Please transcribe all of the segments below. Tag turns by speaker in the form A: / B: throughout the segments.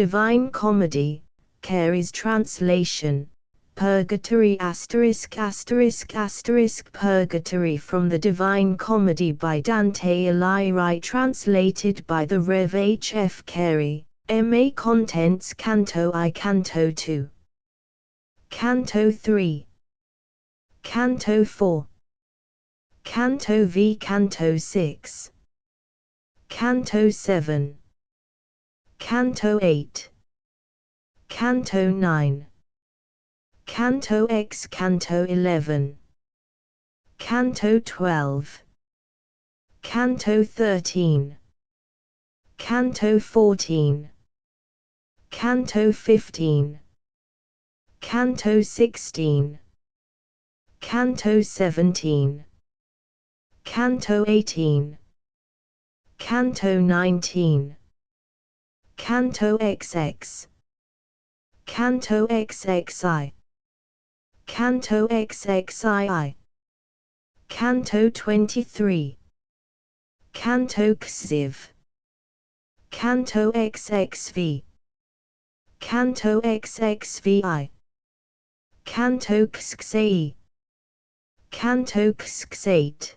A: Divine Comedy, Cary's translation, Purgatory ****** Purgatory from the Divine Comedy by Dante Alighieri, translated by the Rev. H. F. Cary, M.A. Contents Canto I, Canto II, Canto III, Canto IV, Canto V, Canto VI, Canto VII, Canto VIII, Canto IX, Canto X, Canto XI, Canto XII, Canto XIII, Canto XIV, Canto XV, Canto XVI, Canto XVII, Canto XVIII, Canto XIX, Canto XX, Canto XXI, Canto XXII, Canto 23, Canto XIV, Canto XXV, Canto XXVI, Canto XXVIII, Canto XXVIII,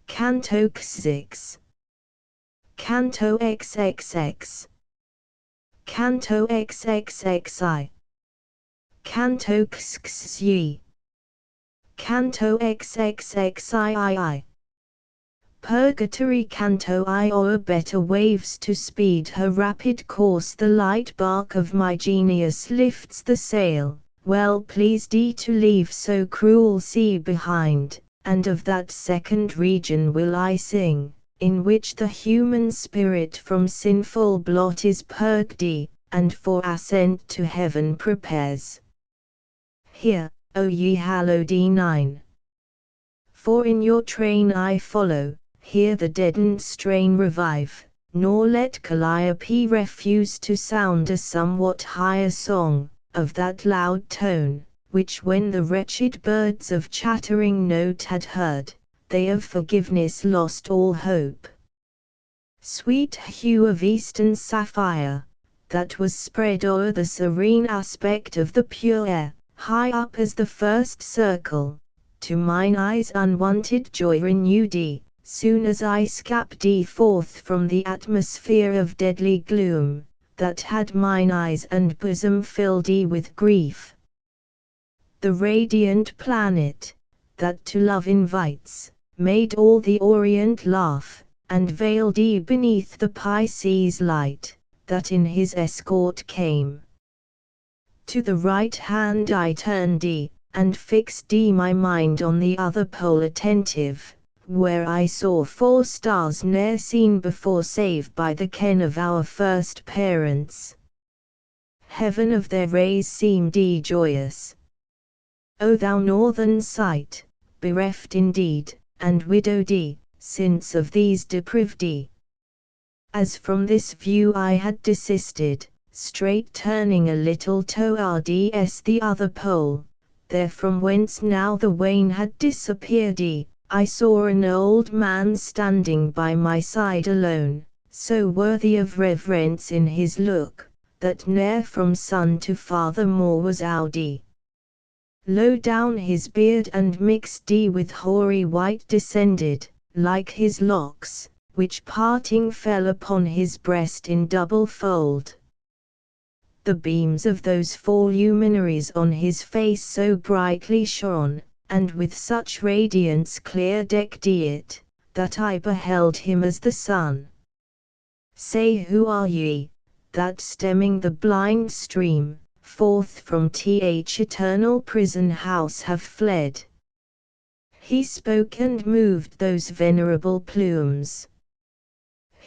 A: Canto XXVI, Canto XXX, Canto XXXI, Canto XXI, Canto XXXII. Purgatory Canto I, or better waves to speed her rapid course. The light bark of my genius lifts the sail, well pleased to leave so cruel sea behind, and of that second region will I sing, in which the human spirit from sinful blot is purged, and for ascent to heaven prepares. Hear, O ye hallowed 9. For in your train I follow. Hear the deadened strain revive, nor let Calliope refuse to sound a somewhat higher song, of that loud tone, which when the wretched birds of chattering note had heard, they of forgiveness lost all hope. Sweet hue of eastern sapphire, that was spread o'er the serene aspect of the pure air, high up as the first circle, to mine eyes unwonted joy renewed, soon as I scapped forth from the atmosphere of deadly gloom, that had mine eyes and bosom filled with grief. The radiant planet, that to love invites, made all the Orient laugh, and veiled beneath the Pisces light, that in his escort came. To the right hand I turned and fixed my mind on the other pole attentive, where I saw 4 stars ne'er seen before save by the ken of our first parents. Heaven of their rays seemed joyous. O thou northern sight, bereft indeed, and widowed, since of these deprived. As from this view I had desisted, straight turning a little towards the other pole, there from whence now the wane had disappeared, I saw an old man standing by my side alone, so worthy of reverence in his look, that ne'er from son to father more was owd. Low down his beard and mixed with hoary white descended, like his locks, which parting fell upon his breast in double fold. The beams of those 4 luminaries on his face so brightly shone, and with such radiance clear decked it, that I beheld him as the sun. Say, who are ye, that stemming the blind stream, forth from eternal prison house have fled? He spoke and moved those venerable plumes.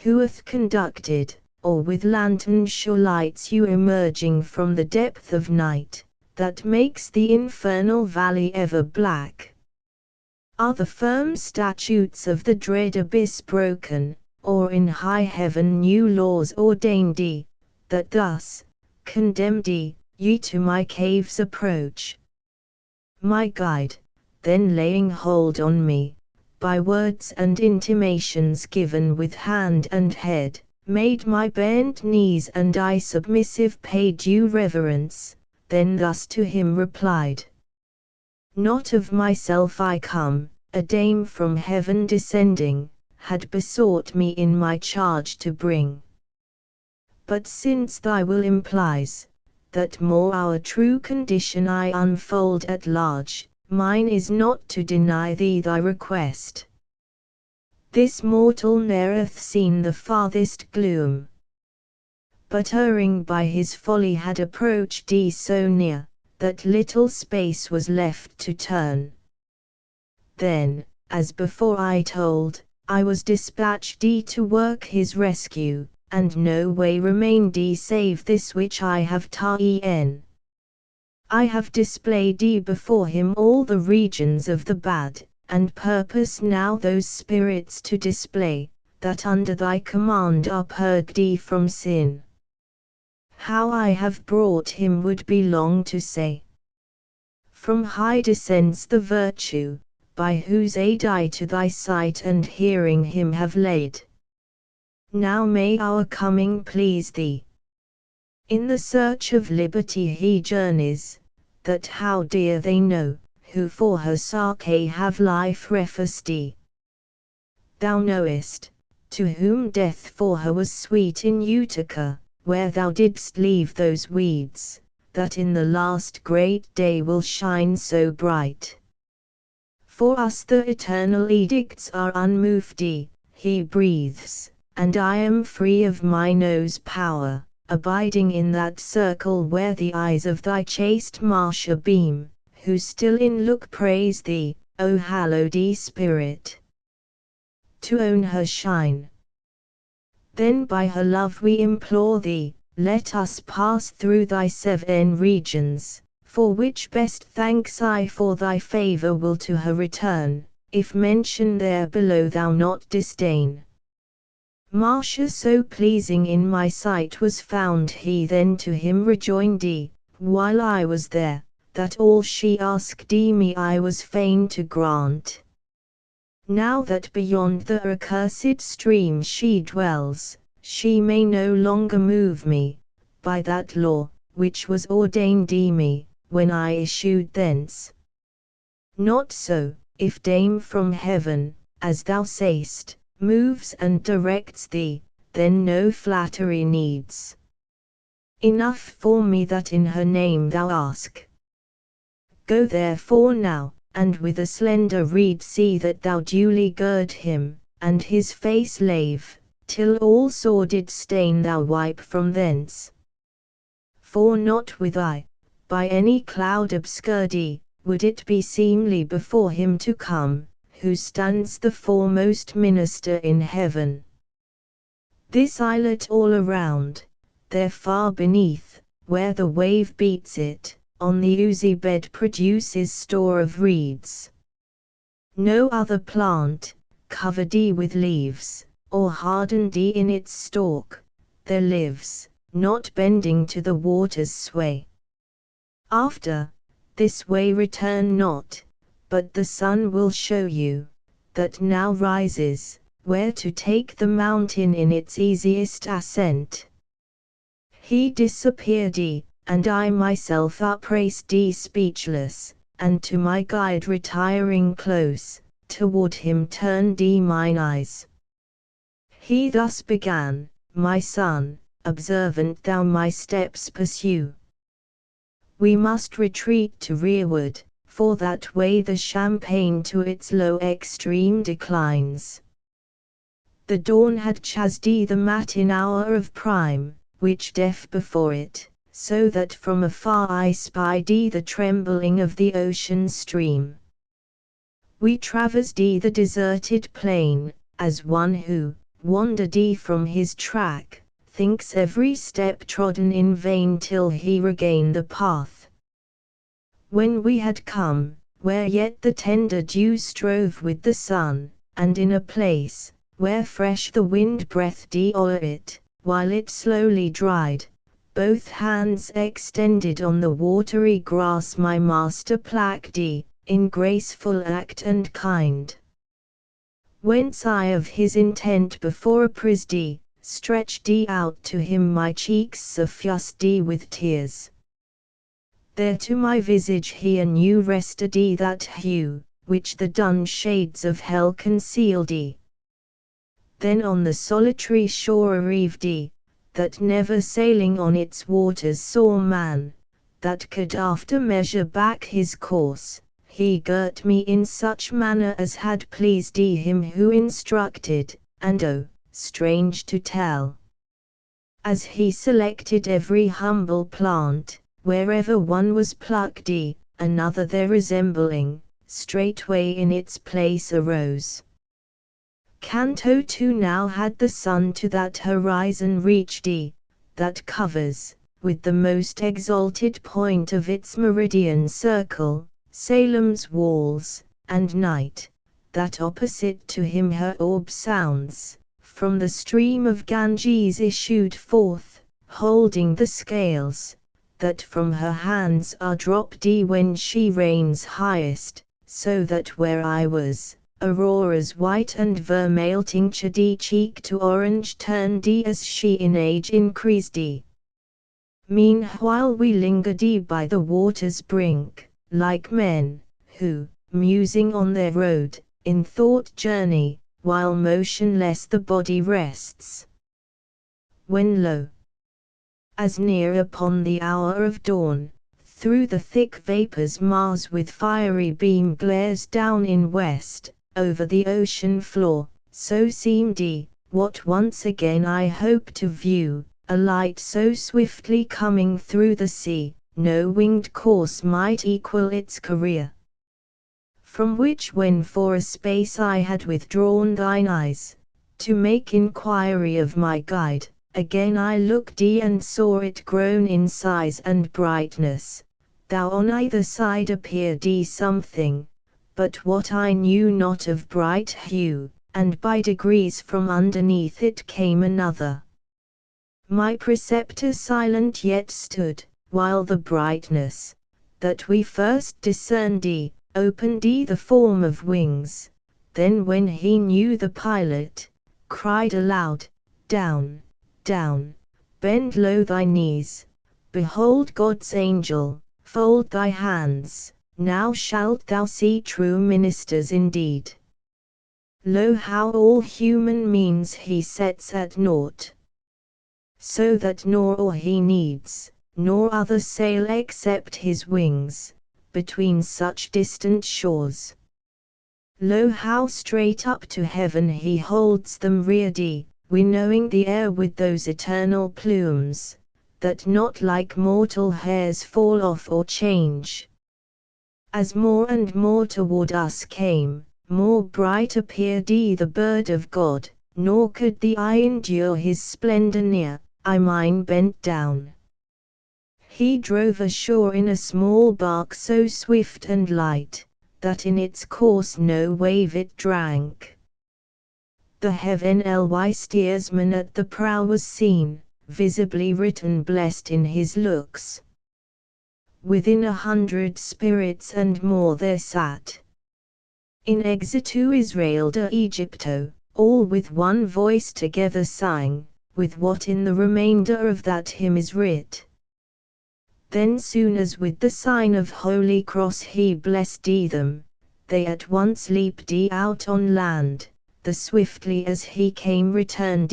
A: Who hath conducted, or with lantern sure lights you emerging from the depth of night, that makes the infernal valley ever black? Are the firm statutes of the dread abyss broken, or in high heaven new laws ordained, that thus, condemned, ye to my caves approach? My guide, then laying hold on me, by words and intimations given with hand and head, made my bent knees and I submissive paid due reverence, then thus to him replied. Not of myself I come, a dame from heaven descending, had besought me in my charge to bring. But since thy will implies, that more our true condition I unfold at large, mine is not to deny thee thy request. This mortal ne'er hath seen the farthest gloom, but erring by his folly had approached thee so near, that little space was left to turn. Then, as before I told, I was dispatched thee to work his rescue, and no way remained thee save this which I have ta'en. I have displayed thee before him all the regions of the bad, and purpose now those spirits to display, that under thy command are purged thee from sin. How I have brought him would be long to say. From high descends the virtue, by whose aid I to thy sight and hearing him have laid. Now may our coming please thee. In the search of liberty he journeys, that how dear they know, who for her sake have life refused. Thou knowest, to whom death for her was sweet in Utica, where thou didst leave those weeds, that in the last great day will shine so bright. For us the eternal edicts are unmoved, he breathes, and I am free of my nose power, abiding in that circle where the eyes of thy chaste Marcia beam, who still in look praise thee, O hallowed Spirit. To own her shine. Then by her love we implore thee, let us pass through thy 7 regions, for which best thanks I for thy favour will to her return, if mention there below thou not disdain. Marcia so pleasing in my sight was found, he then to him rejoined thee, while I was there, that all she asked me I was fain to grant. Now that beyond the accursed stream she dwells, she may no longer move me, by that law, which was ordained me, when I issued thence. Not so, if dame from heaven, as thou say'st, moves and directs thee, then no flattery needs. Enough for me that in her name thou ask. Go therefore now, and with a slender reed see that thou duly gird him, and his face lave, till all sordid stain thou wipe from thence. For not with eye, by any cloud obscured, would it be seemly before him to come, who stands the foremost minister in heaven. This islet all around, there far beneath, where the wave beats it, on the oozy bed produces store of reeds. No other plant, covered with leaves, or hardened in its stalk, there lives, not bending to the water's sway. After, this way return not, but the sun will show you, that now rises, where to take the mountain in its easiest ascent. He disappeared, and I myself upraised speechless, and to my guide retiring close, toward him turned mine eyes. He thus began, my son, observant thou my steps pursue. We must retreat to rearward, for that way the champaign to its low extreme declines. The dawn had chased the matin hour of prime, which deaf before it, so that from afar I spied the trembling of the ocean stream. We traversed the deserted plain, as one who, wandered from his track, thinks every step trodden in vain till he regain the path. When we had come, where yet the tender dew strove with the sun, and in a place, where fresh the wind breathed o'er it, while it slowly dried, both hands extended on the watery grass my master placked in graceful act and kind. Whence I of his intent before apprised stretched out to him my cheeks suffused with tears. There to my visage he anew rested that hue, which the dun shades of hell concealed. Then on the solitary shore arrived, that never sailing on its waters saw man, that could after measure back his course, he girt me in such manner as had pleased him who instructed, and oh, strange to tell, as he selected every humble plant, wherever one was plucked, another there resembling, straightway in its place arose. Canto 2 now had the sun to that horizon reached, that covers, with the most exalted point of its meridian circle, Salem's walls, and night, that opposite to him her orb sounds, from the stream of Ganges issued forth, holding the scales, that from her hands are dropped when she reigns highest, so that where I was, Aurora's white and vermeil tinctured cheek to orange turned as she in age increased. Meanwhile we lingered by the water's brink, like men, who, musing on their road, in thought journey, while motionless the body rests. When lo, as near upon the hour of dawn, through the thick vapours Mars with fiery beam glares down in west, over the ocean floor, so seemed what once again I hope to view, a light so swiftly coming through the sea, no winged course might equal its career. From which when for a space I had withdrawn thine eyes, to make inquiry of my guide, again I looked and saw it grown in size and brightness, thou on either side appeared something, but what I knew not of bright hue, and by degrees from underneath it came another. My preceptor silent yet stood, while the brightness, that we first discerned opened the form of wings, then when he knew the pilot, cried aloud, down, down, bend low thy knees, behold God's angel, fold thy hands, now shalt thou see true ministers indeed. Lo how all human means he sets at naught, so that nor all he needs, nor other sail except his wings, between such distant shores. Lo how straight up to heaven he holds them reared, winnowing the air with those eternal plumes, that not like mortal hairs fall off or change. As more and more toward us came, more bright appeared the bird of God, nor could the eye endure his splendor near, mine bent down. He drove ashore in a small bark so swift and light, that in its course no wave it drank. The heavenly steersman at the prow was seen, visibly written blessed in his looks. Within 100 spirits and more there sat. In exitu Israel de Egypto, all with one voice together sang, with what in the remainder of that hymn is writ. Then soon as with the sign of Holy Cross he blessed them, they at once leaped out on land, the swiftly as he came returned.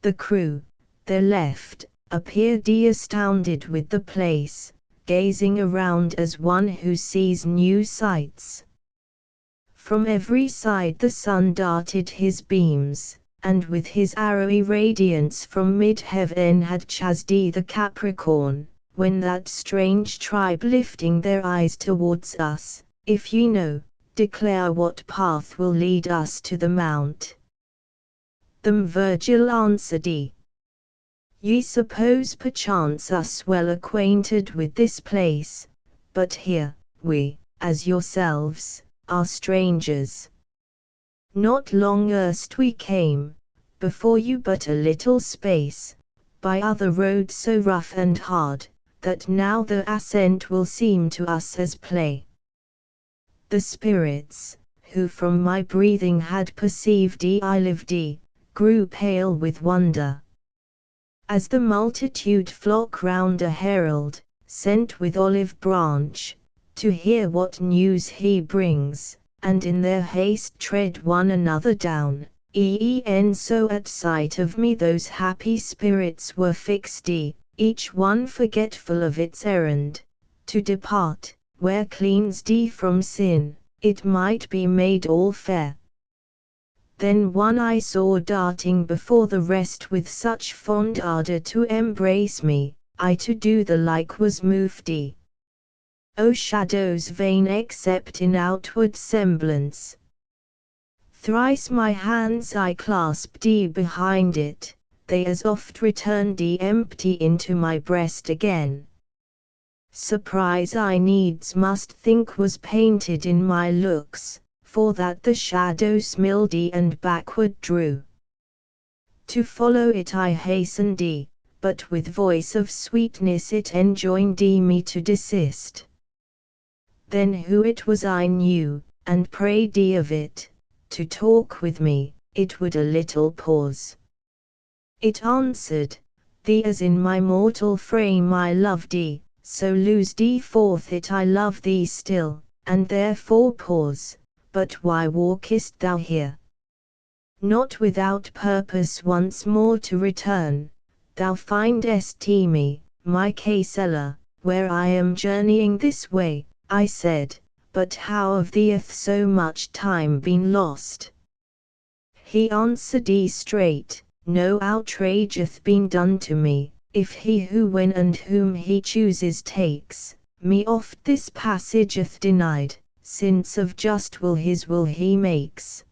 A: The crew, there left, appeared astounded with the place, gazing around as one who sees new sights. From every side the sun darted his beams, and with his arrowy radiance from mid-heaven had chased the Capricorn, when that strange tribe lifting their eyes towards us, if ye know, declare what path will lead us to the mount. Them Virgil answered, ye suppose perchance us well acquainted with this place, but here, we, as yourselves, are strangers. Not long erst we came, before you but a little space, by other road so rough and hard, that now the ascent will seem to us as play. The spirits, who from my breathing had perceived I lived, grew pale with wonder. As the multitude flock round a herald, sent with olive branch, to hear what news he brings, and in their haste tread one another down, so at sight of me those happy spirits were fixed, each one forgetful of its errand, to depart, where cleansed from sin, it might be made all fair. Then one I saw darting before the rest with such fond ardour to embrace me, I to do the like was moved. O shadows vain except in outward semblance! Thrice my hands I clasped behind it, they as oft returned empty into my breast again. Surprise I needs must think was painted in my looks, for that the shadow smiled and backward drew. To follow it I hastened, but with voice of sweetness it enjoined me to desist. Then who it was I knew, and prayed of it, to talk with me, it would a little pause. It answered, thee as in my mortal frame I loved, so lose forth it I love thee still, and therefore pause. But why walkest thou here? Not without purpose once more to return, thou findest me, my Casella, where I am journeying this way, I said, but how of thee hath so much time been lost? He answered straight, no outrage hath been done to me, if he who when and whom he chooses takes, me oft this passage hath denied, since of just will his will he makes.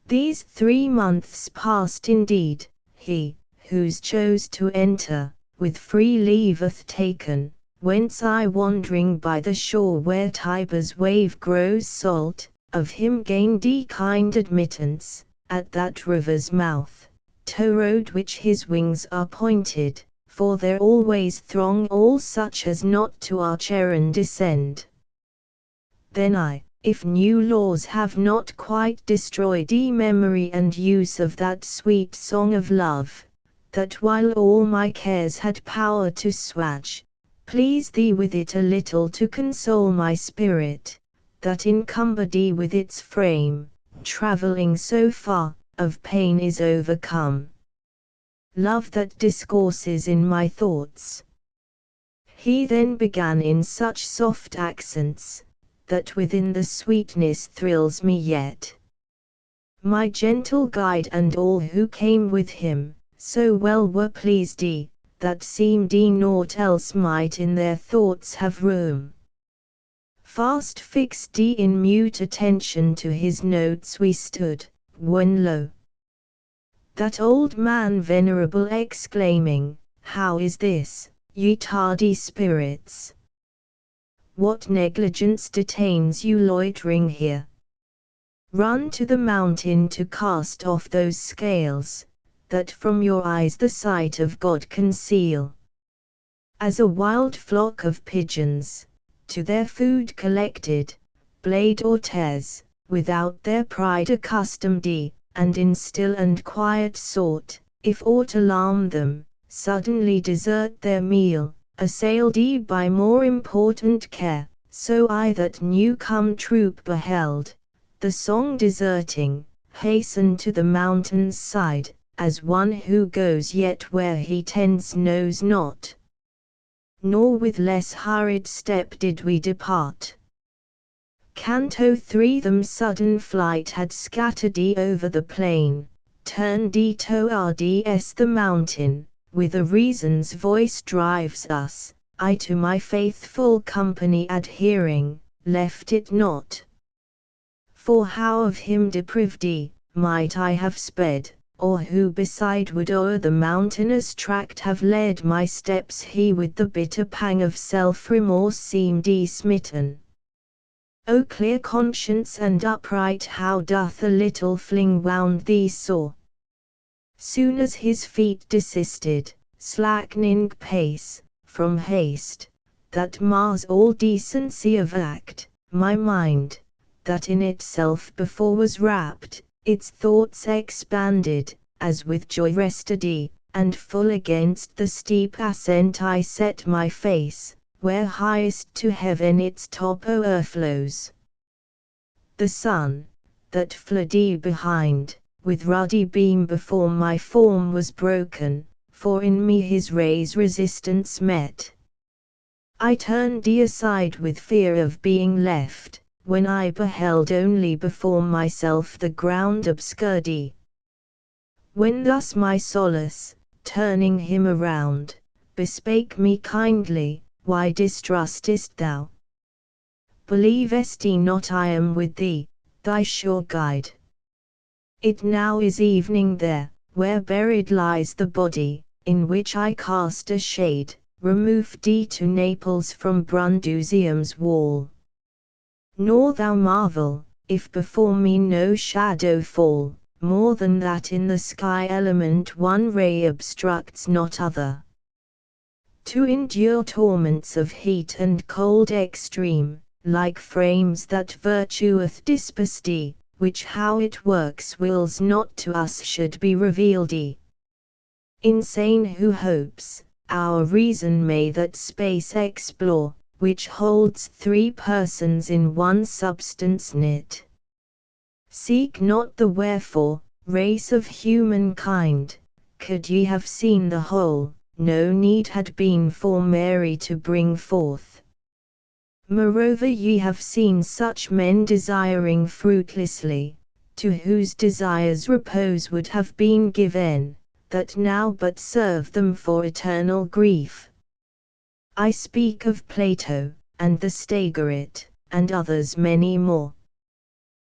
A: These 3 months past indeed, he, whose chose to enter, with free leave hath taken, whence I wandering by the shore where Tiber's wave grows salt, of him gained kind admittance, at that river's mouth, tow road which his wings are pointed, for there always throng all such as not to arch errand descend. Then I, if new laws have not quite destroyed memory and use of that sweet song of love, that while all my cares had power to swatch, please thee with it a little to console my spirit, that encumbered with its frame, travelling so far, of pain is overcome. Love that discourses in my thoughts. He then began in such soft accents, that within the sweetness thrills me yet. My gentle guide and all who came with him, so well were pleased, that seemed naught else might in their thoughts have room. Fast fixed in mute attention to his notes we stood, when lo! That old man venerable exclaiming, how is this, ye tardy spirits? What negligence detains you loitering here? Run to the mountain to cast off those scales, that from your eyes the sight of God conceal. As a wild flock of pigeons, to their food collected, blade or tears, without their pride accustomed, and in still and quiet sort, if aught alarm them, suddenly desert their meal, assailed by more important care, so I that new-come troop beheld, the song deserting, hasten to the mountain's side, as one who goes yet where he tends knows not. Nor with less hurried step did we depart. Canto 3. Them sudden flight had scattered over the plain, turned towards the mountain, with a reason's voice drives us, I to my faithful company adhering, left it not. For how of him deprived might I have sped, or who beside would o'er the mountainous tract have led my steps, he with the bitter pang of self-remorse seemed smitten. O clear conscience and upright, how doth a little fling wound thee sore? Soon as his feet desisted, slackening pace, from haste, that mars all decency of act, my mind, that in itself before was wrapped, its thoughts expanded, as with joy rested, and full against the steep ascent I set my face, where highest to heaven its top o'erflows. The sun, that fled behind, with ruddy beam before my form was broken, for in me his rays resistance met. I turned aside with fear of being left, when I beheld only before myself the ground obscured. When thus my solace, turning him around, bespake me kindly, why distrustest thou? Believest not I am with thee, thy sure guide? It now is evening there, where buried lies the body, in which I cast a shade, removed to Naples from Brundusium's wall. Nor thou marvel, if before me no shadow fall, more than that in the sky element one ray obstructs not other. To endure torments of heat and cold extreme, like frames that virtue hath dispersed, which how it works wills not to us should be revealed. Insane who hopes, our reason may that space explore, which holds three persons in one substance knit. Seek not the wherefore, race of humankind, could ye have seen the whole, no need had been for Mary to bring forth. Moreover ye have seen such men desiring fruitlessly, to whose desires repose would have been given, that now but serve them for eternal grief. I speak of Plato, and the Stagirite, and others many more.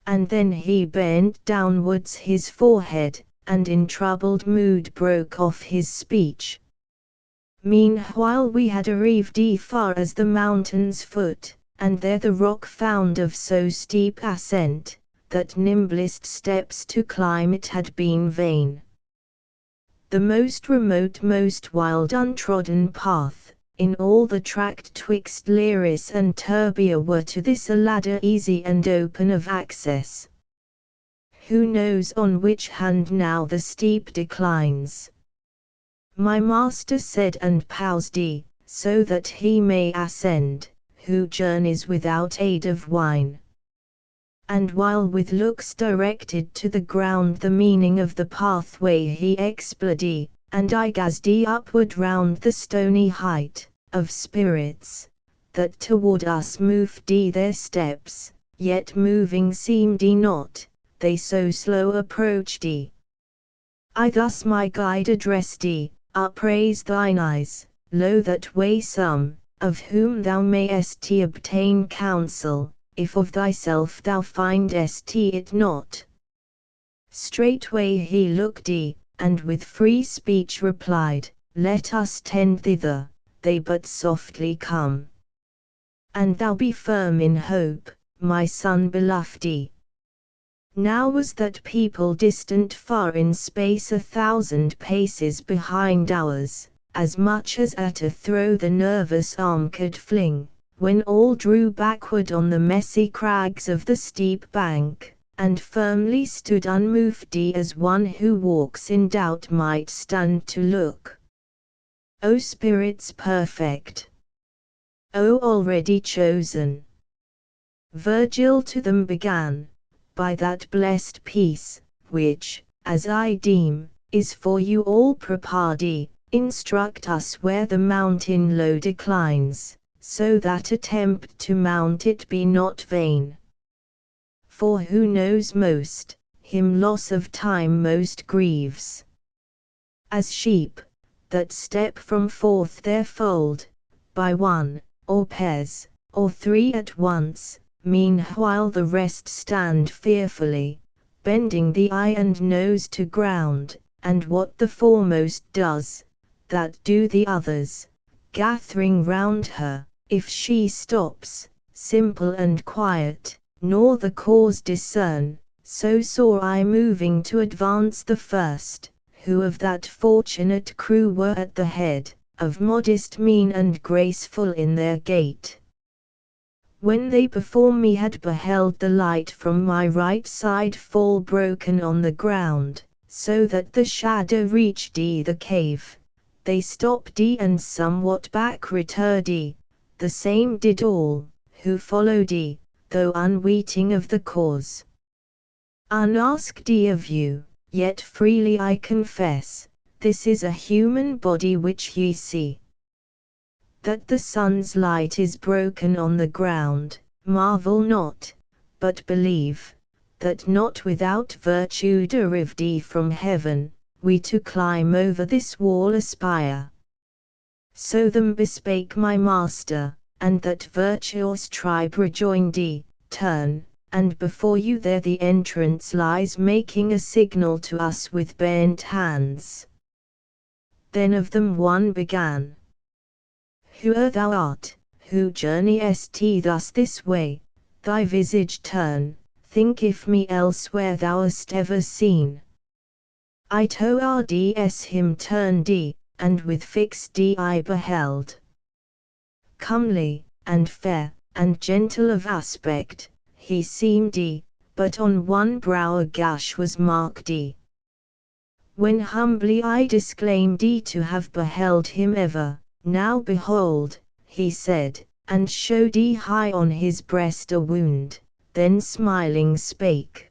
A: And then he bent downwards his forehead, and in troubled mood broke off his speech. Meanwhile we had arrived far as the mountain's foot, and there the rock found of so steep ascent, that nimblest steps to climb it had been vain. The most remote, most wild untrodden path, in all the tract twixt Liris and Turbia were to this a ladder easy and open of access. Who knows on which hand now the steep declines? My master said and paused, so that he may ascend, who journeys without aid of wine. And while with looks directed to the ground the meaning of the pathway he explained, and I gazed upward round the stony height, of spirits, that toward us moved their steps, yet moving seemed not, they so slow approached. I thus my guide addressed, upraise thine eyes, lo that way some, of whom thou mayest obtain counsel, if of thyself thou findest it not. Straightway he looked, and with free speech replied, let us tend thither, they but softly come. And thou be firm in hope, my son beloved. Now was that people distant far in space 1,000 paces behind ours, as much as at a throw the nervous arm could fling, when all drew backward on the messy crags of the steep bank, and firmly stood unmoved as one who walks in doubt might stand to look. O spirits perfect! O already chosen! Virgil to them began, by that blessed peace, which, as I deem, is for you all prepared, instruct us where the mountain low declines, so that attempt to mount it be not vain. For who knows most, him loss of time most grieves. As sheep, that step from forth their fold, by one, or pairs, or three at once, meanwhile the rest stand fearfully, bending the eye and nose to ground, and what the foremost does, that do the others, gathering round her, if she stops, simple and quiet, nor the cause discern, so saw I moving to advance the first, who of that fortunate crew were at the head, of modest mien and graceful in their gait. When they before me had beheld the light from my right side fall broken on the ground, so that the shadow reached the cave, they stopped and somewhat back returned. The same did all, who followed though unweeting of the cause. Unasked of you, yet freely I confess, this is a human body which ye see. That the sun's light is broken on the ground, marvel not, but believe, that not without virtue derived from heaven, we to climb over this wall aspire. So them bespake my master, and that virtuous tribe rejoined, turn, and before you there the entrance lies making a signal to us with bent hands. Then of them one began. Whoe'er thou art, who journeyest thus this way, thy visage turn, think if me elsewhere thou hast ever seen. I towards him turned, and with fixed eye beheld. Comely, and fair, and gentle of aspect, he seemed, but on one brow a gash was marked. When humbly I disclaimed to have beheld him ever, now behold, he said, and showed high on his breast a wound, then smiling spake.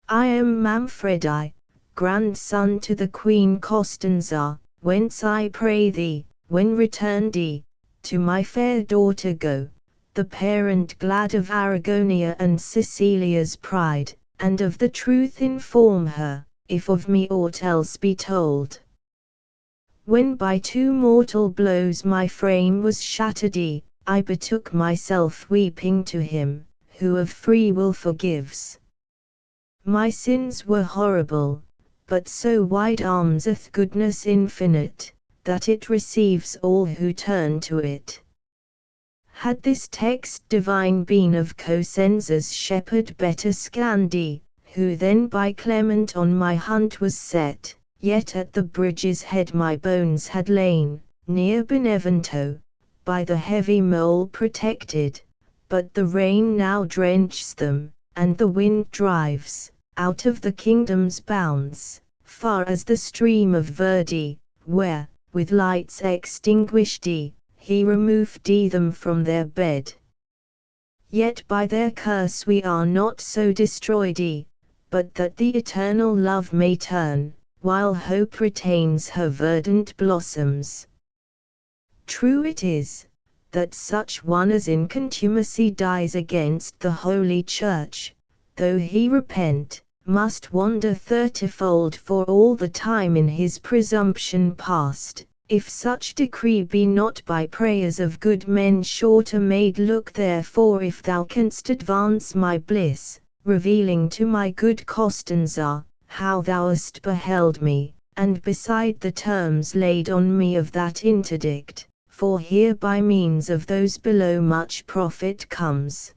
A: I am Manfredi, grandson to the Queen Costanza, whence I pray thee, when returned to my fair daughter go, the parent glad of Aragonia and Sicilia's pride, and of the truth inform her, if of me aught else be told. When by 2 mortal blows my frame was shattered, I betook myself weeping to him, who of free will forgives. My sins were horrible, but so wide armseth goodness infinite, that it receives all who turn to it. Had this text divine been of Cosenza's shepherd better scanned, who then by Clement on my hunt was set, yet at the bridge's head my bones had lain, near Benevento, by the heavy mole protected, but the rain now drenches them, and the wind drives, out of the kingdom's bounds, far as the stream of Verdi, where, with lights extinguished, he removed them from their bed. Yet by their curse we are not so destroyed, but that the eternal love may turn, while hope retains her verdant blossoms. True it is, that such one as in contumacy dies against the Holy Church, though he repent, must wander 30-fold for all the time in his presumption past, if such decree be not by prayers of good men shorter made. Look therefore if thou canst advance my bliss, revealing to my good Costanza, how thou hast beheld me, and beside the terms laid on me of that interdict, for here by means of those below much profit comes.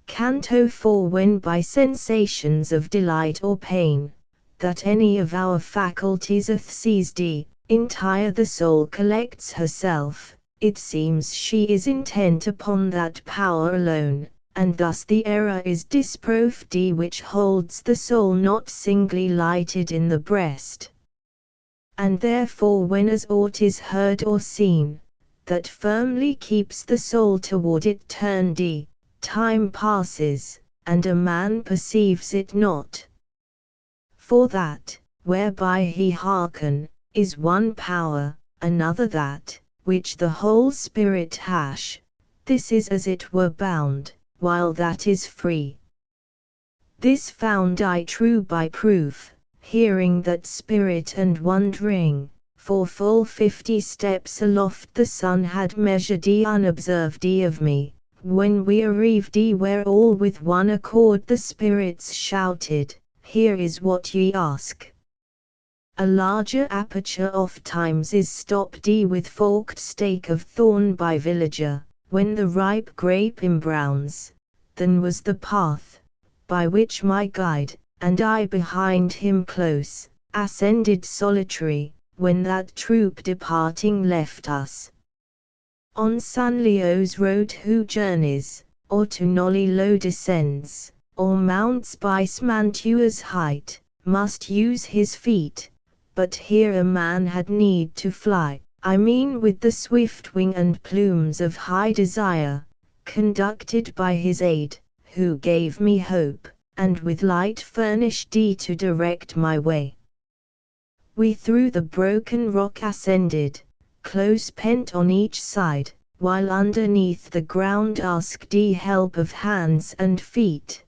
A: Canto 4. When by sensations of delight or pain, that any of our faculties hath seized, entire the soul collects herself, it seems she is intent upon that power alone, and thus the error is disproved which holds the soul not singly lighted in the breast. And therefore when as aught is heard or seen, that firmly keeps the soul toward it turned, time passes, and a man perceives it not. For that, whereby he hearken, is one power, another that, which the whole spirit hash, this is as it were bound, while that is free. This found I true by proof, hearing that spirit and wondering, for full 50 steps aloft the sun had measured unobserved of me, when we arrived where all with one accord the spirits shouted, here is what ye ask. A larger aperture oft times is stopped with forked stake of thorn by villager, when the ripe grape embrowns, than was the path, by which my guide, and I behind him close, ascended solitary, when that troop departing left us. On Sunleo's road who journeys, or to Nolly low descends, or mounts by Smantua's height, must use his feet, but here a man had need to fly, I mean with the swift wing and plumes of high desire, conducted by his aid, who gave me hope, and with light furnished to direct my way. We through the broken rock ascended, close pent on each side, while underneath the ground asked help of hands and feet.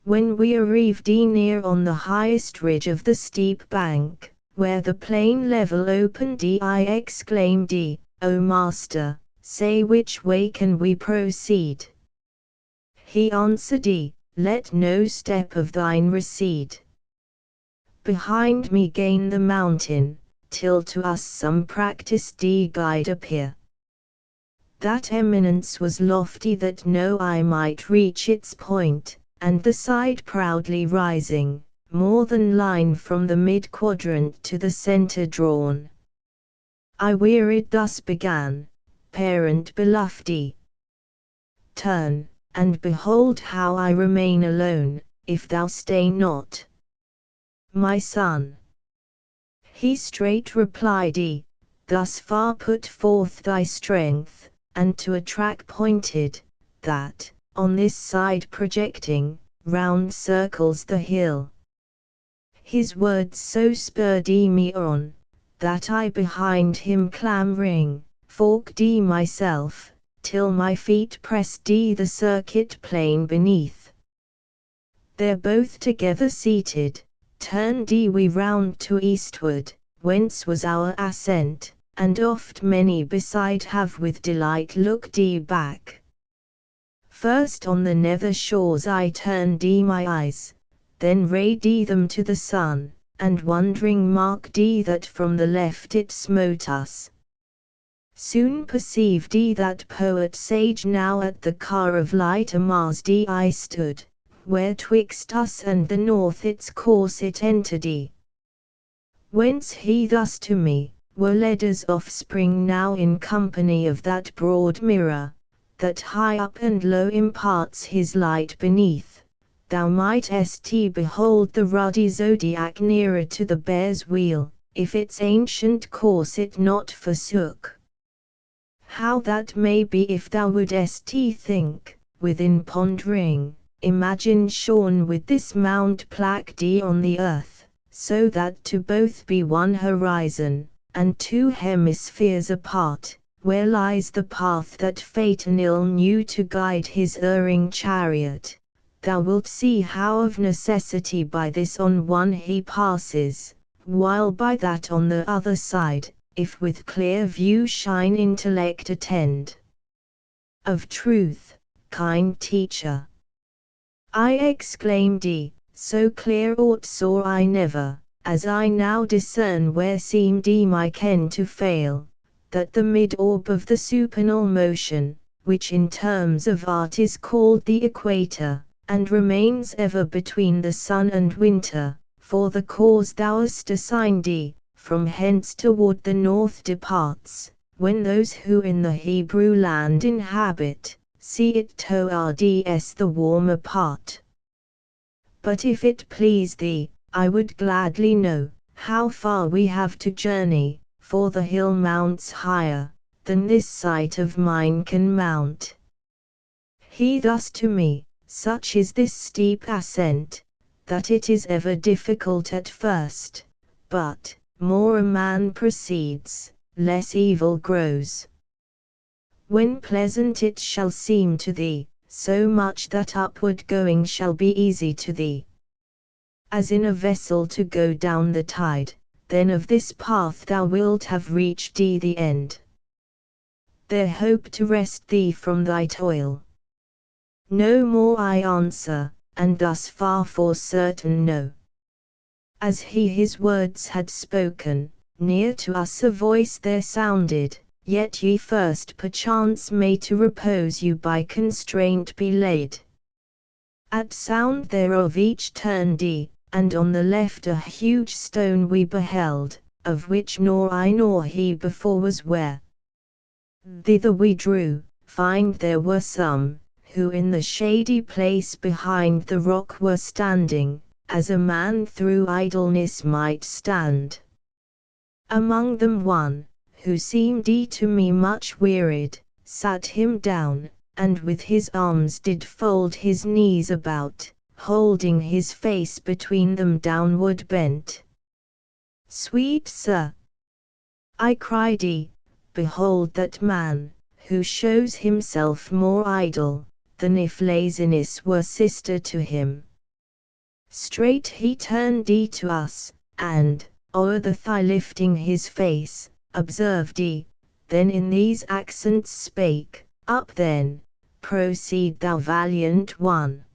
A: When we arrived near on the highest ridge of the steep bank, where the plain level opened, I exclaimed, "O Master, say which way can we proceed?" He answered, "Let no step of thine recede. Behind me gain the mountain, till to us some practised guide appear." That eminence was lofty that no eye might reach its point, and the side proudly rising, more than line from the mid-quadrant to the centre drawn. I wearied thus began, "Parent beloved, turn, and behold how I remain alone, if thou stay not, my son." He straight replied, "Thus far put forth thy strength, and to a track pointed, that, on this side projecting, round circles the hill." His words so spurred me on, that I behind him clambering, forked myself, till my feet pressed the circuit plain beneath. There both together seated, turned we round to eastward, whence was our ascent, and oft many beside have with delight looked back. First on the nether shores I turned my eyes, then rayed them to the sun, and wondering marked that from the left it smote us. Soon perceived that poet sage now at the car of light Mars I stood, where twixt us and the north its course it entered. Whence he thus to me, were led as offspring now in company of that broad mirror, that high up and low imparts his light beneath, thou mightest behold the ruddy zodiac nearer to the bear's wheel, if its ancient course it not forsook. How that may be if thou wouldest think, within pondering, imagine shorn with this mount plaqued on the earth, so that to both be one horizon, and two hemispheres apart, where lies the path that fate and ill knew to guide his erring chariot, thou wilt see how of necessity by this on one he passes, while by that on the other side, if with clear view shine intellect attend. Of truth, kind teacher, I exclaimed, so clear aught saw I never, as I now discern where seemed my ken to fail, that the mid-orb of the supernal motion, which in terms of art is called the equator, and remains ever between the sun and winter, for the cause thou hast assigned, from hence toward the north departs, when those who in the Hebrew land inhabit, see it towards the warmer part. But if it please thee, I would gladly know, how far we have to journey, for the hill mounts higher, than this sight of mine can mount. He thus to me, such is this steep ascent, that it is ever difficult at first, but, more a man proceeds, less evil grows. When pleasant it shall seem to thee, so much that upward going shall be easy to thee. As in a vessel to go down the tide, then of this path thou wilt have reached the end. There hope to rest thee from thy toil. No more I answer, and thus far for certain know. As he his words had spoken, near to us a voice there sounded, "Yet ye first perchance may to repose you by constraint be laid." At sound thereof each turned, and on the left a huge stone we beheld, of which nor I nor he before was ware. Thither we drew, find there were some, who in the shady place behind the rock were standing, as a man through idleness might stand. Among them one, who seemed to me much wearied, sat him down, and with his arms did fold his knees about, holding his face between them downward bent. Sweet sir, I cried, behold that man, who shows himself more idle, than if laziness were sister to him. Straight he turned to us, and, o'er the thigh lifting his face, observed then in these accents spake, Up then, proceed thou valiant one.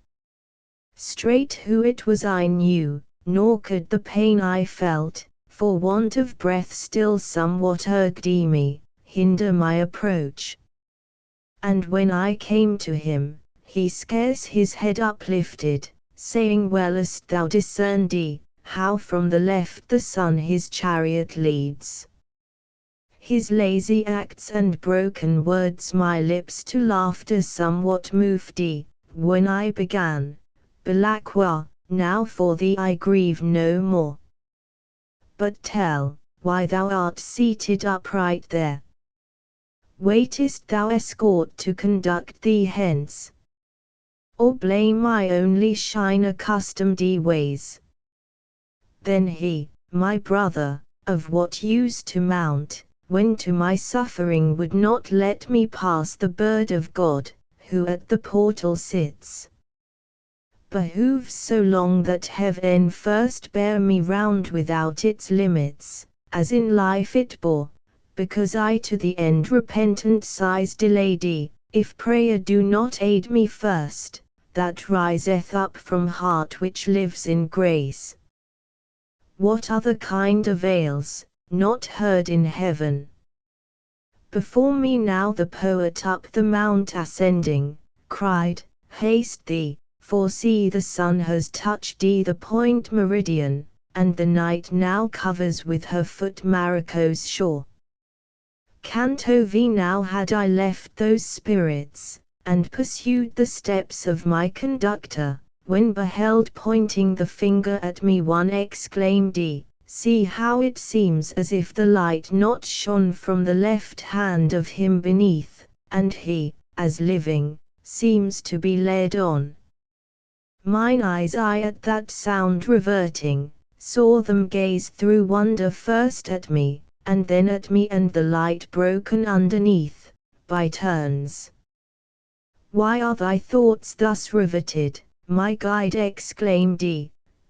A: Straight who it was I knew, nor could the pain I felt, for want of breath still somewhat urged me, hinder my approach. And when I came to him, he scarce his head uplifted, saying Wellest thou discerned how from the left the sun his chariot leads. His lazy acts and broken words my lips to laughter somewhat moved when I began, Belacqua, now for thee I grieve no more. But tell, why thou art seated upright there. Waitest thou escort to conduct thee hence? Or blame I only shine accustomed ways? Then he, my brother, of what use to mount, when to my suffering would not let me pass the bird of God, who at the portal sits? Behooves so long that heaven first bear me round without its limits, as in life it bore, because I to the end repentant sighs delayed, if prayer do not aid me first, that riseth up from heart which lives in grace. What other kind avails, not heard in heaven? Before me now the poet up the mount ascending, cried, Haste thee, for see the sun has touched the point meridian, and the night now covers with her foot Marico's shore. Canto V. Now had I left those spirits, and pursued the steps of my conductor, when beheld pointing the finger at me one exclaimed, See how it seems as if the light not shone from the left hand of him beneath, and he, as living, seems to be led on. Mine eyes I at that sound reverting, saw them gaze through wonder first at me, and then at me and the light broken underneath, by turns. Why are thy thoughts thus riveted, my guide exclaimed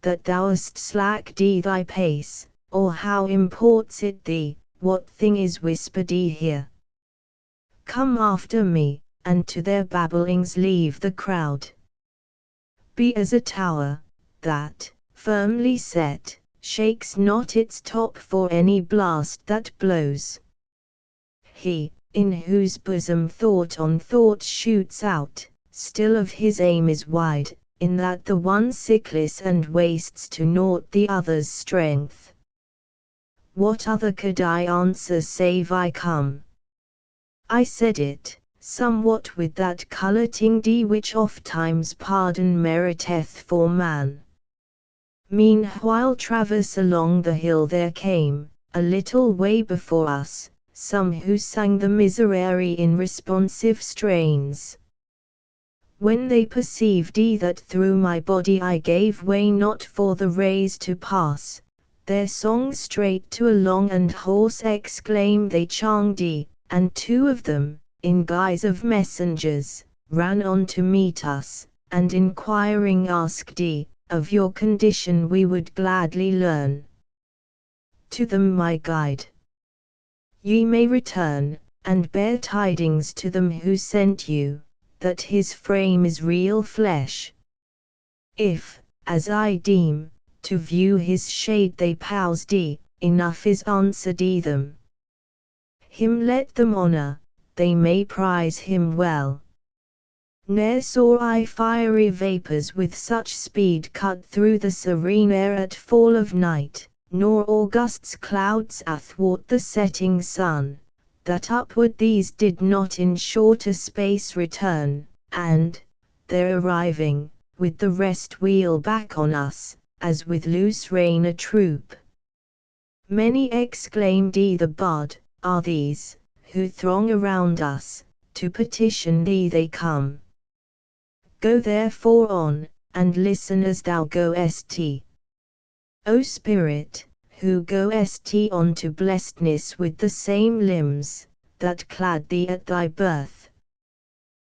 A: that thou hast slacked thy pace, or how imports it thee, what thing is whispered here? Come after me, and to their babblings leave the crowd. Be as a tower, that, firmly set, shakes not its top for any blast that blows. He, in whose bosom thought on thought shoots out, still of his aim is wide, in that the one sickless and wastes to naught the other's strength. What other could I answer save I come? I said it, somewhat with that colouring which oft-times pardon meriteth for man. Meanwhile traverse along the hill there came, a little way before us, some who sang the Miserere in responsive strains. When they perceived that through my body I gave way not for the rays to pass, their song straight to a long and hoarse exclaim they changed, and two of them, in guise of messengers, ran on to meet us, and inquiring asked, Of your condition we would gladly learn. To them my guide. Ye may return, and bear tidings to them who sent you, that his frame is real flesh. If, as I deem, to view his shade they paused, enough is answered them. Him let them honour, they may prize him well. Ne'er saw I fiery vapours with such speed cut through the serene air at fall of night, nor august clouds athwart the setting sun, that upward these did not in shorter space return, and, there arriving, with the rest wheel back on us, as with loose rein a troop. Many exclaimed the bud, are these, who throng around us, to petition thee they come. Go therefore on, and listen as thou goest. O Spirit, who goest on to blessedness with the same limbs, that clad thee at thy birth.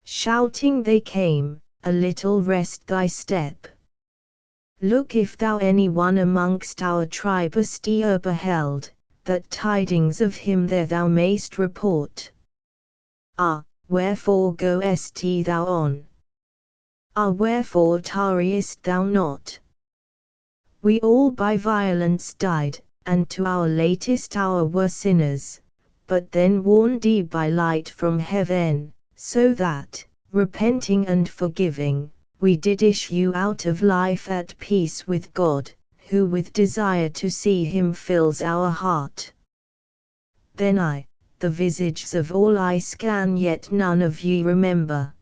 A: Shouting they came, a little rest thy step. Look if thou any one amongst our tribe hast e'er beheld, that tidings of him there thou mayst report. Ah, wherefore goest thou on? Ah, wherefore tarriest thou not? We all by violence died, and to our latest hour were sinners, but then warned by light from heaven, so that, repenting and forgiving, we did issue out of life at peace with God, who with desire to see him fills our heart. Then the visages of all I scan, yet none of ye remember.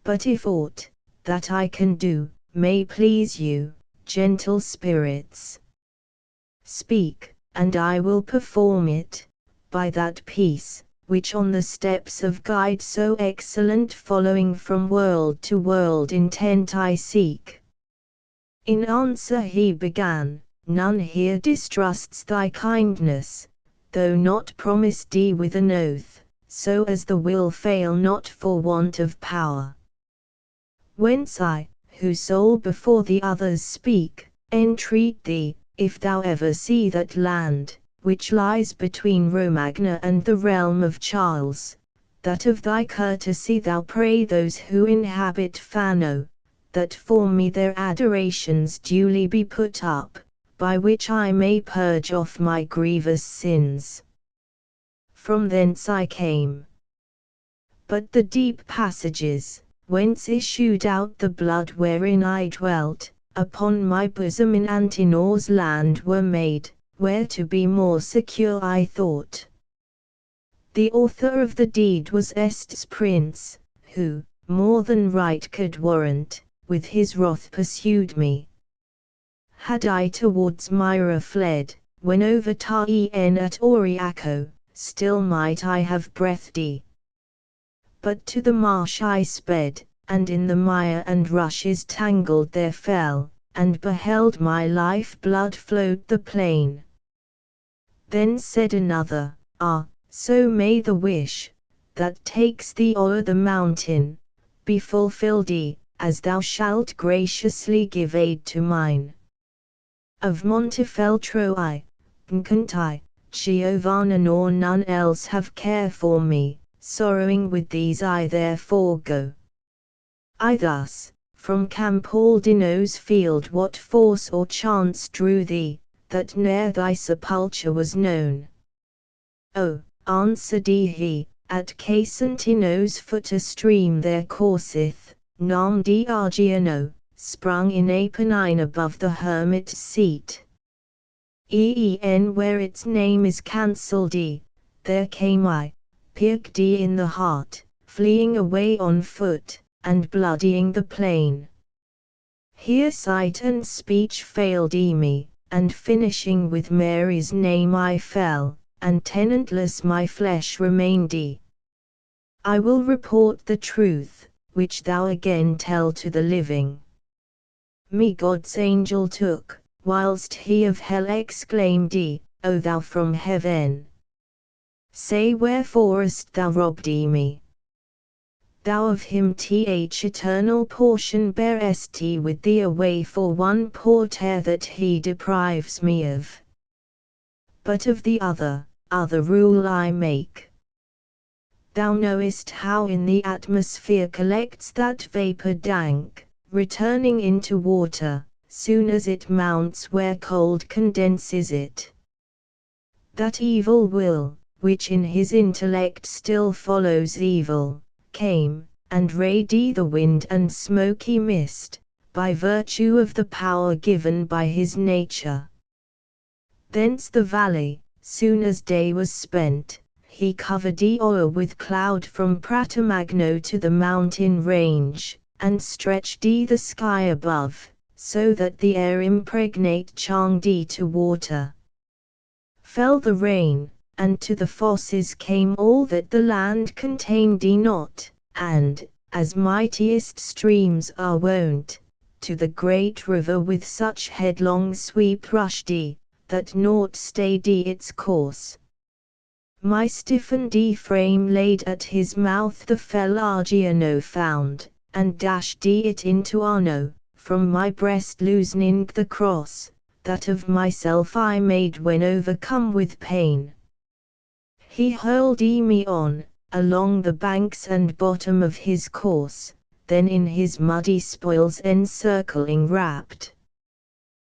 A: But if aught that I can do may please you, gentle spirits, speak, and I will perform it, by that peace, which on the steps of guide so excellent following from world to world intent I seek. In answer he began, none here distrusts thy kindness, though not promised with an oath, so as the will fail not for want of power. Whence who soul before the others speak, entreat thee, if thou ever see that land, which lies between Romagna and the realm of Charles, that of thy courtesy thou pray those who inhabit Fano, that for me their adorations duly be put up, by which I may purge off my grievous sins. From thence I came. But the deep passages, whence issued out the blood wherein I dwelt, upon my bosom in Antenor's land were made, where to be more secure I thought. The author of the deed was Est's prince, who, more than right could warrant, with his wrath pursued me. Had I towards Myra fled, when over Taen at Oriaco, still might I have breathed. But to the marsh I sped, and in the mire and rushes tangled there fell, and beheld my life blood flowed the plain. Then said another, ah, so may the wish, that takes thee o'er the mountain, be fulfilled, as thou shalt graciously give aid to mine. Of Montefeltro Ncantai, Giovanna nor none else have care for me, sorrowing with these I therefore go. I thus, from Campaldino's field what force or chance drew thee, that ne'er thy sepulture was known? Oh, answered he, at Casentino's foot a stream there courseth, Nam di Argiano, sprung in Apennine above the hermit's seat. Where its name is cancelled, there came I, pierced in the heart, fleeing away on foot, and bloodying the plain. Here sight and speech failed me, and finishing with Mary's name I fell, and tenantless my flesh remained. I will report the truth, which thou again tell to the living. Me God's angel took, whilst he of hell exclaimed, O thou from heaven, say wherefore hast thou robbed me? Thou of him eternal portion bearest with thee away for one poor tear that he deprives me of. But of the other rule I make. Thou knowest how in the atmosphere collects that vapour dank, returning into water, soon as it mounts where cold condenses it. That evil will, which in his intellect still follows evil, came, and rayed the wind and smoky mist, by virtue of the power given by his nature. Thence the valley, soon as day was spent, he covered o'er with cloud from Pratamagno to the mountain range, and stretched the sky above, so that the air impregnate Changdi to water. Fell the rain, and to the fosses came all that the land contained not, and, as mightiest streams are wont, to the great river with such headlong sweep rushed that naught stayed its course. My stiffened frame laid at his mouth the fell Argiano found, and dashed it into Arno, from my breast loosening the cross, that of myself I made when overcome with pain. He hurled me on, along the banks and bottom of his course, then in his muddy spoils encircling wrapped.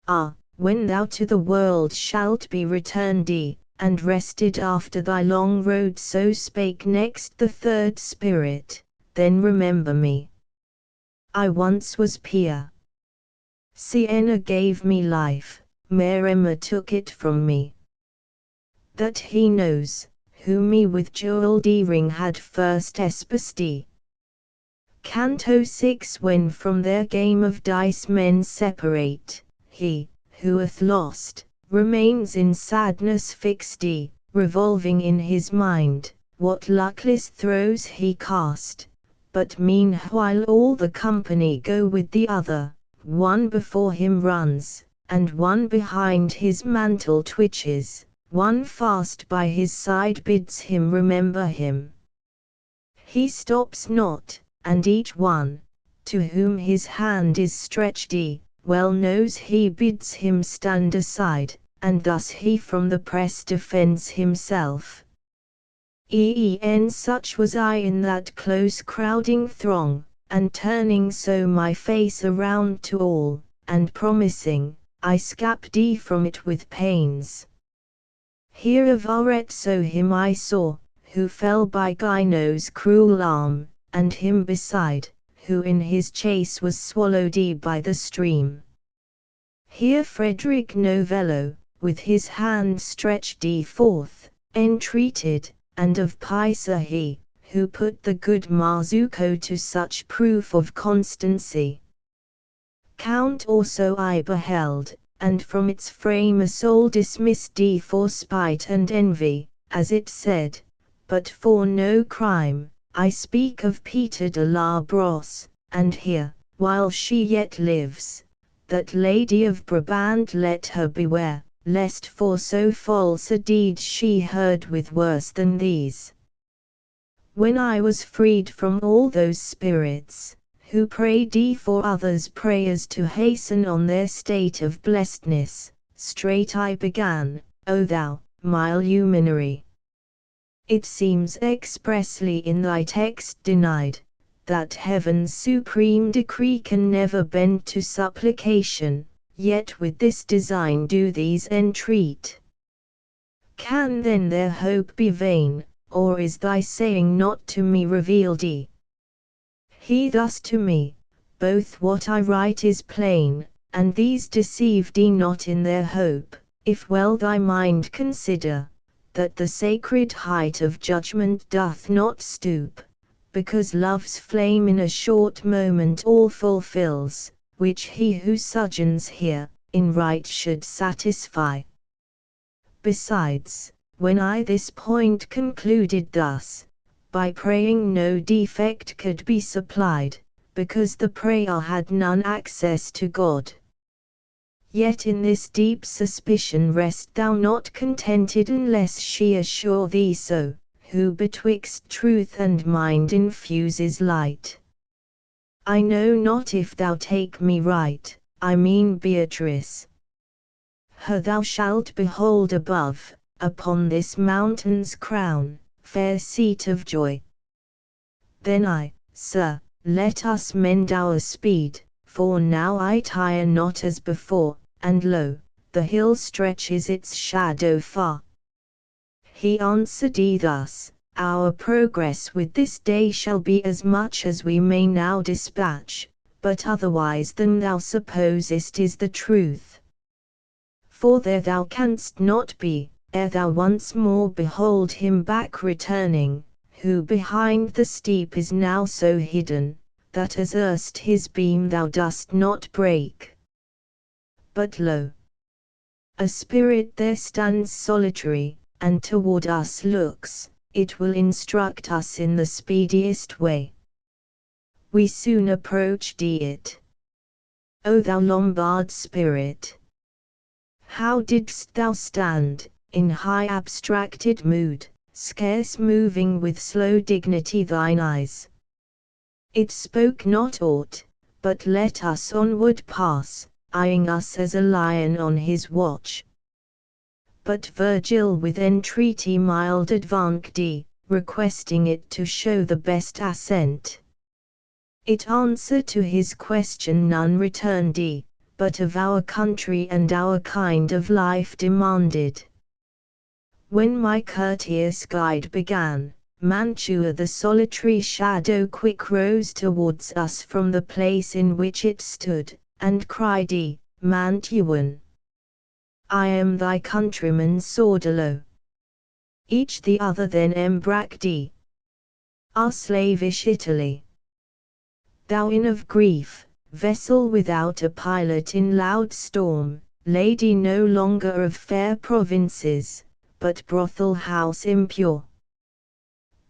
A: Ah, when thou to the world shalt be returned, and rested after thy long road, so spake next the third spirit, then remember me. I once was Pia. Siena gave me life, Maremma took it from me. That he knows, who me with jeweled ring had first espoused. Canto 6. When from their game of dice men separate, he, who hath lost, remains in sadness fixed, revolving in his mind, what luckless throws he cast, but meanwhile all the company go with the other, one before him runs, and one behind his mantle twitches, one fast by his side bids him remember him. He stops not, and each one, to whom his hand is stretched, well knows he bids him stand aside, and thus he from the press defends himself. Such was I in that close crowding throng, and turning so my face around to all, and promising, I scapt from it with pains. Here of Arezzo him I saw, who fell by Gino's cruel arm, and him beside, who in his chase was swallowed by the stream. Here Frederick Novello, with his hand stretched forth, entreated, and of Pisa he, who put the good Marzucco to such proof of constancy. Count also I beheld, and from its frame a soul dismissed for spite and envy, as it said, but for no crime. I speak of Peter de la Brosse, and here, while she yet lives, that Lady of Brabant let her beware, lest for so false a deed she heard with worse than these. When I was freed from all those spirits, who prayed for others' prayers to hasten on their state of blessedness, straight I began, O thou, my luminary. It seems expressly in thy text denied, that heaven's supreme decree can never bend to supplication, yet with this design do these entreat. Can then their hope be vain, or is thy saying not to me revealed? He thus to me, both what I write is plain, and these deceived not in their hope, if well thy mind consider, that the sacred height of judgment doth not stoop, because love's flame in a short moment all fulfills, which he who sojourns here, in right should satisfy. Besides, when I this point concluded thus, by praying no defect could be supplied, because the prayer had none access to God. Yet in this deep suspicion rest thou not contented unless she assure thee so, who betwixt truth and mind infuses light. I know not if thou take me right, I mean Beatrice. Her thou shalt behold above, upon this mountain's crown, fair seat of joy. Then sir, let us mend our speed, for now I tire not as before, and lo, the hill stretches its shadow far. He answered thus, our progress with this day shall be as much as we may now dispatch, but otherwise than thou supposest is the truth. For there thou canst not be, ere thou once more behold him back returning, who behind the steep is now so hidden, that as erst his beam thou dost not break. But lo! a spirit there stands solitary, and toward us looks, it will instruct us in the speediest way. We soon approach it. O thou Lombard spirit! How didst thou stand, in high abstracted mood, scarce moving with slow dignity thine eyes? It spoke not aught, but let us onward pass, eyeing us as a lion on his watch. But Virgil with entreaty mild advanced, requesting it to show the best ascent. It answer to his question none returned, but of our country and our kind of life demanded. When my courteous guide began, Mantua the solitary shadow quick rose towards us from the place in which it stood, and cried, Mantuan! I am thy countryman Sordillo. Each the other then embraced. Our slavish Italy! Thou inn of grief, vessel without a pilot in loud storm, lady no longer of fair provinces, but brothel house impure.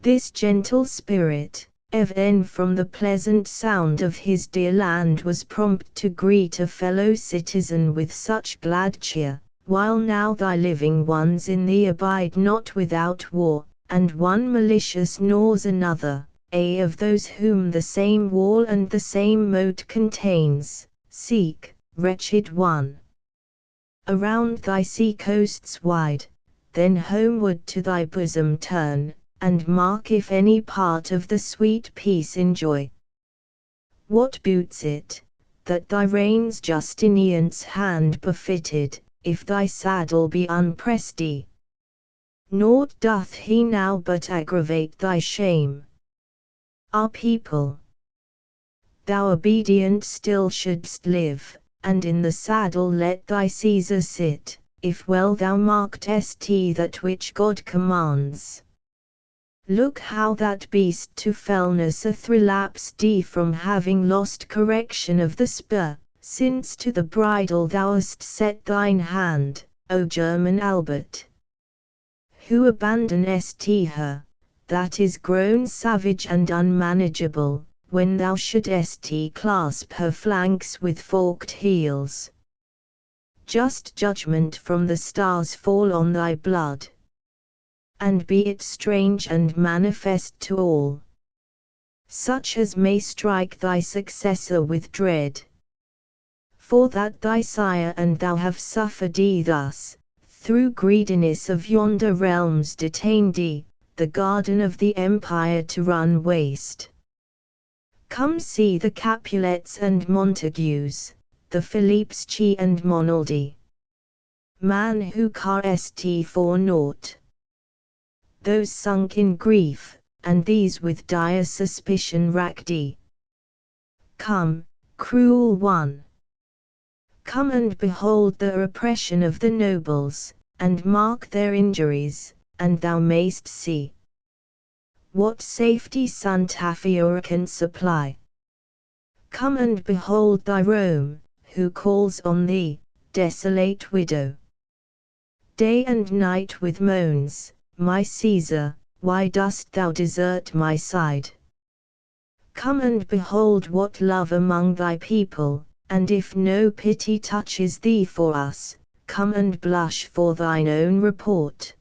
A: This gentle spirit, even from the pleasant sound of his dear land was prompt to greet a fellow citizen with such glad cheer, while now thy living ones in thee abide not without war, and one malicious gnaws another. Of those whom the same wall and the same moat contains, seek, wretched one, around thy sea coasts wide, then homeward to thy bosom turn, and mark if any part of the sweet peace enjoy. What boots it, that thy reins Justinian's hand befitted, if thy saddle be unpressed? Naught doth he now but aggravate thy shame. Our people, thou obedient still shouldst live, and in the saddle let thy Caesar sit, if well thou mark'st that which God commands. Look how that beast to fellness athrelapsed from having lost correction of the spur, since to the bridle thou hast set thine hand, O German Albert! Who abandonest her, that is grown savage and unmanageable, when thou shouldest clasp her flanks with forked heels? Just judgment from the stars fall on thy blood, and be it strange and manifest to all, such as may strike thy successor with dread. For that thy sire and thou have suffered thus, through greediness of yonder realms detained the garden of the empire to run waste. Come see the Capulets and Montagues, the Philippsci and Monaldi. Man who est for naught. Those sunk in grief, and these with dire suspicion racked. Come, cruel one! Come and behold the oppression of the nobles, and mark their injuries, and thou mayst see what safety Santa Fiora can supply. Come and behold thy Rome, who calls on thee, desolate widow. Day and night with moans, my Caesar, why dost thou desert my side? Come and behold what love among thy people, and if no pity touches thee for us, come and blush for thine own report.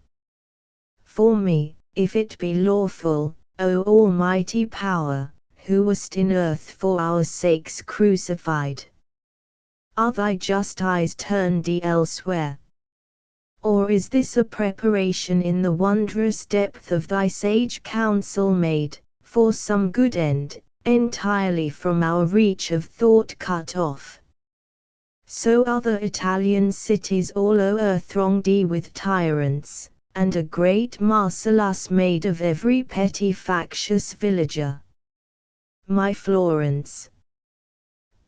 A: For me, if it be lawful, O Almighty Power, who wast in earth for our sakes crucified, are thy just eyes turned elsewhere? Or is this a preparation in the wondrous depth of thy sage counsel made, for some good end, entirely from our reach of thought cut off? So other Italian cities all o'er thronged with tyrants, and a great Marcellus made of every petty factious villager. My Florence,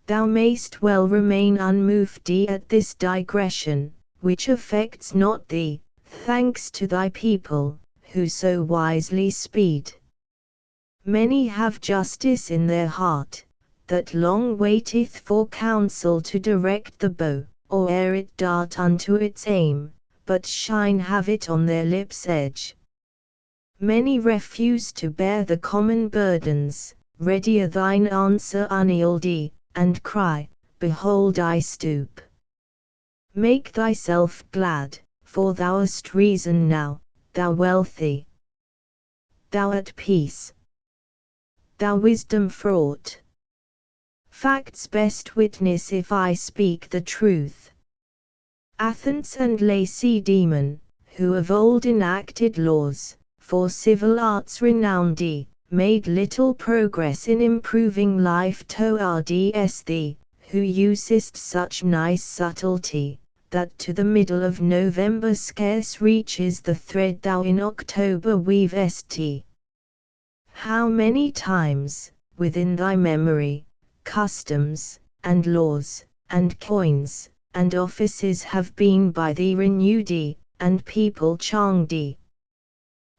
A: thou mayst well remain unmoved at this digression, which affects not thee, Thanks to thy people, who so wisely speed. Many have justice in their heart, that long waiteth for counsel to direct the bow, or ere it dart unto its aim, but shine have it on their lips' edge. Many refuse to bear the common burdens, readier thine answer unyieldy, and cry, Behold I stoop. Make thyself glad, for thou hast reason now, thou wealthy, thou at peace, thou wisdom fraught. Facts best witness if I speak the truth. Athens and Lacedaemon, who of old enacted laws, for civil arts renowned, made little progress in improving life towards thee, who usest such nice subtlety, that to the middle of November scarce reaches the thread thou in October weavest. How many times, within thy memory, customs, and laws, and coins, and offices have been by thee renewed, and people changed.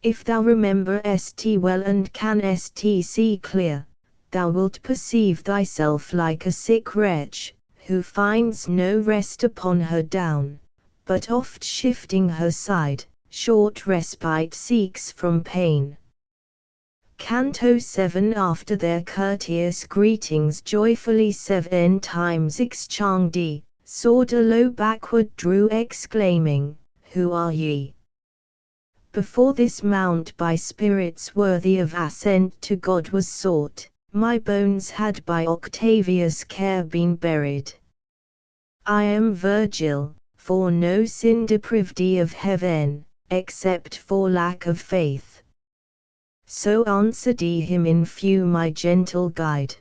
A: If thou remember st well and can st see clear, thou wilt perceive thyself like a sick wretch, who finds no rest upon her down, but oft shifting her side, short respite seeks from pain. Canto 7. After their courteous greetings joyfully 7 times exchanged, Sordalo backward drew exclaiming, Who are ye? Before this mount by spirits worthy of ascent to God was sought, my bones had by Octavius' care been buried. I am Virgil, for no sin deprived of heaven, except for lack of faith. So answered him in few my gentle guide.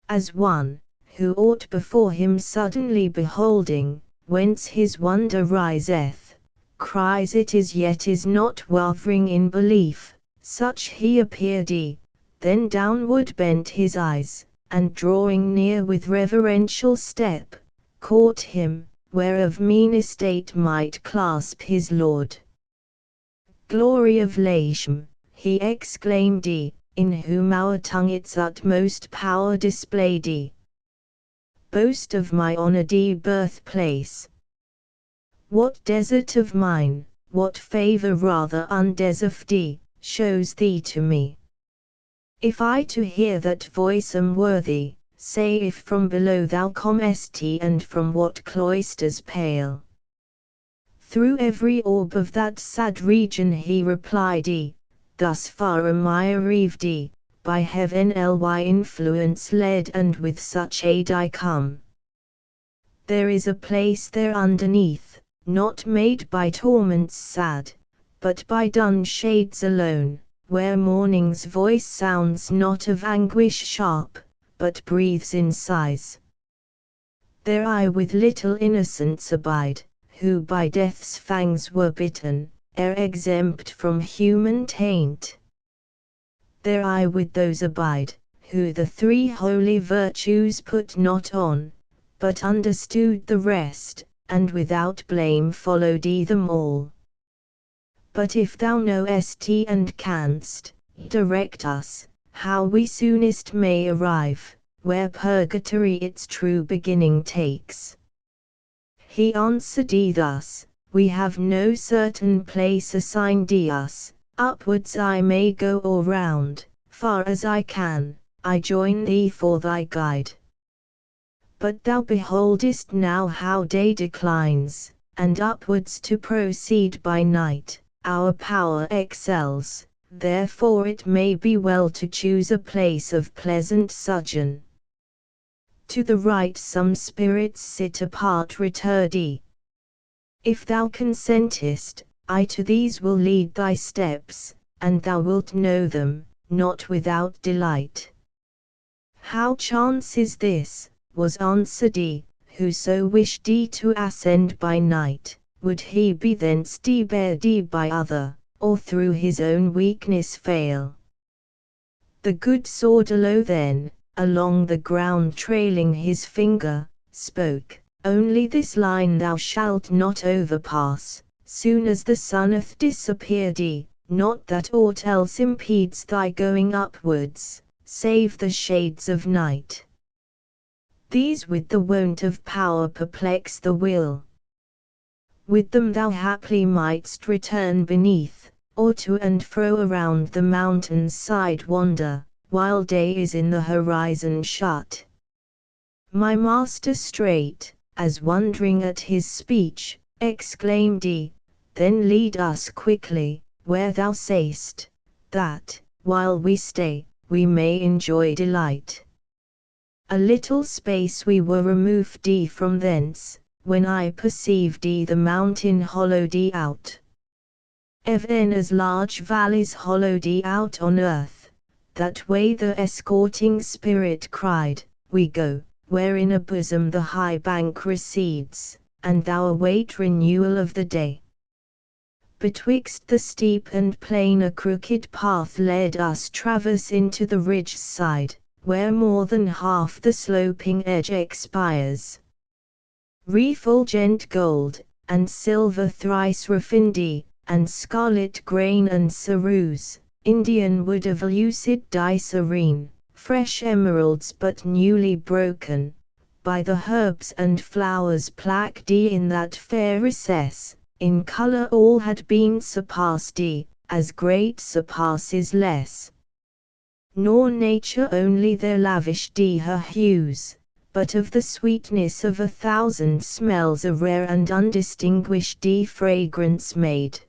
A: As one, who ought before him suddenly beholding, whence his wonder riseth, cries it is yet is not wavering in belief, such he appeared, then downward bent his eyes, and drawing near with reverential step, caught him, where of mean estate might clasp his lord. Glory of Latium, he exclaimed, in whom our tongue its utmost power displayed. Boast of my honored birthplace. What desert of mine, what favor rather undeserved, shows thee to me? If I to hear that voice am worthy, say if from below thou comest and from what cloisters pale. Through every orb of that sad region he replied, Thus far am I arrived, by heaven ly influence led and with such aid I come. There is a place there underneath, not made by torments sad, but by dun shades alone, where morning's voice sounds not of anguish sharp, but breathes in sighs. There I with little innocence abide, who by death's fangs were bitten, ere exempt from human taint. There I with those abide, who the three holy virtues put not on, but understood the rest, and without blame followed them all. But if thou knowest and canst, direct us, how we soonest may arrive, where purgatory its true beginning takes. He answered thus, We have no certain place assigned us, upwards I may go or round, far as I can, I join thee for thy guide. But thou beholdest now how day declines, and upwards to proceed by night, our power excels, therefore it may be well to choose a place of pleasant sojourn. To the right some spirits sit apart retired. If thou consentest, I to these will lead thy steps, and thou wilt know them, not without delight. How chances this, was answered, whoso wished to ascend by night, would he be thence debarred by other, or through his own weakness fail? The good Sordalo then, along the ground trailing his finger, spoke, Only this line thou shalt not overpass, soon as the sun hath disappeared, not that aught else impedes thy going upwards, save the shades of night. These with the wont of power perplex the will. With them thou haply mightst return beneath, or to and fro around the mountain's side wander, while day is in the horizon shut. My master straight, as wondering at his speech, exclaimed he, then lead us quickly, where thou say'st, that, while we stay, we may enjoy delight. A little space we were removed from thence, when I perceived the mountain hollowed out. Even as large valleys hollowed out on earth, that way the escorting spirit cried, we go, where in a bosom the high bank recedes, and thou await renewal of the day. Betwixt the steep and plain a crooked path led us traverse into the ridge's side, where more than half the sloping edge expires. Refulgent gold, and silver thrice refined, and scarlet grain and ceruse, Indian wood of lucid dye serene, fresh emeralds but newly broken, by the herbs and flowers placked in that fair recess, in colour all had been surpassed, as great surpasses less. Nor nature only there lavished her hues, but of the sweetness of 1,000 smells a rare and undistinguished fragrance made.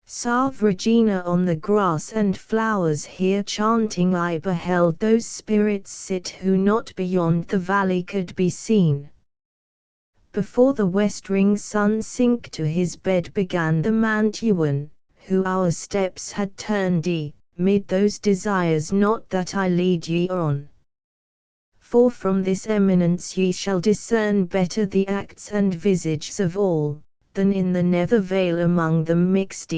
A: Salve Regina on the grass and flowers here chanting I beheld those spirits sit who not beyond the valley could be seen. Before the westering sun sink to his bed began the Mantuan, who our steps had turned mid those desires not that I lead ye on. For from this eminence ye shall discern better the acts and visages of all, than in the nether vale among them mixed.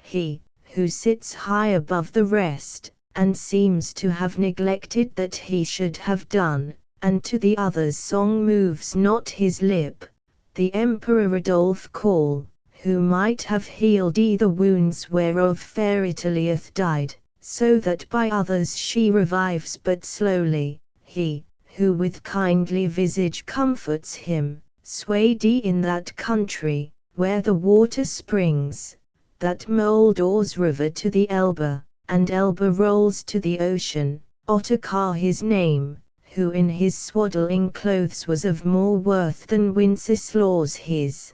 A: He, who sits high above the rest, and seems to have neglected that he should have done, and to the others song moves not his lip, the Emperor Rodolphe call, who might have healed the wounds whereof fair Italy hath died, so that by others she revives but slowly, he, who with kindly visage comforts him, swayed in that country, where the water springs, that Moldor's river to the Elbe, and Elbe rolls to the ocean, Ottokar his name, who in his swaddling clothes was of more worth than Wenceslaus his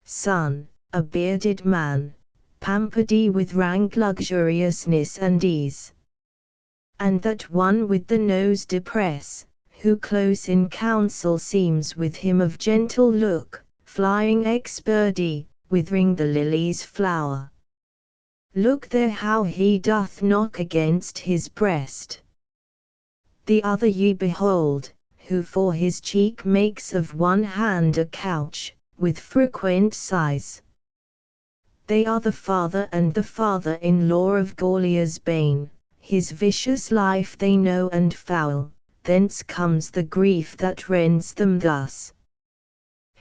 A: son, a bearded man, pampered with rank luxuriousness and ease. And that one with the nose depress, who close in counsel seems with him of gentle look, flying expert, withering the lily's flower. Look there how he doth knock against his breast. The other ye behold, who for his cheek makes of one hand a couch, with frequent sighs. They are the father and the father-in-law of Gorlia's bane, his vicious life they know and foul, thence comes the grief that rends them thus.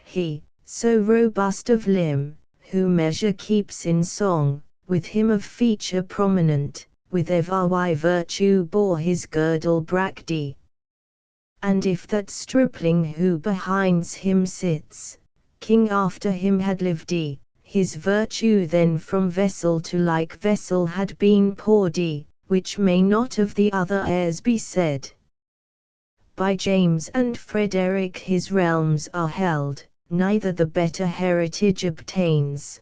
A: He, so robust of limb, who measure keeps in song, with him of feature prominent, with every virtue bore his girdle bracty. And if that stripling who behinds him sits, king after him had lived, his virtue then from vessel to like vessel had been poured, which may not of the other heirs be said. By James and Frederick his realms are held, neither the better heritage obtains.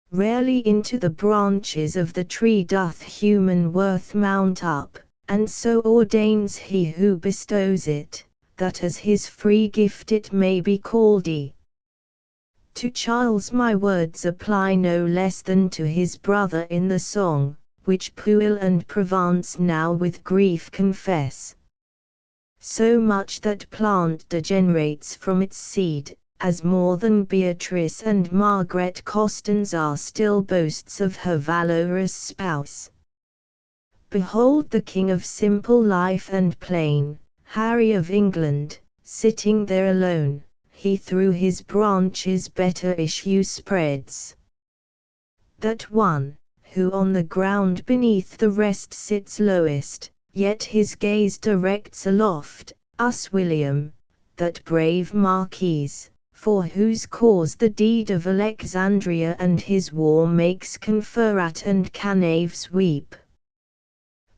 A: Rarely into the branches of the tree doth human worth mount up, and so ordains he who bestows it, that as his free gift it may be called. To Charles my words apply no less than to his brother in the song, which Puel and Provence now with grief confess. So much that plant degenerates from its seed, as more than Beatrice and Margaret Costans are still boasts of her valorous spouse. Behold the king of simple life and plain, Harry of England, sitting there alone, he through his branches better issue spreads. That one, who on the ground beneath the rest sits lowest, yet his gaze directs aloft, us William, that brave Marquis, for whose cause the deed of Alexandria and his war makes conferat and canaves weep.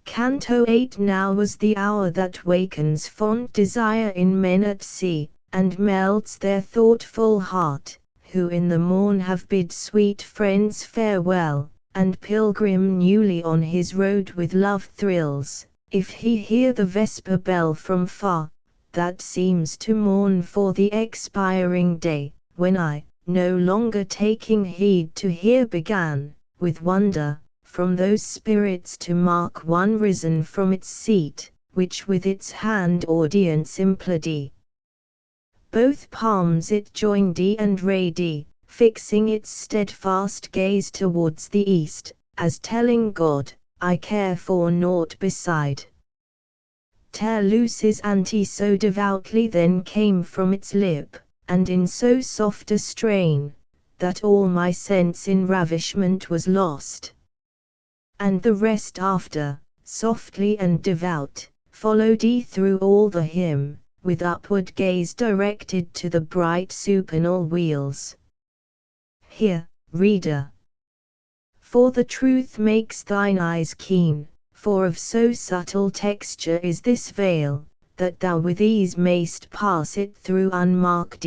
A: Canto 8. Now was the hour that wakens fond desire in men at sea, and melts their thoughtful heart, who in the morn have bid sweet friends farewell, and pilgrim newly on his road with love thrills, if he hear the vesper bell from far, that seems to mourn for the expiring day, when I, no longer taking heed to hear began, with wonder, from those spirits to mark one risen from its seat, which with its hand audience imploded. Both palms it joined and raised, fixing its steadfast gaze towards the east, as telling God, I care for naught beside. Terluce's ante so devoutly then came from its lip, and in so soft a strain, that all my sense in ravishment was lost. And the rest after, softly and devout, followed through all the hymn, with upward gaze directed to the bright supernal wheels. Hear, reader. For the truth makes thine eyes keen, for of so subtle texture is this veil, that thou with ease mayst pass it through unmarked.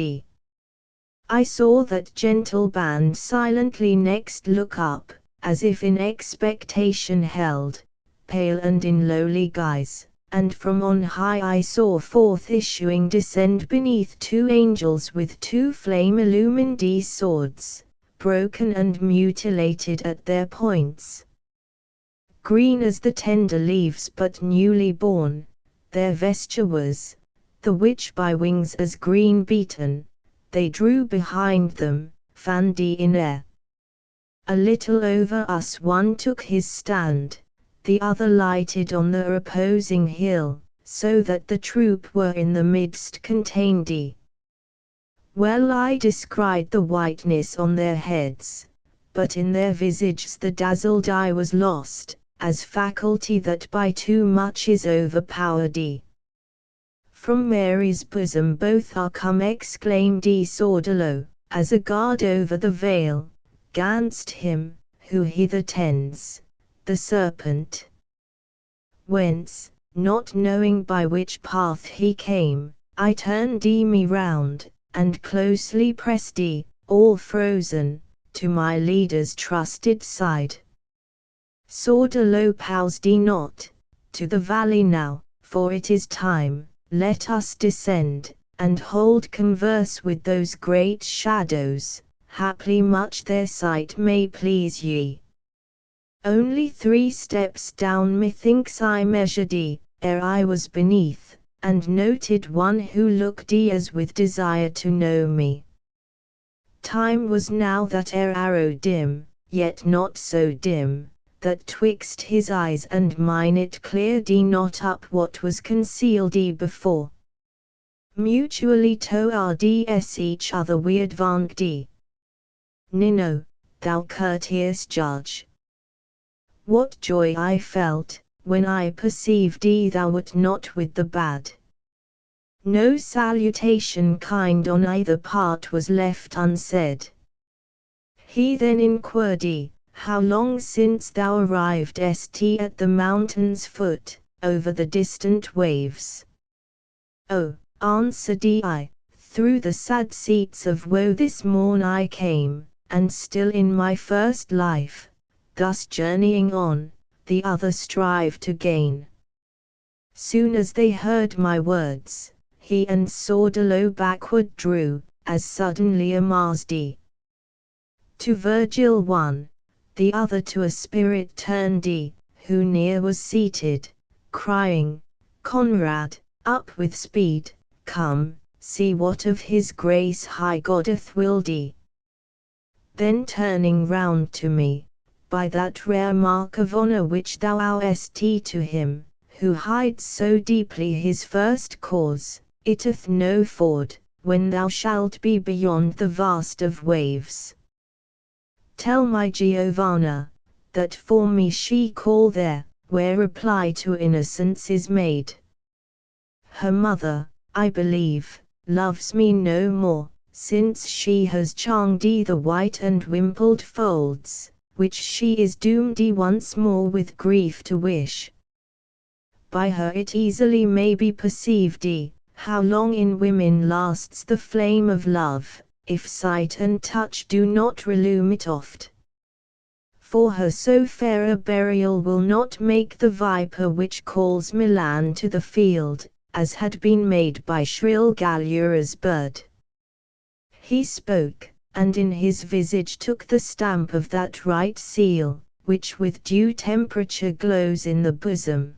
A: I saw that gentle band silently next look up, as if in expectation held, pale and in lowly guise, and from on high I saw forth issuing descend beneath two angels with two flame-illumined swords, broken and mutilated at their points. Green as the tender leaves but newly born, their vesture was, the which by wings as green beaten, they drew behind them, fanned in air. A little over us one took his stand, the other lighted on the opposing hill, so that the troop were in the midst contained. Well I descried the whiteness on their heads, but in their visages the dazzled eye was lost, as faculty that by too much is overpowered. From Mary's bosom both are come, exclaimed Sordello, as a guard over the veil, 'gainst him, who hither tends, the serpent. Whence, not knowing by which path he came, I turned me round, and closely pressed all frozen, to my leader's trusted side. Sordello paused not, to the valley now, for it is time, let us descend, and hold converse with those great shadows, haply much their sight may please ye. Only 3 steps down methinks I measured ere I was beneath, and noted one who looked as with desire to know me. Time was now that arrow dim, yet not so dim, that twixt his eyes and mine it cleared not up what was concealed before. Mutually towards each other we advanced. Nino, thou courteous judge. What joy I felt, when I perceived thou wert not with the bad. No salutation kind on either part was left unsaid. He then inquired, how long since thou arrivedst at the mountain's foot, over the distant waves? Oh, answered I, through the sad seats of woe this morn I came, and still in my first life, thus journeying on, the other strive to gain. Soon as they heard my words, he and Sordello backward drew, as suddenly amazed. To Virgil one, the other to a spirit turned, who near was seated, crying, Conrad, up with speed, come, see what of his grace high God hath willed. Then turning round to me, by that rare mark of honour which thou owest to him, who hides so deeply his first cause, it hath no ford, when thou shalt be beyond the vast of waves. Tell my Giovanna, that for me she call there, where reply to innocence is made. Her mother, I believe, loves me no more, since she has charmed the white and wimpled folds, which she is doomed once more with grief to wish. By her it easily may be perceived how long in women lasts the flame of love, if sight and touch do not relume it oft. For her so fair a burial will not make the viper which calls Milan to the field, as had been made by shrill Gallura's bird. He spoke, and in his visage took the stamp of that right seal, which with due temperature glows in the bosom.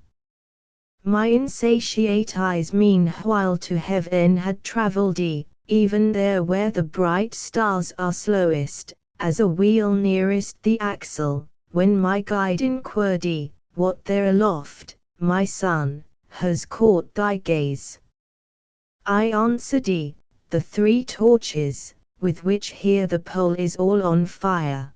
A: My insatiate eyes meanwhile to heaven had travelled even there where the bright stars are slowest, as a wheel nearest the axle, when my guide inquired what there aloft, my son, has caught thy gaze. I answered the 3 torches, with which here the pole is all on fire.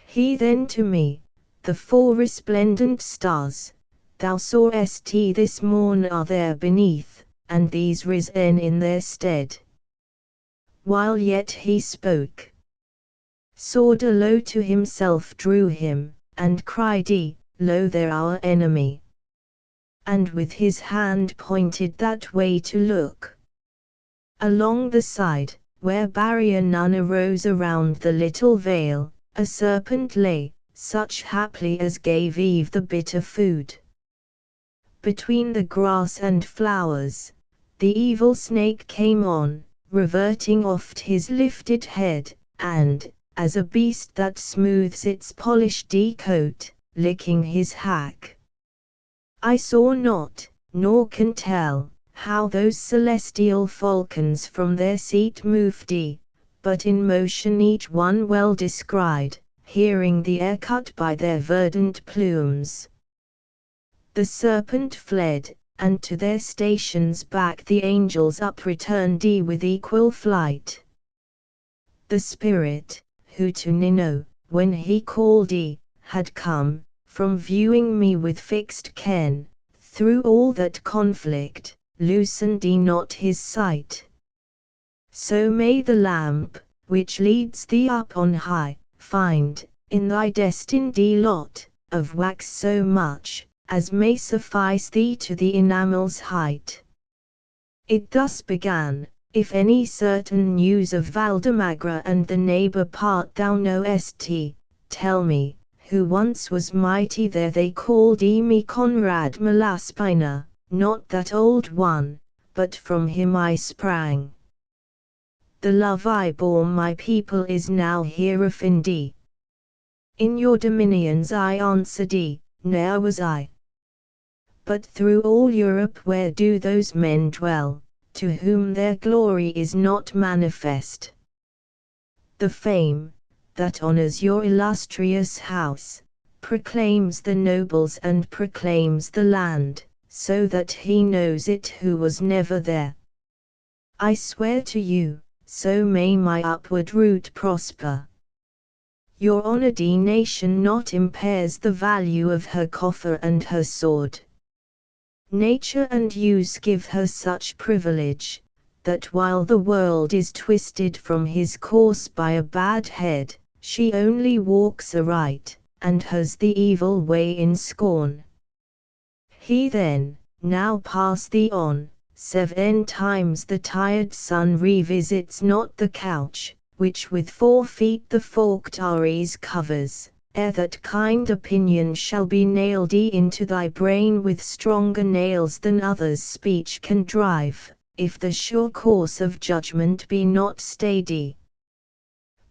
A: He then to me, the 4 resplendent stars, thou sawest this morn are there beneath, and these risen in their stead. While yet he spoke, sword low to himself drew him, and cried lo there our enemy. And with his hand pointed that way to look. Along the side, where barrier none arose around the little vale, a serpent lay, such haply as gave Eve the bitter food. Between the grass and flowers, the evil snake came on, reverting oft his lifted head, and, as a beast that smooths its polished coat, licking his hack. I saw not, nor can tell, how those celestial falcons from their seat moved but in motion each one well descried, hearing the air cut by their verdant plumes. The serpent fled, and to their stations back the angels up returned with equal flight. The spirit, who to Nino, when he called had come, from viewing me with fixed ken, through all that conflict, loosened not his sight. So may the lamp, which leads thee up on high, find, in thy destined lot, of wax so much, as may suffice thee to the enamel's height. It thus began, if any certain news of Valdemagra and the neighbour part thou knowest, tell me, who once was mighty there they called me Conrad Malaspina, not that old one, but from him I sprang. The love I bore my people is now here offended. In your dominions I answered, ne'er was I. But through all Europe where do those men dwell, to whom their glory is not manifest? The fame, that honors your illustrious house, proclaims the nobles and proclaims the land, so that he knows it who was never there. I swear to you, so may my upward route prosper. Your honored nation not impairs the value of her coffer and her sword. Nature and use give her such privilege, that while the world is twisted from his course by a bad head, she only walks aright, and has the evil way in scorn. He then, now pass thee on, 7 times the tired sun revisits not the couch, which with 4 feet the forked Aries covers, ere that kind opinion shall be nailed into thy brain with stronger nails than others' speech can drive, if the sure course of judgment be not stayed.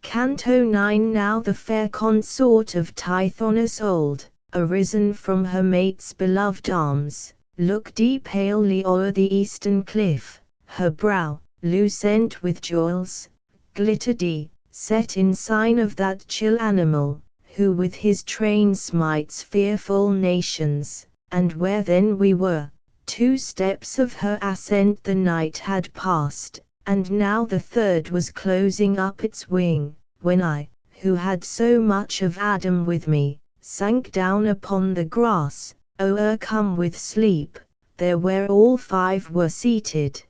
A: Canto 9. Now the fair consort of Tithonus old, arisen from her mate's beloved arms, looked palely o'er the eastern cliff, her brow, lucent with jewels, glittered, set in sign of that chill animal, who with his train smites fearful nations, and where then we were, 2 steps of her ascent the night had passed, and now the third was closing up its wing, when I, who had so much of Adam with me, sank down upon the grass, o'ercome with sleep, there where all five were seated.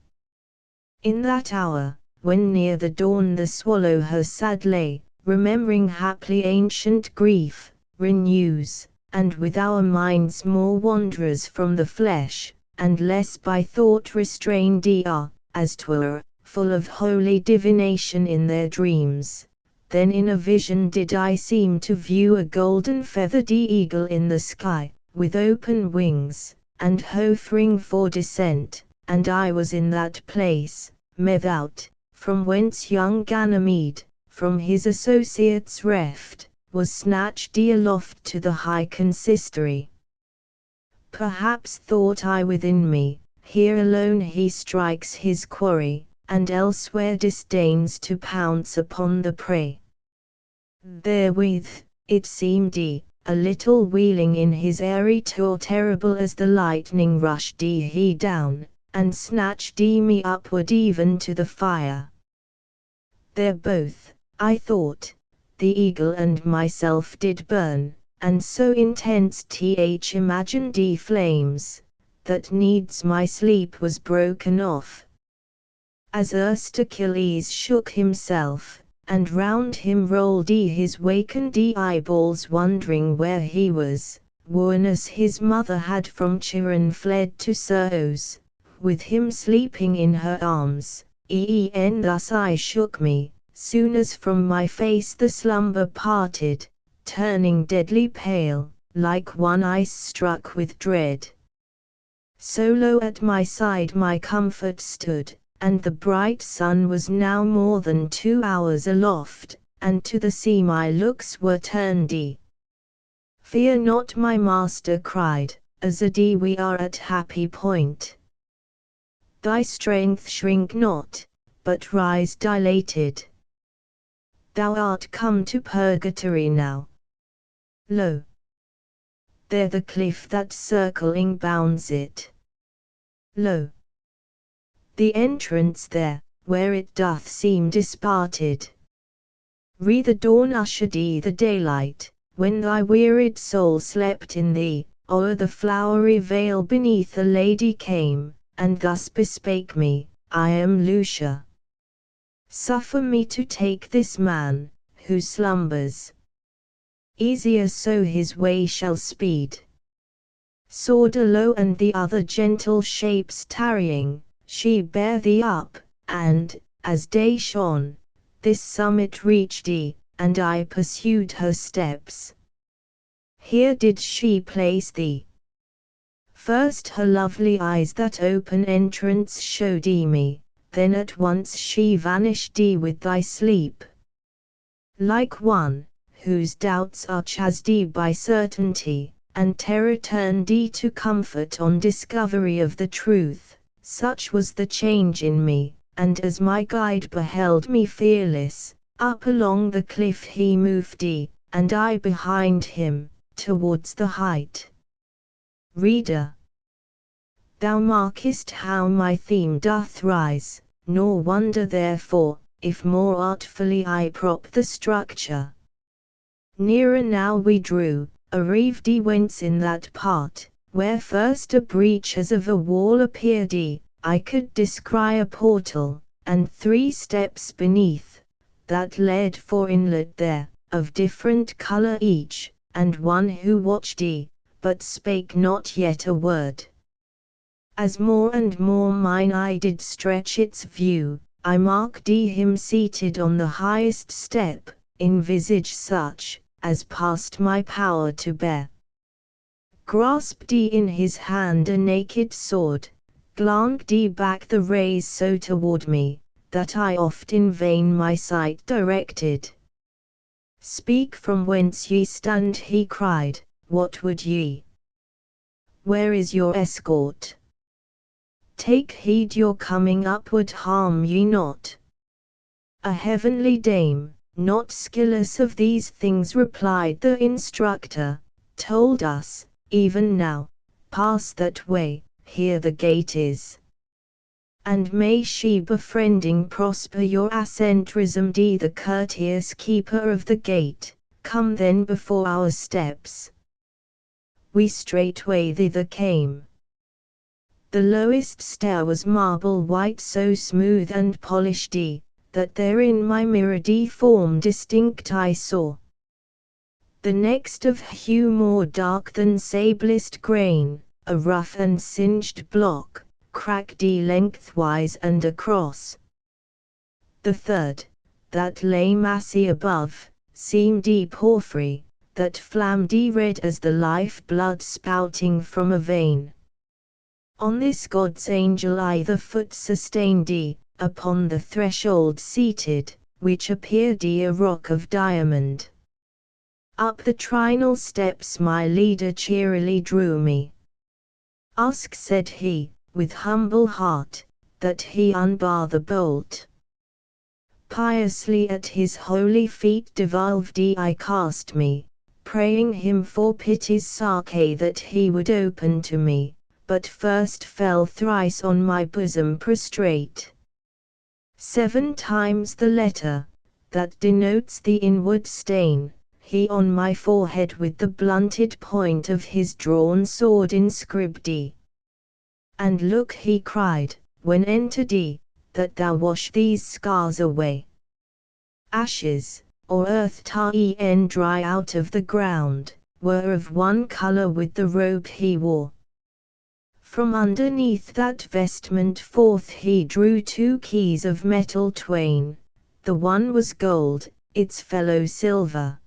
A: In that hour, when near the dawn the swallow her sad lay, remembering haply ancient grief, renews, and with our minds more wanderers from the flesh, and less by thought restrained are, as 'twere, full of holy divination in their dreams. Then in a vision did I seem to view a golden feathered eagle in the sky, with open wings, and hovering for descent, and I was in that place, methout, from whence young Ganymede, from his associates reft, was snatched aloft to the high consistory. Perhaps thought I within me, here alone he strikes his quarry, and elsewhere disdains to pounce upon the prey. Therewith, it seemed a little wheeling in his airy tour terrible as the lightning rushed he down, and snatched me upward even to the fire. There both, I thought, the eagle and myself did burn, and so intense imagined flames, that needs my sleep was broken off. As erst Achilles shook himself, and round him rolled his wakened eyeballs wondering where he was, when as his mother had from Chiron fled to Ceos, with him sleeping in her arms, thus I shook me, soon as from my face the slumber parted, turning deadly pale, like one ice-struck with dread. So low at my side my comfort stood, and the bright sun was now more than 2 hours aloft, and to the sea my looks were turned. Fear not, my master cried, as we are at happy point. Thy strength shrink not, but rise dilated. Thou art come to Purgatory now. Lo! There the cliff that circling bounds it. Lo! The entrance there, where it doth seem disparted. The dawn ushered the daylight, when thy wearied soul slept in thee, o'er the flowery veil beneath a lady came, and thus bespake me, I am Lucia. Suffer me to take this man, who slumbers. Easier so his way shall speed. Sword alow and the other gentle shapes tarrying, she bare thee up, and, as day shone, this summit reached and I pursued her steps. Here did she place thee. First her lovely eyes that open entrance showed me, then at once she vanished with thy sleep. Like one, whose doubts are chased by certainty, and terror turned to comfort on discovery of the truth, such was the change in me, and as my guide beheld me fearless, up along the cliff he moved and I behind him, towards the height. Reader, thou markest how my theme doth rise, nor wonder therefore, if more artfully I prop the structure. Nearer now we drew, arrived whence in that part, where first a breach as of a wall appeared I could descry a portal, and 3 steps beneath, that led for inlet there, of different colour each, and one who watched but spake not yet a word. As more and more mine eye did stretch its view, I marked him seated on the highest step, in visage such, as passed my power to bear. Grasped in his hand a naked sword, glanced back the rays so toward me, that I oft in vain my sight directed. Speak from whence ye stand, he cried, what would ye? Where is your escort? Take heed your coming upward harm ye not. A heavenly dame, not skilless of these things, replied the instructor, told us, even now, pass that way, here the gate is. And may she befriending prosper your ascentrism, the courteous keeper of the gate, come then before our steps. We straightway thither came. The lowest stair was marble white, so smooth and polished, that therein my mirror form distinct I saw. The next of hue more dark than sablest grain, a rough and singed block, cracked lengthwise and across. The third, that lay massy above, seemed porphyry, that flamed red as the life blood spouting from a vein. On this God's angel I the foot sustained, upon the threshold seated, which appeared a rock of diamond. Up the trinal steps my leader cheerily drew me. Ask, said he, with humble heart, that he unbar the bolt. Piously at his holy feet devolved I cast me, praying him for pity's sake that he would open to me, but first fell thrice on my bosom prostrate. 7 times the letter, that denotes the inward stain, he on my forehead with the blunted point of his drawn sword inscribed. And look, he cried, when entered that thou wash these scars away. Ashes, or earth dry out of the ground, were of one color with the robe he wore. From underneath that vestment forth he drew 2 keys of metal twain, the one was gold, its fellow silver.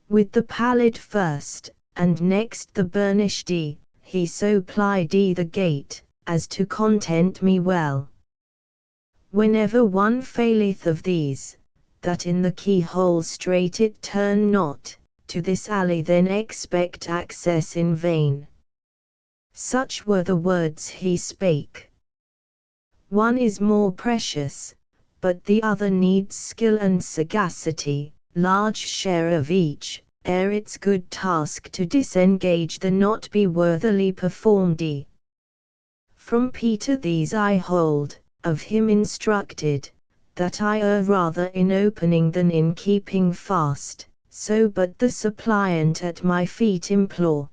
A: With the pallid first, and next the burnished he so plied the gate, as to content me well. Whenever one faileth of these, that in the keyhole straight it turn not, to this alley then expect access in vain. Such were the words he spake. One is more precious, but the other needs skill and sagacity, large share of each, ere its good task to disengage the knot be worthily performed. From Peter these I hold, of him instructed, that I err rather in opening than in keeping fast, so but the suppliant at my feet implore.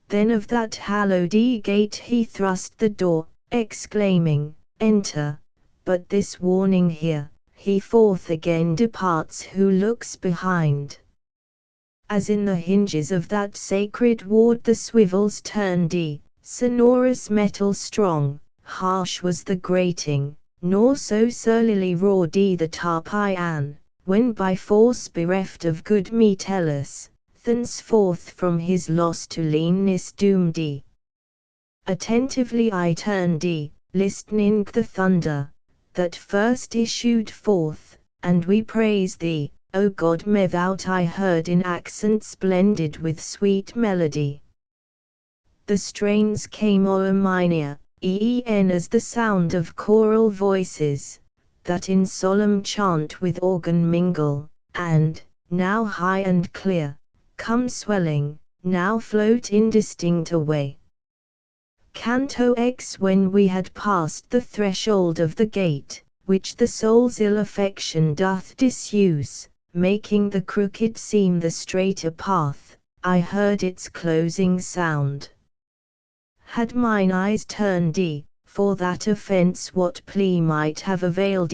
A: Then of that hallowed gate he thrust the door, exclaiming, Enter, but this warning here, he forth again departs who looks behind. As in the hinges of that sacred ward the swivels turned, sonorous metal strong, harsh was the grating, nor so surlily roared the tarpaean, when by force bereft of good Metellus, thenceforth from his loss to leanness doomed. Attentively I turned, listening the thunder, that first issued forth, and we praise thee, O God, methought I heard in accents blended with sweet melody. The strains came o'er mine ear, as the sound of choral voices, that in solemn chant with organ mingle, and, now high and clear, come swelling, now float indistinct away. Canto X. When we had passed the threshold of the gate, which the soul's ill affection doth disuse, making the crooked seem the straighter path, I heard its closing sound. Had mine eyes turned, for that offence what plea might have availed?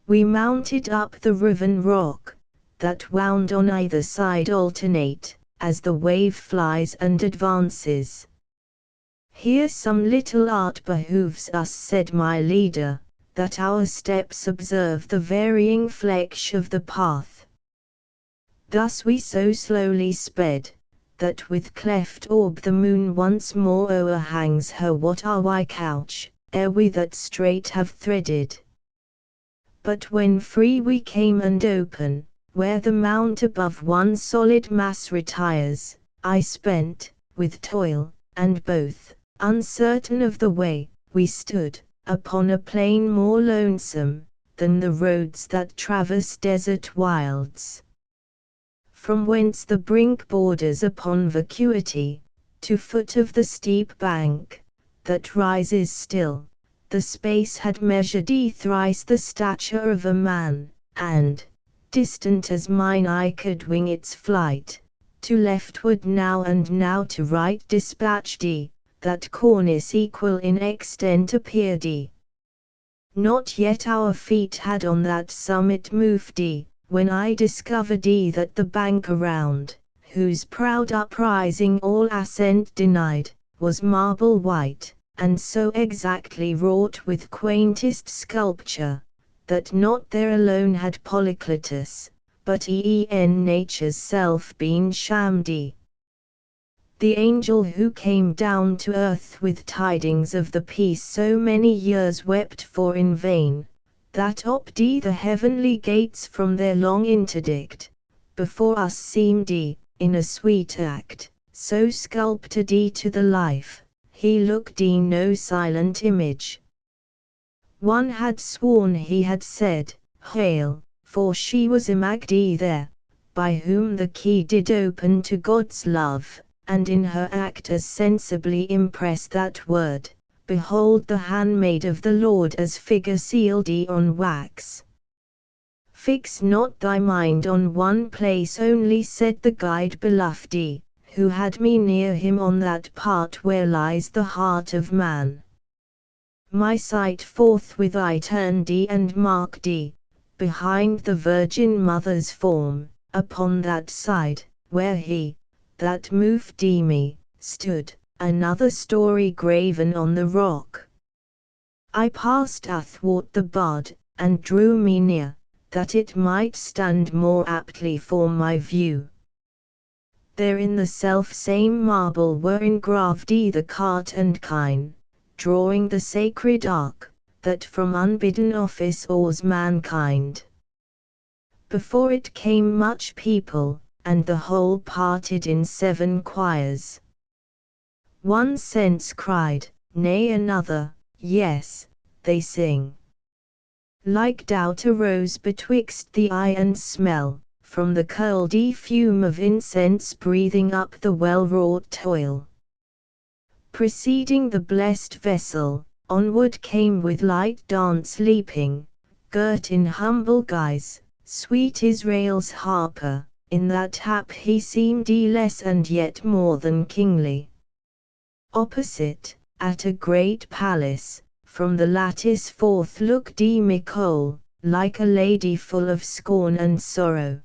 A: We mounted up the riven rock, that wound on either side alternate, as the wave flies and advances. Here some little art behooves us, said my leader, that our steps observe the varying flesh of the path. Thus we so slowly sped, that with cleft orb the moon once more o'erhangs her what are we couch, ere we that straight have threaded. But when free we came and open, where the mount above one solid mass retires, I spent, with toil, and both, uncertain of the way, we stood, upon a plain more lonesome, than the roads that traverse desert wilds. From whence the brink borders upon vacuity, to foot of the steep bank, that rises still. The space had measured thrice the stature of a man, and, distant as mine eye could wing its flight, to leftward now and now to right dispatched that cornice equal in extent appeared Not yet our feet had on that summit moved when I discovered that the bank around, whose proud uprising all ascent denied, was marble white, and so exactly wrought with quaintest sculpture, that not there alone had Polycletus, but en nature's self been shammed. The angel who came down to earth with tidings of the peace so many years wept for in vain, that opened the heavenly gates from their long interdict, before us seemed in a sweet act, so sculpted to the life, he looked no silent image. One had sworn he had said, Hail, for she was imagined there, by whom the key did open to God's love, and in her act as sensibly impress that word, Behold the handmaid of the Lord as figure sealed on wax. Fix not thy mind on one place only, said the guide beloved, who had me near him on that part where lies the heart of man. My sight forthwith I turned and marked behind the Virgin Mother's form, upon that side, where he, that moved me, stood, another story graven on the rock. I passed athwart the bud, and drew me near, that it might stand more aptly for my view. There in the self-same marble were engraved the cart and kine, drawing the sacred ark, that from unbidden office awes mankind. Before it came much people, and the whole parted in 7 choirs. One sense cried, nay another, yes, they sing. Like doubt arose betwixt the eye and smell, from the curled fume of incense breathing up the well-wrought toil. Preceding the blessed vessel, onward came with light dance leaping, girt in humble guise, sweet Israel's harper. In that hap he seemed less and yet more than kingly. Opposite, at a great palace, from the lattice forth looked Nicole, like a lady full of scorn and sorrow.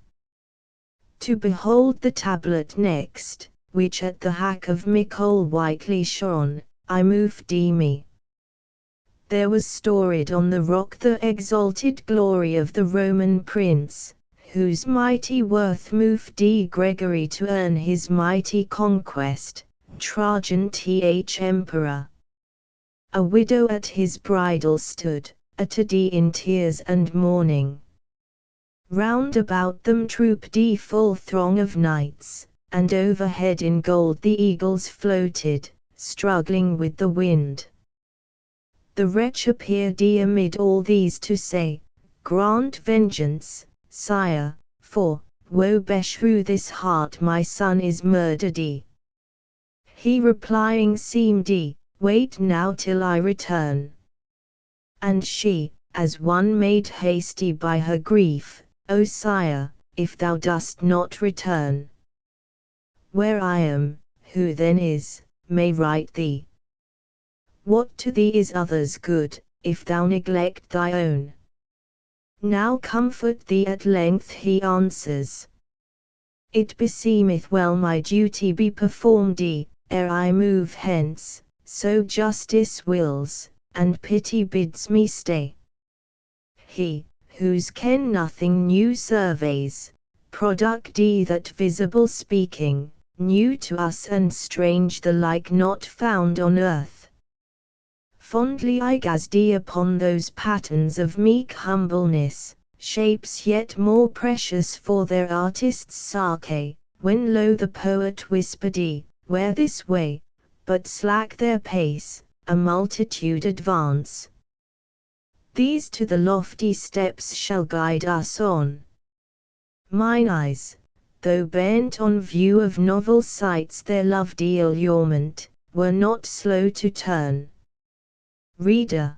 A: To behold the tablet next, which at the hack of Nicole whitely shone, I moved me. There was storied on the rock the exalted glory of the Roman prince, whose mighty worth moved Gregory to earn his mighty conquest, Trajan Emperor. A widow at his bridal stood, attired in tears and mourning. Round about them trooped full throng of knights, and overhead in gold the eagles floated, struggling with the wind. The wretch appeared amid all these to say, Grant vengeance, Sire, for, woe beshrew this heart my son is murdered. He replying seemed wait now till I return. And she, as one made hasty by her grief, O sire, if thou dost not return, where I am, who then is, may right thee. What to thee is others' good, if thou neglect thy own? Now comfort thee at length, he answers. It beseemeth well my duty be performed ere I move hence, so justice wills, and pity bids me stay. He, whose ken nothing new surveys, product that visible speaking, new to us and strange the like not found on earth. Fondly I gazed upon those patterns of meek humbleness, shapes yet more precious for their artist's Sake, when lo the poet whispered, where this way, but slack their pace, a multitude advance. These to the lofty steps shall guide us on. Mine eyes, though bent on view of novel sights their loved allurement, were not slow to turn. Reader,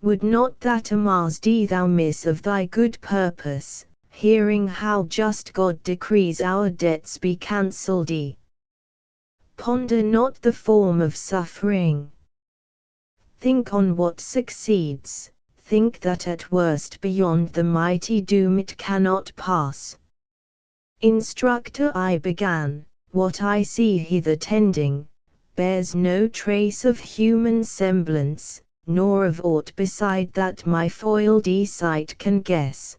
A: would not that amaze thee thou miss of thy good purpose, hearing how just God decrees our debts be cancelled? Ponder not the form of suffering. Think on what succeeds, think that at worst beyond the mighty doom it cannot pass. Instructor, I began, what I see hither tending, bears no trace of human semblance, nor of aught beside that my foiled sight can guess.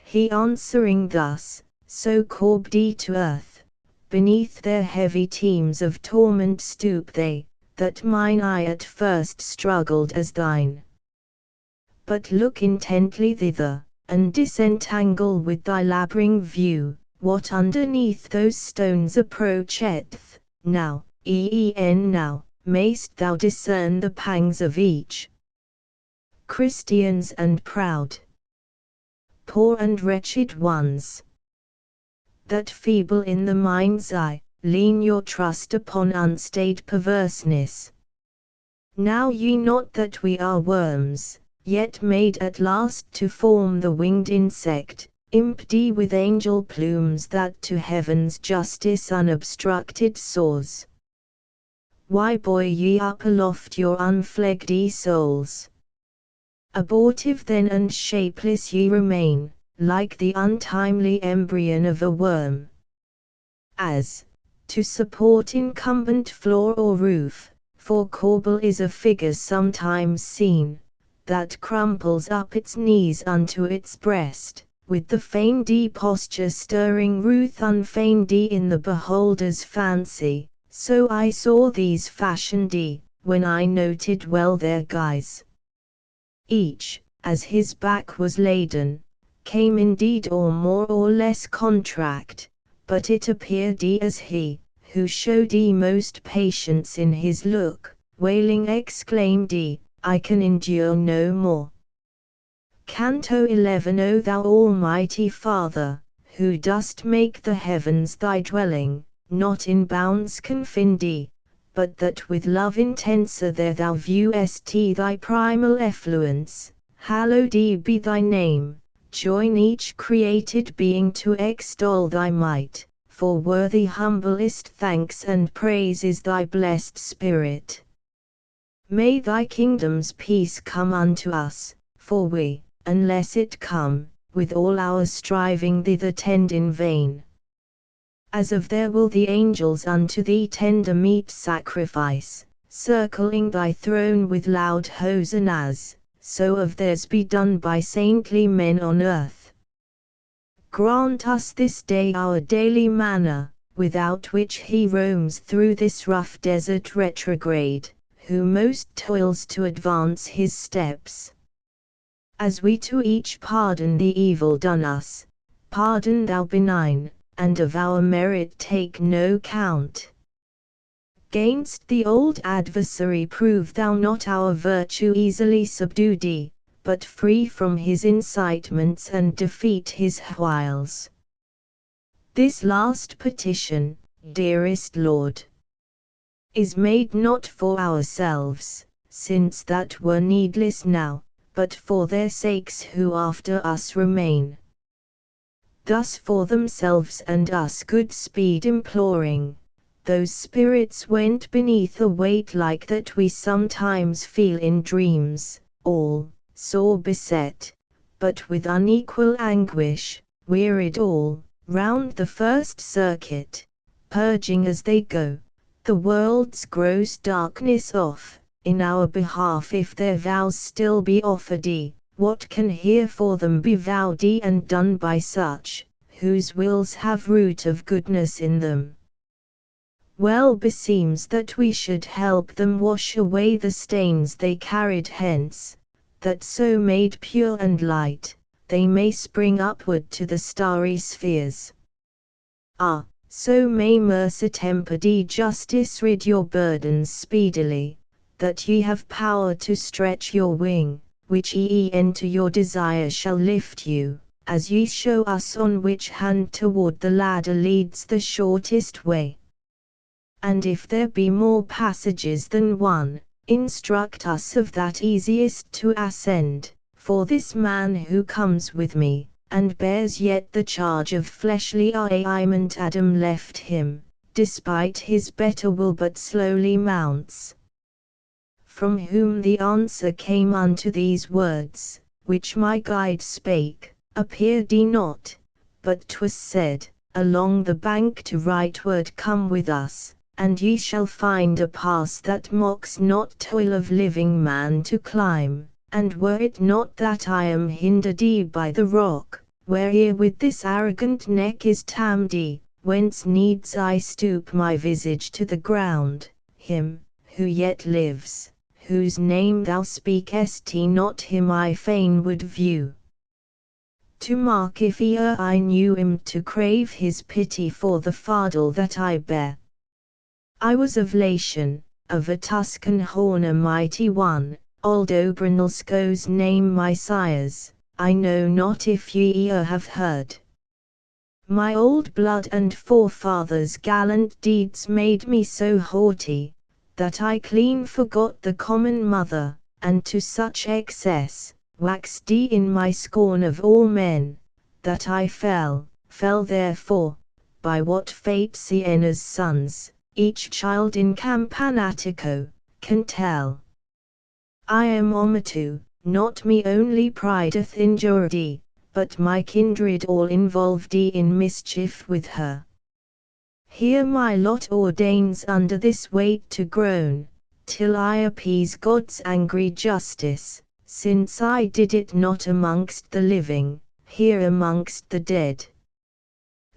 A: He answering thus, so corbed to earth, beneath their heavy teams of torment stoop they, that mine eye at first struggled as thine. But look intently thither, and disentangle with thy labouring view, what underneath those stones approacheth. Now, now, mayst thou discern the pangs of each. Christians and proud, poor and wretched ones, that feeble in the mind's eye, lean your trust upon unstayed perverseness. Know ye not that we are worms, yet made at last to form the winged insect, imped with angel plumes that to heaven's justice unobstructed soars? Why buoy ye up aloft your unfledged souls? Abortive then and shapeless ye remain, like the untimely embryon of a worm. As, to support incumbent floor or roof, for corbel is a figure sometimes seen, that crumples up its knees unto its breast, with the feigned posture stirring ruth unfeigned in the beholder's fancy, so I saw these fashioned, when I noted well their guise. Each, as his back was laden, came indeed or more or less contract, but it appeared as he, who showed most patience in his look, wailing exclaimed, I can endure no more. Canto 11. O thou Almighty Father, who dost make the heavens thy dwelling, not in bounds confined, but that with love intenser there thou viewest thy primal effluence, hallowed be thy name. Join each created being to extol thy might, for worthy humblest thanks and praise is thy blessed Spirit. May thy kingdom's peace come unto us, for we, unless it come, with all our striving thither tend in vain. As of their will the angels unto thee tender meet sacrifice, circling thy throne with loud hosannas, so of theirs be done by saintly men on earth. Grant us this day our daily manna, without which he roams through this rough desert retrograde, who most toils to advance his steps. As we to each pardon the evil done us, pardon thou benign, and of our merit take no count. Gainst the old adversary prove thou not our virtue easily subdued, but free from his incitements and defeat his wiles. This last petition, dearest Lord, is made not for ourselves, since that were needless now, but for their sakes who after us remain. Thus for themselves and us good speed imploring, those spirits went beneath a weight like that we sometimes feel in dreams, all, sore beset, but with unequal anguish, wearied all, round the first circuit, purging as they go, the world's gross darkness off, in our behalf if their vows still be offered. What can here for them be vowed and done by such, whose wills have root of goodness in them? Well beseems that we should help them wash away the stains they carried hence, that so made pure and light, they may spring upward to the starry spheres. Ah, so may mercy tempered justice rid your burdens speedily, that ye have power to stretch your wing, which to your desire shall lift you, as ye show us on which hand toward the ladder leads the shortest way. and if there be more passages than one, instruct us of that easiest to ascend, for this man who comes with me, and bears yet the charge of fleshly ailment Adam left him, despite his better will but slowly mounts. From whom the answer came unto these words, which my guide spake, appeared he not, but 'twas said, along the bank to rightward come with us, and ye shall find a pass that mocks not toil of living man to climb, and were it not that I am hindered by the rock, where with this arrogant neck is tammed, whence needs I stoop my visage to the ground, him, who yet lives, whose name thou speakest not him I fain would view. To mark if e'er I knew him to crave his pity for the fardel that I bear. I was of Latian, of a Tuscan horn a mighty one, old Obranilsko's name my sires, I know not if ye e'er have heard. My old blood and forefathers' gallant deeds made me so haughty, that I clean forgot the common mother, and to such excess, waxed in my scorn of all men, that I fell therefore, by what fate Siena's sons, each child in Campanatico, can tell. I am Omitu, not me only prideth injured, but my kindred all involved in mischief with her. Here my lot ordains under this weight to groan, till I appease God's angry justice, since I did it not amongst the living, here amongst the dead.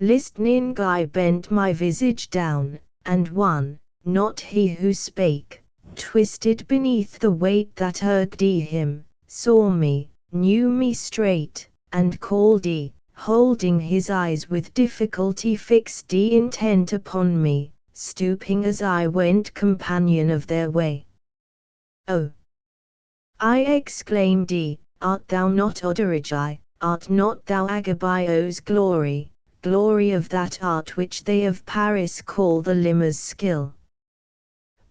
A: Listening I bent my visage down, and one, not he who spake, twisted beneath the weight that urged him, saw me, knew me straight, and called holding his eyes with difficulty fixed intent upon me, stooping as I went companion of their way. Oh! I exclaimed, art thou not Oderigi, art not thou Agabio's glory, glory of that art which they of Paris call the limner's skill?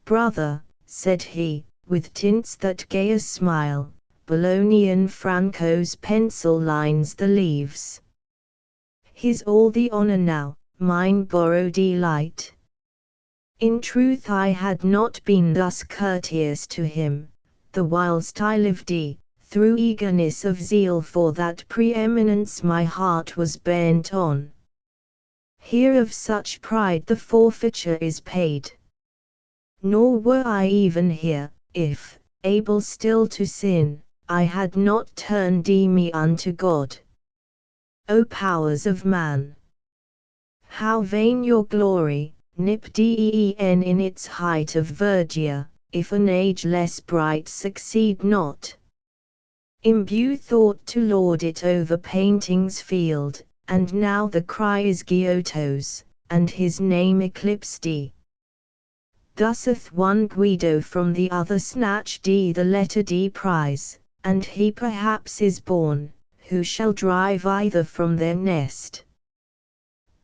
A: Brother, said he, with tints that gay a smile, Bolognian Franco's pencil lines the leaves. His all the honour now, mine borrowed delight. In truth I had not been thus courteous to him, the whilst I lived, through eagerness of zeal for that preeminence my heart was bent on. Here of such pride the forfeiture is paid. Nor were I even here, if, able still to sin, I had not turned me unto God. O powers of man! How vain your glory, nip den in its height of verdure, if an age less bright succeed not. Imbue thought to lord it over painting's field, and now the cry is Giotto's, and his name eclipsed. Thuseth one Guido from the other snatch the letter D prize, and he perhaps is born, who shall drive either from their nest.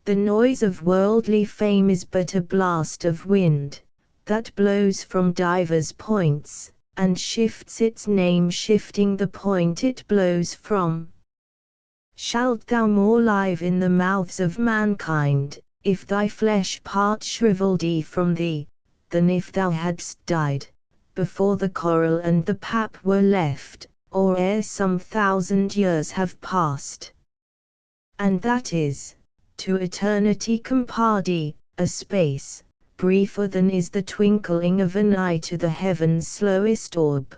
A: The noise of worldly fame is but a blast of wind, that blows from divers points, and shifts its name shifting the point it blows from. Shalt thou more live in the mouths of mankind, if thy flesh part shrivelled from thee, than if thou hadst died, before the coral and the pap were left, or ere some 1,000 years have passed. And that is, to eternity compared, a space, briefer than is the twinkling of an eye to the heaven's slowest orb.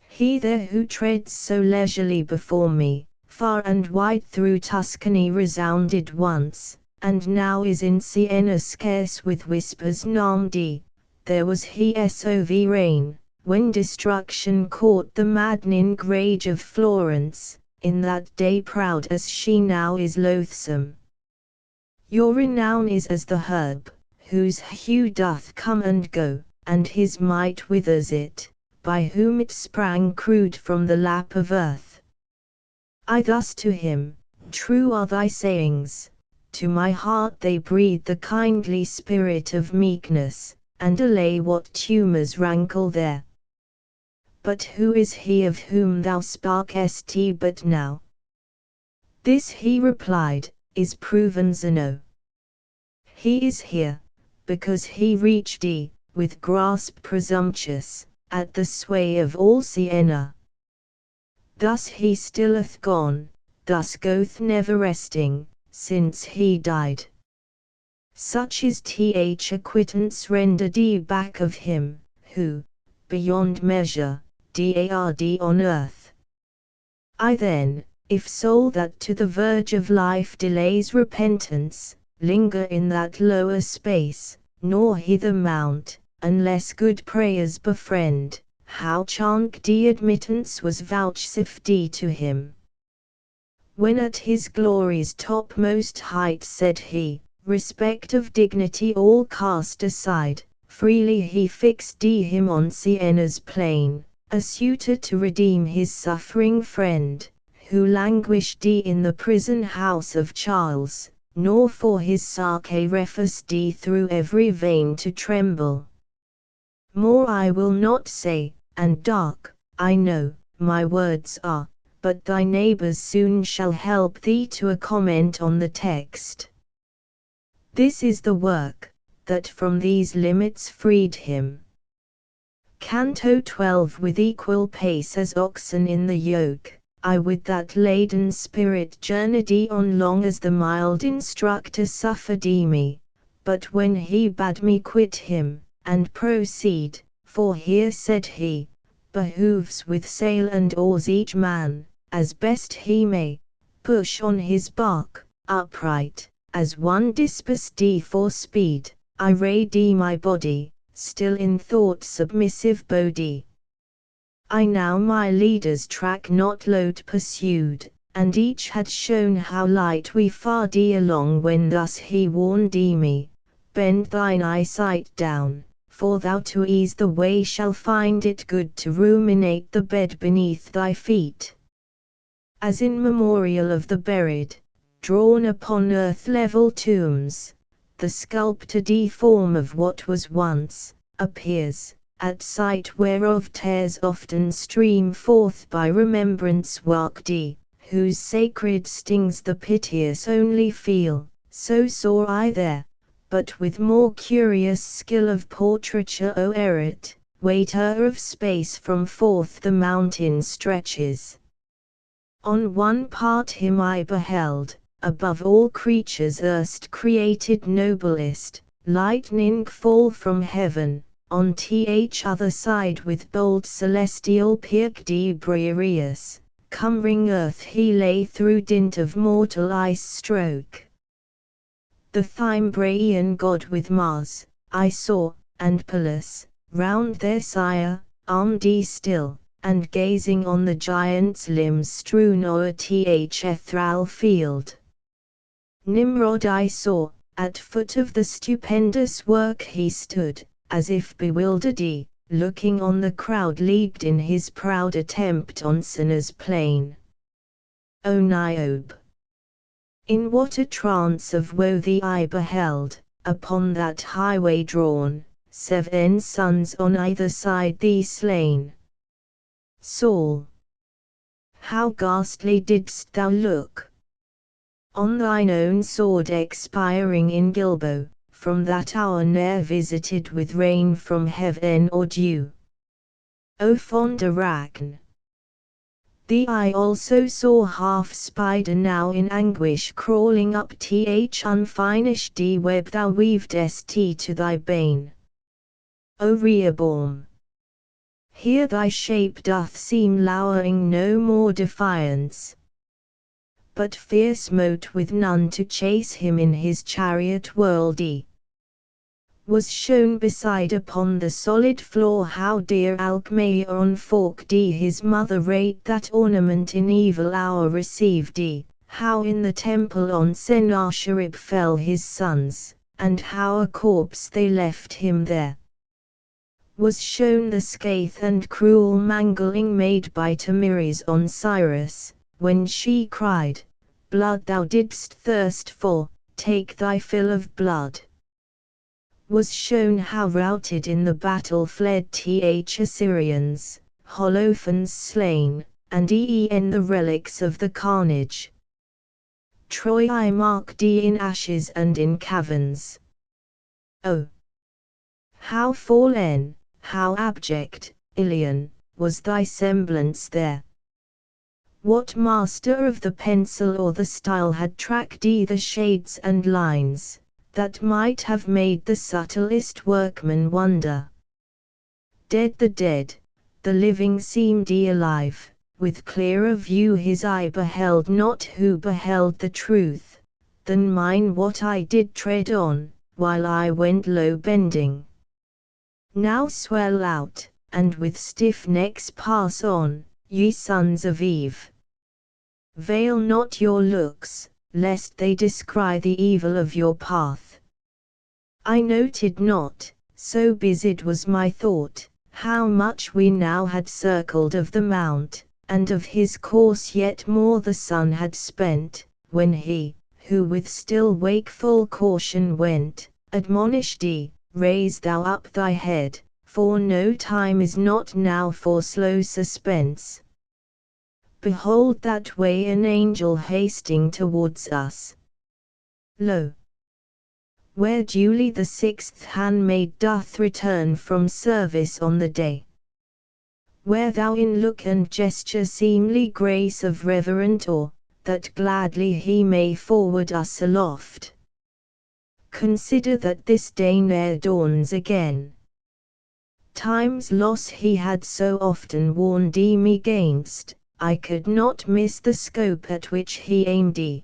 A: He there who treads so leisurely before me, far and wide through Tuscany resounded once, and now is in Siena scarce with whispers named, there was he sov reign, when destruction caught the maddening rage of Florence, in that day proud as she now is loathsome. Your renown is as the herb, whose hue doth come and go, and his might withers it, by whom it sprang crude from the lap of earth. I thus to him, true are thy sayings, to my heart they breathe the kindly spirit of meekness, and allay what tumors rankle there. But who is he of whom thou spakest but now? This he replied, is Provenzano. He is here, because he reached with grasp presumptuous, at the sway of all Siena. Thus he stilleth gone, thus goeth never resting, since he died. Such is acquittance rendered back of him, who, beyond measure, dard on earth. I then, if soul that to the verge of life delays repentance, linger in that lower space, nor hither mount, unless good prayers befriend, how chance admittance was vouchsafed to him. When at his glory's topmost height said he, respect of dignity all cast aside, freely he fixed him on Siena's plain, a suitor to redeem his suffering friend, who languished in the prison house of Charles, nor for his sake refused through every vein to tremble. More I will not say, and dark, I know, my words are, but thy neighbors soon shall help thee to a comment on the text. This is the work, that from these limits freed him. Canto 12. With equal pace as oxen in the yoke, I with that laden spirit journeyed on long as the mild instructor suffered me, but when he bade me quit him, and proceed, for here said he, behooves with sail and oars each man, as best he may, push on his bark, upright, as one disposed for speed, I rayed my body, still in thought submissive body. I now my leader's track not load pursued, and each had shown how light we fared along when thus he warned me, bend thine eyesight down, for thou to ease the way shall find it good to ruminate the bed beneath thy feet. As in memorial of the buried, drawn upon earth-level tombs, the sculptured form of what was once, appears, at sight whereof tears often stream forth by remembrance worked, whose sacred stings the piteous only feel, so saw I there, but with more curious skill of portraiture erit, waiter of space from forth the mountain stretches. On one part him I beheld, above all creatures erst created noblest, lightning fall from heaven, on other side with bold celestial Pirc Briareus, cumbering earth he lay through dint of mortal ice stroke. The Thymbraean god with Mars, I saw, and Pallas, round their sire, armed still, and gazing on the giant's limbs strewn o'er Ethral field. Nimrod I saw, at foot of the stupendous work he stood, as if bewildered, looking on the crowd leagued in his proud attempt on Sinner's plain. O Niobe! In what a trance of woe thee I beheld, upon that highway drawn, 7 sons on either side thee slain. Saul! How ghastly didst thou look! On thine own sword expiring in Gilbo, from that hour ne'er visited with rain from heaven or dew. O fond Arachne! Thee I also saw half spider now in anguish crawling up unfinished web thou weavedst to thy bane. O Rehoboam! Here thy shape doth seem lowering no more defiance, but fear smote with none to chase him in his chariot worldy. Was shown beside upon the solid floor how dear Alcmaeon forked his mother rate that ornament in evil hour received how in the temple on Sennacherib fell his sons, and how a corpse they left him there. Was shown the scathe and cruel mangling made by Tamiris on Cyrus, when she cried, blood thou didst thirst for, take thy fill of blood. Was shown how routed in the battle fled Assyrians, Holofernes slain, and en the relics of the carnage. Troy I marked in ashes and in caverns. Oh! How fallen, how abject, Ilion, was thy semblance there! What master of the pencil or the style had tracked the shades and lines, that might have made the subtlest workman wonder? Dead the dead, the living seemed alive, with clearer view his eye beheld not who beheld the truth, than mine what I did tread on, while I went low bending. Now swell out, and with stiff necks pass on, ye sons of Eve. Veil not your looks, lest they descry the evil of your path. I noted not, so busied was my thought, how much we now had circled of the mount, and of his course yet more the sun had spent, when he, who with still wakeful caution went, admonished raise thou up thy head, for no time is not now for slow suspense. Behold that way an angel hasting towards us. Lo! Where duly the 6th handmaid doth return from service on the day. Where thou in look and gesture seemly grace of reverent awe, that gladly he may forward us aloft. Consider that this day ne'er dawns again. Time's loss he had so often warned me gainst, I could not miss the scope at which he aimed.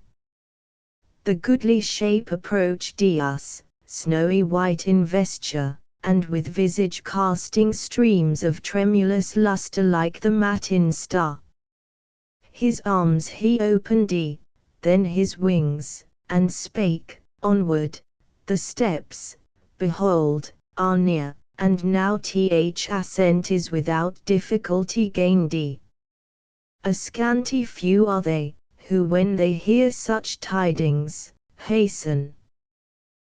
A: The goodly shape approached us, snowy white in vesture, and with visage casting streams of tremulous lustre like the matin star. His arms he opened, then his wings, and spake, onward, the steps, behold, are near, and now ascent is without difficulty gained. A scanty few are they, who when they hear such tidings, hasten.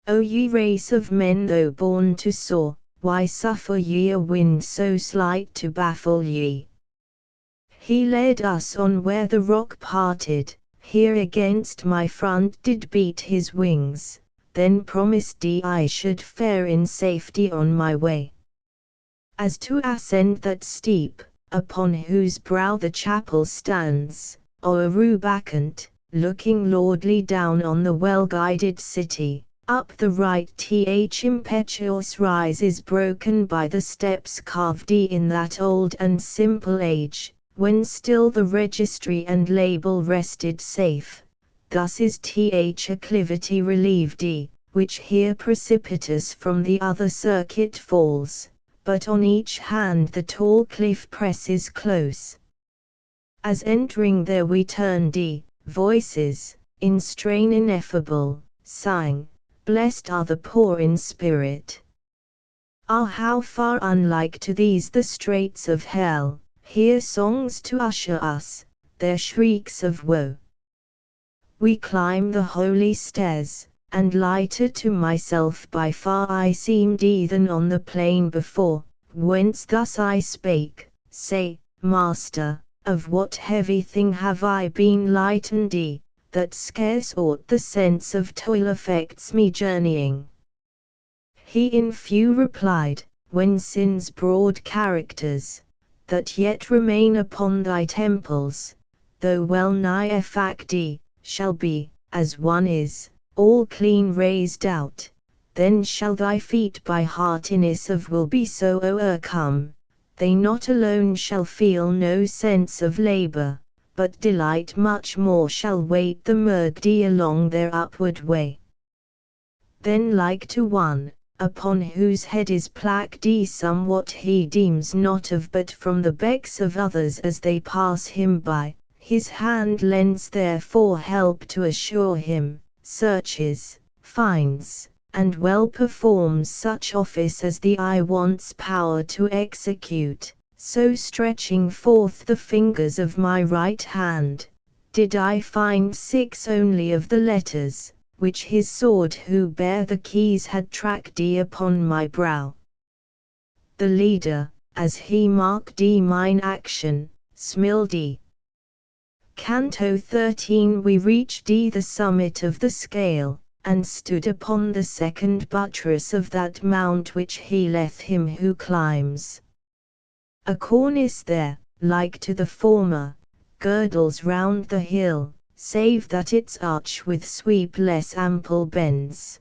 A: O ye race of men though born to soar, why suffer ye a wind so slight to baffle ye? He led us on where the rock parted, here against my front did beat his wings, then promised I should fare in safety on my way. As to ascend that steep, upon whose brow the chapel stands, o'er Rubicant, looking lordly down on the well-guided city, up the right impetuous rise is broken by the steps carved in that old and simple age, when still the registry and label rested safe. Thus is acclivity relieved, which here precipitous from the other circuit falls, but on each hand the tall cliff presses close. As entering there we turned, voices, in strain ineffable, sang, blessed are the poor in spirit. Ah, how far unlike to these the straits of hell, here songs to usher us, their shrieks of woe. We climb the holy stairs, and lighter to myself by far I seemed than on the plain before, whence thus I spake, say, Master, of what heavy thing have I been lightened, that scarce aught the sense of toil affects me journeying? He in few replied, when sin's broad characters, that yet remain upon thy temples, though well nigh effacted, shall be, as one is, all clean raised out, then shall thy feet by heartiness of will be so o'ercome, they not alone shall feel no sense of labour, but delight much more shall wait the murky along their upward way. Then like to one, upon whose head is plaqued somewhat he deems not of but from the becks of others as they pass him by, his hand lends therefore help to assure him, searches, finds, and well performs such office as the eye wants power to execute, so stretching forth the fingers of my right hand, did I find 6 only of the letters, which his sword who bare the keys had tracked upon my brow. The leader, as he marked mine action, smiled. Canto 13. We reached the summit of the scale, and stood upon the second buttress of that mount which he leth him who climbs. A cornice there, like to the former, girdles round the hill, save that its arch with sweep less ample bends.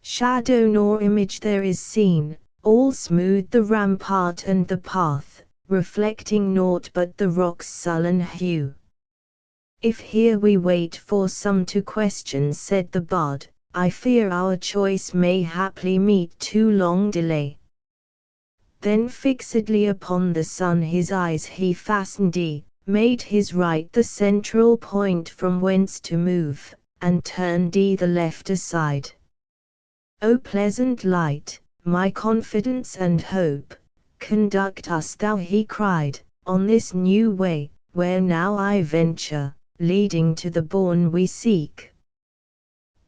A: Shadow nor image there is seen, all smooth the rampart and the path, reflecting naught but the rock's sullen hue. If here we wait for some to question, said the bard, I fear our choice may haply meet too long delay. Then fixedly upon the sun his eyes he fastened, made his right the central point from whence to move, and turned the left aside. O pleasant light, my confidence and hope, conduct us thou, he cried, on this new way, where now I venture, leading to the bourne we seek.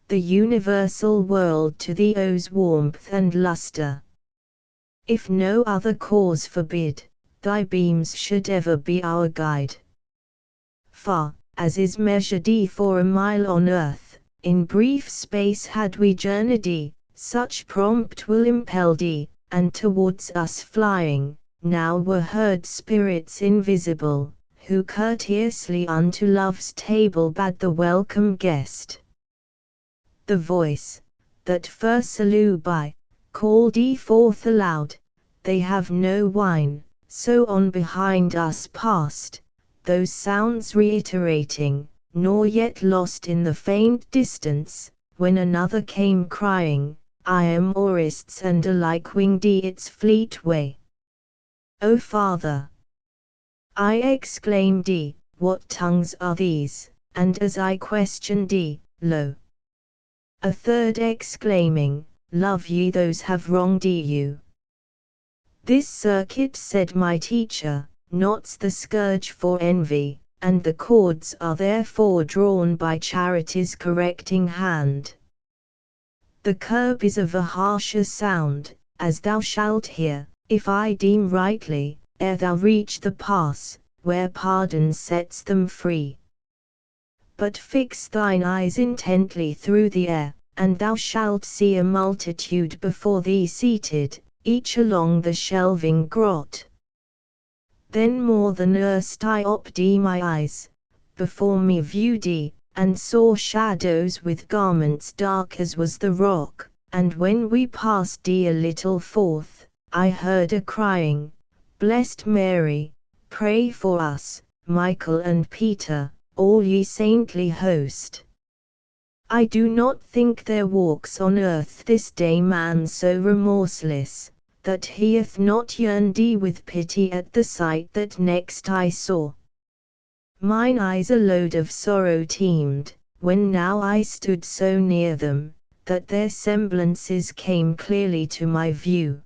A: The universal world to thee owes warmth and lustre. If no other cause forbid, thy beams should ever be our guide. Far, as is measured for a mile on earth, in brief space had we journeyed, such prompt will impel and towards us flying, now were heard spirits invisible, who courteously unto love's table bade the welcome guest. The voice, that first slew by, called forth aloud, they have no wine, so on behind us passed, those sounds reiterating, nor yet lost in the faint distance, when another came crying, I am Orists, and alike winged its fleet way. O Father! I exclaimed, what tongues are these? And as I questioned, lo! A third exclaiming, love ye those have wronged you. This circuit, said my teacher, knots the scourge for envy, and the cords are therefore drawn by charity's correcting hand. The curb is of a harsher sound, as thou shalt hear, if I deem rightly, ere thou reach the pass, where pardon sets them free. But fix thine eyes intently through the air, and thou shalt see a multitude before thee seated, each along the shelving grot. Then more than erst I opened my eyes, before me viewed, and saw shadows with garments dark as was the rock, and when we passed a little forth, I heard a crying, Blessed Mary, pray for us, Michael and Peter, all ye saintly host. I do not think there walks on earth this day man so remorseless, that he hath not yearned with pity at the sight that next I saw. Mine eyes a load of sorrow teemed, when now I stood so near them, that their semblances came clearly to my view.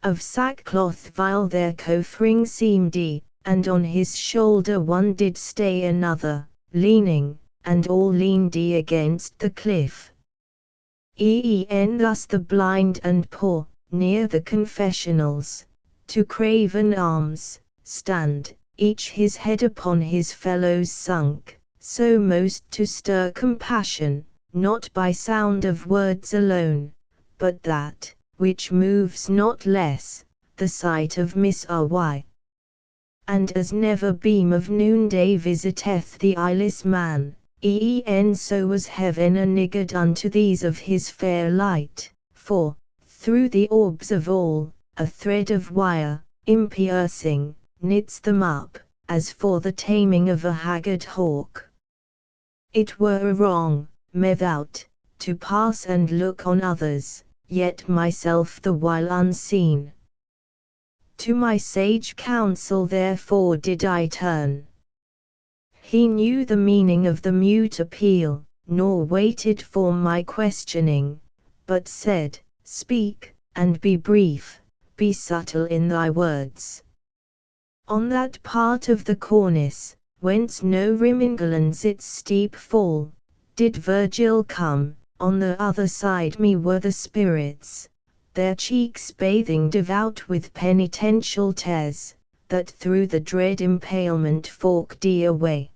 A: Of sackcloth vile their cofering seemed, and on his shoulder one did stay another, leaning, and all leaned against the cliff. Thus the blind and poor, near the confessionals, to crave an alms, stand, each his head upon his fellow's sunk, so most to stir compassion, not by sound of words alone, but that, which moves not less, the sight of Miss R.Y. And as never beam of noonday visiteth the eyeless man, so was heaven a niggard unto these of his fair light, for, through the orbs of all, a thread of wire, impiercing, knits them up, as for the taming of a haggard hawk. It were a wrong, methought, to pass and look on others, yet myself the while unseen. To my sage counsel therefore did I turn. He knew the meaning of the mute appeal, nor waited for my questioning, but said, Speak, and be brief, be subtle in thy words. On that part of the cornice, whence no remingles its steep fall, did Virgil come, on the other side me were the spirits, their cheeks bathing devout with penitential tears, that through the dread impalement forked away.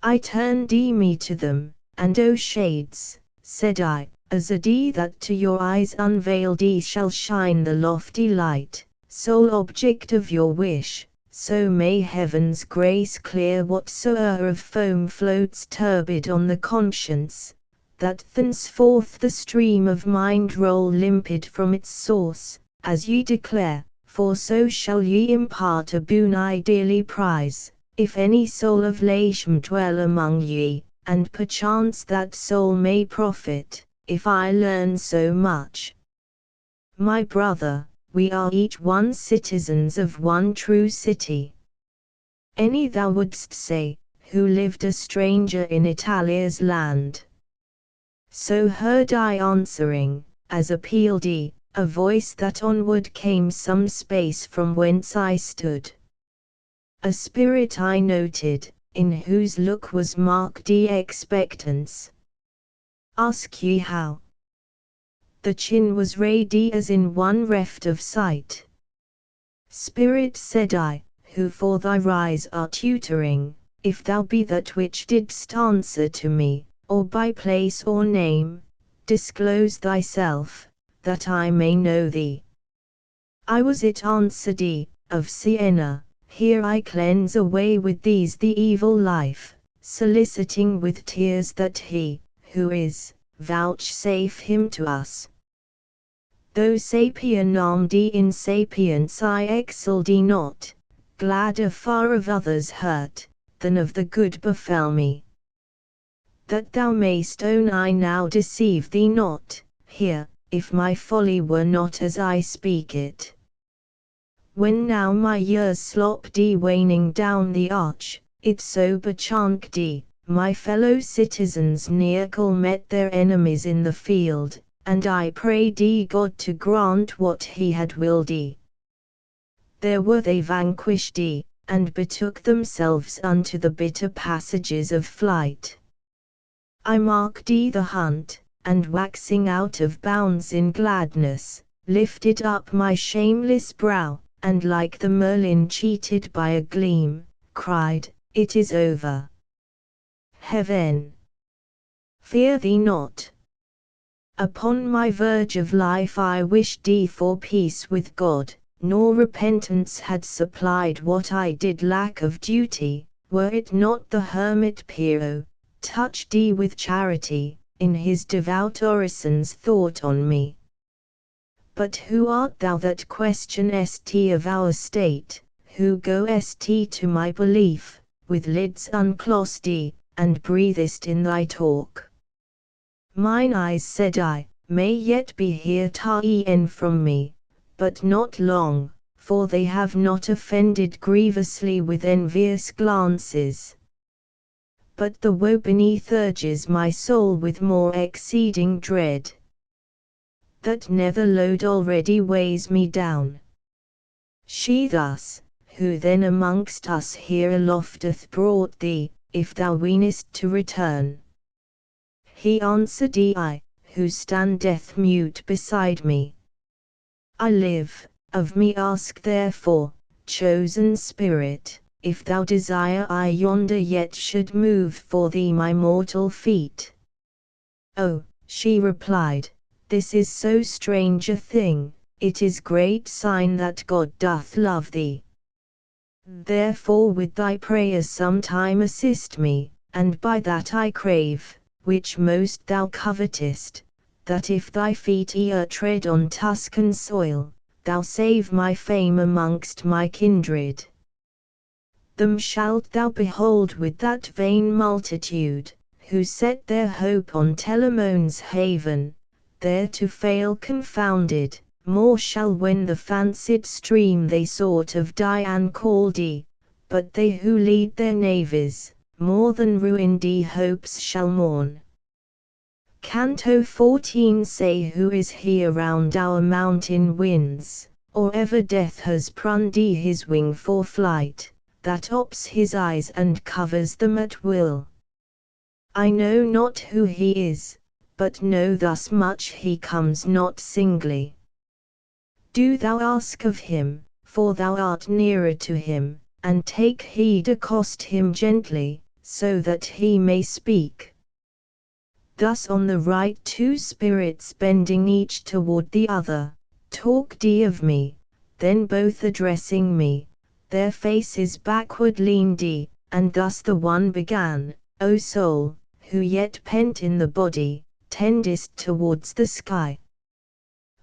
A: I turned me to them, and O shades, said I, as a that to your eyes unveiled shall shine the lofty light, sole object of your wish, so may heaven's grace clear whatsoe'er of foam floats turbid on the conscience, that thenceforth the stream of mind roll limpid from its source, as ye declare, for so shall ye impart a boon I dearly prize, if any soul of Latium dwell among ye, and perchance that soul may profit, if I learn so much. My brother, we are each one citizens of one true city. Any thou wouldst say, who lived a stranger in Italia's land. So heard I answering, as appealed a voice that onward came some space from whence I stood. A spirit I noted, in whose look was marked expectance. Ask ye how? The chin was rayed as in one reft of sight. Spirit, said I, who for thy rise art tutoring, if thou be that which didst answer to me, or by place or name, disclose thyself, that I may know thee. I was it, answered he, of Siena, here I cleanse away with these the evil life, soliciting with tears that he, who is, vouchsafe him to us. Though sapienam in sapience I excel not, gladder far of others' hurt, than of the good befell me. That thou mayst own I now deceive thee not, here, if my folly were not as I speak it. When now my years slopped waning down the arch, it so bechanced my fellow citizens nearly met their enemies in the field, and I prayed God to grant what he had willed. There were they vanquished, and betook themselves unto the bitter passages of flight. I marked the hunt, and waxing out of bounds in gladness, lifted up my shameless brow, and like the Merlin cheated by a gleam, cried, it is over. Heaven, fear thee not. Upon my verge of life I wished for peace with God, nor repentance had supplied what I did lack of duty, were it not the hermit Piero, touched with charity, in his devout orisons thought on me. But who art thou that questionest of our state, who goest to my belief, with lids unclosed, and breathest in thy talk? Mine eyes, said I, may yet be here ta'en from me, but not long, for they have not offended grievously with envious glances. But the woe beneath urges my soul with more exceeding dread. That nether load already weighs me down. She thus, who then amongst us here aloft hath brought thee, if thou weenest to return. He answered, I, who standeth mute beside me. I live, of me ask therefore, chosen spirit, if thou desire I yonder yet should move for thee my mortal feet. Oh, she replied, this is so strange a thing, it is great sign that God doth love thee. Therefore with thy prayers sometime assist me, and by that I crave, which most thou covetest, that if thy feet tread on Tuscan soil, thou save my fame amongst my kindred. Them shalt thou behold with that vain multitude, who set their hope on Telamone's haven, there to fail confounded, more shall when the fancied stream they sought of Dian called but they who lead their navies, more than ruined hopes shall mourn. Canto 14. Say who is he around our mountain winds, or ever death has pruned his wing for flight, that ops his eyes and covers them at will. I know not who he is, but know thus much, he comes not singly. Do thou ask of him, for thou art nearer to him, and take heed, accost him gently, so that he may speak. Thus on the right two spirits bending each toward the other, talked of me, then both addressing me, their faces backward leaned, and thus the one began, O soul, who yet pent in the body, tendest towards the sky.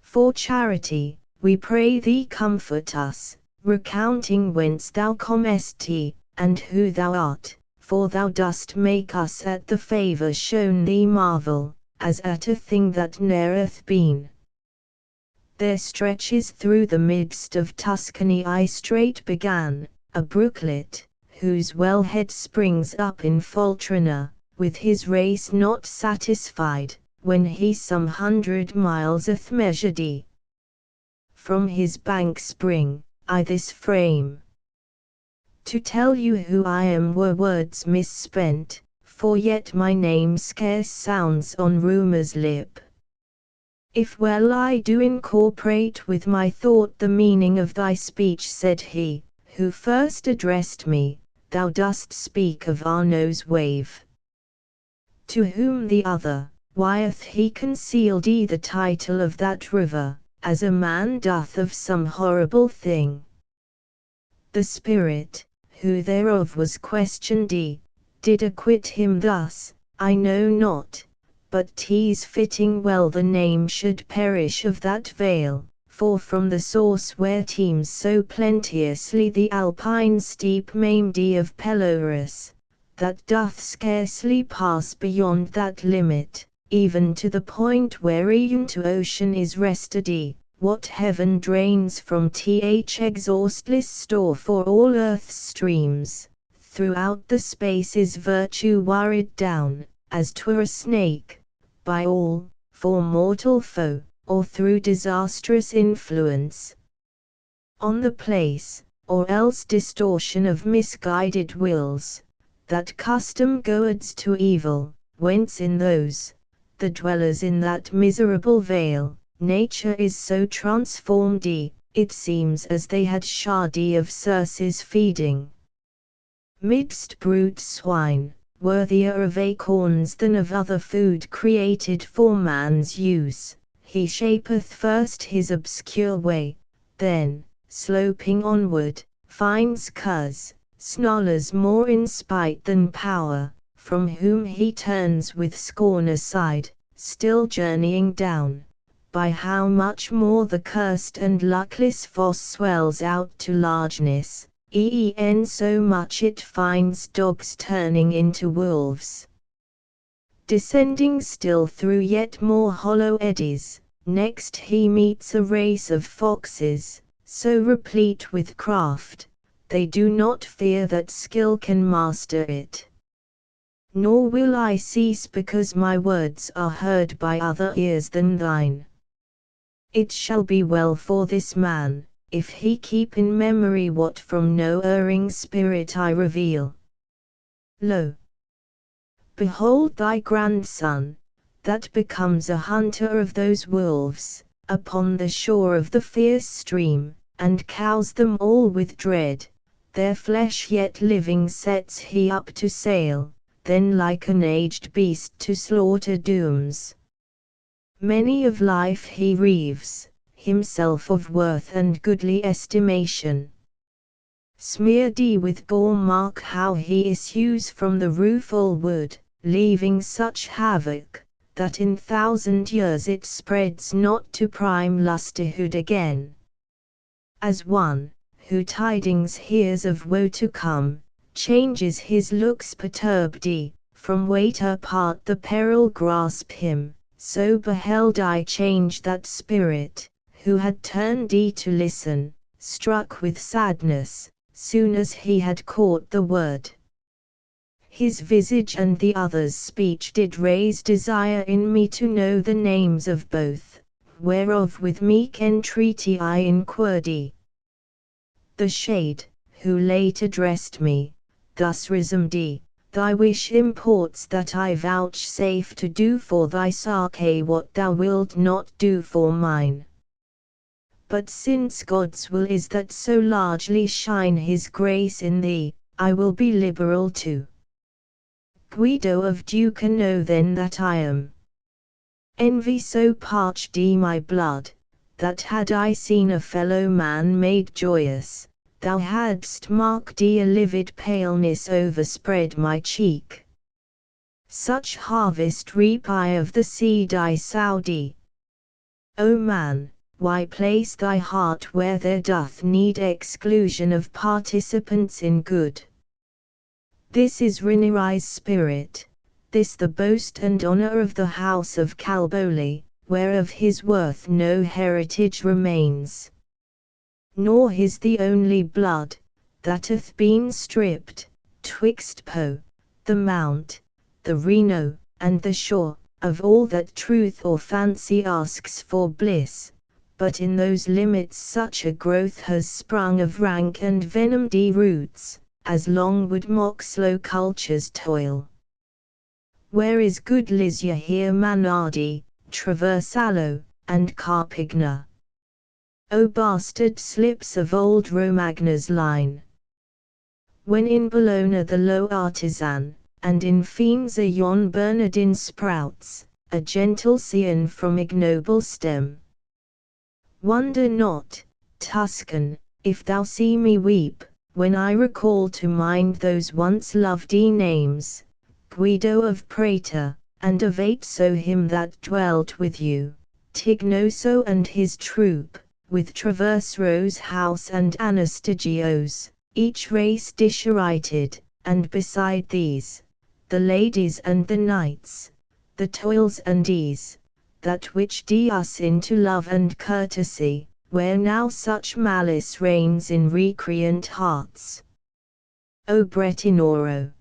A: For charity, we pray thee comfort us, recounting whence thou comest, and who thou art, for thou dost make us at the favour shown thee marvel, as at a thing that ne'er hath been. There stretches through the midst of Tuscany, I straight began, a brooklet, whose wellhead springs up in Foltrina, with his race not satisfied, when he some 100 miles hath measured. From his bank spring, I this frame. To tell you who I am were words misspent, for yet my name scarce sounds on rumour's lip. If well I do incorporate with my thought the meaning of thy speech, said he, who first addressed me, thou dost speak of Arno's wave. To whom the other, why hath he concealed the title of that river, as a man doth of some horrible thing? The spirit, who thereof was questioned, did acquit him thus, I know not, but 'tis fitting well the name should perish of that vale, for from the source where teems so plenteously the alpine steep maimed of Pelorus, that doth scarcely pass beyond that limit, even to the point where e'en to ocean is rested, what heaven drains from exhaustless store for all earth's streams, throughout the space is virtue worried down, as 'twere a snake, by all, for mortal foe, or through disastrous influence on the place, or else distortion of misguided wills, that custom goads to evil, whence in those, the dwellers in that miserable vale, nature is so transformed, it seems as they had shard of Circe's feeding. Midst brute swine, worthier of acorns than of other food created for man's use, he shapeth first his obscure way, then, sloping onward, finds curs, snarlers more in spite than power, from whom he turns with scorn aside, still journeying down, by how much more the cursed and luckless foss swells out to largeness, so much it finds dogs turning into wolves. Descending still through yet more hollow eddies, next he meets a race of foxes, so replete with craft, they do not fear that skill can master it. Nor will I cease because my words are heard by other ears than thine. It shall be well for this man, if he keep in memory what from no erring spirit I reveal. Lo! Behold thy grandson, that becomes a hunter of those wolves, upon the shore of the fierce stream, and cows them all with dread, their flesh yet living sets he up to sale, then like an aged beast to slaughter dooms. Many of life he reaves, himself of worth and goodly estimation. Smeared with gore, mark how he issues from the rueful wood, leaving such havoc, that in 1,000 years it spreads not to prime lusterhood again. As one, who tidings hears of woe to come, changes his looks perturbed, from weight apart the peril grasp him, so beheld I change that spirit, who had turned to listen, struck with sadness, soon as he had caught the word. His visage and the other's speech did raise desire in me to know the names of both, whereof with meek entreaty I inquired. The shade, who late addressed me, thus resumed, Thy wish imports that I vouchsafe to do for thy Sake what thou wilt not do for mine. But since God's will is that so largely shine his grace in thee, I will be liberal too. Guido of Duke, know then that I am. Envy so parched my blood, that had I seen a fellow man made joyous, thou hadst marked a livid paleness overspread my cheek. Such harvest reap I of the seed I sowed. O man, why place thy heart where there doth need exclusion of participants in good? This is Rineri's spirit, this the boast and honour of the house of Calboli, where of his worth no heritage remains. Nor his the only blood, that hath been stripped, twixt Po, the Mount, the Reno, and the shore, of all that truth or fancy asks for bliss, but in those limits such a growth has sprung of rank and venomed roots, as long would mock slow culture's toil. Where is good Lysia here Manardi, Traversalo, and Carpigna? O bastard slips of old Romagna's line! When in Bologna the low artisan, and in Faenza yon Bernardine sprouts, a gentle scion from ignoble stem. Wonder not, Tuscan, if thou see me weep, when I recall to mind those once loved names, Guido of Prater, and of Aetso him that dwelt with you, Tignoso and his troop, with Traversero's house and Anastasio's, each race disherited, and beside these, the ladies and the knights, the toils and ease, that which dee us into love and courtesy, where now such malice reigns in recreant hearts. O Bretinoro!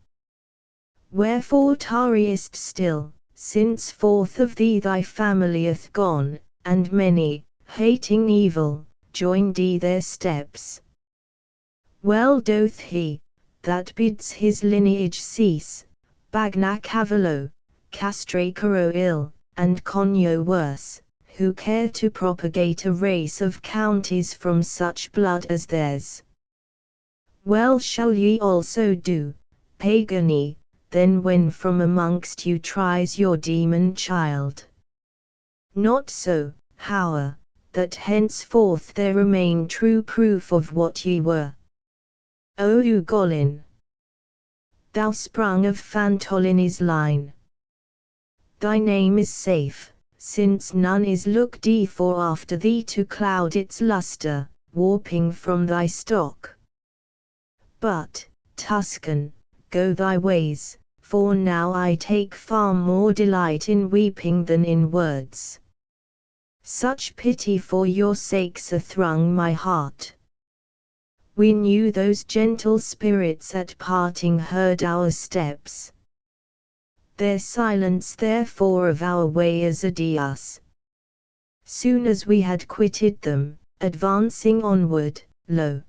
A: Wherefore tarriest still, since forth of thee thy family hath gone, and many, hating evil, joined their steps? Well doth he, that bids his lineage cease, Bagna Cavalo, Castracaro ill, and Cogno worse, who care to propagate a race of counties from such blood as theirs. Well shall ye also do, pagani, then when from amongst you tries your demon child. Not so, howe'er, that henceforth there remain true proof of what ye were. O Ugolin! Thou sprung of Fantolini's line. Thy name is safe, since none is looked for after thee to cloud its lustre, warping from thy stock. But, Tuscan, go thy ways, for now I take far more delight in weeping than in words. Such pity for your sakes athrung my heart. We knew those gentle spirits at parting heard our steps. Their silence therefore of our way as adios. Soon as we had quitted them, advancing onward, lo!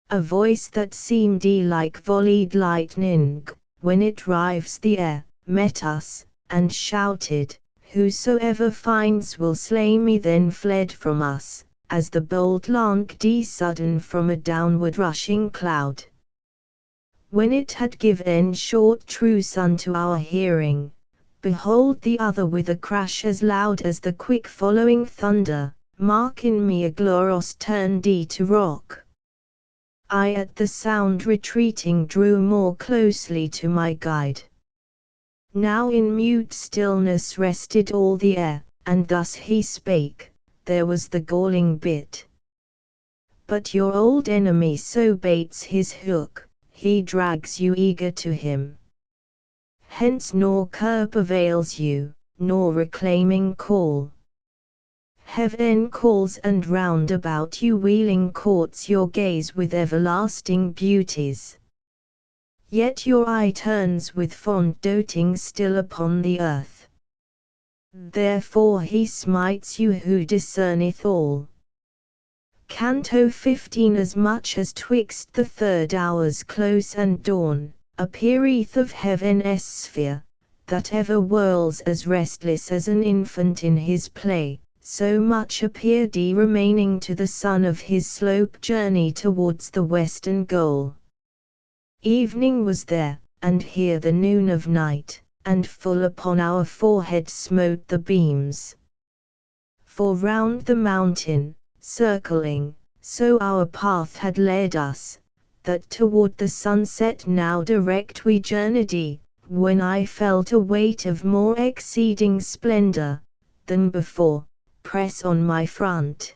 A: A voice that seemed like volleyed lightning, when it rives the air, met us, and shouted, Whosoever finds will slay me. Then fled from us, as the bold lark sudden from a downward rushing cloud. When it had given short truce unto our hearing, behold the other with a crash as loud as the quick following thunder, mark in me a gloros turned to rock. I at the sound retreating drew more closely to my guide. Now in mute stillness rested all the air, and thus he spake, there was the galling bit. But your old enemy so baits his hook, he drags you eager to him. Hence nor curb avails you, nor reclaiming call. Heaven calls and round about you wheeling courts your gaze with everlasting beauties. Yet your eye turns with fond doting still upon the earth. Therefore he smites you who discerneth all. Canto 15. As much as twixt the third hour's close and dawn, appeareth of heaven's sphere, that ever whirls as restless as an infant in his play, so much appeared he remaining to the sun of his slope journey towards the western goal. Evening was there, and here the noon of night, and full upon our forehead smote the beams. For round the mountain, circling, so our path had led us, that toward the sunset now direct we journeyed, when I felt a weight of more exceeding splendor than before press on my front.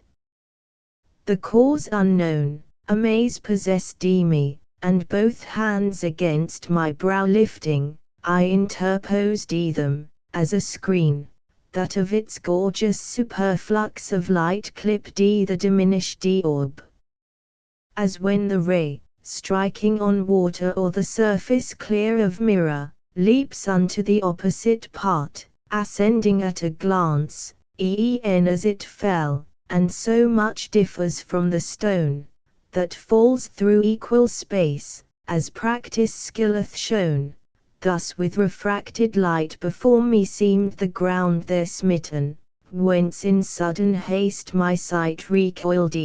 A: The cause unknown, amaze possessed me, and both hands against my brow lifting, I interposed them, as a screen, that of its gorgeous superflux of light clipped the diminished orb. As when the ray, striking on water or the surface clear of mirror, leaps unto the opposite part, ascending at a glance, e'en as it fell, and so much differs from the stone, that falls through equal space, as practice skill hath shown, thus with refracted light before me seemed the ground there smitten, whence in sudden haste my sight recoiled.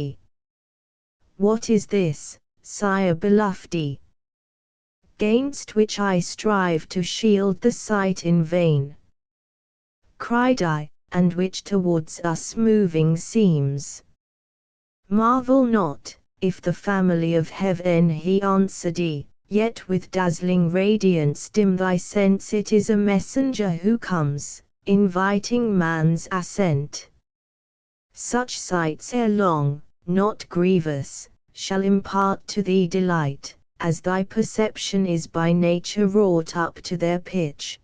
A: What is this, sire beloved? Gainst which I strive to shield the sight in vain, cried I, and which towards us moving seems. Marvel not, if the family of heaven, he answered, yet with dazzling radiance dim thy sense it is a messenger who comes, inviting man's assent. Such sights ere long, not grievous, shall impart to thee delight, as thy perception is by nature wrought up to their pitch.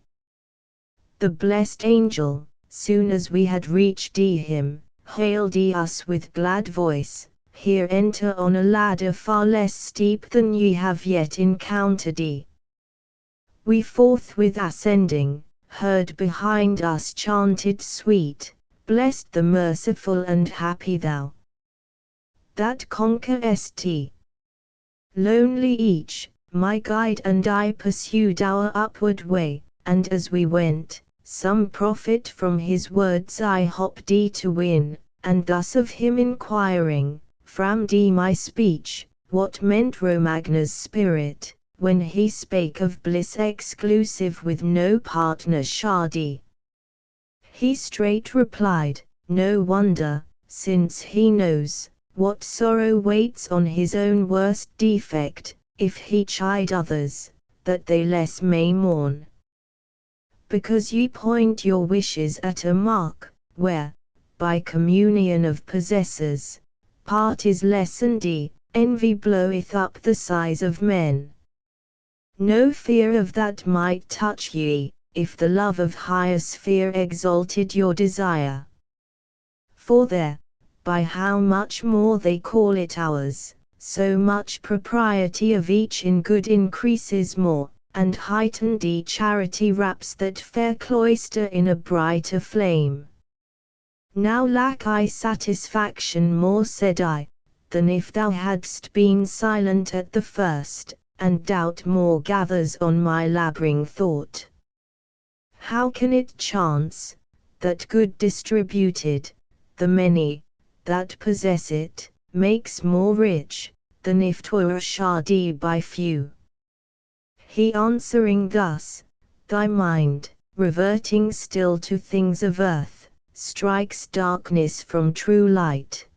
A: The blessed angel, soon as we had reached him, hailed us with glad voice, here enter on a ladder far less steep than ye have yet encountered. We forthwith ascending, heard behind us chanted sweet, blessed the merciful and happy thou that conquerest. Lonely each, my guide and I pursued our upward way, and as we went, some profit from his words I hoped to win, and thus of him inquiring, framed my speech, what meant Romagna's spirit, when he spake of bliss exclusive with no partner shared. He straight replied, no wonder, since he knows what sorrow waits on his own worst defect, if he chide others, that they less may mourn. Because ye point your wishes at a mark, where, by communion of possessors, part is lessened, envy bloweth up the size of men. No fear of that might touch ye, if the love of higher sphere exalted your desire. For there, by how much more they call it ours, so much propriety of each in good increases more, and heightened charity wraps that fair cloister in a brighter flame. Now lack I satisfaction more, said I, than if thou hadst been silent at the first, and doubt more gathers on my laboring thought. How can it chance, that good distributed, the many, that possess it, makes more rich, than if 'twere shared by few? He answering thus, thy mind, reverting still to things of earth, strikes darkness from true light.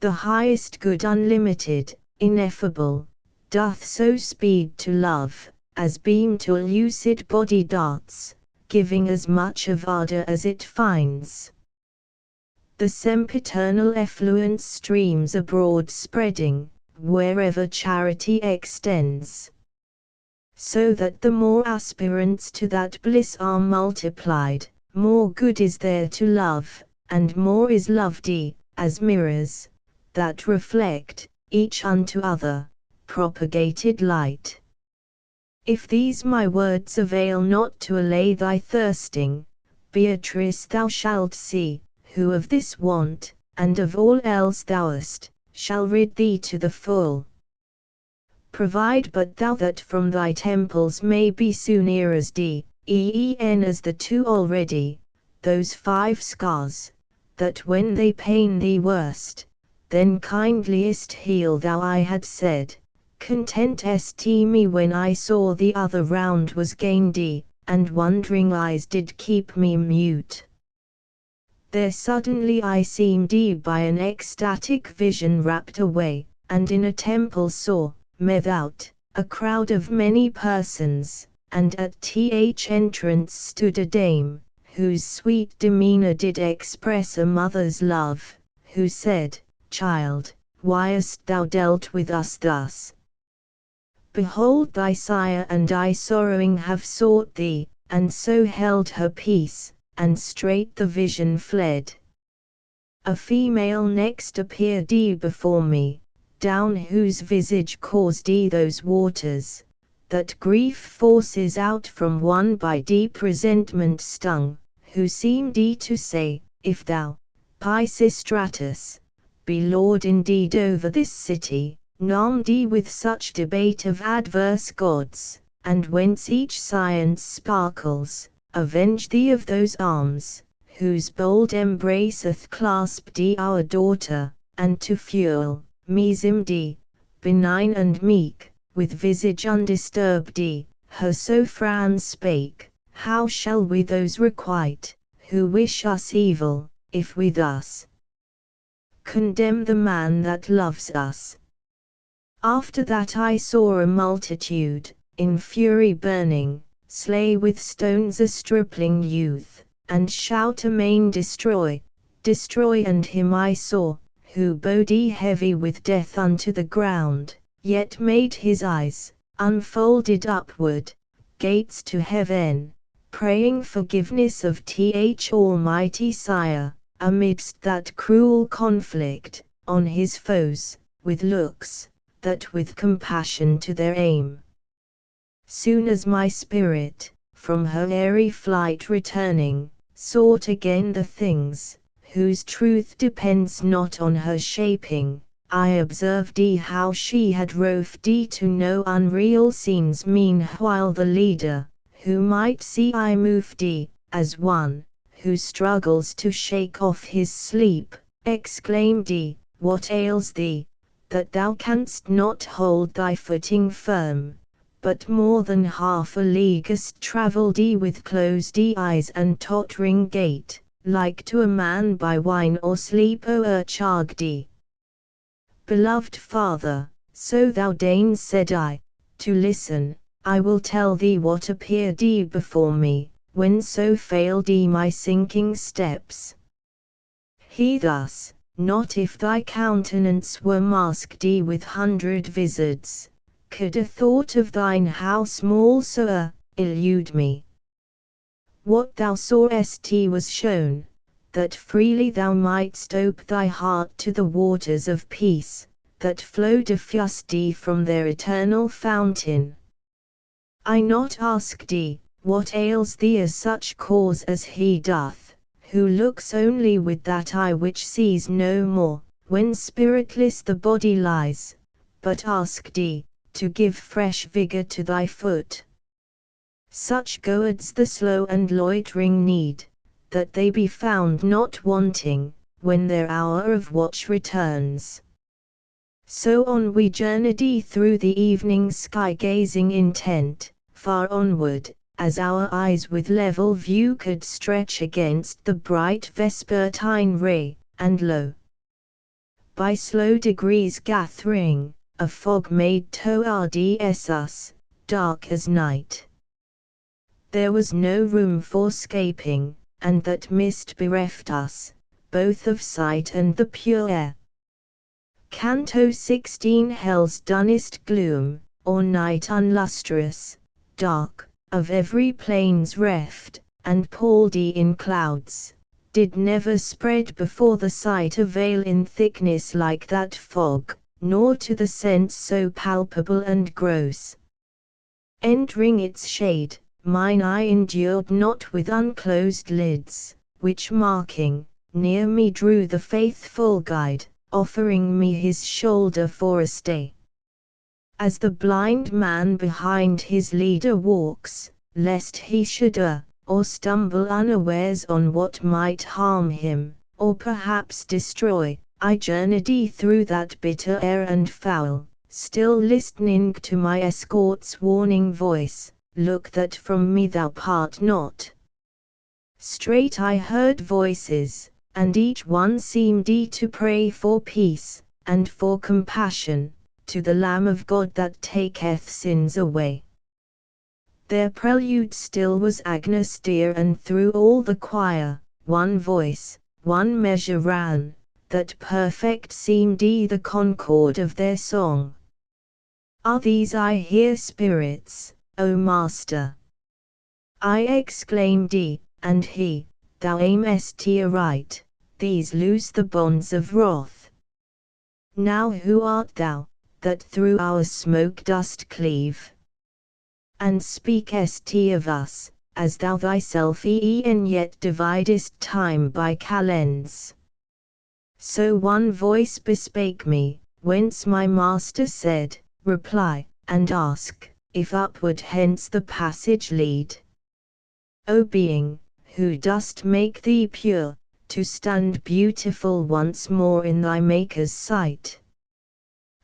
A: The highest good unlimited, ineffable, doth so speed to love, as beam to a lucid body darts, giving as much of ardour as it finds. The sempiternal effluence streams abroad spreading, wherever charity extends. So that the more aspirants to that bliss are multiplied, more good is there to love, and more is loved, as mirrors, that reflect, each unto other, propagated light. If these my words avail not to allay thy thirsting, Beatrice thou shalt see, who of this want, and of all else thou hast, shall rid thee to the full. Provide but thou that from thy temples may be soon eras even as the two already, those 5 scars, that when they pain thee worst, then kindliest heal thou. I had said, content st me when I saw the other round was gained and wondering eyes did keep me mute. There suddenly I seemed by an ecstatic vision rapt away, and in a temple saw, without, a crowd of many persons, and at th entrance stood a dame, whose sweet demeanour did express a mother's love, who said, Child, why hast thou dealt with us thus? Behold thy sire and I sorrowing have sought thee, and so held her peace, and straight the vision fled. A female next appeared before me, down whose visage coursed those waters, that grief forces out from one by deep resentment stung, who seemed to say, if thou, Pisistratus, be lord indeed over this city, nam with such debate of adverse gods, and whence each science sparkles, avenge thee of those arms, whose bold embraceth clasped our daughter, and to fuel, mesim benign and meek, with visage undisturbed her so fran spake, how shall we those requite, who wish us evil, if we thus condemn the man that loves us? After that I saw a multitude, in fury burning, slay with stones a stripling youth, and shout amain destroy, destroy, and him I saw, who bowed heavy with death unto the ground, yet made his eyes, unfolded upward, gates to heaven, praying forgiveness of th Almighty Sire, amidst that cruel conflict, on his foes, with looks, that with compassion to their aim. Soon as my spirit, from her airy flight returning, sought again the things, whose truth depends not on her shaping, I observed how she had roved to no unreal scenes meanwhile the leader, who might see I moved as one, who struggles to shake off his sleep, exclaimed what ails thee, that thou canst not hold thy footing firm, but more than half a league hast travelled with closed eyes and tottering gait, like to a man by wine or sleep o'ercharged. Beloved father, so thou deigns, said I, to listen, I will tell thee what appeared before me, when so failed my sinking steps. He thus, not if thy countenance were masked with 100 vizards, could a thought of thine how small soe'er, elude me. What thou sawest was shown, that freely thou mightst ope thy heart to the waters of peace, that flow diffusely from their eternal fountain. I not ask what ails thee as such cause as he doth, who looks only with that eye which sees no more, when spiritless the body lies, but ask to give fresh vigour to thy foot. Such goads the slow and loitering need, that they be found not wanting, when their hour of watch returns. So on we journeyed through the evening sky, gazing intent, far onward, as our eyes with level view could stretch against the bright vespertine ray, and lo! by slow degrees gathering, a fog made towards us, dark as night. There was no room for escaping, and that mist bereft us, both of sight and the pure air. Canto 16. Hell's dunnest gloom, or night unlustrous, dark, of every plains reft, and palled in clouds, did never spread before the sight a veil in thickness like that fog, nor to the sense so palpable and gross. Entering its shade, mine eye endured not with unclosed lids, which marking, near me drew the faithful guide, offering me his shoulder for a stay. as the blind man behind his leader walks, lest he should err, or stumble unawares on what might harm him, or perhaps destroy, I journeyed through that bitter air and foul, still listening to my escort's warning voice, look that from me thou part not. Straight I heard voices, and each one seemed to pray for peace, and for compassion, to the Lamb of God that taketh sins away. Their prelude still was Agnes dear, and through all the choir, one voice, one measure ran, that perfect seemed the concord of their song. Are these I hear spirits, O Master? I exclaimed, and he, thou aimest aright, these loose the bonds of wrath. Now who art thou, that through our smoke dost cleave? And speakest of us, as thou thyself e'en yet dividest time by calends. So one voice bespake me, whence my master said, reply, and ask, if upward hence the passage lead. O being, who dost make thee pure, to stand beautiful once more in thy Maker's sight.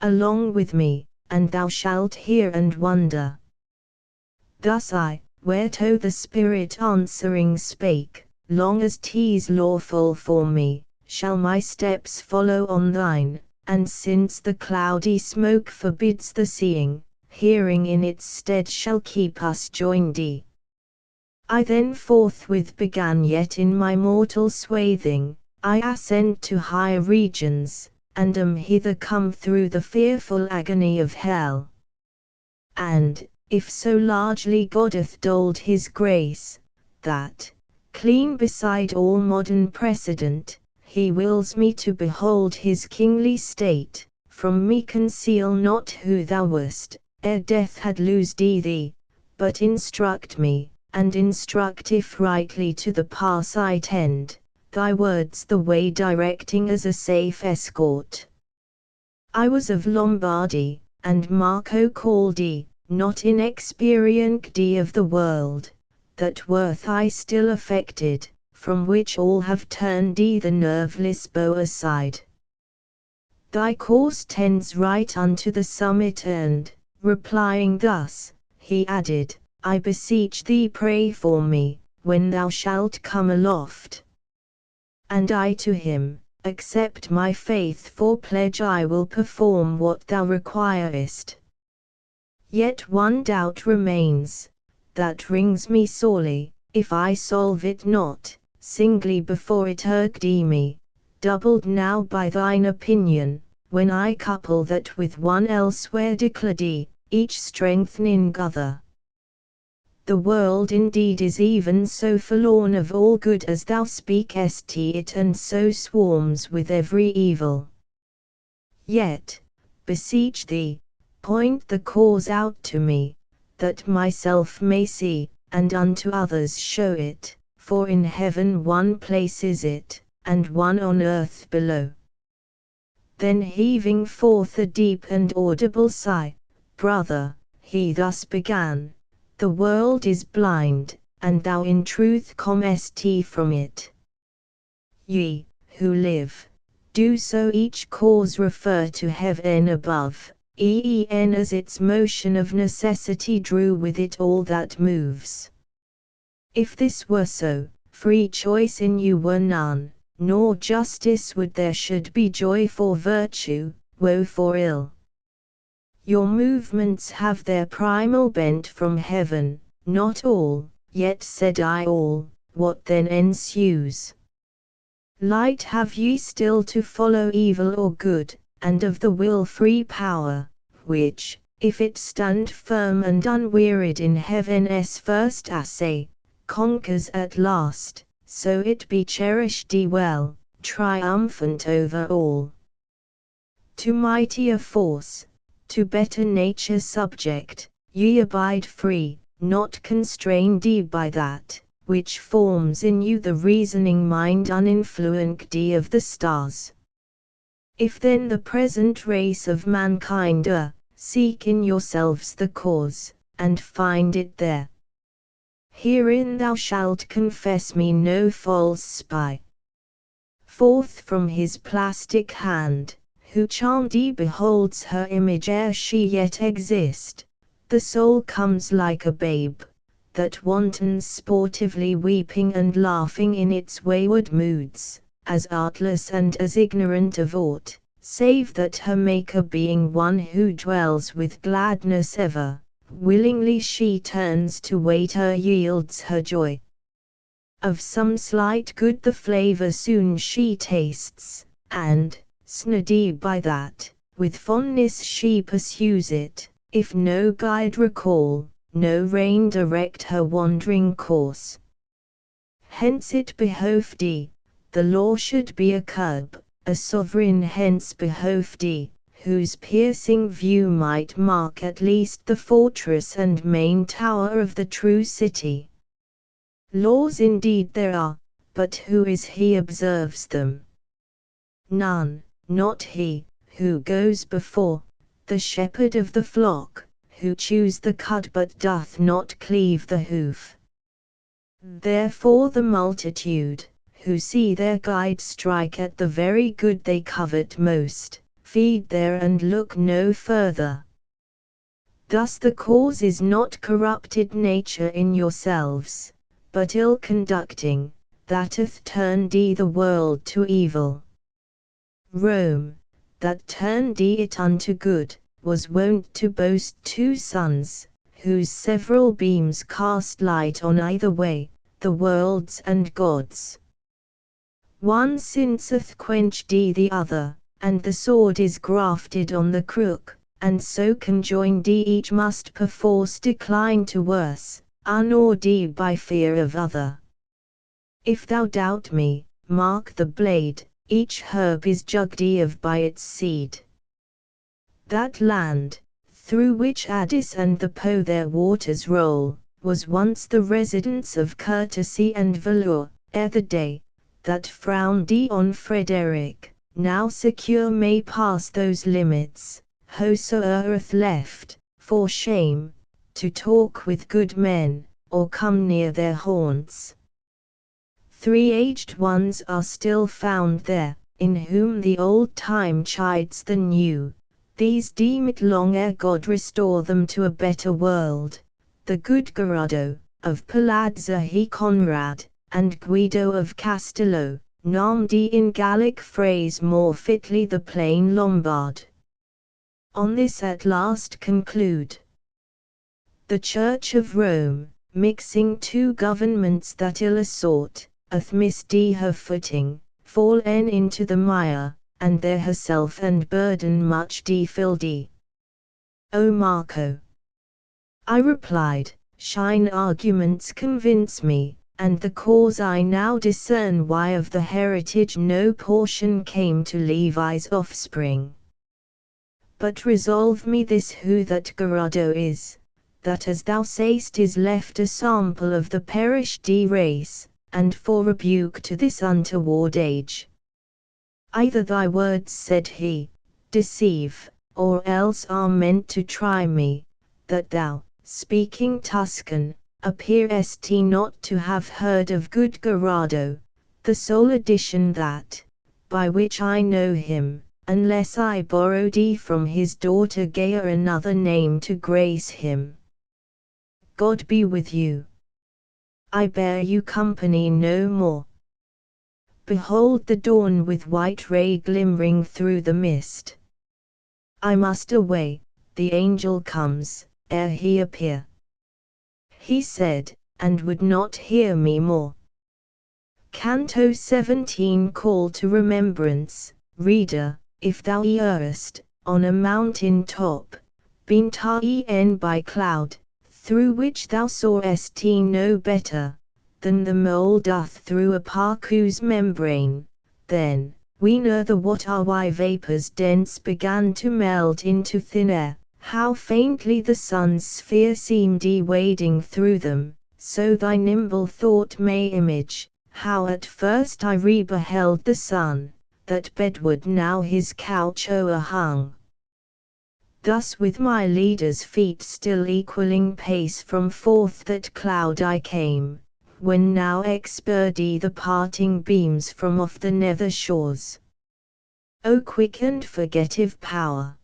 A: Along with me, and thou shalt hear and wonder. Thus I, whereto the Spirit answering spake, long as 'tis lawful for me, shall my steps follow on thine, and since the cloudy smoke forbids the seeing, hearing in its stead shall keep us joined. I then forthwith began, yet in my mortal swathing, I ascend to higher regions, and am hither come through the fearful agony of hell. And, if so largely God hath doled his grace, that, clean beside all modern precedent, he wills me to behold his kingly state, from me conceal not who thou wast, ere death had loosed thee, but instruct me, and instruct if rightly to the pass I tend, thy words the way directing as a safe escort. I was of Lombardy, and Marco called not inexperienced of the world, that worth I still affected, from which all have turned the nerveless bow aside. Thy course tends right unto the summit, and, replying thus, he added, I beseech thee pray for me, when thou shalt come aloft. And I to him, accept my faith for pledge I will perform what thou requirest. Yet one doubt remains, that wrings me sorely, if I solve it not, singly before it irked me, doubled now by thine opinion, when I couple that with one elsewhere declared, each strengthening other. The world indeed is even so forlorn of all good as thou speakest it, and so swarms with every evil. Yet, beseech thee, point the cause out to me, that myself may see, and unto others show it, for in heaven one places it, and one on earth below. Then heaving forth a deep and audible sigh, brother, he thus began, the world is blind, and thou in truth comest from it. Ye, who live, do so each cause refer to heaven above, e'en as its motion of necessity drew with it all that moves. If this were so, free choice in you were none, nor justice would there should be joy for virtue, woe for ill. Your movements have their primal bent from heaven, not all, yet said I all, what then ensues? Light have ye still to follow evil or good, and of the will free power, which, if it stand firm and unwearied in heaven's first assay, conquers at last, so it be cherished well, triumphant over all. To mightier force, to better nature subject, ye abide free, not constrained by that, which forms in you the reasoning mind uninfluenced of the stars. If then the present race of mankind seek in yourselves the cause, and find it there. Herein thou shalt confess me no false spy. Forth from his plastic hand, who Chandi beholds her image ere she yet exist, the soul comes like a babe, that wantons sportively weeping and laughing in its wayward moods, as artless and as ignorant of aught, save that her Maker being one who dwells with gladness ever, willingly she turns to waiter yields her joy. Of some slight good the flavour soon she tastes, and, snuddy by that, with fondness she pursues it, if no guide recall, no rein direct her wandering course. Hence it behoved thee, the law should be a curb, a sovereign hence behoved thee, whose piercing view might mark at least the fortress and main tower of the true city. Laws indeed there are, but who is he observes them? None, not he, who goes before, the shepherd of the flock, who chews the cud but doth not cleave the hoof. Therefore the multitude, who see their guide strike at the very good they covet most, feed there and look no further. Thus the cause is not corrupted nature in yourselves, but ill conducting, that hath turned ye the world to evil. Rome, that turned ye it unto good, was wont to boast two suns, whose several beams cast light on either way, the worlds and gods. One since hath quenched ye the other, and the sword is grafted on the crook, and so conjoined ye each must perforce decline to worse, unawed ye by fear of other. If thou doubt me, mark the blade, each herb is jugged ye of by its seed. That land, through which Addis and the Po their waters roll, was once the residence of courtesy and velour, ere the day, that frowned ye on Frederick, now secure may pass those limits, whosoe'er hath left, for shame, to talk with good men, or come near their haunts. 3 aged ones are still found there, in whom the old time chides the new. These deem it long ere God restore them to a better world. The good Gerardo, of Palazzo he Conrad, and Guido of Castello, named in Gallic phrase more fitly the plain Lombard. On this at last conclude. The Church of Rome, mixing two governments that ill assort, hath missed her footing, fallen into the mire, and there herself and burden much defilled. O Marco! I replied, shine arguments convince me, and the cause I now discern why of the heritage no portion came to Levi's offspring. But resolve me this who that Gerardo is, that as thou say'st is left a sample of the perished race, and for rebuke to this untoward age. Either thy words, said he, deceive, or else are meant to try me, that thou, speaking Tuscan, appearest not to have heard of good Gerardo, the sole addition that, by which I know him, unless I borrowed from his daughter Gaia another name to grace him. God be with you. I bear you company no more. Behold the dawn with white ray glimmering through the mist. I must away, the angel comes, ere he appear. He said, and would not hear me more. Canto 17 Call to Remembrance, Reader, if thou errest, on a mountain top, been ta'en by cloud, through which thou sawest no better, than the mole doth through a parcou's membrane, then, whene'er the what are why vapours dense began to melt into thin air, how faintly the sun's sphere seemed wading through them, so thy nimble thought may image, how at first I re-beheld the sun, that bedward now his couch o'erhung. Thus with my leader's feet still equaling pace from forth that cloud I came, when now expurdy the parting beams from off the nether shores. O quick and forgettive power,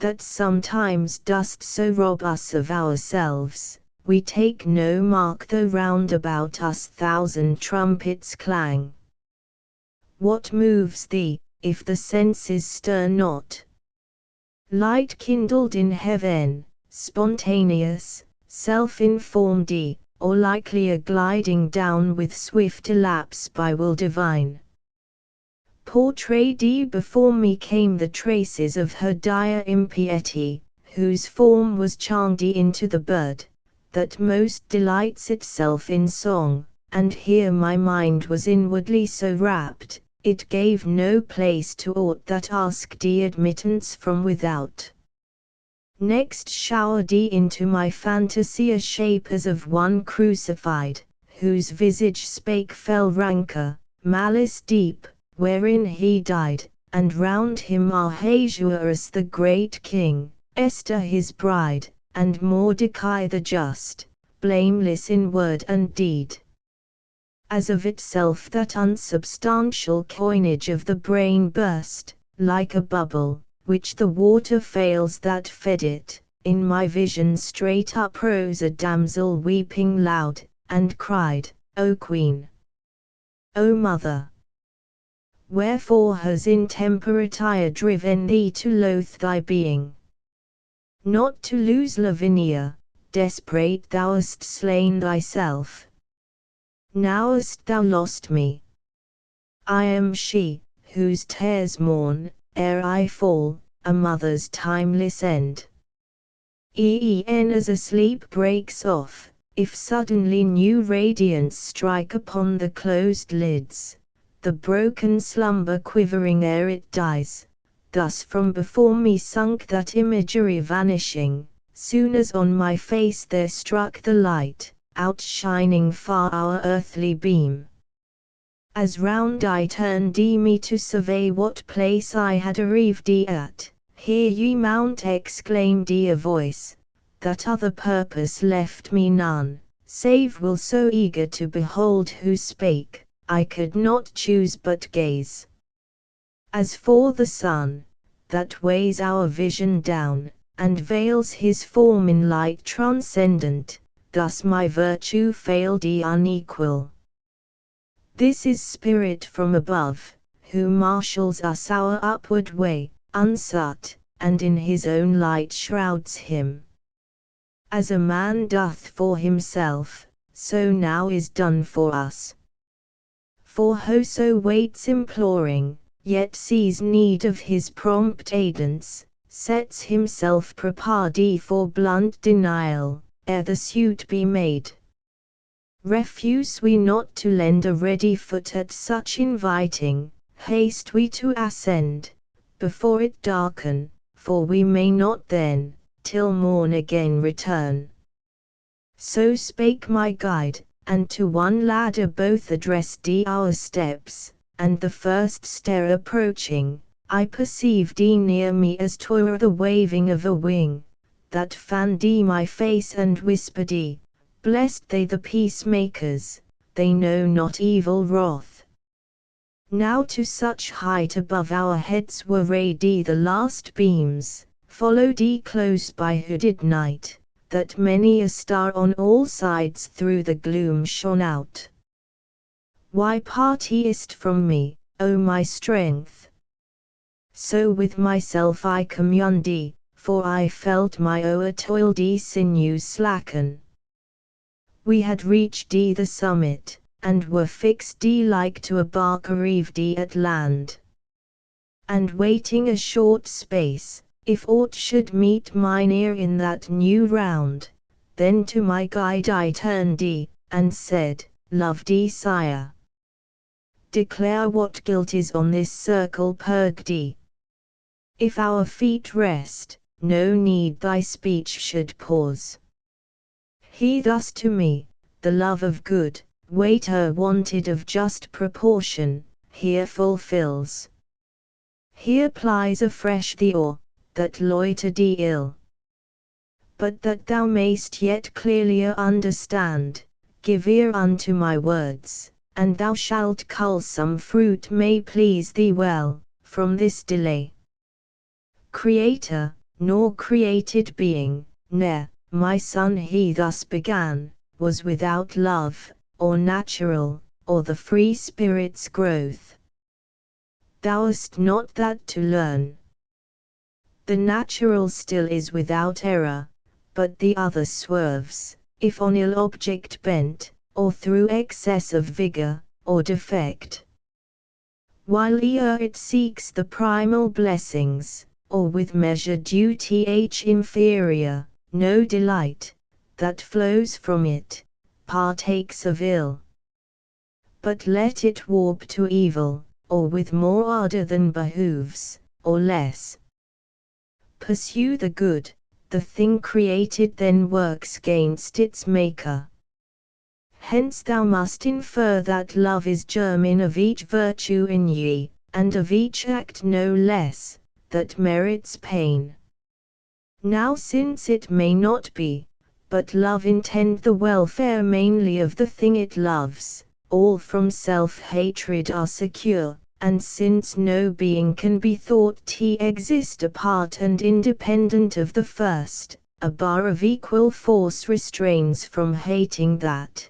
A: that sometimes dost so rob us of ourselves, we take no mark though round about us thousand trumpets clang. What moves thee, if the senses stir not? Light kindled in heaven, spontaneous, self-informed, or likelier gliding down with swift elapse by will divine. Portrayed before me came the traces of her dire impiety, whose form was charmed into the bird, that most delights itself in song, and here my mind was inwardly so rapt, it gave no place to aught that asked admittance from without. Next showered into my fantasy a shape as of one crucified, whose visage spake fell rancor, malice deep, wherein he died, and round him Ahasuerus the great king, Esther his bride, and Mordecai the just, blameless in word and deed. As of itself that unsubstantial coinage of the brain burst, like a bubble, which the water fails that fed it, in my vision straight uprose a damsel weeping loud, and cried, O Queen! O Mother! Wherefore has intemperate ire driven thee to loathe thy being? Not to lose Lavinia, desperate thou hast slain thyself. Now hast thou lost me. I am she, whose tears mourn, ere I fall, a mother's timeless end. As a sleep breaks off, if suddenly new radiance strike upon the closed lids, the broken slumber quivering ere it dies, thus from before me sunk that imagery vanishing, soon as on my face there struck the light, outshining far our earthly beam. As round I turned me to survey what place I had arrived at, hear ye mount exclaimed a voice, that other purpose left me none, save will so eager to behold who spake, I could not choose but gaze. As for the sun, that weighs our vision down, and veils his form in light transcendent, thus my virtue failed unequal. This is spirit from above, who marshals us our upward way, unsought, and in his own light shrouds him. As a man doth for himself, so now is done for us. For whoso waits imploring, yet sees need of his prompt aidance, sets himself prepared for blunt denial, ere the suit be made. Refuse we not to lend a ready foot at such inviting, haste we to ascend, before it darken, for we may not then, till morn again return. So spake my guide, and to one ladder both addressed our steps, and the first stair approaching, I perceived near me as 'twere the waving of a wing, that fanned my face and whispered, blessed they the peacemakers, they know not evil wrath. Now to such height above our heads were rayed the last beams, followed close by hooded night, that many a star on all sides through the gloom shone out. Why partiest from me, O my strength? So with myself I communed, for I felt my o'er-toiled sinews slacken. We had reached the summit, and were fixed like to a bark arrived at land. And waiting a short space, if aught should meet mine ear in that new round, then to my guide I turned and said, Loved sire, declare what guilt is on this circle purged. If our feet rest, no need thy speech should pause. He thus to me, the love of good, waiter wanted of just proportion, here fulfills. Here plies afresh the oar, that loiter thee ill. But that thou mayst yet clearlier understand, give ear unto my words, and thou shalt cull some fruit may please thee well, from this delay. Creator, nor created being, ne'er, my son he thus began, was without love, or natural, or the free spirit's growth. Thou'st not that to learn. The natural still is without error, but the other swerves, if on ill object bent, or through excess of vigor, or defect. While ere it seeks the primal blessings, or with measure duty inferior, no delight, that flows from it, partakes of ill. But let it warp to evil, or with more ardor than behooves, or less. Pursue the good, the thing created then works gainst its maker. Hence thou must infer that love is germin of each virtue in ye, and of each act no less, that merits pain. Now since it may not be, but love intend the welfare mainly of the thing it loves, all from self-hatred are secure, and since no being can be thought to exist apart and independent of the first, a bar of equal force restrains from hating that.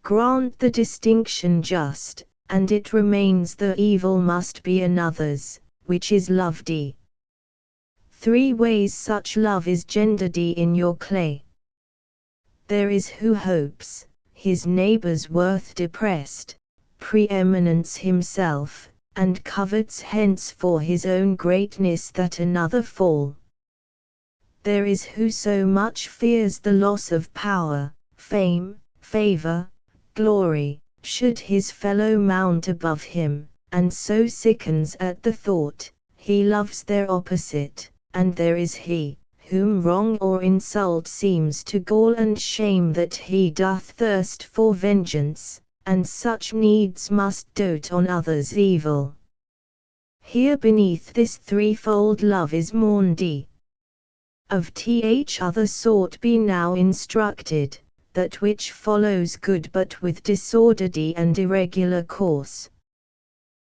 A: Grant the distinction just, and it remains the evil must be another's, which is loved. 3 ways such love is gendered in your clay. There is who hopes, his neighbor's worth depressed, preeminence himself, and covets hence for his own greatness that another fall. There is who so much fears the loss of power, fame, favor, glory, should his fellow mount above him, and so sickens at the thought, he loves their opposite, and there is he, whom wrong or insult seems to gall and shame that he doth thirst for vengeance, and such needs must dote on others' evil. Here beneath this threefold love is mourned. Of th other sort be now instructed, that which follows good but with disordered and irregular course.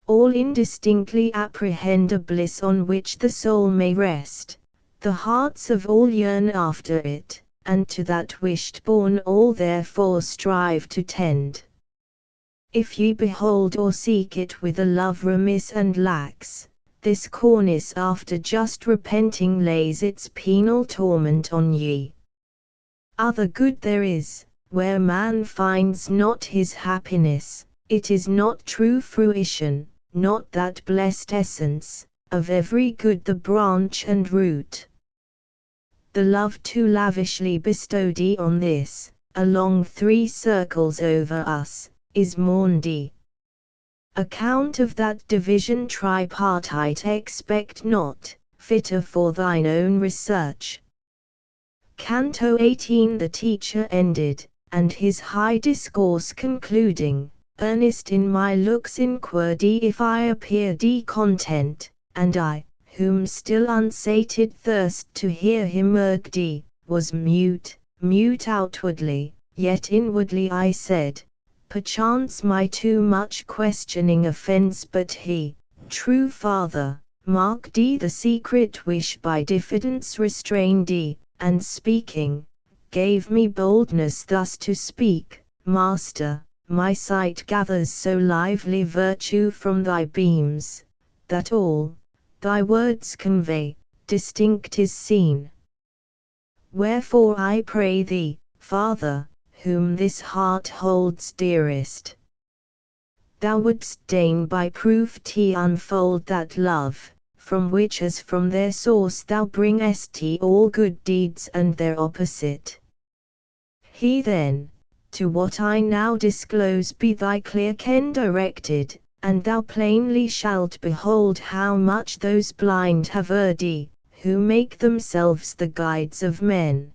A: All indistinctly apprehend a bliss on which the soul may rest, the hearts of all yearn after it, and to that wished born all therefore strive to tend. If ye behold or seek it with a love remiss and lax, this cornice after just repenting lays its penal torment on ye. Other good there is, where man finds not his happiness, it is not true fruition, not that blessed essence, of every good the branch and root. The love too lavishly bestowed on this, along 3 circles over us, is mourned. Account of that division tripartite expect not, fitter for thine own research. Canto 18 the teacher ended, and his high discourse concluding, earnest in my looks inquired if I appeared content, and I, whom still unsated thirst to hear him urged, was mute outwardly, yet inwardly I said, perchance my too much questioning offends but he, true father, marked the secret wish by diffidence restrained and speaking, gave me boldness thus to speak, Master, my sight gathers so lively virtue from thy beams, that all thy words convey, distinct is seen. Wherefore I pray thee, Father, whom this heart holds dearest, thou wouldst deign by proof to unfold that love, from which as from their source thou bringest all good deeds and their opposite. He then, to what I now disclose be thy clear ken directed, and thou plainly shalt behold how much those blind have erred, who make themselves the guides of men.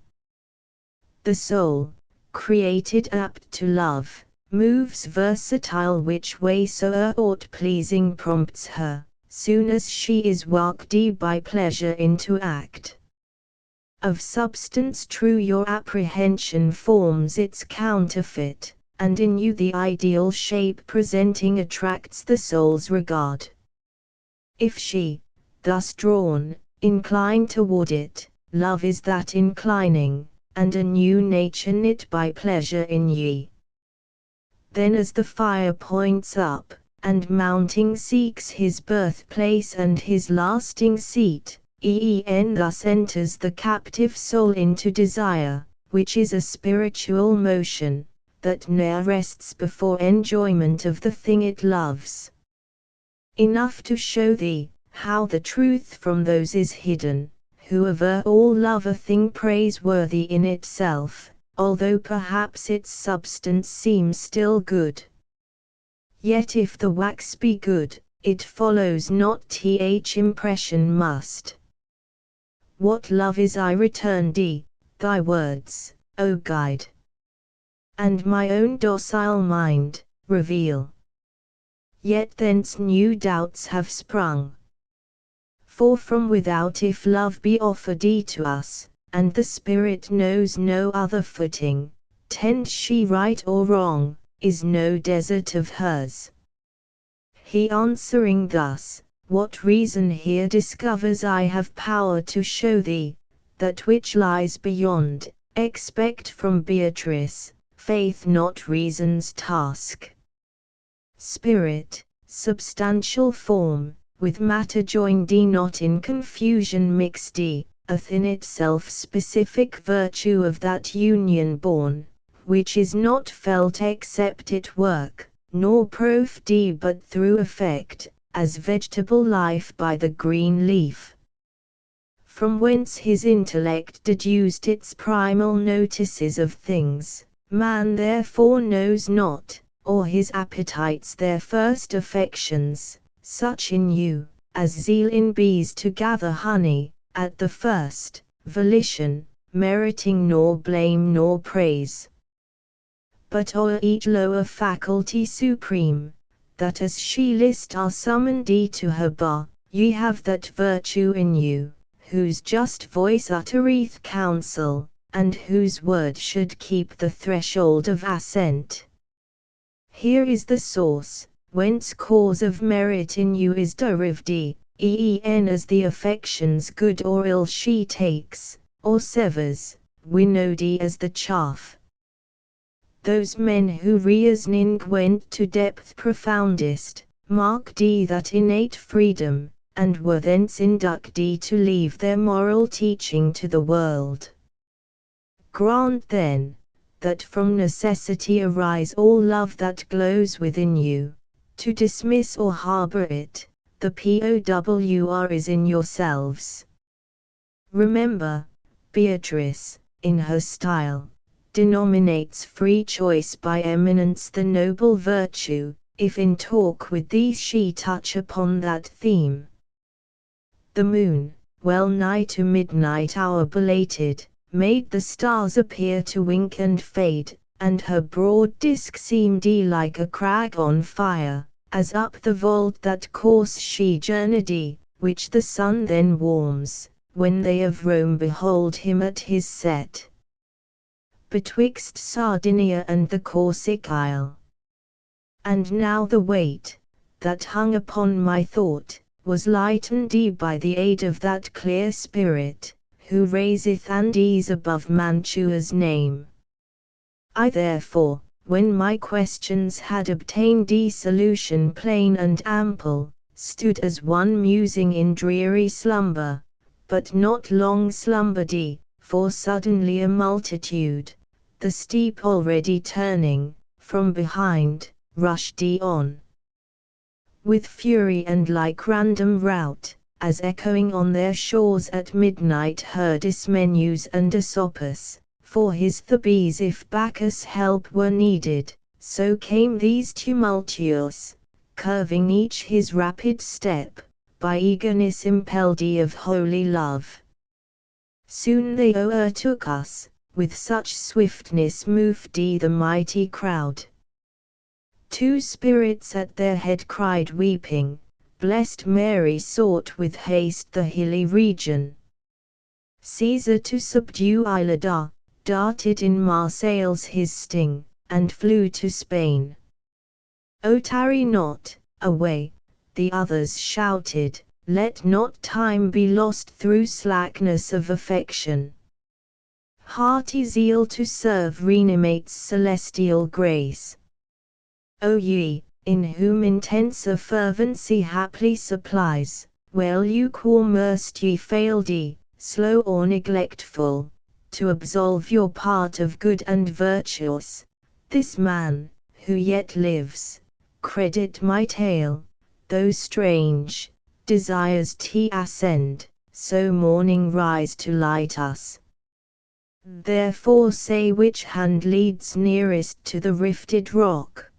A: The soul, created apt to love, moves versatile which way soe'er aught pleasing prompts her, soon as she is worked by pleasure into act. Of substance true your apprehension forms its counterfeit, and in you the ideal shape presenting attracts the soul's regard. If she, thus drawn, incline toward it, love is that inclining, and a new nature knit by pleasure in ye. Then as the fire points up, and mounting seeks his birthplace and his lasting seat, thus enters the captive soul into desire, which is a spiritual motion, that ne'er rests before enjoyment of the thing it loves. Enough to show thee, how the truth from those is hidden, who aver all love a thing praiseworthy in itself, although perhaps its substance seems still good. Yet if the wax be good, it follows not th impression must. What love is I return thee, thy words, O guide, and my own docile mind, reveal. Yet thence new doubts have sprung. For from without if love be offered to us, and the spirit knows no other footing, tends she right or wrong, is no desert of hers. He answering thus, what reason here discovers I have power to show thee, that which lies beyond, expect from Beatrice, faith not reason's task. Spirit, substantial form, with matter joined not in confusion mixed hath in itself specific virtue of that union born, which is not felt except it work, nor proof but through effect, as vegetable life by the green leaf. From whence his intellect deduced its primal notices of things, man therefore knows not, or his appetites their first affections, such in you, as zeal in bees to gather honey, at the first, volition, meriting nor blame nor praise. But o'er each lower faculty supreme, that as she list are summoned to her bar, ye have that virtue in you, whose just voice uttereth counsel, and whose word should keep the threshold of assent. Here is the source, whence cause of merit in you is derived, as the affections good or ill she takes, or severs, winnowed as the chaff. Those men who reasoning went to depth profoundest, marked that innate freedom, and were thence inducted to leave their moral teaching to the world. Grant then, that from necessity arise all love that glows within you, to dismiss or harbor it, the POWR is in yourselves. Remember, Beatrice, in her style, denominates free choice by eminence the noble virtue, if in talk with thee she touch upon that theme. The moon, well nigh to midnight hour belated, made the stars appear to wink and fade, and her broad disk seemed like a crag on fire, as up the vault that course she journeyed, which the sun then warms, when they of Rome behold him at his set, betwixt Sardinia and the Corsic isle. And now the weight, that hung upon my thought, was lightened by the aid of that clear spirit, who raiseth and is above Mantua's name. I therefore, when my questions had obtained solution plain and ample, stood as one musing in dreary slumber, but not long slumbered, for suddenly a multitude, the steep already turning, from behind, rushed on. With fury and like random rout, as echoing on their shores at midnight heard Ismenus and Asopus, for his Thebes if Bacchus' help were needed, so came these tumultuous, curving each his rapid step, by eagerness impelled of holy love. Soon they o'ertook us, with such swiftness moved the mighty crowd. Two spirits at their head cried weeping, Blessed Mary sought with haste the hilly region. Caesar to subdue Iliada, darted in Marseilles his sting, and flew to Spain. "O tarry not, away," the others shouted, "let not time be lost through slackness of affection. Hearty zeal to serve reanimates celestial grace. O ye, in whom intenser fervency haply supplies, well lukewarm erst ye failed ye, slow or neglectful, to absolve your part of good and virtuous, this man, who yet lives, credit my tale, though strange, desires t ascend, so morning rise to light us. Therefore say which hand leads nearest to the rifted rock."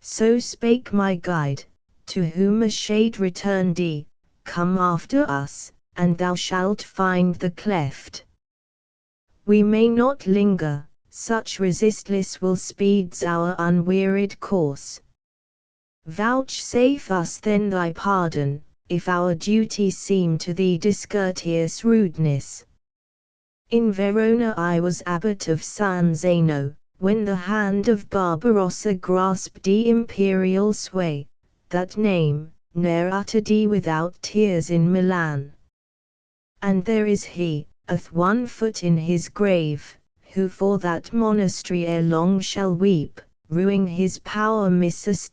A: So spake my guide, to whom a shade returned, "Come after us, and thou shalt find the cleft. We may not linger, such resistless will speeds our unwearied course. Vouchsafe us then thy pardon, if our duty seem to thee discourteous rudeness. In Verona I was abbot of San Zeno, when the hand of Barbarossa grasped the imperial sway, that name, ne'er uttered without tears in Milan. And there is he, ath 1 foot in his grave, who for that monastery ere long shall weep, ruing his power missus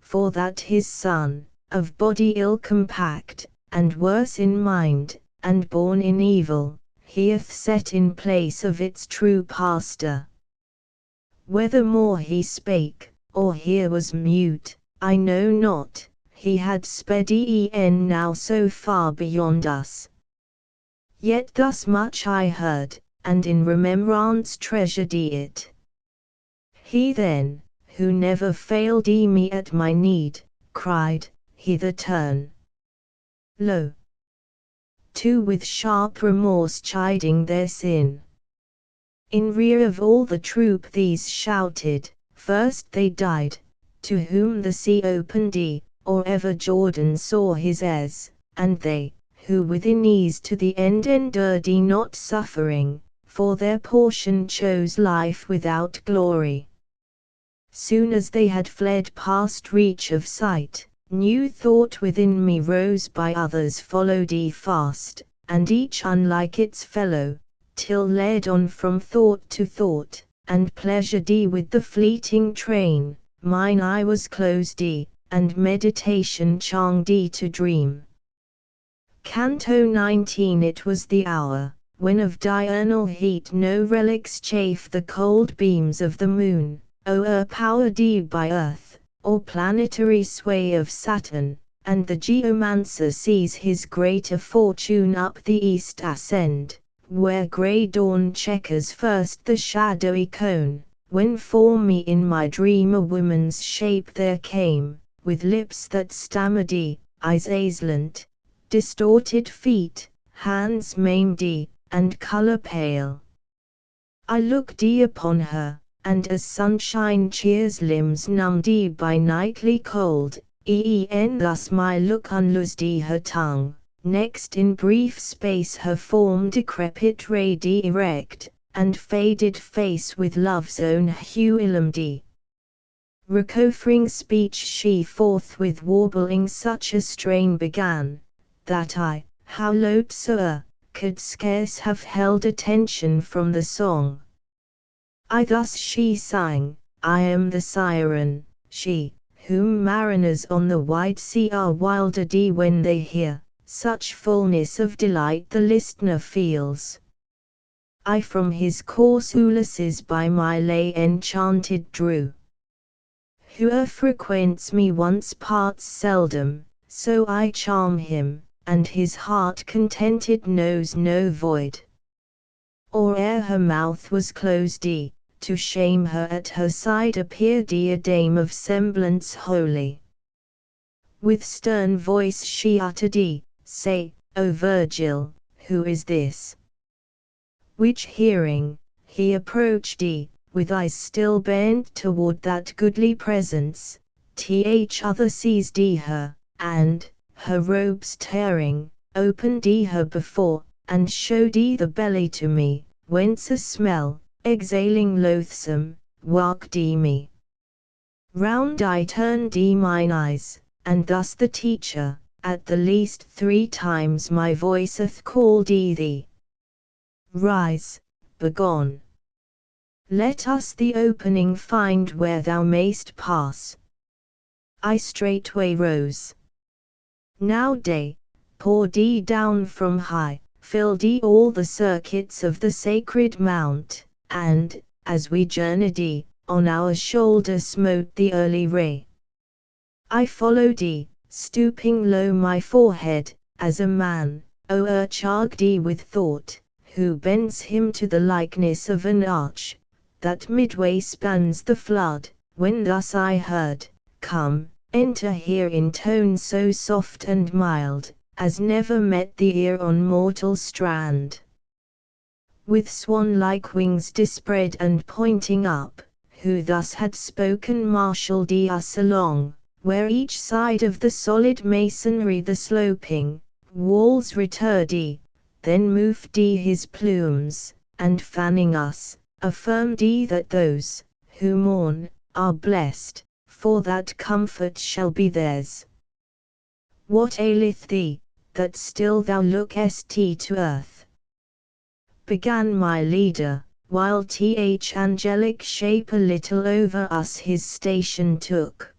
A: for that his son, of body ill compact, and worse in mind, and born in evil, he hath set in place of its true pastor. Whether more he spake, or here was mute, I know not, he had sped now so far beyond us. Yet thus much I heard, and in remembrance treasured it. He then, who never failed me at my need, cried, "Hither turn." Lo! Two with sharp remorse chiding their sin. In rear of all the troop these shouted, first they died, to whom the sea opened or ever Jordan saw his heirs, and they, who within ease to the end endured not suffering, for their portion chose life without glory. Soon as they had fled past reach of sight, new thought within me rose by others followed fast, and each unlike its fellow, till led on from thought to thought, and pleasured with the fleeting train, mine eye was closed and meditation charmed to dream. Canto 19. It was the hour, when of diurnal heat no relics chafe the cold beams of the moon, o'erpowered by earth, or planetary sway of Saturn, and the geomancer sees his greater fortune up the east ascend, where grey dawn checkers first the shadowy cone, when for me in my dream a woman's shape there came, with lips that stammered eyes aslant, distorted feet, hands maimed and colour pale. I looked upon her, and as sunshine cheers limbs numbed by nightly cold, thus my look unloosed her tongue. Next in brief space her form decrepit rayed erect, and faded face with love's own hue illumined. Recovering speech she forthwith warbling such a strain began, that I, how loath soe'er, could scarce have held attention from the song. Thus she sang, "I am the siren, she, whom mariners on the wide sea are wilder when they hear, such fullness of delight the listener feels. I from his course Ulysses by my lay enchanted drew. Whoe'er frequents me once parts seldom, so I charm him, and his heart contented knows no void. Or ere her mouth was closed to shame her at her side appeared a dame of semblance holy. With stern voice she uttered Say, O Virgil, who is this?" Which hearing, he approached with eyes still bent toward that goodly presence, other seized her, and, her robes tearing, opened her before, and showed the belly to me, whence a smell, exhaling loathsome, walked me. Round I turned mine eyes, and thus the teacher, at the least 3 times my voiceth called thee. Rise, begone. Let us the opening find where thou mayst pass. I straightway rose. Now day, pour down from high, fill all the circuits of the sacred mount, and, as we journeyed, on our shoulder smote the early ray. I followed stooping low my forehead, as a man, o'ercharged with thought, who bends him to the likeness of an arch, that midway spans the flood, when thus I heard, Come, enter here in tone so soft and mild, as never met the ear on mortal strand. With swan-like wings dispread and pointing up, who thus had spoken marshalled us along, where each side of the solid masonry the sloping walls returred, then moved his plumes, and fanning us, affirmed that those, who mourn, are blessed, for that comfort shall be theirs. What aileth thee, that still thou lookest to earth? Began my leader, while angelic shape a little over us his station took.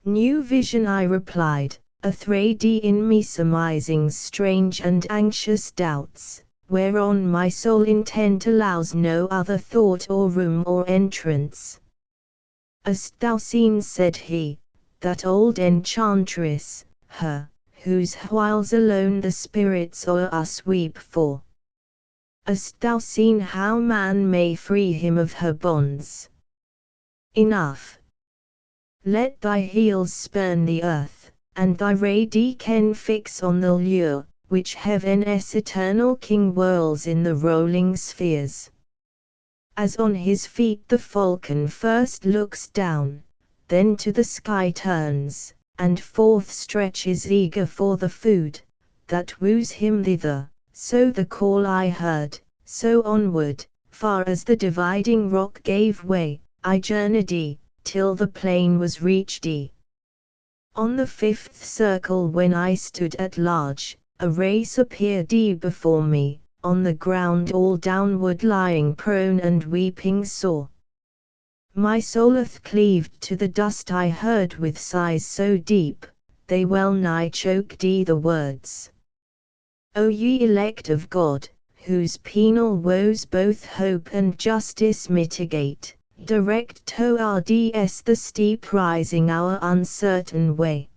A: New vision, I replied, athrade in me surmising strange and anxious doubts, whereon my soul intent allows no other thought or room or entrance. Hast thou seen, said he, that old enchantress, her, whose whiles alone the spirits o'er us weep for? Hast thou seen how man may free him of her bonds? Enough. Let thy heels spurn the earth, and thy ray can fix on the lure, which heaven's eternal King whirls in the rolling spheres. As on his feet the falcon first looks down, then to the sky turns, and forth stretches eager for the food, that woos him thither, so the call I heard, so onward, far as the dividing rock gave way, I journeyed, till the plain was reached. On the 5th circle when I stood at large, a race appeared before me, on the ground all downward lying prone and weeping sore. My souleth cleaved to the dust, I heard with sighs so deep, they well nigh choked the words. O ye elect of God, whose penal woes both hope and justice mitigate, direct towards the steep rising our uncertain way.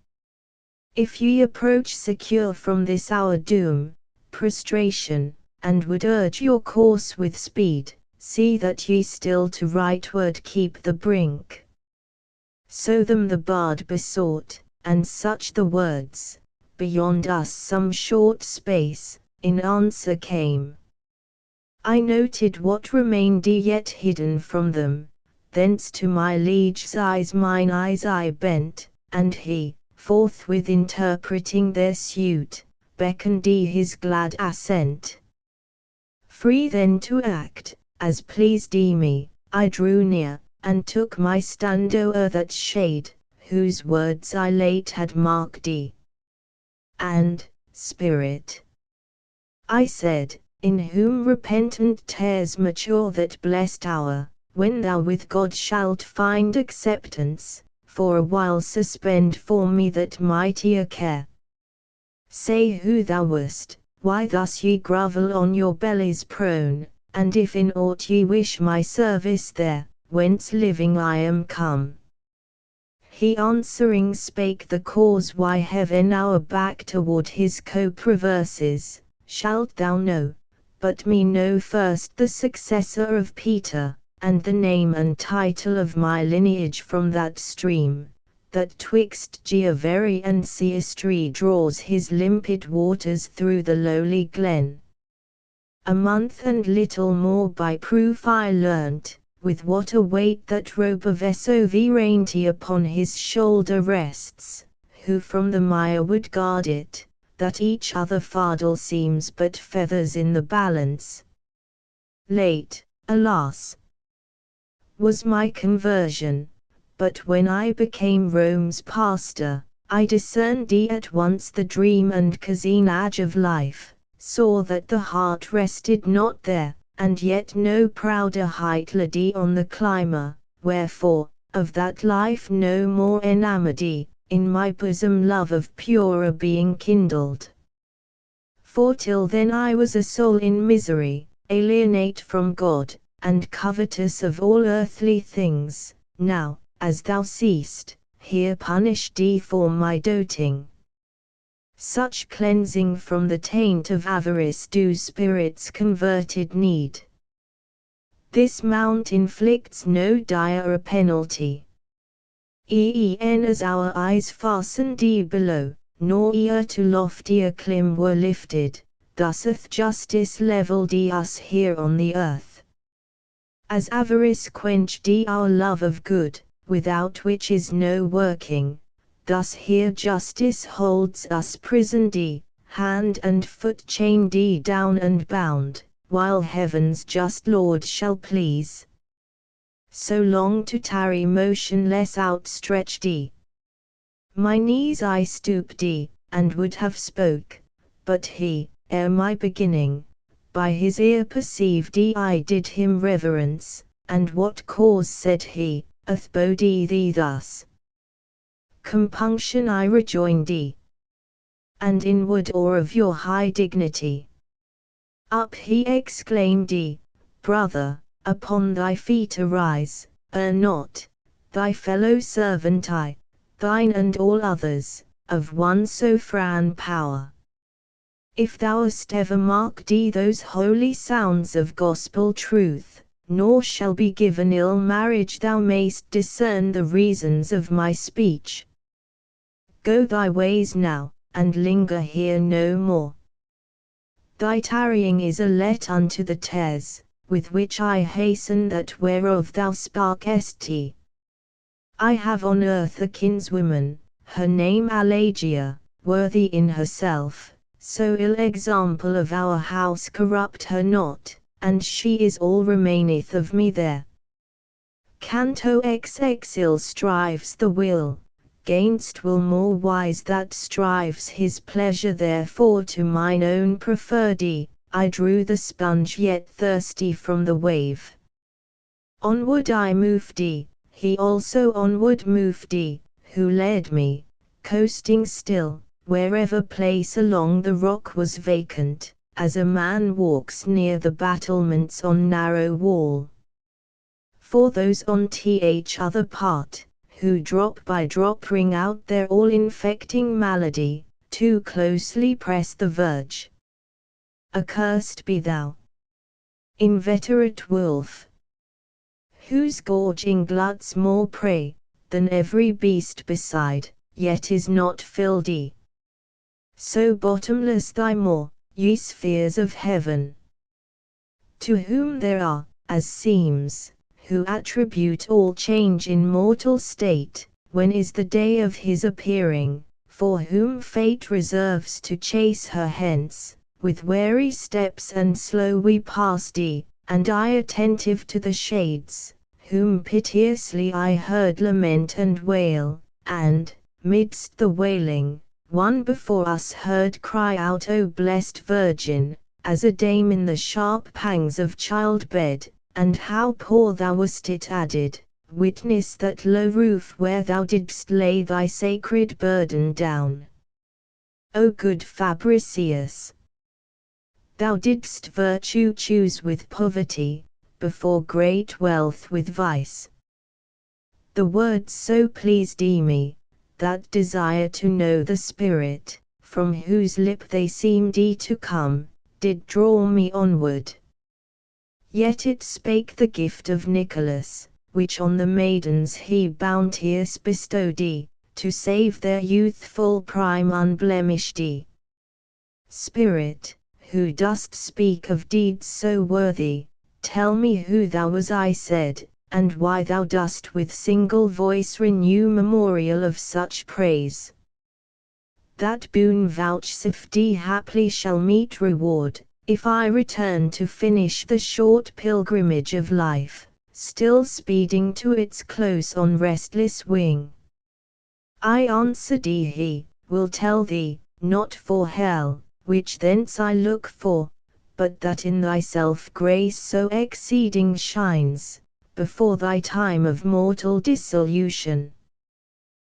A: If ye approach secure from this our doom, prostration, and would urge your course with speed, see that ye still to rightward keep the brink. So them the bard besought, and such the words, beyond us some short space, in answer came. I noted what remained yet hidden from them, thence to my liege's eyes mine eyes I bent, and he, forthwith interpreting their suit, beckoned his glad assent. Free then to act, as pleased me, I drew near, and took my stand o'er that shade, whose words I late had marked. And, Spirit, I said, in whom repentant tears mature that blessed hour, when thou with God shalt find acceptance, for a while suspend for me that mightier care. Say who thou wast, why thus ye grovel on your bellies prone, and if in aught ye wish my service there, whence living I am come. He answering spake the cause why heaven our back toward his cope reverses, shalt thou know, but me know first the successor of Peter, and the name and title of my lineage from that stream, that twixt Giaveri and Siestri draws his limpid waters through the lowly glen. A month and little more by proof I learnt, with what a weight that robe of Sov reinty upon his shoulder rests, who from the mire would guard it, that each other fardel seems but feathers in the balance. Late, alas, was my conversion, but when I became Rome's pastor, I discerned at once the dream and cozenage of life, saw that the heart rested not there, and yet no prouder height led on the climber, wherefore, of that life no more enamoured in my bosom love of purer being kindled. For till then I was a soul in misery, alienate from God, and covetous of all earthly things. Now, as thou seest, here punished for my doting. Such cleansing from the taint of avarice do spirits converted need. This mount inflicts no dire penalty. E'en as our eyes fastened below, nor e'er to loftier climb were lifted, thuseth justice levelled us here on the earth. As avarice quenched our love of good, without which is no working, thus here justice holds us prisoned hand and foot chained down and bound, while heaven's just Lord shall please so long to tarry motionless outstretched. My knees I stooped and would have spoke, but he, ere my beginning, by his ear perceived I did him reverence, and what cause said he, Athbode thee thus. Compunction I rejoined and inward awe of your high dignity. Up he exclaimed, brother, upon thy feet arise, err not, thy fellow servant I, thine and all others, of one sovereign power. If thou hast ever marked those holy sounds of gospel truth, nor shall be given ill marriage thou mayst discern the reasons of my speech. Go thy ways now, and linger here no more. Thy tarrying is a let unto the tares, with which I hasten that whereof thou sparkest. I have on earth a kinswoman, her name Alighieri, worthy in herself, so ill example of our house corrupt her not, and she is all remaineth of me there. Canto XX ill strives the will, gainst will more wise that strives his pleasure therefore to mine own preferred I drew the sponge yet thirsty from the wave. Onward I moved he also onward moved who led me, coasting still, wherever place along the rock was vacant, as a man walks near the battlements on narrow wall. For those on each other part, who drop by drop wring out their all-infecting malady, too closely press the verge. Accursed be thou, inveterate wolf, whose gorging gluts more prey than every beast beside, yet is not filled. So bottomless thy maw, ye spheres of heaven, to whom there are, as seems, who attribute all change in mortal state, when is the day of his appearing, for whom fate reserves to chase her hence, with wary steps and slow we passed and I attentive to the shades, whom piteously I heard lament and wail, and, midst the wailing, one before us heard cry out, O blessed Virgin, as a dame in the sharp pangs of childbed, and how poor thou wast it added, witness that low roof where thou didst lay thy sacred burden down. O good Fabricius, thou didst virtue choose with poverty, before great wealth with vice. The words so pleased me, that desire to know the spirit, from whose lip they seemed to come, did draw me onward. Yet it spake the gift of Nicholas, which on the maidens he bounteous bestowed, to save their youthful prime unblemished. Spirit, who dost speak of deeds so worthy, tell me who thou was, I said, and why thou dost with single voice renew memorial of such praise. that boon vouchsafed haply shall meet reward, if I return to finish the short pilgrimage of life, still speeding to its close on restless wing. I answered he will tell thee, not for hell, which thence I look for, but that in thyself grace so exceeding shines, before thy time of mortal dissolution.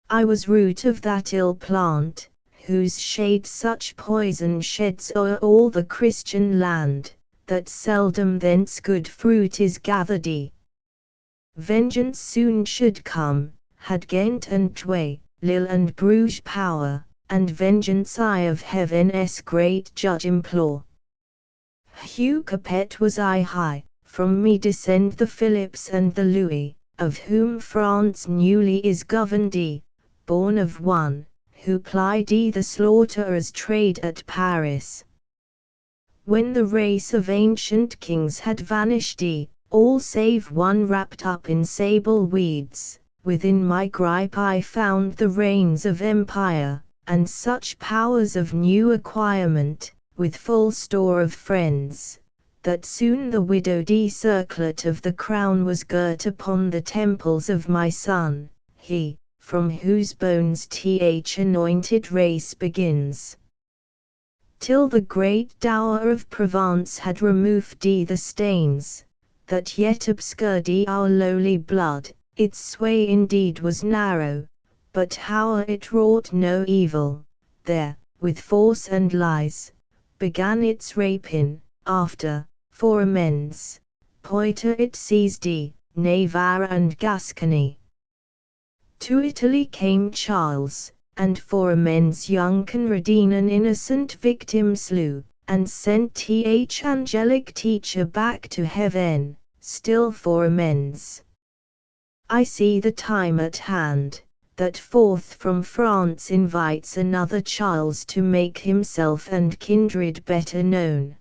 A: I was root of that ill plant, whose shade such poison sheds o'er all the Christian land, that seldom thence good fruit is gathered. Vengeance soon should come, had Ghent and Douay, Lille and Bruges power, and vengeance I of heaven's great judge implore. Hugh Capet was I high, from me descend the Philips and the Louis, of whom France newly is governed, born of one, who plied the slaughterer's trade at Paris. When the race of ancient kings had vanished, all save one wrapped up in sable weeds, within my gripe I found the reins of empire, and such powers of new acquirement, with full store of friends, that soon the widowed circlet of the crown was girt upon the temples of my son, he, from whose bones anointed race begins. Till the great dower of Provence had removed the stains, that yet obscured our lowly blood, its sway indeed was narrow, but how it wrought no evil, there, with force and lies, began its rapine, after, for amends, Poitiers it seized Navarre and Gascony. To Italy came Charles, and for amends young Conradin an innocent victim slew, and sent angelic teacher back to heaven, still for amends. I see the time at hand, that forth from France invites another Charles to make himself and kindred better known.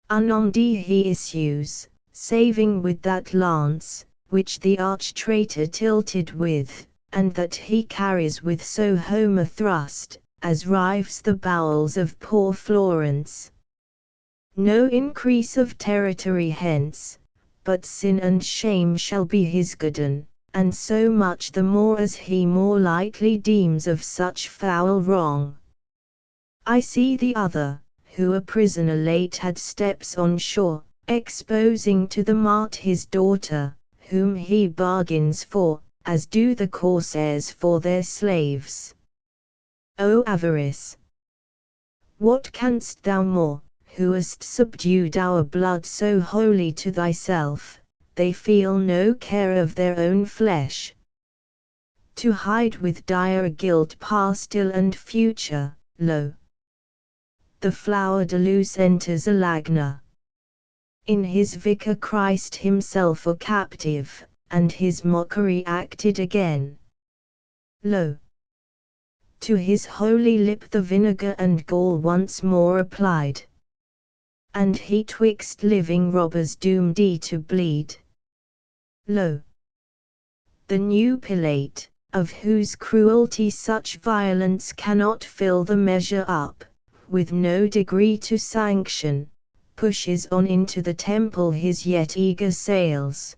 A: Anon he issues, saving with that lance, which the arch-traitor tilted with, and that he carries with so home a thrust, as rives the bowels of poor Florence. No increase of territory hence, but sin and shame shall be his guerdon, and so much the more as he more lightly deems of such foul wrong. I see the other, who a prisoner late had steps on shore, exposing to the mart his daughter, whom he bargains for, as do the corsairs for their slaves. O avarice! What canst thou more, who hast subdued our blood so wholly to thyself, they feel no care of their own flesh. To hide with dire guilt past ill and future, lo! The flower de luce enters a Lagna. In his vicar Christ himself a captive, and his mockery acted again. Lo! To his holy lip the vinegar and gall once more applied. And he twixt living robbers doomed to bleed. Lo! The new Pilate, of whose cruelty such violence cannot fill the measure up, with no degree to sanction, pushes on into the temple his yet eager sails.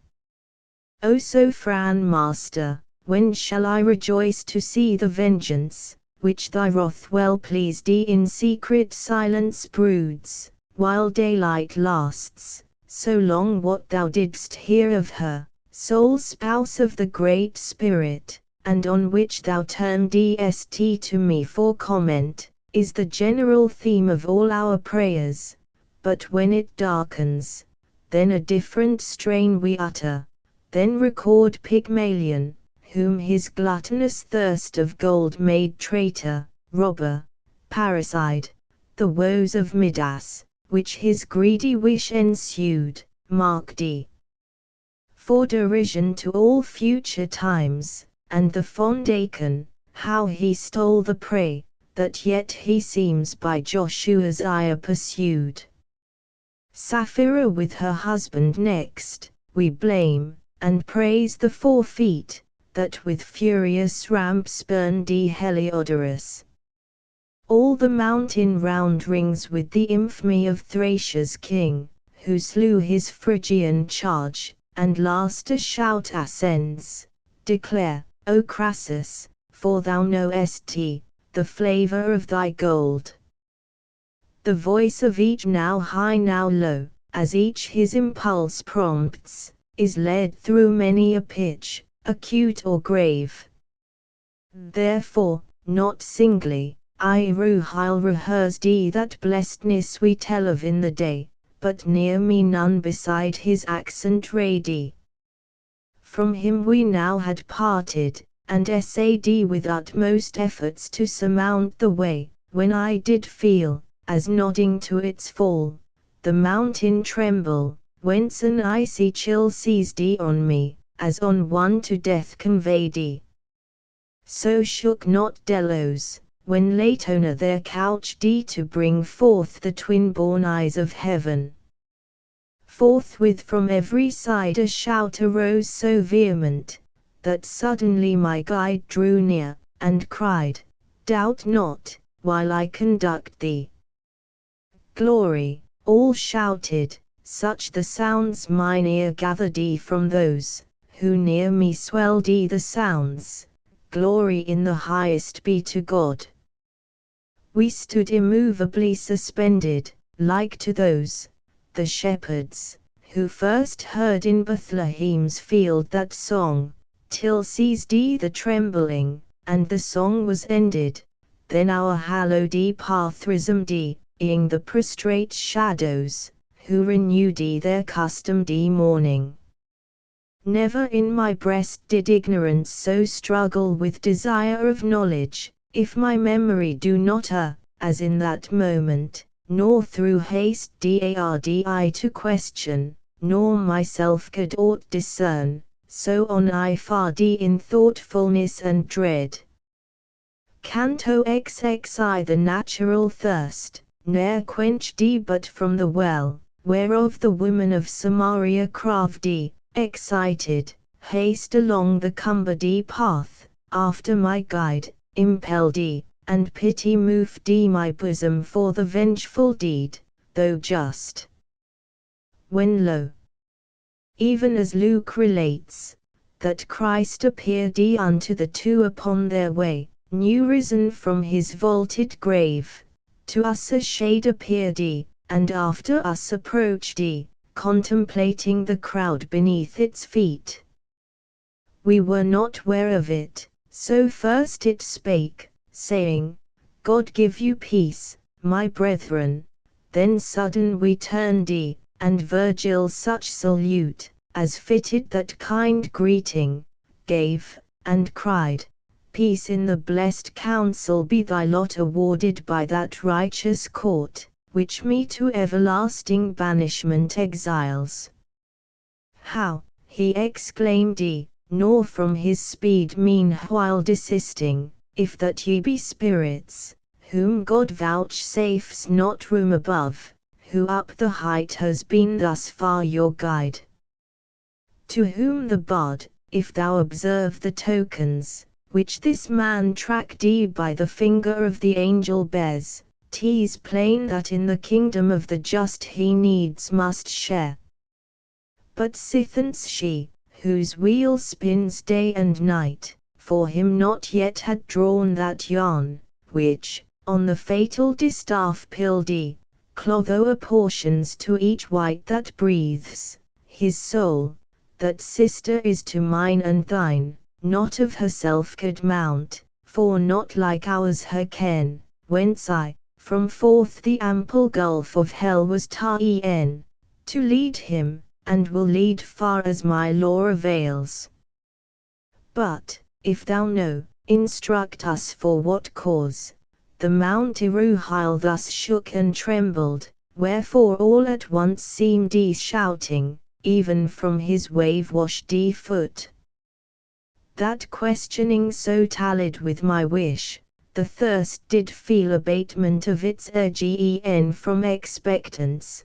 A: O Sovereign Master, when shall I rejoice to see the vengeance, which thy wrath well pleased in secret silence broods, while daylight lasts, so long what thou didst hear of her, sole spouse of the Great Spirit, and on which thou turnedst to me for comment, is the general theme of all our prayers, but when it darkens, then a different strain we utter, then record Pygmalion, whom his gluttonous thirst of gold made traitor, robber, parricide, the woes of Midas, which his greedy wish ensued, mark D. For derision to all future times, and the fond Achan, how he stole the prey, that yet he seems by Joshua's ire pursued. Sapphira with her husband next, we blame, and praise the 4 feet, that with furious ramp spurn Heliodorus. All the mountain round rings with the infamy of Thracia's king, who slew his Phrygian charge, and last a shout ascends, declare, O Crassus, for thou knowest the flavor of thy gold. The voice of each now high now low, as each his impulse prompts, is led through many a pitch, acute or grave. Therefore, not singly, I rehearse that blessedness we tell of in the day, but near me none beside his accent ready. From him we now had parted, and essayed with utmost efforts to surmount the way, when I did feel, as nodding to its fall, the mountain tremble, whence an icy chill seized on me, as on one to death conveyed. So shook not Delos, when Latona there couched to bring forth the twin-born eyes of heaven. Forthwith from every side a shout arose so vehement, that suddenly my guide drew near, and cried, Doubt not, while I conduct thee. Glory, all shouted, such the sounds mine ear gathered from those, who near me swelled the sounds, glory in the highest be to God. We stood immovably suspended, like to those, the shepherds, who first heard in Bethlehem's field that song, till ceased the trembling, and the song was ended, then our hallowed path resumed, ing the prostrate shadows, who renewed their customed mourning. Never in my breast did ignorance so struggle with desire of knowledge, if my memory do not err, as in that moment, nor through haste dard to question, nor myself could aught discern, so on I fared in thoughtfulness and dread. Canto XXI. The natural thirst, ne'er quenched but from the well, whereof the woman of Samaria craved, excited, haste along the cumbered path, after my guide, impelled, and pity moved my bosom for the vengeful deed, though just. When lo, even as Luke relates, that Christ appeared unto the two upon their way, new risen from his vaulted grave, to us a shade appeared, and after us approached, contemplating the crowd beneath its feet. We were not ware of it, so first it spake, saying, God give you peace, my brethren. Then sudden we turned, and Virgil such salute, as fitted that kind greeting, gave, and cried, Peace in the blessed council be thy lot awarded by that righteous court, which me to everlasting banishment exiles. How, he exclaimed, nor from his speed meanwhile desisting, if that ye be spirits, whom God vouchsafes not room above, who up the height has been thus far your guide. To whom the bard, if thou observe the tokens, which this man tracked by the finger of the angel bears, 'tis plain that in the kingdom of the just he needs must share. But sithence she, whose wheel spins day and night, for him not yet had drawn that yarn, which, on the fatal distaff pilled, Clotho apportions to each wight that breathes, his soul, that sister is to mine and thine, not of herself could mount, for not like ours her ken, whence I, from forth the ample gulf of hell was ta'en, to lead him, and will lead far as my law avails. But, if thou know, instruct us for what cause, the Mount Iruhile thus shook and trembled, wherefore all at once seemed shouting, even from his wave-washed foot. That questioning so tallied with my wish, the thirst did feel abatement of its urgen from expectance.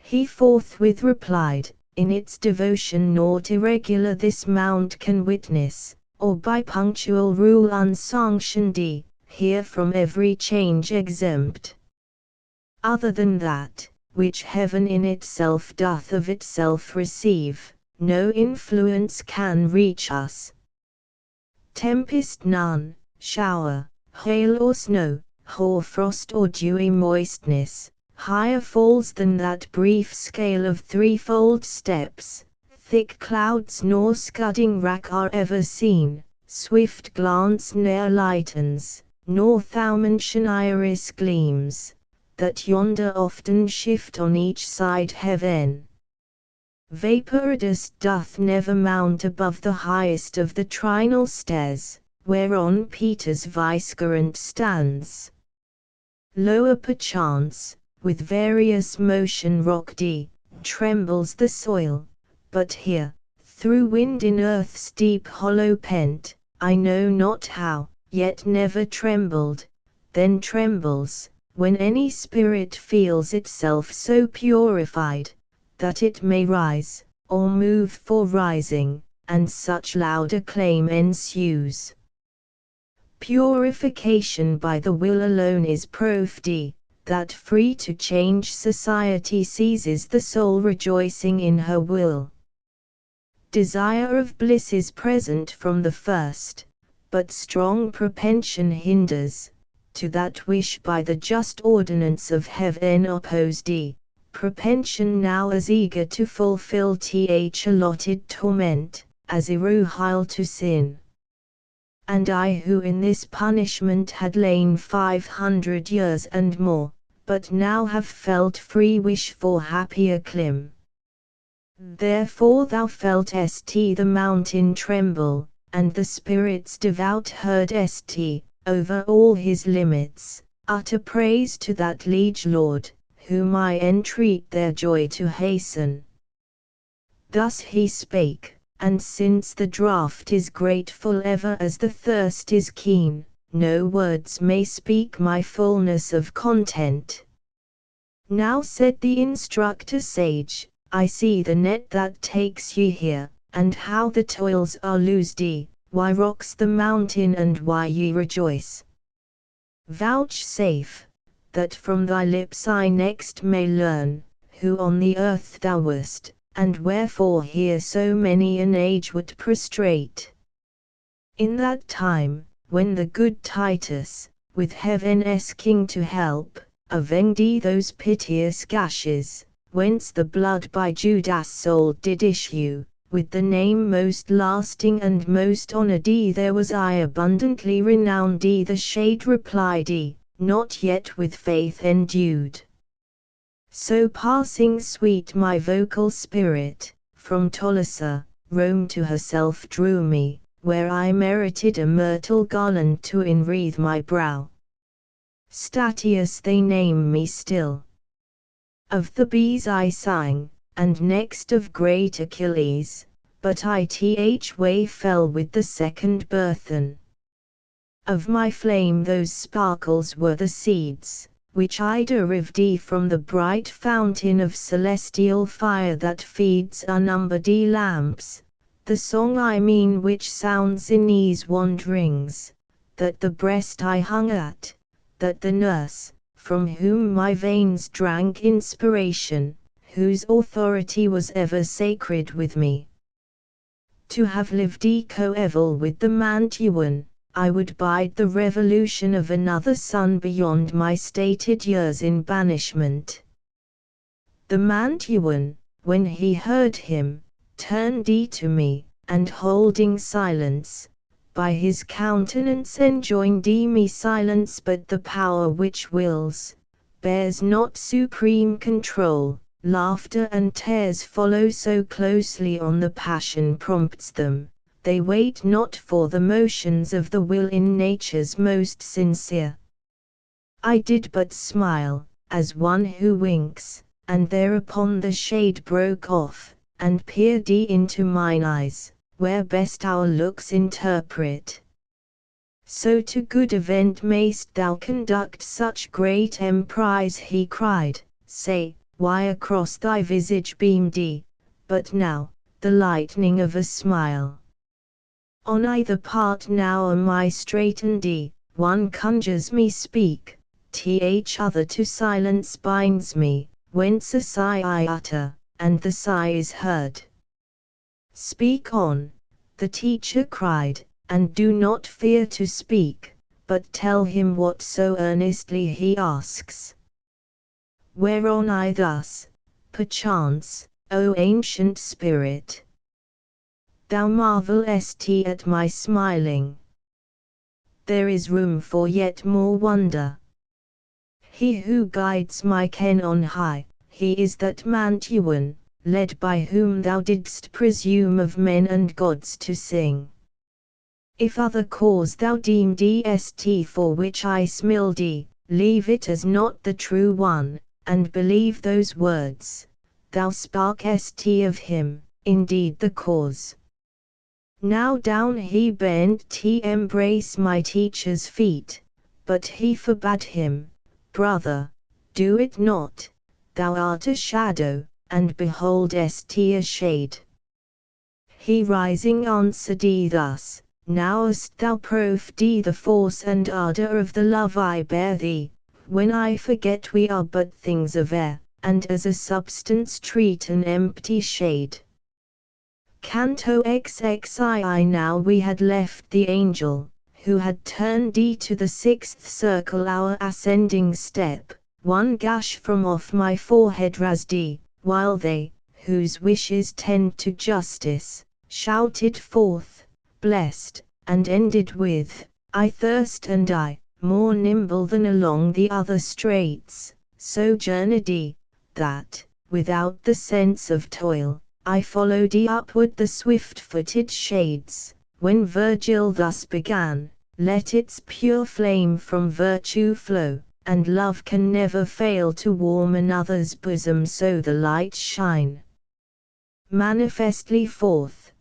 A: He forthwith replied, in its devotion naught irregular this mount can witness, or by punctual rule unsanctioned, here from every change exempt. Other than that, which heaven in itself doth of itself receive, no influence can reach us. Tempest none, shower, hail or snow, hoar frost or dewy moistness, higher falls than that brief scale of threefold steps, thick clouds nor scudding rack are ever seen, swift glance ne'er lightens, nor thaumantian iris gleams, that yonder often shift on each side heaven. Vapour dust doth never mount above the highest of the trinal stairs, whereon Peter's vicegerent stands. Lower perchance, with various motion rocked, trembles the soil, but here, through wind in earth's deep hollow pent, I know not how, yet never trembled, then trembles, when any spirit feels itself so purified, that it may rise, or move for rising, and such loud acclaim ensues. Purification by the will alone is proof that free to change society seizes the soul rejoicing in her will. Desire of bliss is present from the first, but strong propension hinders, to that wish by the just ordinance of heaven opposed, propension now as eager to fulfill th allotted torment, as iruhile to sin. And I who in this punishment had lain 500 years and more, but now have felt free wish for happier clime. Therefore thou feltest the mountain tremble, and the spirits devout heardest, over all his limits, utter praise to that liege Lord, whom I entreat their joy to hasten. Thus he spake, and since the draught is grateful ever as the thirst is keen, no words may speak my fullness of content. Now said the instructor sage, I see the net that takes ye here, and how the toils are loosed, why rocks the mountain and why ye rejoice. Vouchsafe, that from thy lips I next may learn, who on the earth thou wast, and wherefore here so many an age would prostrate. In that time, when the good Titus, with heaven's king to help, avenged those piteous gashes, whence the blood by Judas' soul did issue, with the name most lasting and most honoured, there was I abundantly renowned. The shade replied, not yet with faith endued. So passing sweet my vocal spirit, from Tolosa, Rome to herself drew me, where I merited a myrtle garland to enwreathe my brow. Statius they name me still. Of the bees I sang, and next of great Achilles, but I way fell with the second burthen. Of my flame those sparkles were the seeds, which I derived from the bright fountain of celestial fire that feeds unnumbered lamps, the song I mean which sounds in these wanderings, that the breast I hung at, that the nurse, from whom my veins drank inspiration, whose authority was ever sacred with me. To have lived coeval with the Mantuan, I would bide the revolution of another sun beyond my stated years in banishment. The Mantuan, when he heard him, turned to me, and holding silence, by his countenance enjoined me silence, but the power which wills, bears not supreme control. Laughter and tears follow so closely on the passion prompts them, they wait not for the motions of the will in nature's most sincere. I did but smile, as one who winks, and thereupon the shade broke off, and peered into mine eyes, where best our looks interpret. So to good event mayst thou conduct such great emprise, he cried, say, why across thy visage beamed, but now, the lightning of a smile. On either part now am I straitened, one conjures me speak, th other to silence binds me, whence a sigh I utter, and the sigh is heard. Speak on, the teacher cried, and do not fear to speak, but tell him what so earnestly he asks. Whereon I thus, perchance, O ancient spirit, thou marvelest at my smiling. There is room for yet more wonder. He who guides my ken on high, he is that Mantuan, led by whom thou didst presume of men and gods to sing. If other cause thou deem dst for which I smil thee, leave it as not the true one, and believe those words, thou sparkest of him, indeed the cause. Now down he bent to embrace my teacher's feet, but he forbade him, brother, do it not, thou art a shadow, and beholdest a shade. He rising answered thus, knowest thou proved the force and ardour of the love I bear thee, when I forget we are but things of air, and as a substance treat an empty shade. Canto XXII. Now we had left the angel, who had turned to the sixth circle our ascending step, one gash from off my forehead rasd, while they, whose wishes tend to justice, shouted forth, blessed, and ended with, I thirst and I, more nimble than along the other straits, so journeyed, that, without the sense of toil, I followed upward the swift-footed shades, when Virgil thus began, let its pure flame from virtue flow, and love can never fail to warm another's bosom so the lights shine manifestly forth.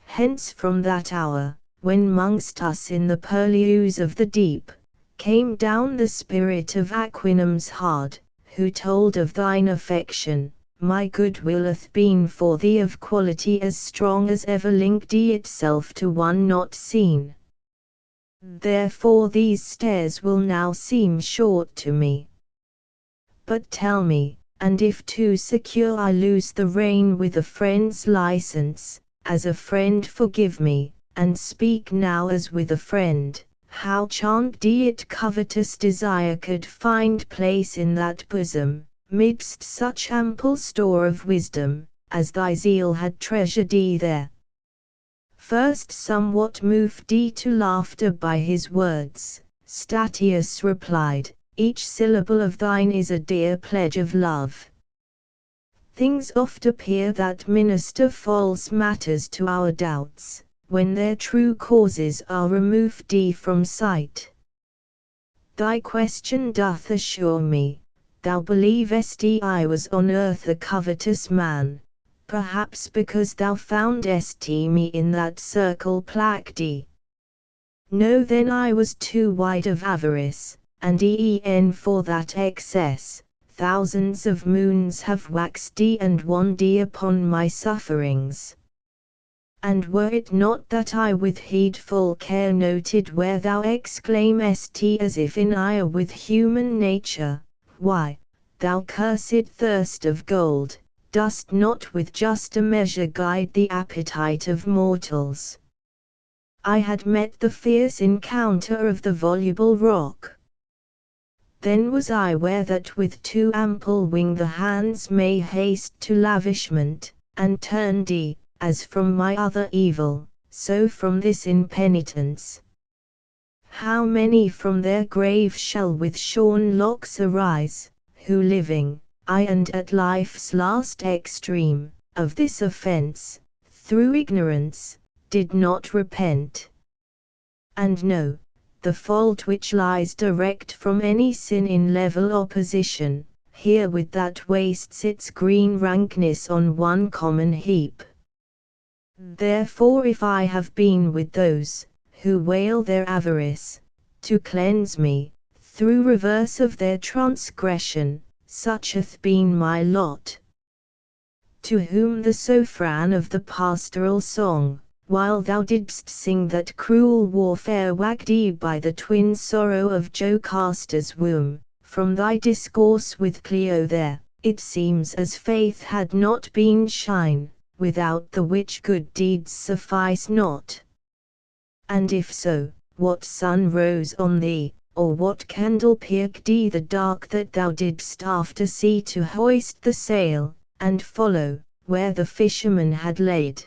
A: Hence from that hour, when mongst us in the purlieus of the deep, came down the spirit of Aquinum's hard, who told of thine affection, my goodwill hath been for thee of quality as strong as ever linked itself to one not seen. Therefore these stairs will now seem short to me. But tell me, and if too secure I lose the rein with a friend's license, as a friend forgive me, and speak now as with a friend, how chant it covetous desire could find place in that bosom, midst such ample store of wisdom, as thy zeal had treasured there. First somewhat moved to laughter by his words, Statius replied, each syllable of thine is a dear pledge of love. Things oft appear that minister false matters to our doubts, when their true causes are removed from sight. Thy question doth assure me, thou believest I was on earth a covetous man, perhaps because thou foundest me in that circle plagued. No, then I was too wide of avarice, and for that excess, thousands of moons have waxed and waned upon my sufferings. And were it not that I with heedful care noted where thou exclaimest as if in ire with human nature, why, thou cursed thirst of gold, dost not with just a measure guide the appetite of mortals. I had met the fierce encounter of the voluble rock. Then was I ware that with too ample wing the hands may haste to lavishment, and turned as from my other evil, so from this impenitence. How many from their grave shall with shorn locks arise, who living, and at life's last extreme, of this offence, through ignorance, did not repent. And know, the fault which lies direct from any sin in level opposition, here with that wastes its green rankness on one common heap. Therefore if I have been with those, who wail their avarice, to cleanse me, through reverse of their transgression, such hath been my lot. To whom the sophron of the pastoral song, while thou didst sing that cruel warfare wagged thee by the twin sorrow of Jocasta's womb, from thy discourse with Clio there, it seems as faith had not been shine, without the which good deeds suffice not. And if so, what sun rose on thee, or what candle pierced thee the dark that thou didst after see to hoist the sail, and follow, where the fisherman had laid?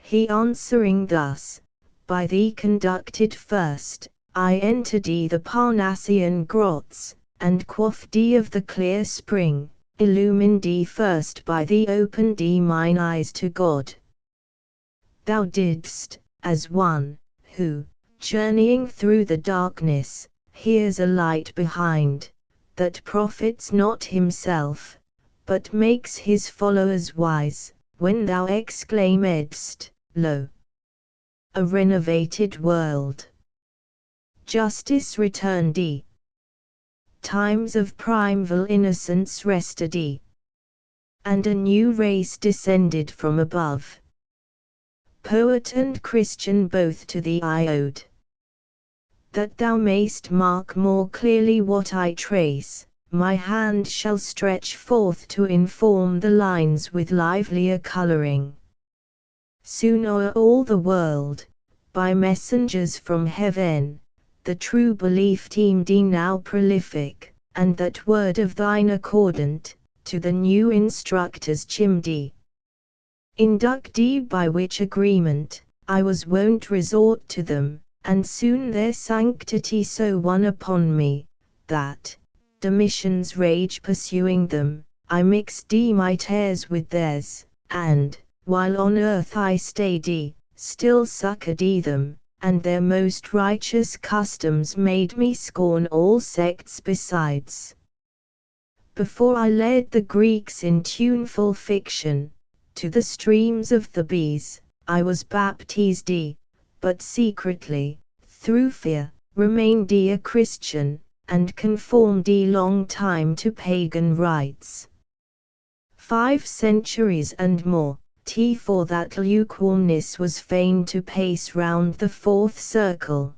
A: He answering thus, by thee conducted first, I entered thee the Parnassian grots, and quaffed thee of the clear spring, illumined thee first by thee opened thee mine eyes to God. Thou didst, as one, who, journeying through the darkness, hears a light behind, that profits not himself, but makes his followers wise, when thou exclaimedst, Lo! A renovated world. Justice returned thee. Times of primeval innocence rested thee. And a new race descended from above. Poet and Christian both to thee I owed. That thou mayst mark more clearly what I trace, my hand shall stretch forth to inform the lines with livelier colouring. Soon o'er all the world, by messengers from heaven, the true belief deemed thee now prolific, and that word of thine accordant, to the new instructors chimed thee. Induct thee by which agreement, I was wont resort to them, and soon their sanctity so won upon me, that, Domitian's rage pursuing them, I mixed thee my tares with theirs, and, while on earth I stayed thee, still succoured thee them, and their most righteous customs made me scorn all sects besides. Before I led the Greeks in tuneful fiction, to the streams of the bees, I was baptized thee, but secretly, through fear, remained thee a Christian, and conformed thee long time to pagan rites. 5 centuries and more, for that lukewarmness was fain to pace round the 4th circle.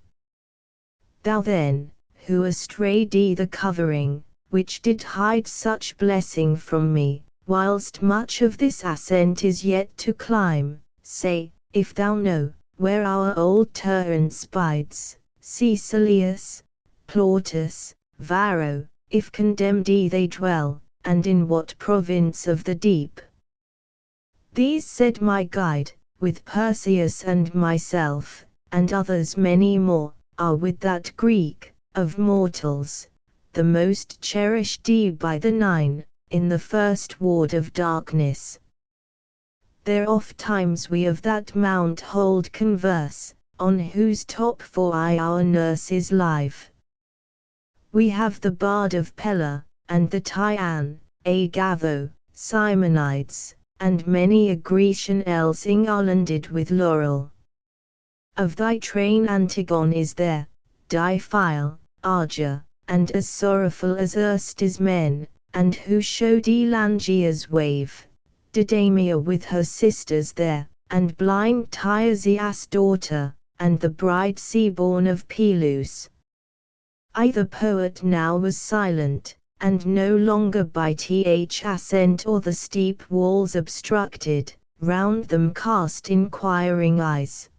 A: Thou then, who astrayed thee the covering, which did hide such blessing from me, whilst much of this ascent is yet to climb, say, if thou know, where our old Terence bides, Caecilius, Plautus, Varro, if condemned they dwell, and in what province of the deep. These said my guide, with Perseus and myself, and others many more, are with that Greek, of mortals, the most cherished by the 9, in the first ward of darkness. There oft times we of that mount hold converse, on whose top for aye our nurse is live. We have the bard of Pella, and the Tyan, Agavo, Simonides, and many a Grecian Elsing garlanded with laurel. Of thy train Antigone is there, Diphile, Argia, and as sorrowful as erst is men, and who showed Elangia's wave, Didamia with her sisters there, and blind Tyesias' daughter, and the bride sea-born of Pelus. I the poet now was silent, and no longer by ascent or the steep walls obstructed, round them cast inquiring eyes.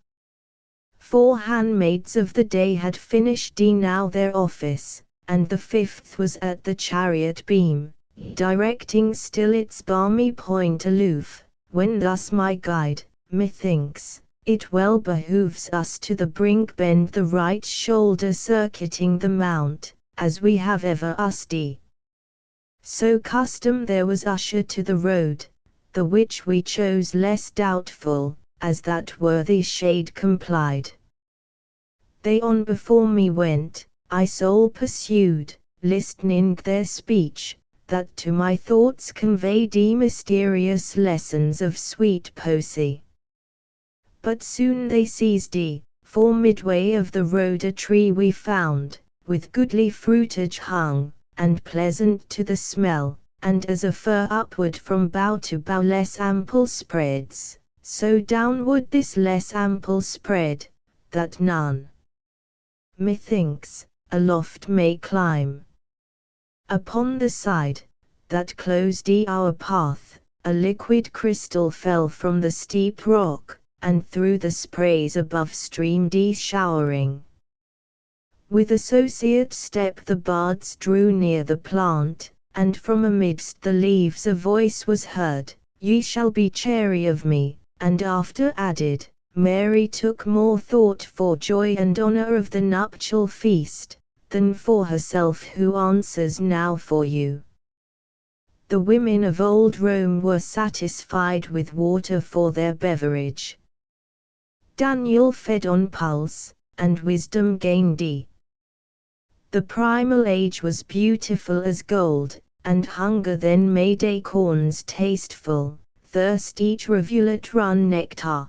A: 4 handmaids of the day had finished now their office, and the 5th was at the chariot beam, directing still its balmy point aloof, when thus my guide, methinks, it well behooves us to the brink bend the right shoulder circuiting the mount, as we have ever used. So custom there was usher to the road, the which we chose less doubtful, as that worthy shade complied. They on before me went, I sole pursued, listening their speech, that to my thoughts conveyed mysterious lessons of sweet poesy. But soon they ceased, for midway of the road a tree we found, with goodly fruitage hung, and pleasant to the smell, and as a fir upward from bough to bough less ample spreads, so downward this less ample spread, that none, methinks, aloft may climb. Upon the side, that closed our path, a liquid crystal fell from the steep rock, and through the sprays above streamed showering. With associate step the bards drew near the plant, and from amidst the leaves a voice was heard, "Ye shall be chary of me," and after added, "Mary took more thought for joy and honor of the nuptial feast, than for herself, who answers now for you." The women of old Rome were satisfied with water for their beverage. Daniel fed on pulse, and wisdom gained. The primal age was beautiful as gold, and hunger then made acorns tasteful, thirst each rivulet run nectar.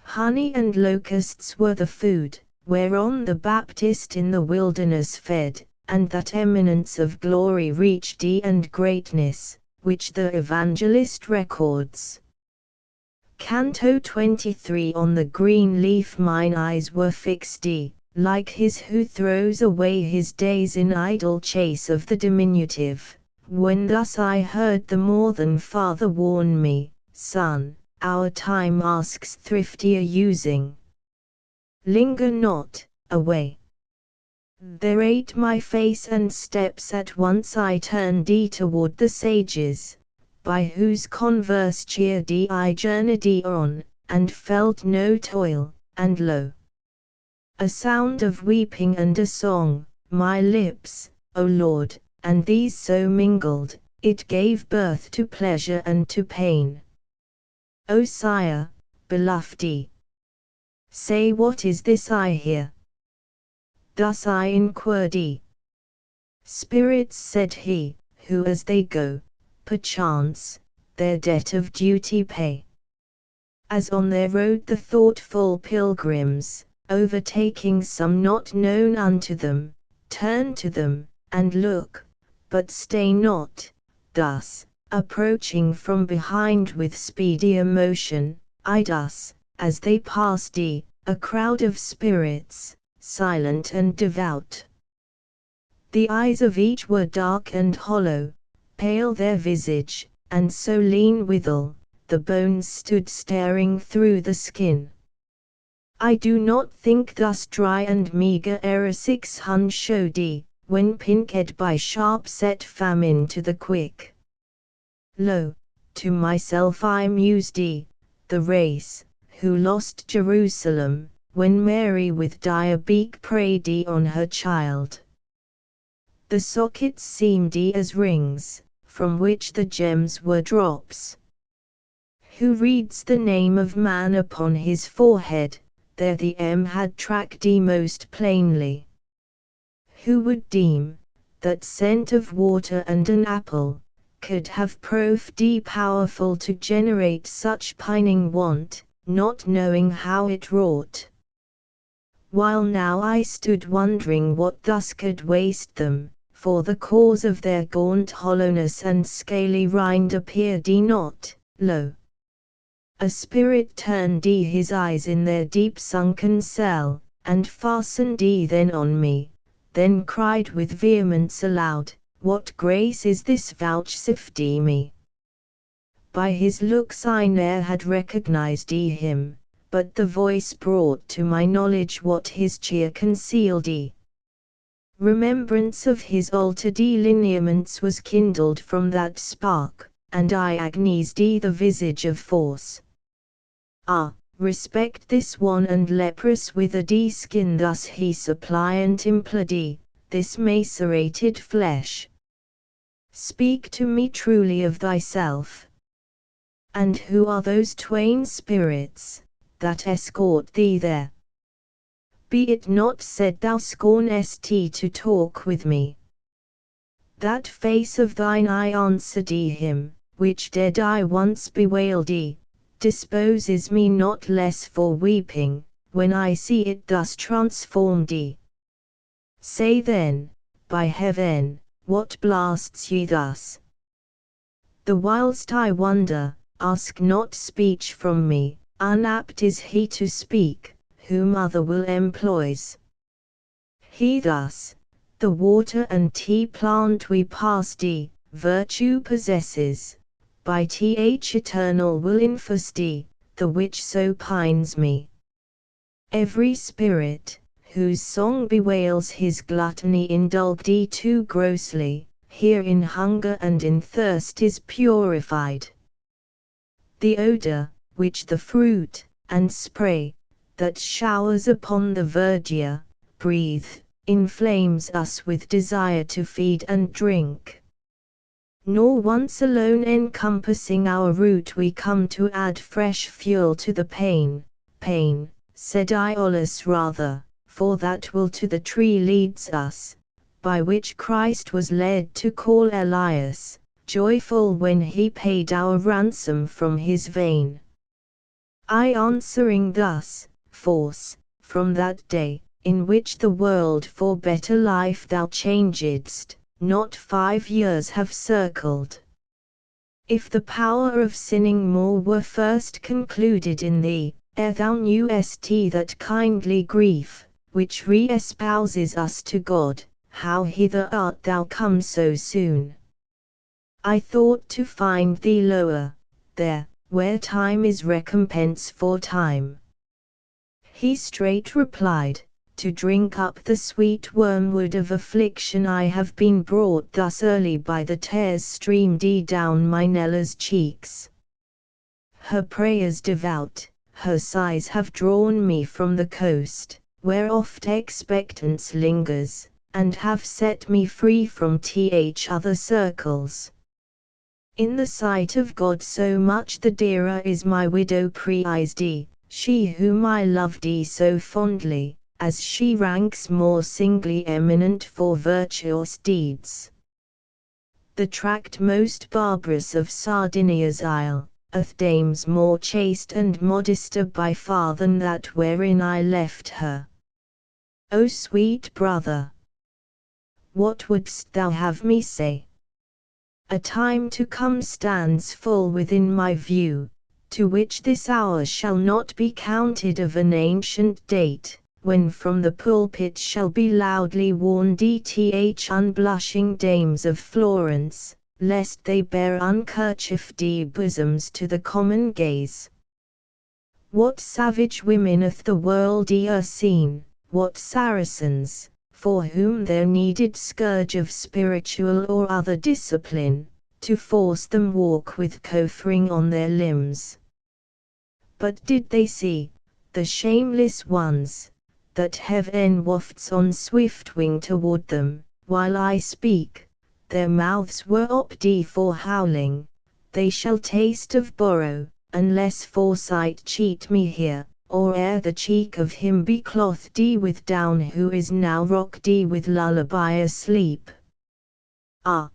A: Honey and locusts were the food, whereon the Baptist in the wilderness fed, and that eminence of glory reached and greatness, which the evangelist records. Canto 23. On the green leaf mine eyes were fixed, like his who throws away his days in idle chase of the diminutive, when thus I heard the more than Father warn me, "Son, our time asks thriftier using. Linger not, away." There ate my face and steps at once I turned toward the sages, by whose converse cheered I journeyed on, and felt no toil, and lo, a sound of weeping and a song, my lips, O Lord, and these so mingled, it gave birth to pleasure and to pain. O Sire, beloved, say what is this I hear? Thus I inquired. Spirits, said he, who as they go, perchance, their debt of duty pay. As on their road the thoughtful pilgrims, overtaking some not known unto them, turn to them, and look, but stay not, thus, approaching from behind with speedier motion, eyed us, as they passed, a crowd of spirits, silent and devout. The eyes of each were dark and hollow, pale their visage, and so lean withal, the bones stood staring through the skin. I do not think thus dry and meagre ere 600 showed, when pinked by sharp set famine to the quick. Lo, to myself I mused, the race, who lost Jerusalem, when Mary with dire beak preyed on her child. The sockets seemed as rings, from which the gems were drops. Who reads the name of man upon his forehead, there the M had tracked most plainly. Who would deem, that scent of water and an apple, could have proved powerful to generate such pining want, not knowing how it wrought? While now I stood wondering what thus could waste them, for the cause of their gaunt hollowness and scaly rind appeared not, lo, a spirit turned his eyes in their deep sunken cell, and fastened then on me, then cried with vehemence aloud, "What grace is this vouchsafed me?" By his looks I ne'er had recognized him, but the voice brought to my knowledge what his cheer concealed. Remembrance of his altered lineaments was kindled from that spark, and I agnised the visage of force. Ah, respect this wan and leprous withered skin, thus he suppliant implored, this macerated flesh. Speak to me truly of thyself. And who are those twain spirits, that escort thee there? Be it not said thou scornest to talk with me. That face of thine, I answered him, which dead I once bewailed, disposes me not less for weeping, when I see it thus transformed. Say then, by heaven, what blasts ye thus? The whilst I wonder, ask not speech from me, unapt is he to speak, whom other will employs. He thus, the water and tea plant we past virtue possesses, by th eternal will infest the which so pines me. Every spirit, whose song bewails his gluttony indulged too grossly, here in hunger and in thirst is purified. The odor, which the fruit, and spray, that showers upon the verdure, breathe, inflames us with desire to feed and drink. Nor once alone encompassing our route we come to add fresh fuel to the pain, said Iollas rather, for that will to the tree leads us, by which Christ was led to call Elias, joyful when he paid our ransom from his vein. I answering thus, force, from that day, in which the world for better life thou changedst, not 5 years have circled. If the power of sinning more were first concluded in thee, ere thou knewest that kindly grief, which re-espouses us to God, how hither art thou come so soon? I thought to find thee lower, there, where time is recompense for time. He straight replied, to drink up the sweet wormwood of affliction I have been brought thus early by the tears streamed down my Nella's cheeks. Her prayers devout, her sighs have drawn me from the coast, where oft expectance lingers, and have set me free from other circles. In the sight of God so much the dearer is my widow prized, she whom I loved so fondly, as she ranks more singly eminent for virtuous deeds. The tract most barbarous of Sardinia's isle, hath dames more chaste and modester by far than that wherein I left her. O sweet brother! What wouldst thou have me say? A time to come stands full within my view, to which this hour shall not be counted of an ancient date, when from the pulpit shall be loudly warned unblushing dames of Florence, lest they bear unkerchiefed bosoms to the common gaze. What savage women hath the world seen, what Saracens, for whom there needed scourge of spiritual or other discipline, to force them walk with cofering on their limbs. But did they see, the shameless ones, that heaven wafts on swift wing toward them, while I speak, their mouths were oped for howling, they shall taste of borrow, unless foresight cheat me here, or ere the cheek of him be clothed with down who is now rocked with lullaby asleep. Ah!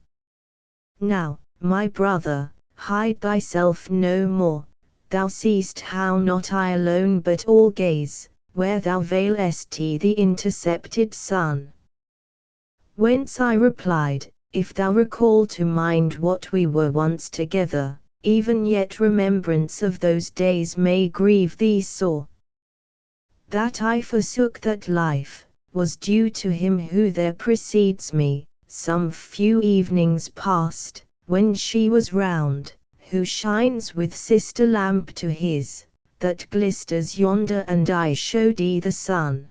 A: Now, my brother, hide thyself no more, thou seest how not I alone but all gaze, where thou veilest the intercepted sun. Whence I replied, if thou recall to mind what we were once together, even yet remembrance of those days may grieve thee sore. That I forsook that life, was due to him who there precedes me, some few evenings past, when she was round, who shines with sister lamp to his, that glisters yonder and I showed the sun.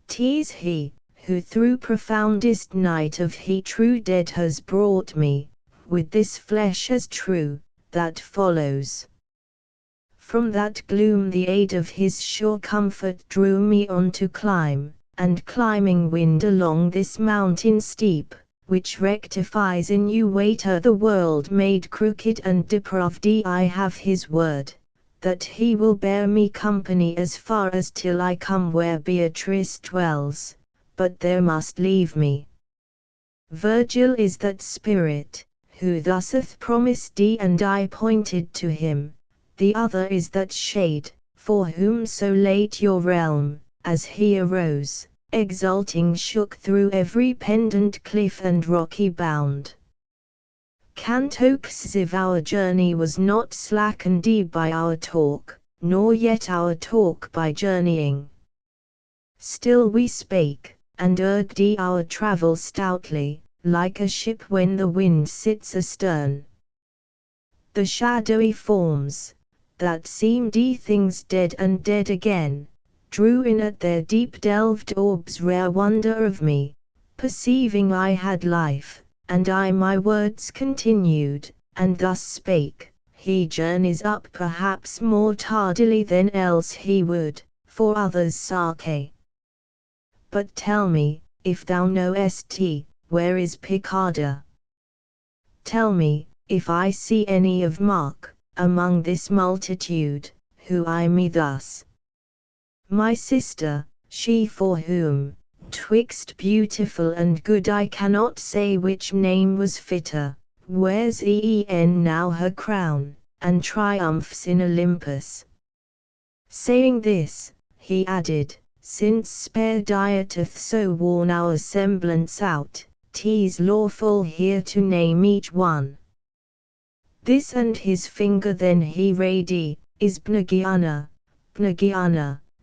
A: 'Tis he, who through profoundest night of he true dead has brought me, with this flesh as true, that follows. From that gloom the aid of his sure comfort drew me on to climb, and climbing wind along this mountain steep, which rectifies in new waiter the world made crooked and depraved. I have his word, that he will bear me company as far as till I come where Beatrice dwells, but there must leave me. Virgil is that spirit, who thus hath promised and I pointed to him, the other is that shade, for whom so late your realm, as he arose, exulting shook through every pendant cliff and rocky bound. Cantoxive our journey was not slackened by our talk, nor yet our talk by journeying. Still we spake, and urged our travel stoutly, like a ship when the wind sits astern. The shadowy forms, that seemed things dead and dead again, drew in at their deep-delved orbs rare wonder of me, perceiving I had life, and I my words continued, and thus spake, he journeys up perhaps more tardily than else he would, for others Sake. But tell me, if thou knowest, where is Picard? Tell me, if I see any of mark, among this multitude, who I me thus. My sister, she for whom, twixt beautiful and good I cannot say which name was fitter, wears now her crown, and triumphs in Olympus. Saying this, he added, since spare dieteth so worn our semblance out, 'tis lawful here to name each one. This and his finger then he radi, is Bnagiana,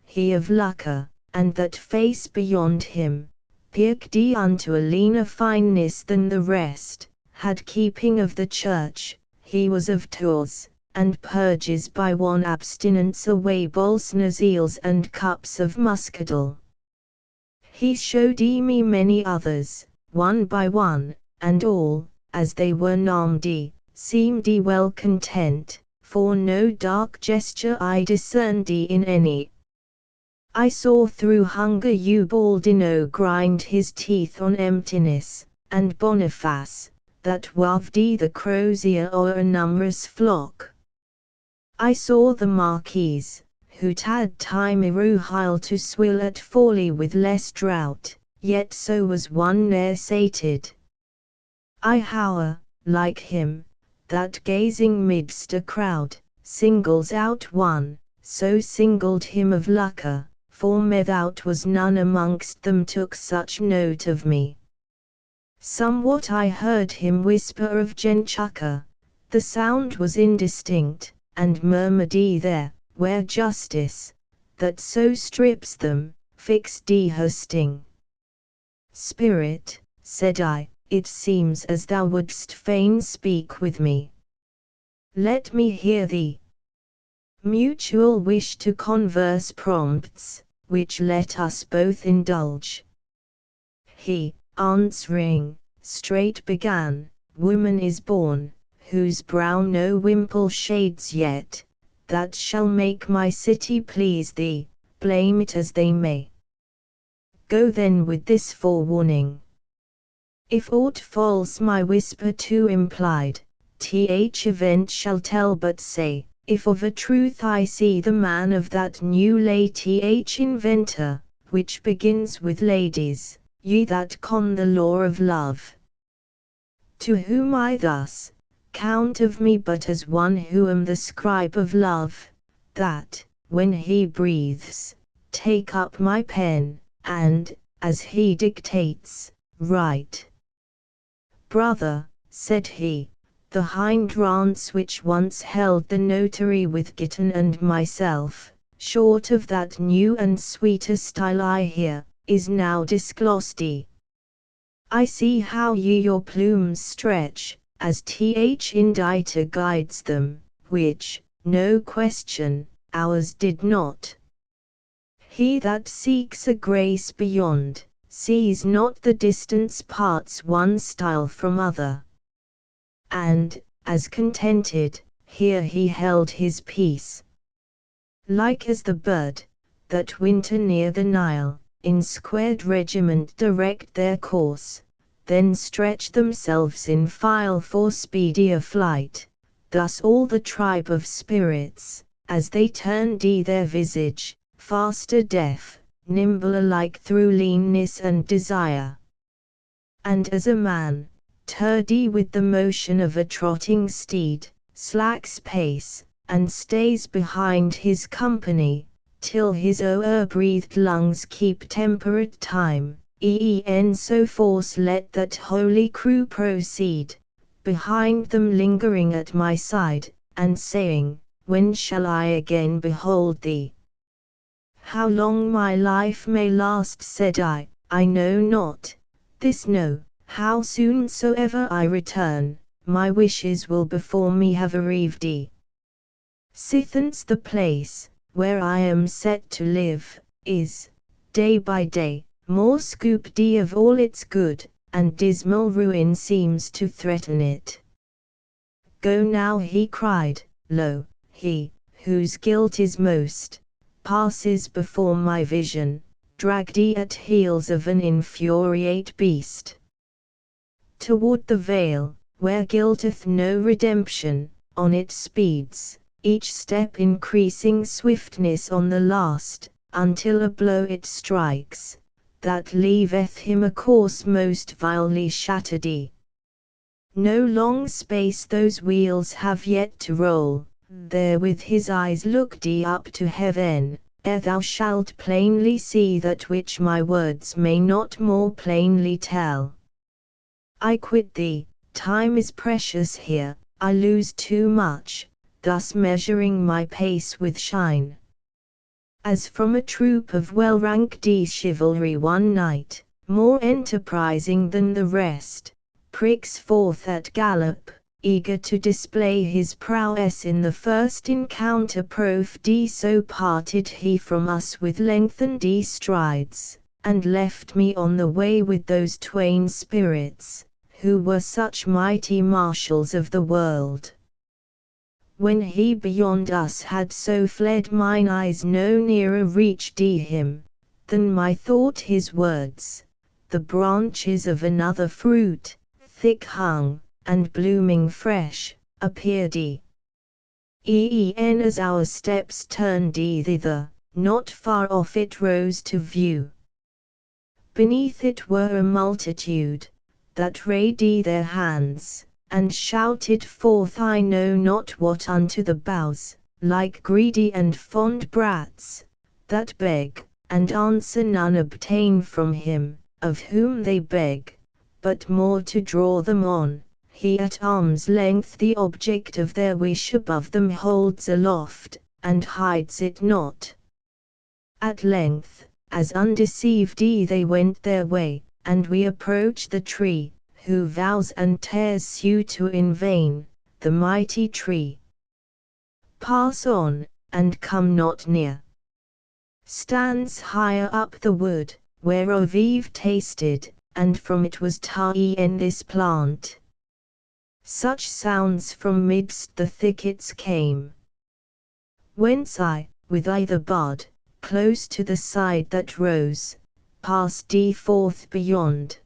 A: he of Lucca, and that face beyond him, pierced unto a leaner fineness than the rest, had keeping of the church, he was of Tours, and purges by one abstinence away bolsners eels and cups of muscadel. He showed me many others, one by one, and all, as they were named, seemed well content, for no dark gesture I discerned in any. I saw through hunger Ubaldino grind his teeth on emptiness, and Boniface, that waved the crozier o'er a numerous flock. I saw the Marquise, who had time iruhile to swill at folly with less drought, yet so was one ne'er sated. I hower, like him, that gazing midst a crowd, singles out one, so singled him of Lucca, for methout was none amongst them took such note of me. Somewhat I heard him whisper of Genchuca, the sound was indistinct, and murmured there, where justice, that so strips them, fixed her sting. Spirit, said I, it seems as thou wouldst fain speak with me. Let me hear thee. Mutual wish to converse prompts, which let us both indulge. He, answering, straight began, woman is born, whose brow no wimple shades yet, that shall make my city please thee, blame it as they may. Go then with this forewarning. If aught false my whisper too implied, event shall tell but say, if of a truth I see the man of that new lay inventor, which begins with ladies, ye that con the law of love. To whom I thus, count of me but as one who am the scribe of love, that, when he breathes, take up my pen, and, as he dictates, write. Brother, said he, the hindrance which once held the notary with Giton and myself, short of that new and sweeter style I hear, is now disclosed. I see how ye your plumes stretch, as inditer guides them, which, no question, ours did not. He that seeks a grace beyond, sees not the distance parts one style from other. And, as contented, here he held his peace. Like as the bird, that winter near the Nile, in squared regiment direct their course, then stretch themselves in file for speedier flight, thus all the tribe of spirits, as they turned their visage, faster deaf, nimble alike through leanness and desire. And as a man, turdy with the motion of a trotting steed, slacks pace, and stays behind his company, till his o'er-breathed lungs keep temperate time, so force let that holy crew proceed, behind them lingering at my side, and saying, "When shall I again behold thee?" "How long my life may last," said I know not, this know, how soon soever I return, my wishes will before me have arrived thee. Sithence the place, where I am set to live, is, day by day, more scooped of all its good, and dismal ruin seems to threaten it. Go now, he cried, lo, he, whose guilt is most, passes before my vision, dragged at heels of an infuriate beast. Toward the vale, where guilteth no redemption, on it speeds, each step increasing swiftness on the last, until a blow it strikes, that leaveth him a corse most vilely shattered. No long space those wheels have yet to roll, there with his eyes look up to heaven, ere thou shalt plainly see that which my words may not more plainly tell. I quit thee, time is precious here, I lose too much, thus measuring my pace with shine. As from a troop of well-ranked chivalry one knight, more enterprising than the rest, pricks forth at gallop, eager to display his prowess in the first encounter, so parted he from us with lengthened strides, and left me on the way with those twain spirits, who were such mighty marshals of the world. When he beyond us had so fled, mine eyes no nearer reached him, than my thought his words, the branches of another fruit, thick hung, and blooming fresh, appeared. As our steps turned thither, not far off it rose to view. Beneath it were a multitude, that raised their hands, and shouted forth I know not what unto the boughs, like greedy and fond brats, that beg, and answer none obtain from him, of whom they beg, but more to draw them on, he at arm's length the object of their wish above them holds aloft, and hides it not. At length, as undeceived they went their way, and we approach the tree, who vows and tears sue to in vain, the mighty tree. Pass on, and come not near. Stands higher up the wood, whereof Eve tasted, and from it was ta'en this plant. Such sounds from midst the thickets came, whence I, with either bud, close to the side that rose, passed forth beyond.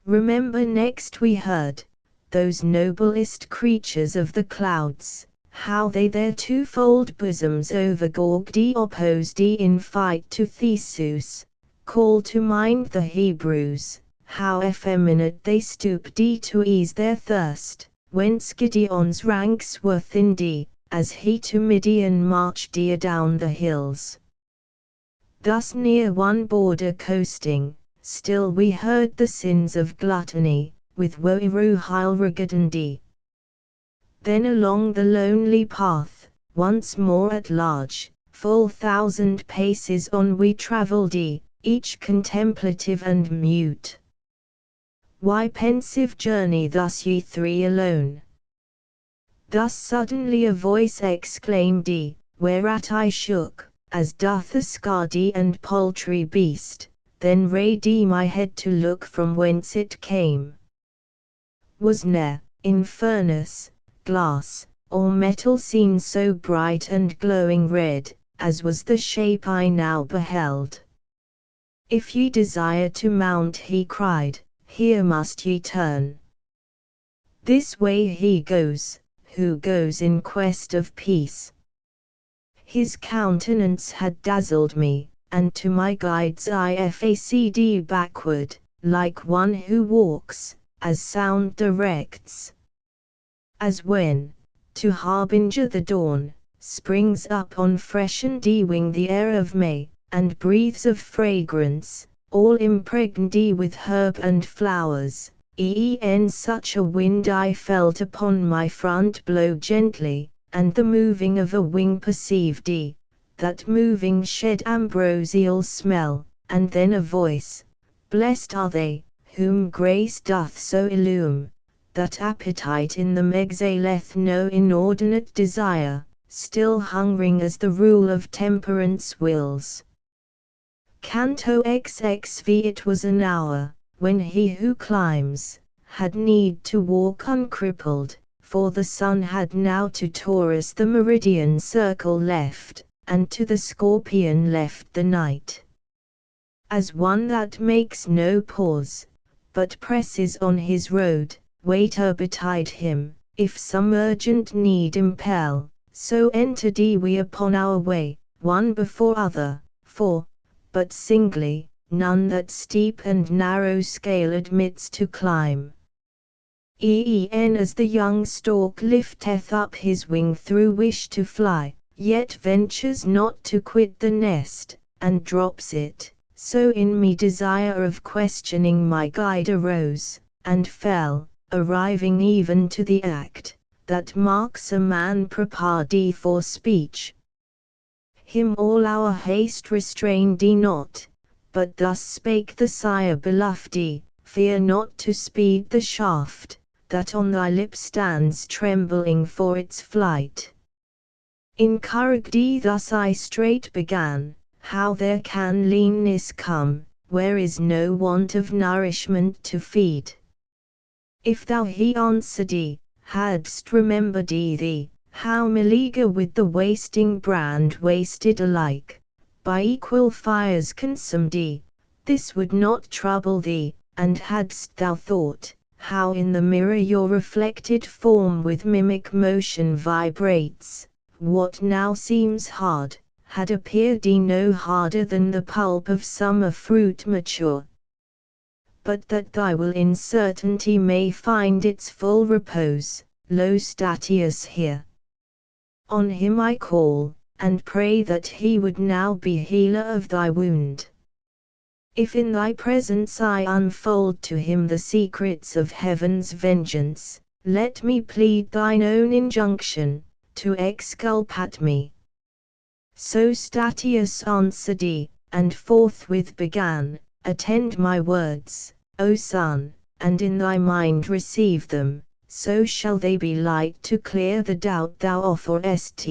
A: Remember next we heard, those noblest creatures of the clouds, how they their twofold bosoms overgorged opposed in fight to Theseus, call to mind the Hebrews, how effeminate they stooped to ease their thirst, whence Gideon's ranks were thinned, as he to Midian marched adown the hills. Thus near one border coasting, still we heard the sins of gluttony, with woe regarded. Then along the lonely path, once more at large, full 1,000 paces on we travelled, each contemplative and mute. Why pensive journey thus ye three alone? Thus suddenly a voice exclaimed, whereat I shook, as doth a scardy and paltry beast. Then raised my head to look from whence it came. Was ne'er, in furnace, glass, or metal seen so bright and glowing red, as was the shape I now beheld. If ye desire to mount, he cried, here must ye turn. This way he goes, who goes in quest of peace. His countenance had dazzled me, and to my guide's eye faced backward, like one who walks, as sound directs. As when, to harbinger the dawn, springs up on freshened wing the air of May, and breathes of fragrance, all impregned with herb and flowers, such a wind I felt upon my front blow gently, and the moving of a wing perceived that moving shed ambrosial smell, and then a voice, blessed are they, whom grace doth so illume, that appetite in them exhaleth no inordinate desire, still hungering as the rule of temperance wills. Canto XXV. It was an hour, when he who climbs, had need to walk uncrippled, for the sun had now to Taurus the meridian circle left, and to the Scorpion left the night. As one that makes no pause, but presses on his road, waiter betide him, if some urgent need impel, so entered we upon our way, one before other, for, but singly, none that steep and narrow scale admits to climb. As the young stork lifteth up his wing through wish to fly, yet ventures not to quit the nest, and drops it, so in me desire of questioning my guide arose, and fell, arriving even to the act, that marks a man prepared for speech. Him all our haste restrained not, but thus spake the sire beloved, fear not to speed the shaft, that on thy lip stands trembling for its flight. Encouraged thus I straight began, how there can leanness come, where is no want of nourishment to feed? If thou, he answered, hadst remembered thee, how meleager with the wasting brand wasted alike, by equal fires consumed, this would not trouble thee, and hadst thou thought, how in the mirror your reflected form with mimic motion vibrates, what now seems hard, had appeared no harder than the pulp of summer fruit mature. But that thy will in certainty may find its full repose, lo Statius here. On him I call, and pray that he would now be healer of thy wound. If in thy presence I unfold to him the secrets of heaven's vengeance, let me plead thine own injunction, to exculpate me. So Statius answered, and forthwith began, attend my words, O son, and in thy mind receive them, so shall they be light to clear the doubt thou offerest.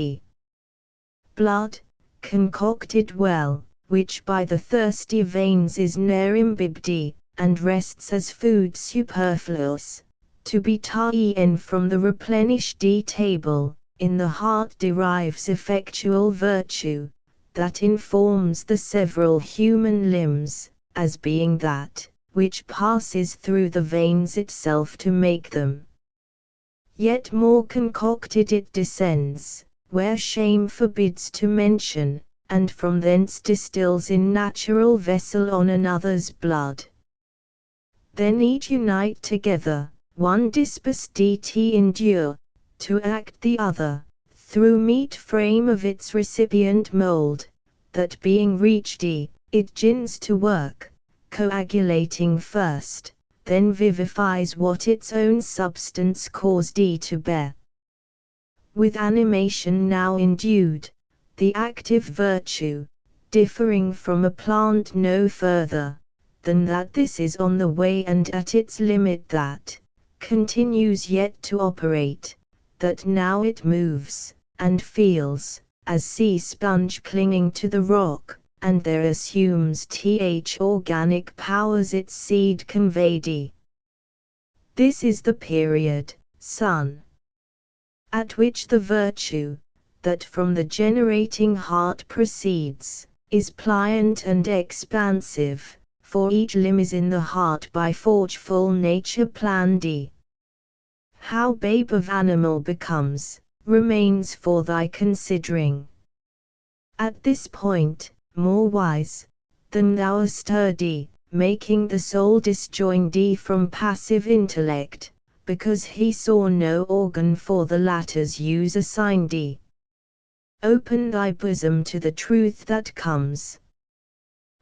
A: Blood, concocted well, which by the thirsty veins is ne'er imbibed, and rests as food superfluous, to be ta'en from the replenished table, in the heart derives effectual virtue, that informs the several human limbs, as being that, which passes through the veins itself to make them. Yet more concocted it descends, where shame forbids to mention, and from thence distills in natural vessel on another's blood. Then each unite together, one disposed to endure, to act the other, through meet frame of its recipient mould, that being reached it gins to work, coagulating first, then vivifies what its own substance caused to bear. With animation now endued, the active virtue, differing from a plant no further, than that this is on the way and at its limit that, continues yet to operate, that now it moves, and feels, as sea sponge clinging to the rock, and there assumes organic powers its seed conveyed. This is the period, son, at which the virtue, that from the generating heart proceeds, is pliant and expansive, for each limb is in the heart by forgeful nature planned. How babe of animal becomes, remains for thy considering. At this point, more wise than thou are sturdy, making the soul disjoined from passive intellect, because he saw no organ for the latter's use assigned. Open thy bosom to the truth that comes.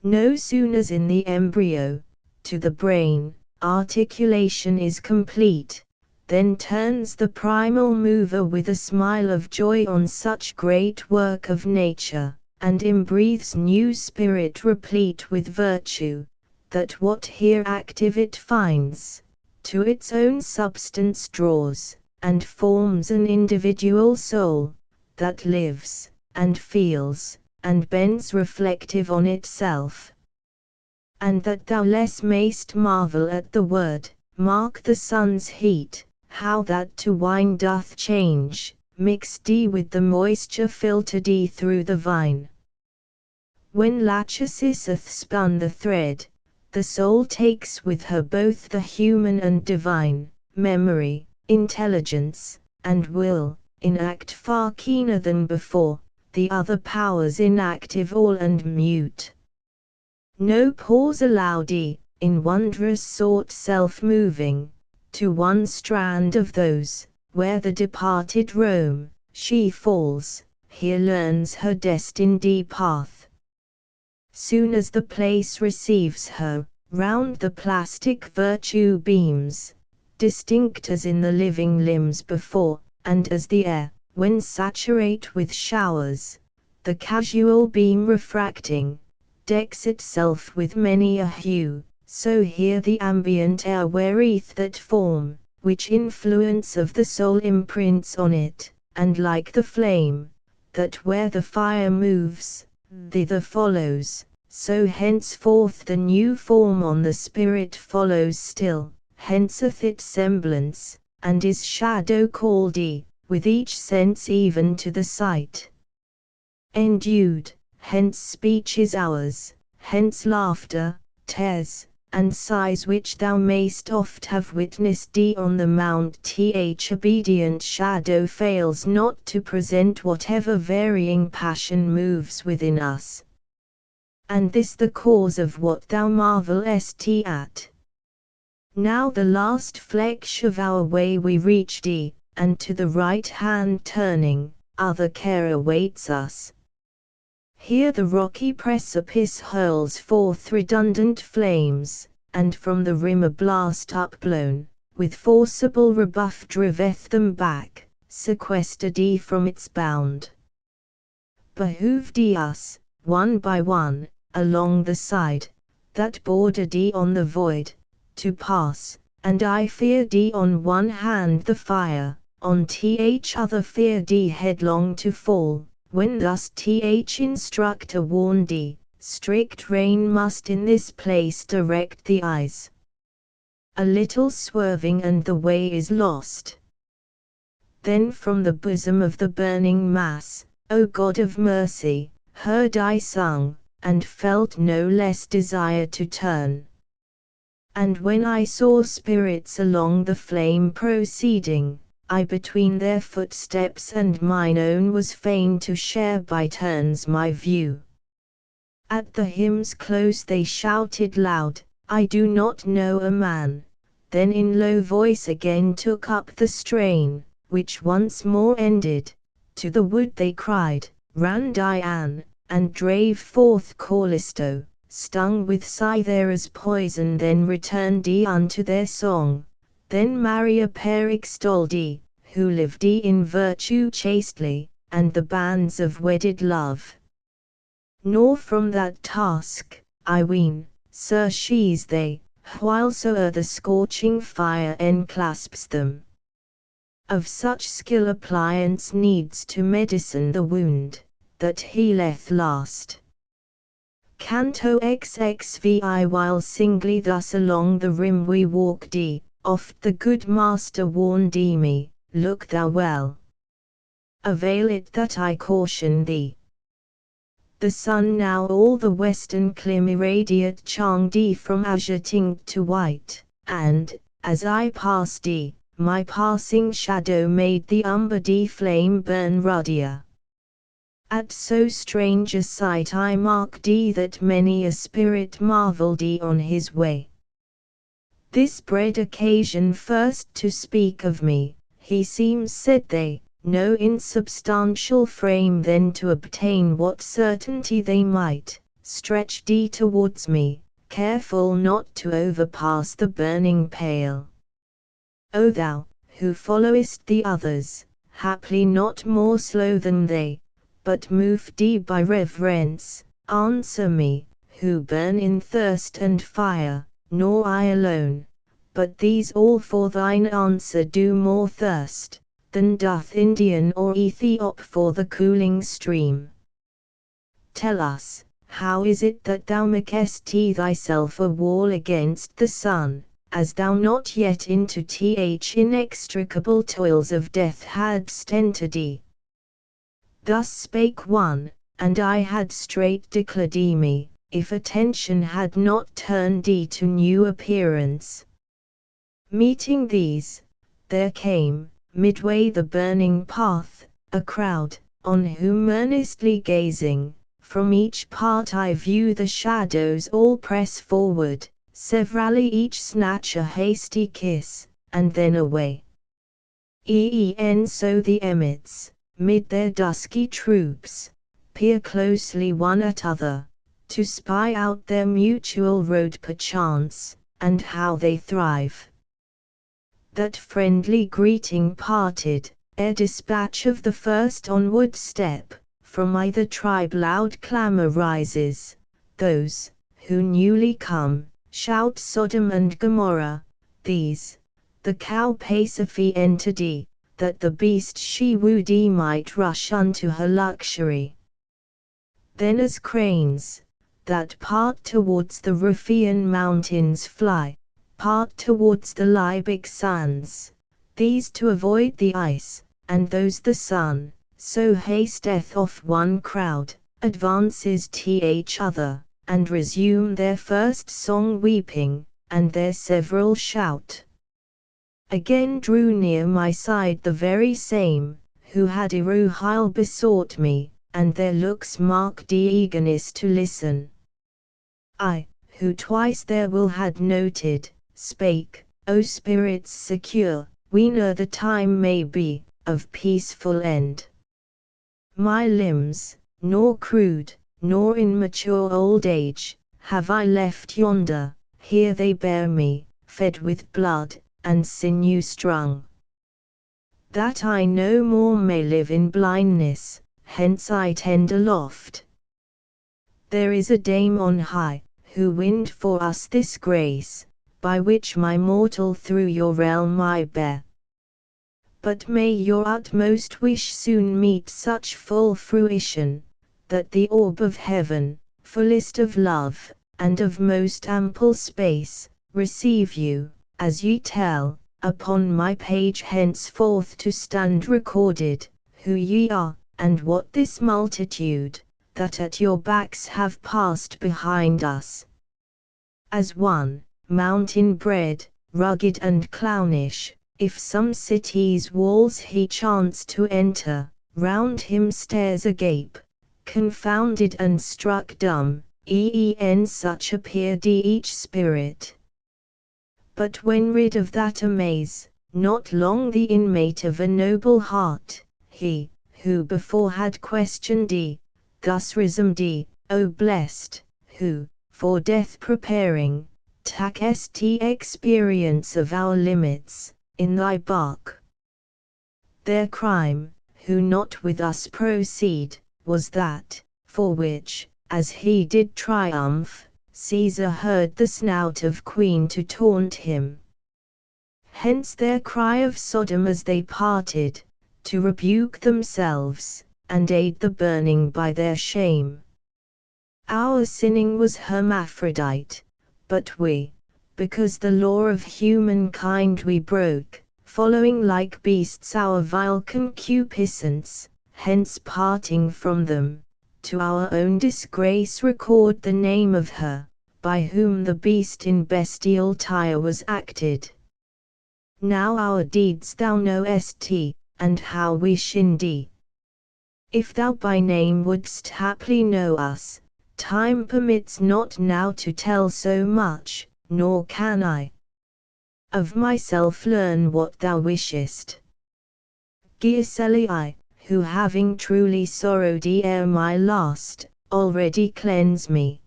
A: No sooner's in the embryo, to the brain, articulation is complete, then turns the primal mover with a smile of joy on such great work of nature, and embreathes new spirit replete with virtue, that what here active it finds, to its own substance draws, and forms an individual soul, that lives, and feels, and bends reflective on itself. And that thou less mayst marvel at the word, mark the sun's heat, how that to wine doth change, mixed with the moisture filtered through the vine. When Lachesis hath spun the thread, the soul takes with her both the human and divine, memory, intelligence, and will, in act far keener than before, the other powers inactive all and mute. No pause allowed, in wondrous sort self-moving, to one strand of those, where the departed roam, she falls, here learns her destined path. Soon as the place receives her, round the plastic virtue beams, distinct as in the living limbs before, and as the air, when saturate with showers, the casual beam refracting, decks itself with many a hue, so here the ambient air weareth that form, which influence of the soul imprints on it, and like the flame, that where the fire moves, thither follows, so henceforth the new form on the spirit follows still, henceeth its semblance, and is shadow called, with each sense even to the sight. Endued, hence speech is ours, hence laughter, tears, and sighs which thou mayst oft have witnessed on the mount. Obedient shadow fails not to present whatever varying passion moves within us. And this the cause of what thou marvelest at. Now the last fleck of our way we reach, and to the right hand turning, other care awaits us. Here the rocky precipice hurls forth redundant flames, and from the rim a blast upblown, with forcible rebuff driveth them back, sequestered from its bound. Behooved us, one by one, along the side, that bordered on the void, to pass, and I feared on one hand the fire, on other feared headlong to fall. When thus instructor warned, strict rein must in this place direct the eyes. A little swerving and the way is lost. Then from the bosom of the burning mass, O God of mercy, heard I sung, and felt no less desire to turn. And when I saw spirits along the flame proceeding, I between their footsteps and mine own was fain to share by turns my view. At the hymn's close they shouted loud, I do not know a man, then in low voice again took up the strain, which once more ended, to the wood they cried, ran Diane, and drave forth Callisto, stung with Cythera's poison then returned unto their song. Then Maria pair extolled, who lived in virtue chastely, and the bands of wedded love. Nor from that task, I ween, surcease they, whilesoe'er the scorching fire enclasps them. Of such skill appliance needs to medicine the wound, that healeth last. Canto XXVI. While singly thus along the rim we walked, oft the good master warned me, look thou well. Avail it that I caution thee. The sun now all the western clime irradiate changed from azure tinged to white, and, as I passed, my passing shadow made the umber flame burn ruddier. At so strange a sight I marked that many a spirit marvelled on his way. This bred occasion first to speak of me, he seems said they, no insubstantial frame then to obtain what certainty they might, stretched towards me, careful not to overpass the burning pale. O thou, who followest the others, haply not more slow than they, but moved deep by reverence, answer me, who burn in thirst and fire, nor I alone, but these all for thine answer do more thirst, than doth Indian or Ethiop for the cooling stream. Tell us, how is it that thou makest thyself a wall against the sun, as thou not yet into inextricable toils of death hadst entered? Thus spake one, and I had straight declared me, if attention had not turned to new appearance. Meeting these, there came, midway the burning path, a crowd, on whom earnestly gazing, from each part I view the shadows all press forward, severally each snatch a hasty kiss, and then away. So the emmets, mid their dusky troops, peer closely one at other, to spy out their mutual road perchance, and how they thrive. That friendly greeting parted, ere dispatch of the first onward step, from either tribe loud clamour rises, those, who newly come, shout Sodom and Gomorrah, these, the cow Pasiphae entered, that the beast she wooed might rush unto her luxury. Then as cranes, that part towards the Ruffian mountains fly, part towards the Libyc sands, these to avoid the ice, and those the sun, so hasteth off one crowd, advances to each other, and resume their first song weeping, and their several shout. Again drew near my side the very same, who had erewhile besought me, and their looks marked eagerness to listen. I, who twice their will had noted, spake, O spirits secure, we know the time may be, of peaceful end. My limbs, nor crude, nor in mature old age, have I left yonder, here they bear me, fed with blood, and sinew strung. That I no more may live in blindness, hence I tend aloft. There is a Dame on high, who winned for us this grace, by which my mortal through your realm I bear. But may your utmost wish soon meet such full fruition, that the orb of heaven, fullest of love, and of most ample space, receive you, as ye tell, upon my page henceforth to stand recorded, who ye are, and what this multitude, that at your backs have passed behind us. As one, mountain bred, rugged and clownish, if some city's walls he chance to enter, round him stares agape, confounded and struck dumb, such appeared each spirit. But when rid of that amaze, not long the inmate of a noble heart, he, who before had questioned thus resumed, O blessed, who, for death preparing, takest experience of our limits, in thy bark. Their crime, who not with us proceed, was that, for which, as he did triumph, Caesar heard the snout of Queen to taunt him. Hence their cry of Sodom as they parted, to rebuke themselves, and aid the burning by their shame. Our sinning was hermaphrodite, but we, because the law of humankind we broke, following like beasts our vile concupiscence, hence parting from them, to our own disgrace record the name of her, by whom the beast in bestial tire was acted. Now our deeds thou knowest, and how we shindy. If thou by name wouldst haply know us, time permits not now to tell so much, nor can I of myself learn what thou wishest. Giuselli, who having truly sorrowed ere my last, already cleanse me.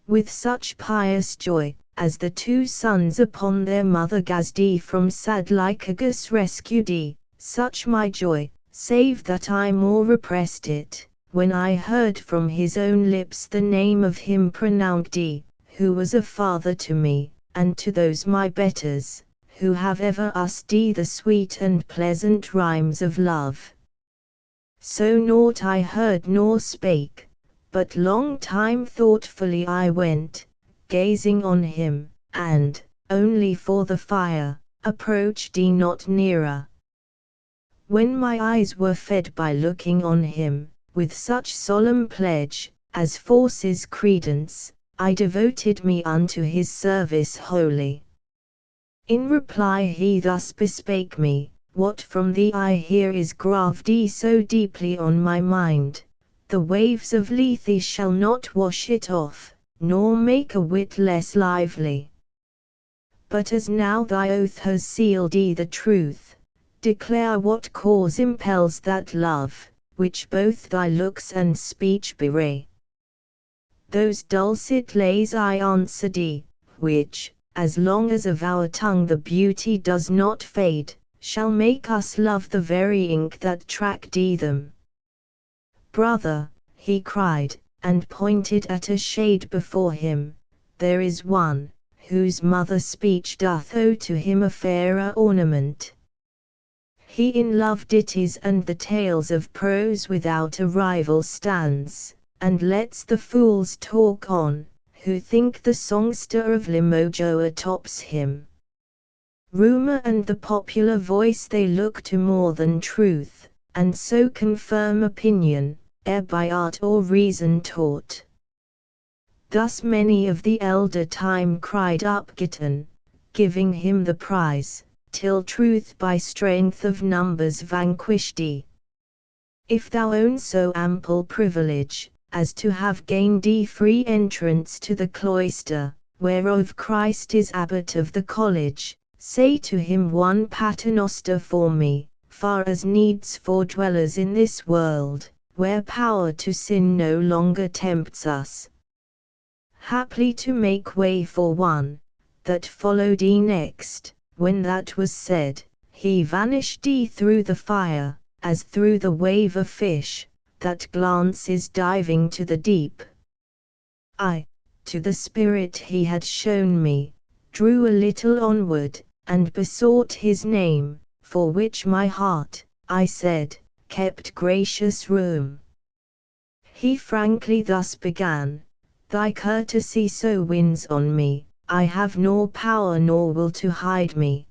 A: with such pious joy, as the two sons upon their mother gazed from sad Lycurgus rescued, such my joy, save that I more repressed it, when I heard from his own lips the name of him pronounced, who was a father to me, and to those my betters, who have ever used the sweet and pleasant rhymes of love. So naught I heard nor spake, but long time thoughtfully I went, gazing on him, and, only for the fire, approached not nearer. When my eyes were fed by looking on him, with such solemn pledge, as forces credence, I devoted me unto his service wholly. In reply he thus bespake me, what from thee I hear is graved so deeply on my mind, the waves of Lethe shall not wash it off, nor make a whit less lively. But as now thy oath has sealed the truth, declare what cause impels that love, which both thy looks and speech bewray. Those dulcet lays I answered, which, as long as of our tongue the beauty does not fade, shall make us love the very ink that tracked them. Brother, he cried, and pointed at a shade before him, there is one, whose mother speech doth owe to him a fairer ornament. He in love ditties and the tales of prose without a rival stands, and lets the fools talk on, who think the songster of Limoges tops him. Rumor and the popular voice they look to more than truth, and so confirm opinion, ere by art or reason taught. Thus many of the elder time cried up Giton, giving him the prize, till truth by strength of numbers vanquished. If thou own so ample privilege, as to have gained free entrance to the cloister, whereof Christ is abbot of the college, say to him one paternoster for me, far as needs for dwellers in this world, where power to sin no longer tempts us. Haply to make way for one, that followed next, when that was said, he vanished through the fire, as through the wave a fish, that glances diving to the deep. I, to the spirit he had shown me, drew a little onward, and besought his name, for which my heart, I said, kept gracious room. He frankly thus began, thy courtesy so wins on me, I have nor power nor will to hide me.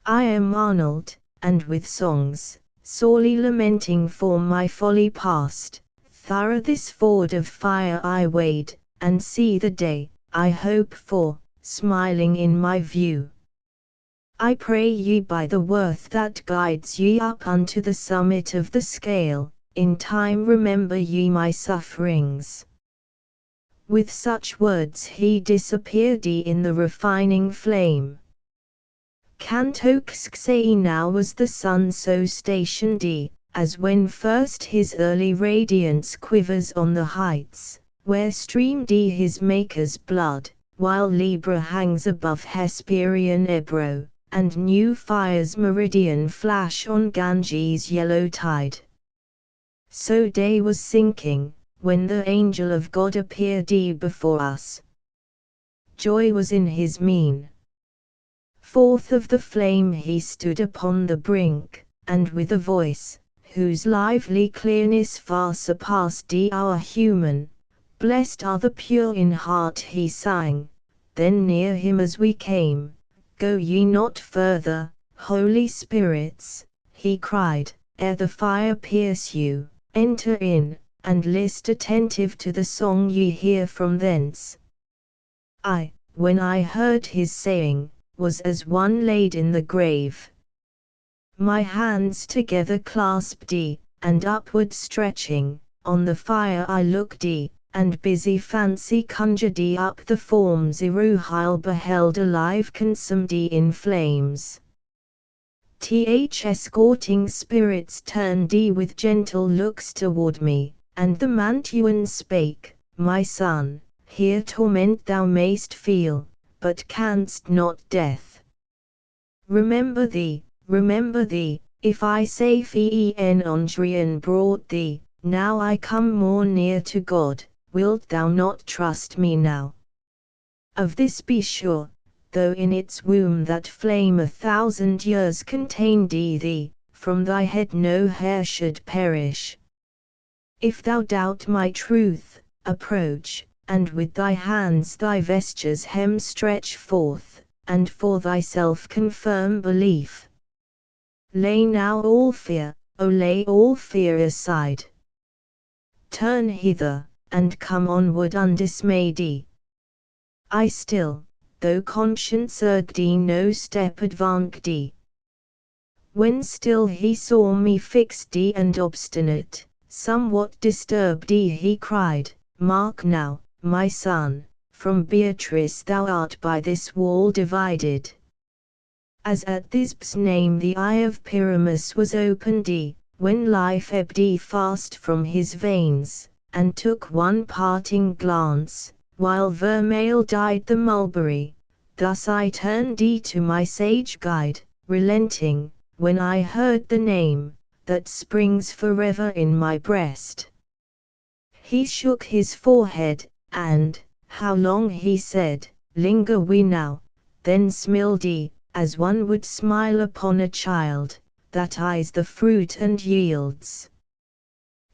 A: I am Arnold, and with songs, sorely lamenting for my folly past, thorough this ford of fire I wade, and see the day, I hope for, smiling in my view. I pray ye by the worth that guides ye up unto the summit of the scale, in time remember ye my sufferings. With such words he disappeared in the refining flame. Canto XI. Now was the sun so stationed, as when first his early radiance quivers on the heights, where streamed his Maker's blood, while Libra hangs above Hesperian Ebro, and new fires meridian flash on Ganges' yellow tide. So day was sinking, when the angel of God appeared before us. Joy was in his mien. Forth of the flame he stood upon the brink, and with a voice, whose lively clearness far surpassed our human, blessed are the pure in heart he sang. Then near him as we came, go ye not further, holy spirits, he cried, ere the fire pierce you, enter in, and list attentive to the song ye hear from thence. I, when I heard his saying, was as one laid in the grave. My hands together clasped, and upward stretching, on the fire I looked, and busy fancy conjured up the forms Iruhile beheld alive consumed in flames. Escorting spirits turned with gentle looks toward me, and the Mantuan spake, my son, here torment thou mayst feel, but canst not death. Remember thee, if I say Phien Ondrian brought thee, now I come more near to God, wilt thou not trust me now? Of this be sure, though in its womb that flame 1,000 years contained thee, from thy head no hair should perish. If thou doubt my truth, approach, and with thy hands thy vestures hem stretch forth, and for thyself confirm belief. Lay now all fear, O lay all fear aside. Turn hither, and come onward undismayed. I still, though conscience urged thee no step advanced. When still he saw me fixed and obstinate, somewhat disturbed he cried, Mark now, my son, from Beatrice thou art by this wall divided. As at this name the eye of Pyramus was opened, when life ebbed fast from his veins, and took one parting glance, while vermeil dyed the mulberry, thus I turned to my sage guide, relenting, when I heard the name, that springs forever in my breast. He shook his forehead, and, how long he said, linger we now, then smiled as one would smile upon a child, that eyes the fruit and yields.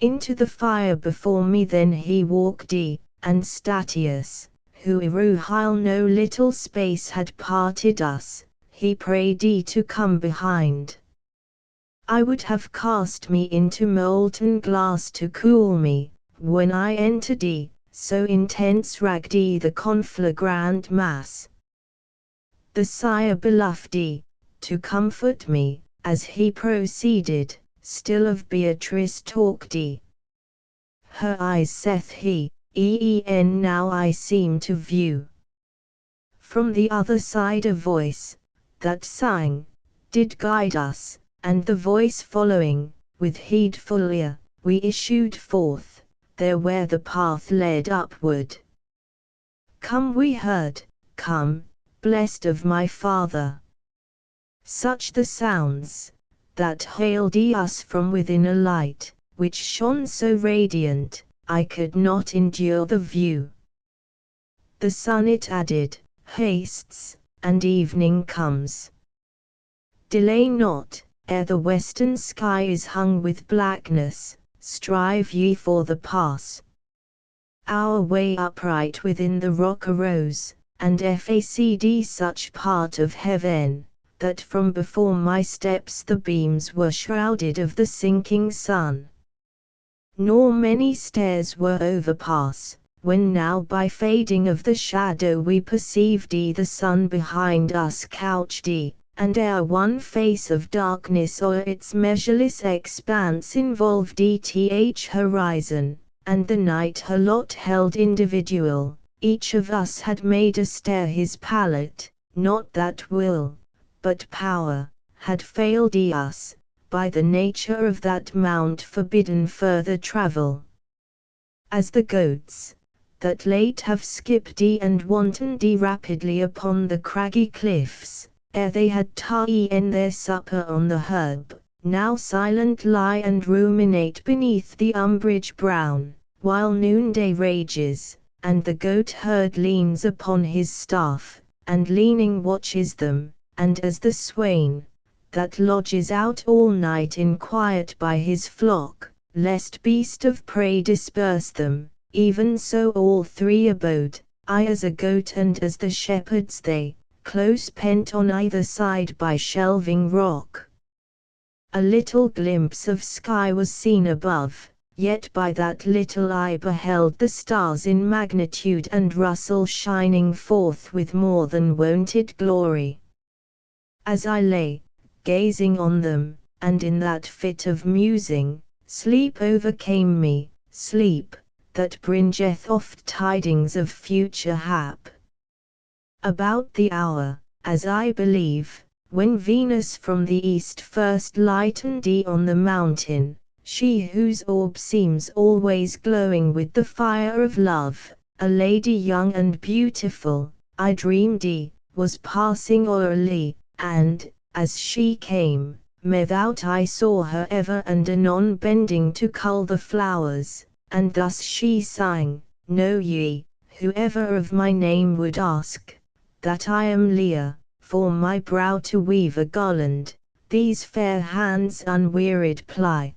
A: Into the fire before me then he walked and Statius, who while no little space had parted us, he prayed to come behind. I would have cast me into molten glass to cool me, when I entered so intense ragged the conflagrant mass. The sire beloved to comfort me, as he proceeded, still of Beatrice talked Her eyes saith he, now I seem to view. From the other side a voice, that sang, did guide us, and the voice following, with heedful ear, we issued forth, there where the path led upward. Come we heard, come, blessed of my Father. Such the sounds, that hailed us from within a light, which shone so radiant, I could not endure the view. The sun it added, hastes, and evening comes. Delay not, ere the western sky is hung with blackness, strive ye for the pass. Our way upright within the rock arose, and faced such part of heaven, that from before my steps the beams were shrouded of the sinking sun. Nor many stairs were overpass, when now by fading of the shadow we perceived the sun behind us couched and ere one face of darkness o'er its measureless expanse involved th horizon, and the night her lot held individual, each of us had made a stair his pallet, not that will, but power, had failed us, by the nature of that mount forbidden further travel. As the goats, that late have skipped and wantoned rapidly upon the craggy cliffs, ere they had ta'en their supper on the herb, now silent lie and ruminate beneath the umbrage brown, while noonday rages, and the goat herd leans upon his staff, and leaning watches them, and as the swain, that lodges out all night in quiet by his flock, lest beast of prey disperse them, even so all three abode, I as a goat and as the shepherds they, close pent on either side by shelving rock. A little glimpse of sky was seen above, yet by that little I beheld the stars in magnitude and rustle shining forth with more than wonted glory. As I lay, gazing on them, and in that fit of musing, sleep overcame me, sleep, that bringeth oft tidings of future hap. About the hour, as I believe, when Venus from the east first lightened on the mountain, she whose orb seems always glowing with the fire of love, a lady young and beautiful, I dreamed was passing o'erly, and, as she came, methought I saw her ever and anon bending to cull the flowers, and thus she sang, Know ye, whoever of my name would ask, that I am Leah, for my brow to weave a garland, these fair hands unwearied ply.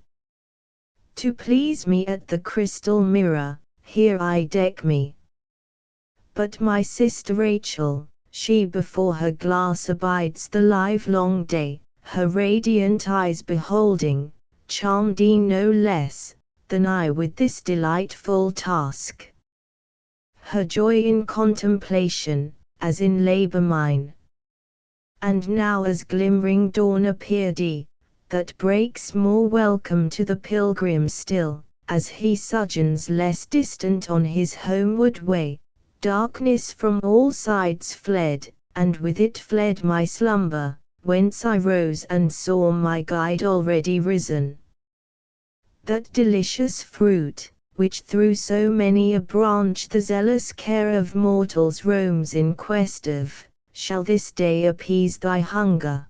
A: To please me at the crystal mirror, here I deck me. But my sister Rachel, she before her glass abides the livelong day, her radiant eyes beholding, charmed no less than I with this delightful task. Her joy in contemplation, as in labor mine. And now as glimmering dawn appeared that breaks more welcome to the pilgrim still, as he sojourns less distant on his homeward way, darkness from all sides fled, and with it fled my slumber, whence I rose and saw my guide already risen. That delicious fruit, which through so many a branch the zealous care of mortals roams in quest of, shall this day appease thy hunger.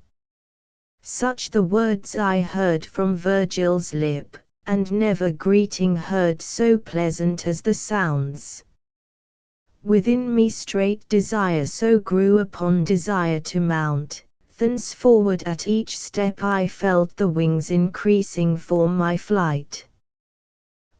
A: Such the words I heard from Virgil's lip, and never greeting heard so pleasant as the sounds. Within me straight desire so grew upon desire to mount, thenceforward at each step I felt the wings increasing for my flight.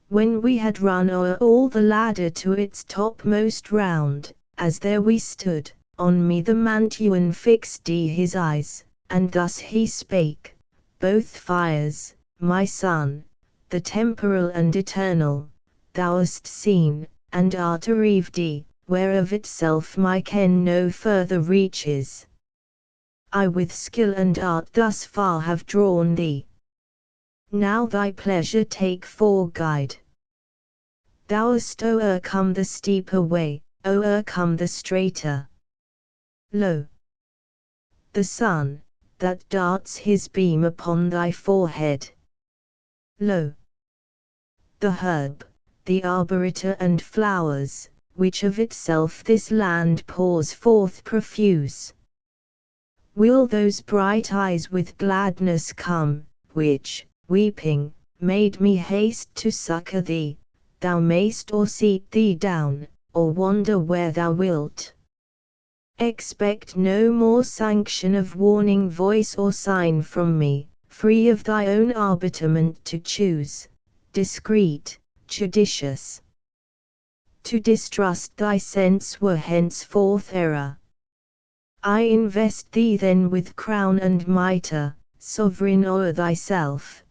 A: When we had run o'er all the ladder to its topmost round, as there we stood, on me the Mantuan fixed his eyes, and thus he spake, Both fires, my son, the temporal and eternal, thou hast seen, and art arrived, where of itself my ken no further reaches. I with skill and art thus far have drawn thee. Now thy pleasure take for guide. Thou hast o'ercome the steeper way, o'ercome the straighter. Lo! The sun, that darts his beam upon thy forehead. Lo! The herb, the arboreta and flowers, which of itself this land pours forth profuse. Will those bright eyes with gladness come, which, weeping, made me haste to succor thee, thou mayst or seat thee down, or wander where thou wilt. Expect no more sanction of warning voice or sign from me, free of thy own arbitrament to choose, discreet, judicious. To distrust thy sense were henceforth error. I invest thee then with crown and mitre, sovereign o'er thyself.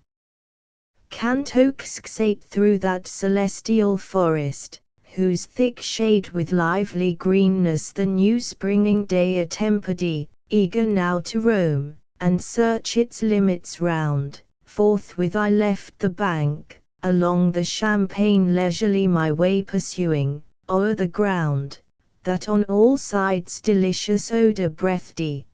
A: Cantoxxate through that celestial forest, whose thick shade with lively greenness the new springing day attempted, eager now to roam, and search its limits round, forthwith I left the bank, along the champaign leisurely my way pursuing, o'er the ground, that on all sides delicious odour breathed.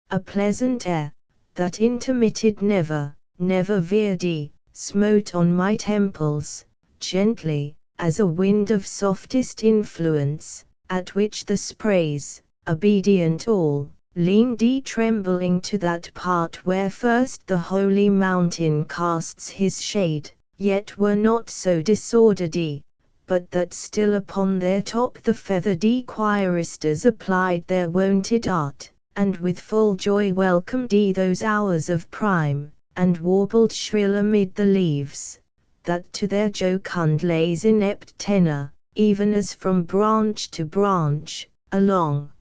A: A pleasant air, that intermitted never, never veered, smote on my temples, gently, as a wind of softest influence, at which the sprays, obedient all, leaned trembling to that part where first the holy mountain casts his shade, yet were not so disordered, but that still upon their top the feathered choristers applied their wonted art, and with full joy welcomed those hours of prime, and warbled shrill amid the leaves, that to their jocund lays inept tenor, even as from branch to branch, along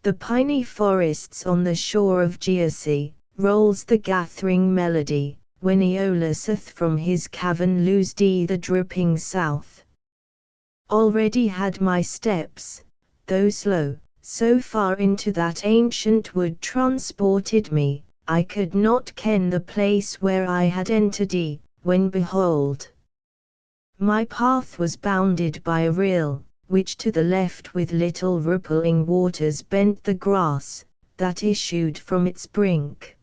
A: the piny forests on the shore of Georsey, rolls the gathering melody, when Aeolus from his cavern loosed the dripping south. Already had my steps, though slow, so far into that ancient wood transported me, I could not ken the place where I had entered, when behold, my path was bounded by a rill, which to the left with little rippling waters bent the grass, that issued from its brink.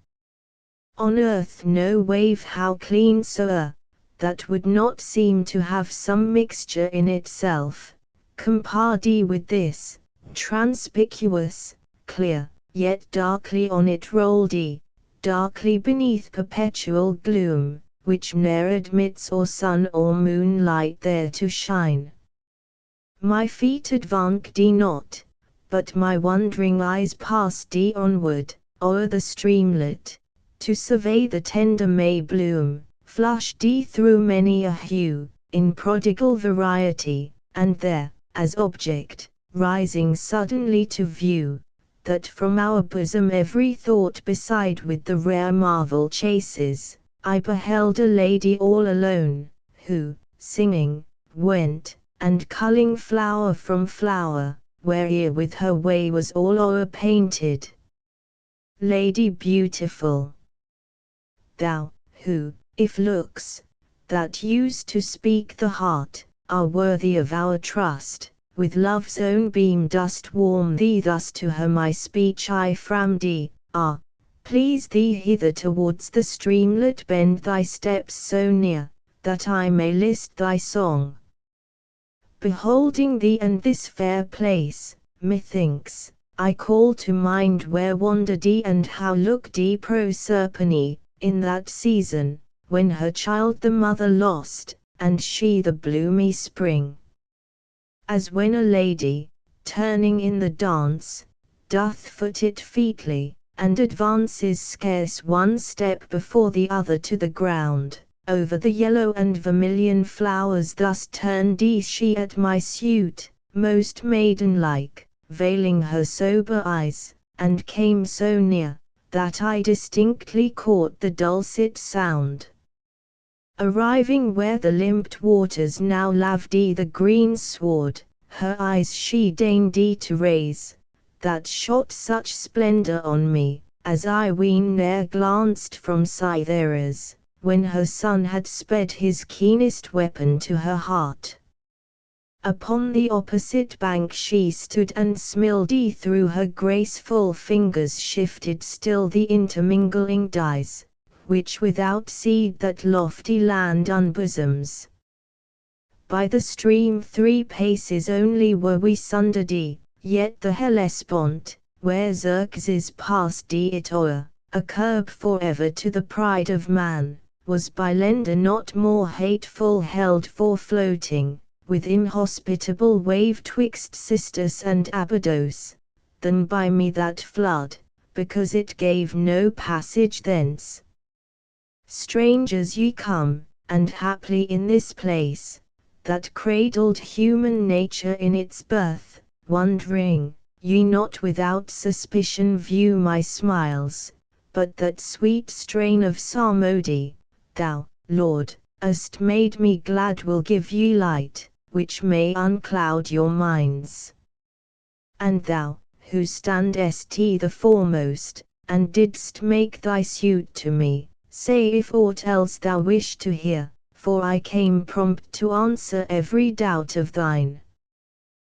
A: On earth no wave how clean soe'er, that would not seem to have some mixture in itself, compardy with this, transpicuous, clear, yet darkly on it rolled darkly beneath perpetual gloom, which ne'er admits or sun or moonlight there to shine. My feet advanced not, but my wondering eyes passed onward, o'er the streamlet, to survey the tender May bloom, flushed through many a hue, in prodigal variety, and there, as object, rising suddenly to view, that from our bosom every thought beside with the rare marvel chases, I beheld a lady all alone, who, singing, went, and culling flower from flower, where'er with her way was all o'er-painted. Lady beautiful, thou, who, if looks, that use to speak the heart, are worthy of our trust, with love's own beam dost warm thee thus to her my speech I frammed, please thee hither towards the streamlet bend thy steps so near, that I may list thy song. Beholding thee and this fair place, methinks, I call to mind where wandered and how looked Proserpine, in that season, when her child the mother lost, and she the bloomy spring. As when a lady, turning in the dance, doth foot it featly, and advances scarce one step before the other to the ground, over the yellow and vermilion flowers thus turned she at my suit, most maiden-like, veiling her sober eyes, and came so near, that I distinctly caught the dulcet sound. Arriving where the limped waters now laved the green sward, her eyes she deigned to raise, that shot such splendor on me, as I ween ne'er glanced from Cytherea's, when her son had sped his keenest weapon to her heart. Upon the opposite bank she stood and smiled through her graceful fingers shifted still the intermingling dyes, which without seed that lofty land unbosoms. By the stream 3 paces only were we sundered, yet the Hellespont, where Xerxes passed it o'er, a curb forever to the pride of man, was by Lenda not more hateful held for floating, with inhospitable wave twixt Cistus and Abydos, than by me that flood, because it gave no passage thence. Strangers ye come, and haply in this place, that cradled human nature in its birth, wondering, ye not without suspicion view my smiles, but that sweet strain of psalmody, thou, Lord, hast made me glad will give ye light, which may uncloud your minds. And thou, who standest the foremost, and didst make thy suit to me, say if aught else thou wish to hear, for I came prompt to answer every doubt of thine.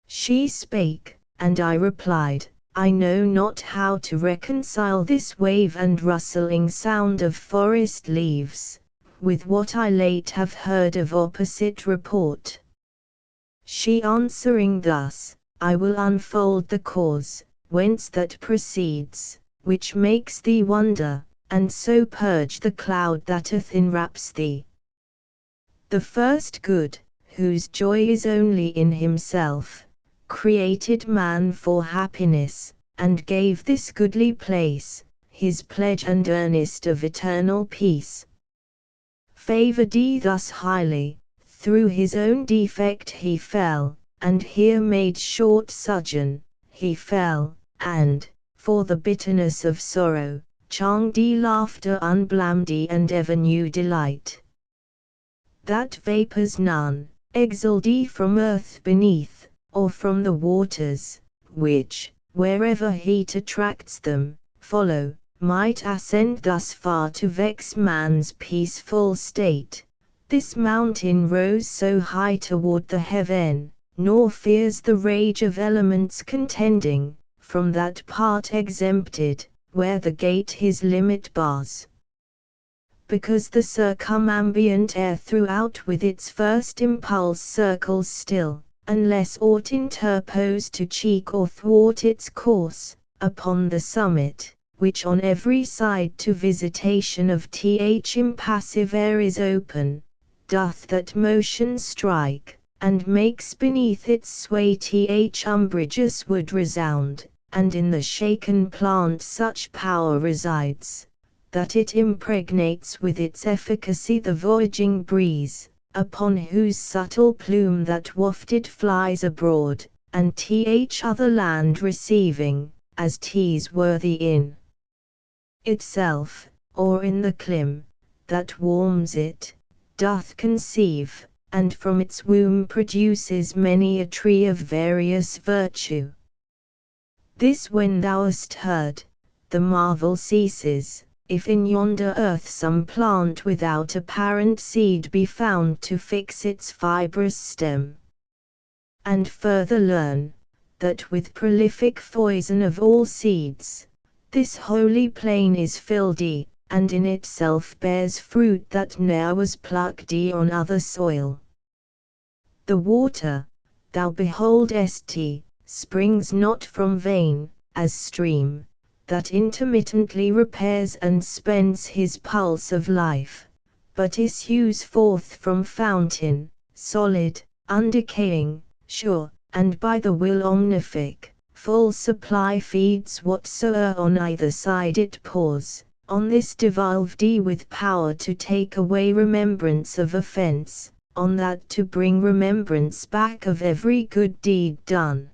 A: She spake, and I replied, I know not how to reconcile this wave and rustling sound of forest leaves, with what I late have heard of opposite report. She answering thus, I will unfold the cause, whence that proceeds, which makes thee wonder, and so purge the cloud that enwraps thee. The first good, whose joy is only in himself, created man for happiness, and gave this goodly place, his pledge and earnest of eternal peace. Favored thus highly, through his own defect he fell, and here made short sojourn, he fell, and, for the bitterness of sorrow, charmed laughter unblamed and ever new delight. That vapors none, exhaled from earth beneath, or from the waters, which, wherever heat attracts them, follow, might ascend thus far to vex man's peaceful state. This mountain rose so high toward the heaven, nor fears the rage of elements contending, from that part exempted, where the gate his limit bars. because the circumambient air throughout with its first impulse circles still, unless aught interpose to cheek or thwart its course, upon the summit, which on every side to visitation of impassive air is open, doth that motion strike, and makes beneath its sway umbrageous wood resound, and in the shaken plant such power resides, that it impregnates with its efficacy the voyaging breeze, upon whose subtle plume that wafted flies abroad, and other land receiving, as 'tis worthy in itself, or in the clime that warms it, doth conceive, and from its womb produces many a tree of various virtue. This when thou hast heard, the marvel ceases, if in yonder earth some plant without apparent seed be found to fix its fibrous stem. And further learn, that with prolific foison of all seeds, this holy plain is filled, and in itself bears fruit that ne'er was plucked on other soil. The water, thou beholdest, springs not from vein, as stream, that intermittently repairs and spends his pulse of life, but issues forth from fountain, solid, undecaying, sure, and by the will omnific, full supply feeds whatsoe'er on either side it pours, on this devolved with power to take away remembrance of offense, on that to bring remembrance back of every good deed done.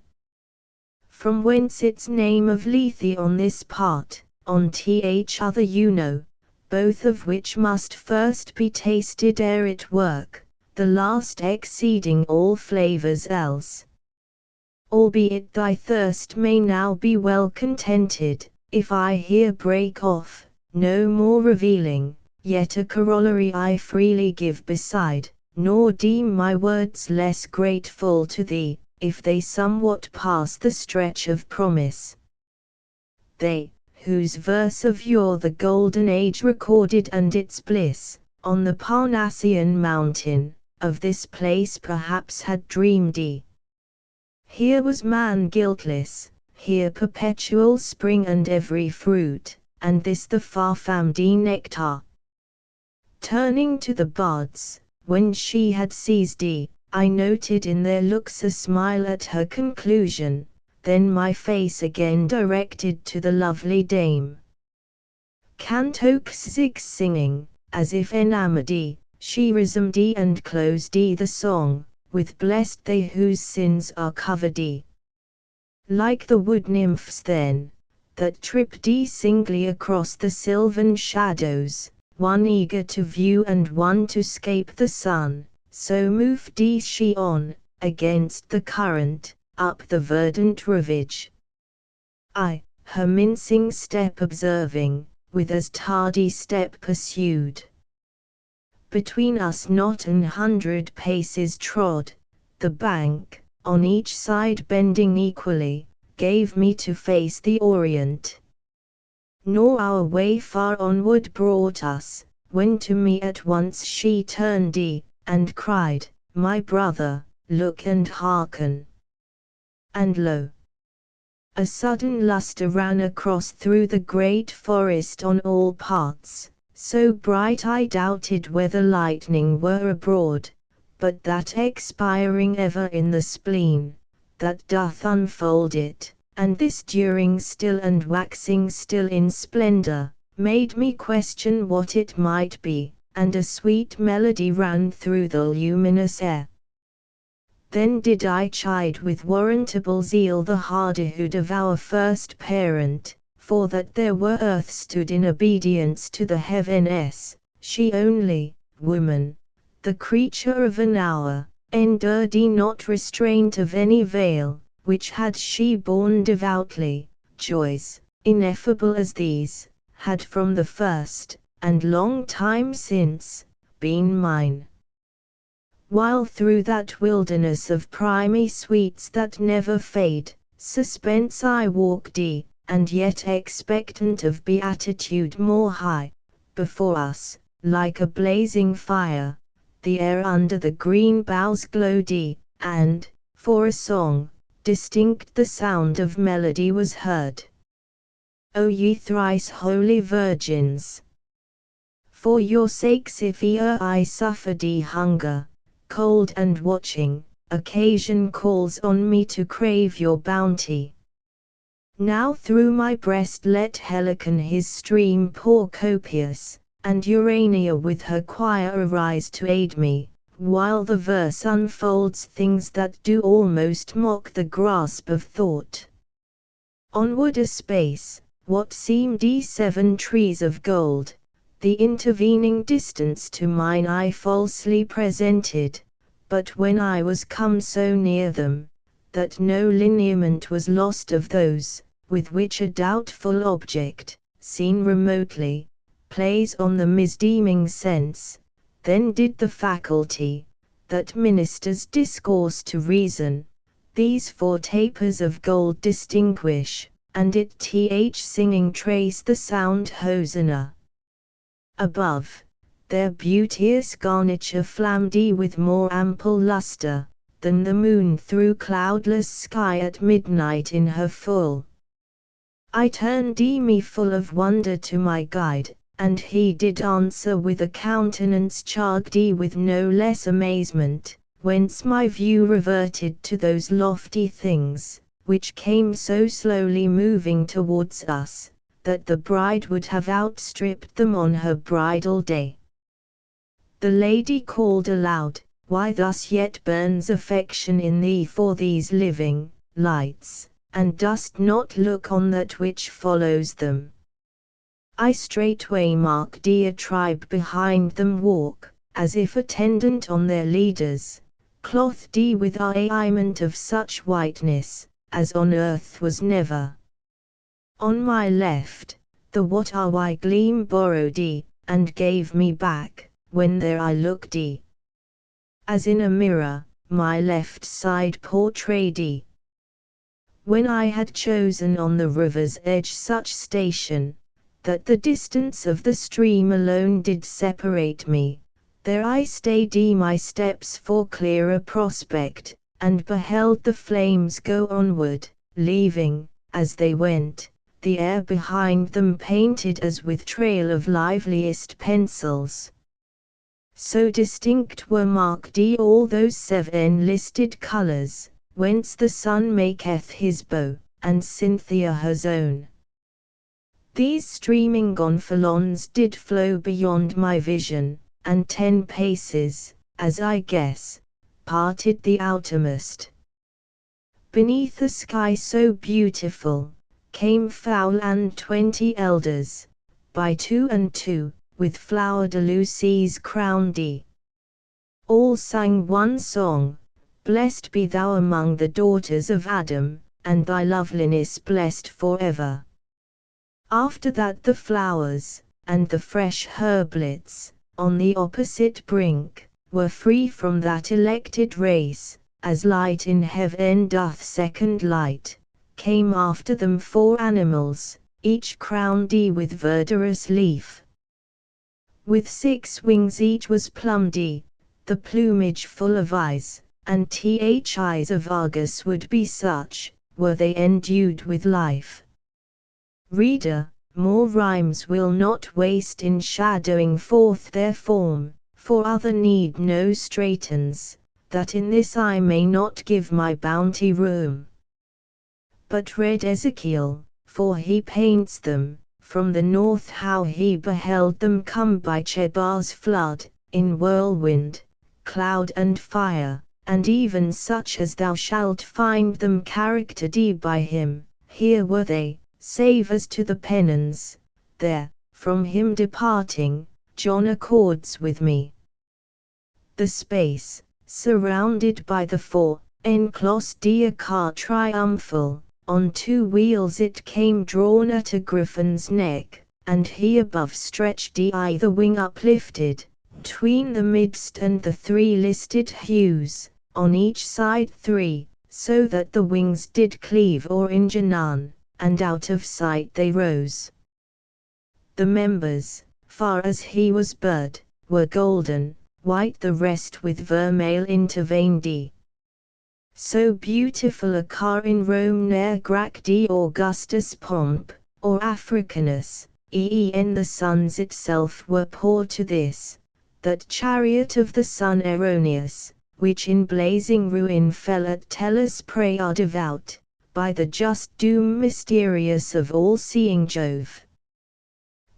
A: From whence its name of Lethe on this part, on other you know, both of which must first be tasted ere it work, the last exceeding all flavors else. Albeit thy thirst may now be well contented, if I here break off, no more revealing, yet a corollary I freely give beside, nor deem my words less grateful to thee, if they somewhat pass the stretch of promise. They, whose verse of yore the golden age recorded and its bliss, on the Parnassian mountain, of this place perhaps had dreamed. Here was man guiltless, here perpetual spring and every fruit, and this the far-famed nectar. Turning to the bards, when she had ceased, I noted in their looks a smile at her conclusion, then my face again directed to the lovely dame. Canto 6 singing, as if enamored, she resumed and closed the song, with blessed they whose sins are covered. Like the wood nymphs then, that trip singly across the sylvan shadows, one eager to view and one to scape the sun, so moved she on, against the current, up the verdant rivage. I, her mincing step observing, with as tardy step pursued. Between us not 100 paces trod, the bank, on each side bending equally, gave me to face the orient. Nor our way far onward brought us, when to me at once she turned and cried, my brother, look and hearken. And lo! A sudden lustre ran across through the great forest on all parts, so bright I doubted whether lightning were abroad, but that expiring ever in the spleen, that doth unfold it, and this during still and waxing still in splendor, made me question what it might be, and a sweet melody ran through the luminous air. Then did I chide with warrantable zeal the hardihood of our first parent, for that there were earth stood in obedience to the heaveness, she only, woman, the creature of an hour, endured not restraint of any veil, which had she borne devoutly, joys, ineffable as these, had from the first, and long time since, been mine. While through that wilderness of primy sweets that never fade, suspense I walked, and yet expectant of beatitude more high, before us, like a blazing fire, the air under the green boughs glowed, and, for a song, distinct the sound of melody was heard. O ye thrice holy virgins! For your sakes if e'er I suffered hunger, cold and watching, occasion calls on me to crave your bounty. Now through my breast let Helicon his stream pour copious, and Urania with her choir arise to aid me, while the verse unfolds things that do almost mock the grasp of thought. Onward a space, what seemed 7 trees of gold, the intervening distance to mine eye falsely presented, but when I was come so near them, that no lineament was lost of those, with which a doubtful object, seen remotely, plays on the misdeeming sense, then did the faculty, that ministers discourse to reason, these 4 tapers of gold distinguish, and it singing trace the sound Hosanna. Above, their beauteous garniture flammed with more ample lustre, than the moon through cloudless sky at midnight in her full. I turned me full of wonder to my guide, and he did answer with a countenance charged with no less amazement, whence my view reverted to those lofty things, which came so slowly moving towards us, that the bride would have outstripped them on her bridal day. The lady called aloud, "Why thus yet burns affection in thee for these living lights, and dost not look on that which follows them?" I straightway marked a tribe behind them walk, as if attendant on their leaders, clothed with raiment of such whiteness, as on earth was never. On my left, the Watawai gleam borrowed and gave me back, when there I looked as in a mirror, my left side portrayed when I had chosen on the river's edge such station, that the distance of the stream alone did separate me, there I stayed my steps for clearer prospect, and beheld the flames go onward, leaving, as they went, the air behind them painted as with trail of liveliest pencils. So distinct were marked all those 7 listed colours, whence the sun maketh his bow, and Cynthia hers own. These streaming gonfalons did flow beyond my vision, and 10 paces, as I guess, parted the outermost. Beneath a sky so beautiful, came foul and 20 elders, by 2 and 2, with flower de luces crowned. All sang one song, "Blessed be thou among the daughters of Adam, and thy loveliness blessed forever." After that the flowers, and the fresh herblets, on the opposite brink, were free from that elected race, as light in heaven doth second light, came after them 4 animals, each crowned with verdurous leaf. With 6 wings each was plumed, the plumage full of eyes, and eyes of Argus would be such, were they endued with life. Reader, more rhymes will not waste in shadowing forth their form, for other need no straitens, that in this I may not give my bounty room. But read Ezekiel, for he paints them, from the north how he beheld them come by Chebar's flood, in whirlwind, cloud and fire, and even such as thou shalt find them charactered by him, here were they, save as to the penance, there, from him departing, John accords with me. The space, surrounded by the 4, enclosed a car triumphal, on 2 wheels it came drawn at a griffin's neck, and he above stretched the wing uplifted, tween the midst and the 3 listed hues, on each side 3, so that the wings did cleave or injure none, and out of sight they rose. The members, far as he was bud, were golden, white the rest with vermeil interveined. So beautiful a car in Rome ne'er grack Augustus pomp, or Africanus, e'en the suns itself were poor to this, that chariot of the sun erroneous, which in blazing ruin fell at Tellus prey are devout, by the just doom mysterious of all-seeing Jove.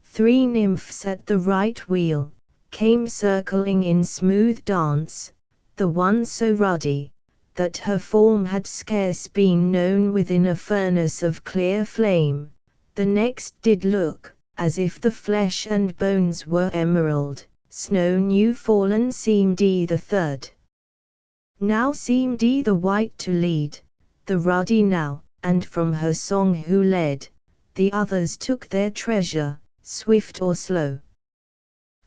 A: 3 nymphs at the right wheel, came circling in smooth dance, the one so ruddy, that her form had scarce been known within a furnace of clear flame, the next did look, as if the flesh and bones were emerald, snow new fallen seemed the third. Now seemed the white to lead, the ruddy now, and from her song who led, the others took their treasure, swift or slow.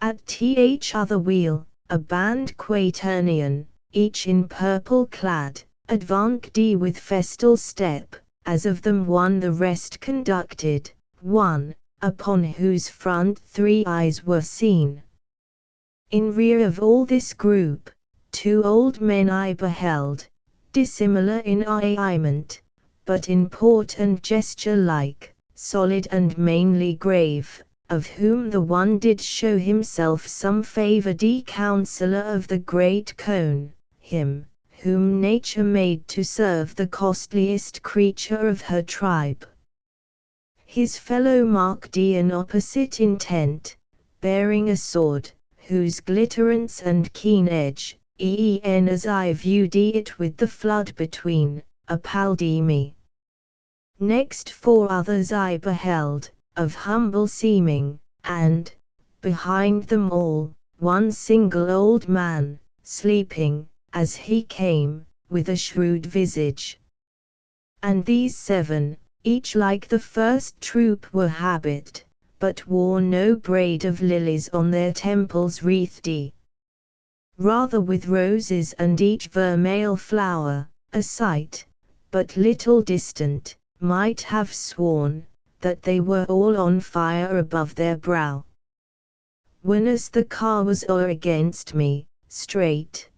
A: At th other wheel, a band quaternion, each in purple clad, advanced with festal step, as of them one the rest conducted, one, upon whose front 3 eyes were seen. In rear of all this group, 2 old men I beheld, dissimilar in raiment, but in port and gesture like, solid and mainly grave, of whom the one did show himself some favoured counsellor of the great cone, him, whom nature made to serve the costliest creature of her tribe. His fellow marked an opposite intent, bearing a sword, whose glitterance and keen edge, e'en as I viewed it with the flood between, appalled me. Next 4 others I beheld, of humble seeming, and, behind them all, one single old man, sleeping, as he came, with a shrewd visage. And these 7, each like the first troop were habit, but wore no braid of lilies on their temples wreathed, rather with roses and each vermeil flower, a sight, but little distant, might have sworn, that they were all on fire above their brow. Whenas the car was o'er against me, straight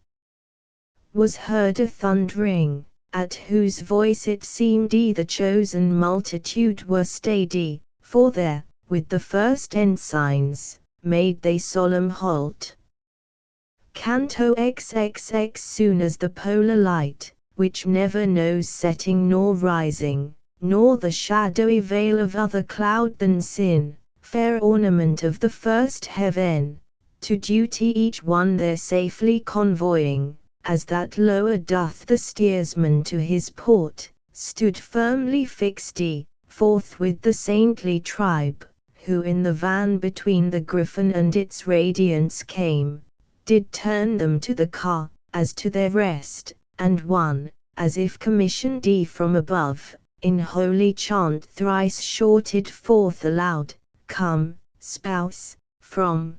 A: was heard a thundering, at whose voice it seemed the chosen multitude were stayed, for there, with the first ensigns, made they solemn halt. Canto XXX. Soon as the polar light, which never knows setting nor rising, nor the shadowy veil of other cloud than sin, fair ornament of the first heaven, to duty each one there safely convoying, as that lower doth the steersman to his port, stood firmly fixed, forth with the saintly tribe, who in the van between the griffin and its radiance came, did turn them to the car, as to their rest, and one, as if commissioned from above, in holy chant thrice shorted forth aloud, Come, spouse, from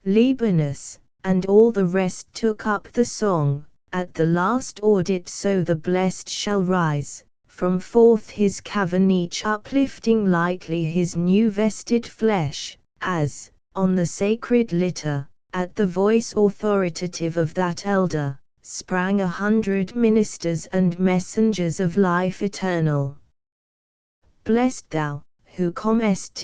A: Libanus, and all the rest took up the song, at the last audit so the blessed shall rise, from forth his cavern each uplifting lightly his new vested flesh, as, on the sacred litter, at the voice authoritative of that elder, sprang 100 ministers and messengers of life eternal. Blessed thou, who comest,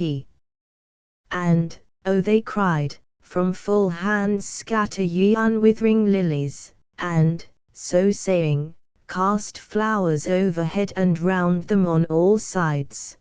A: and, oh they cried, from full hands scatter ye unwithering lilies, and, so saying, cast flowers overhead and round them on all sides.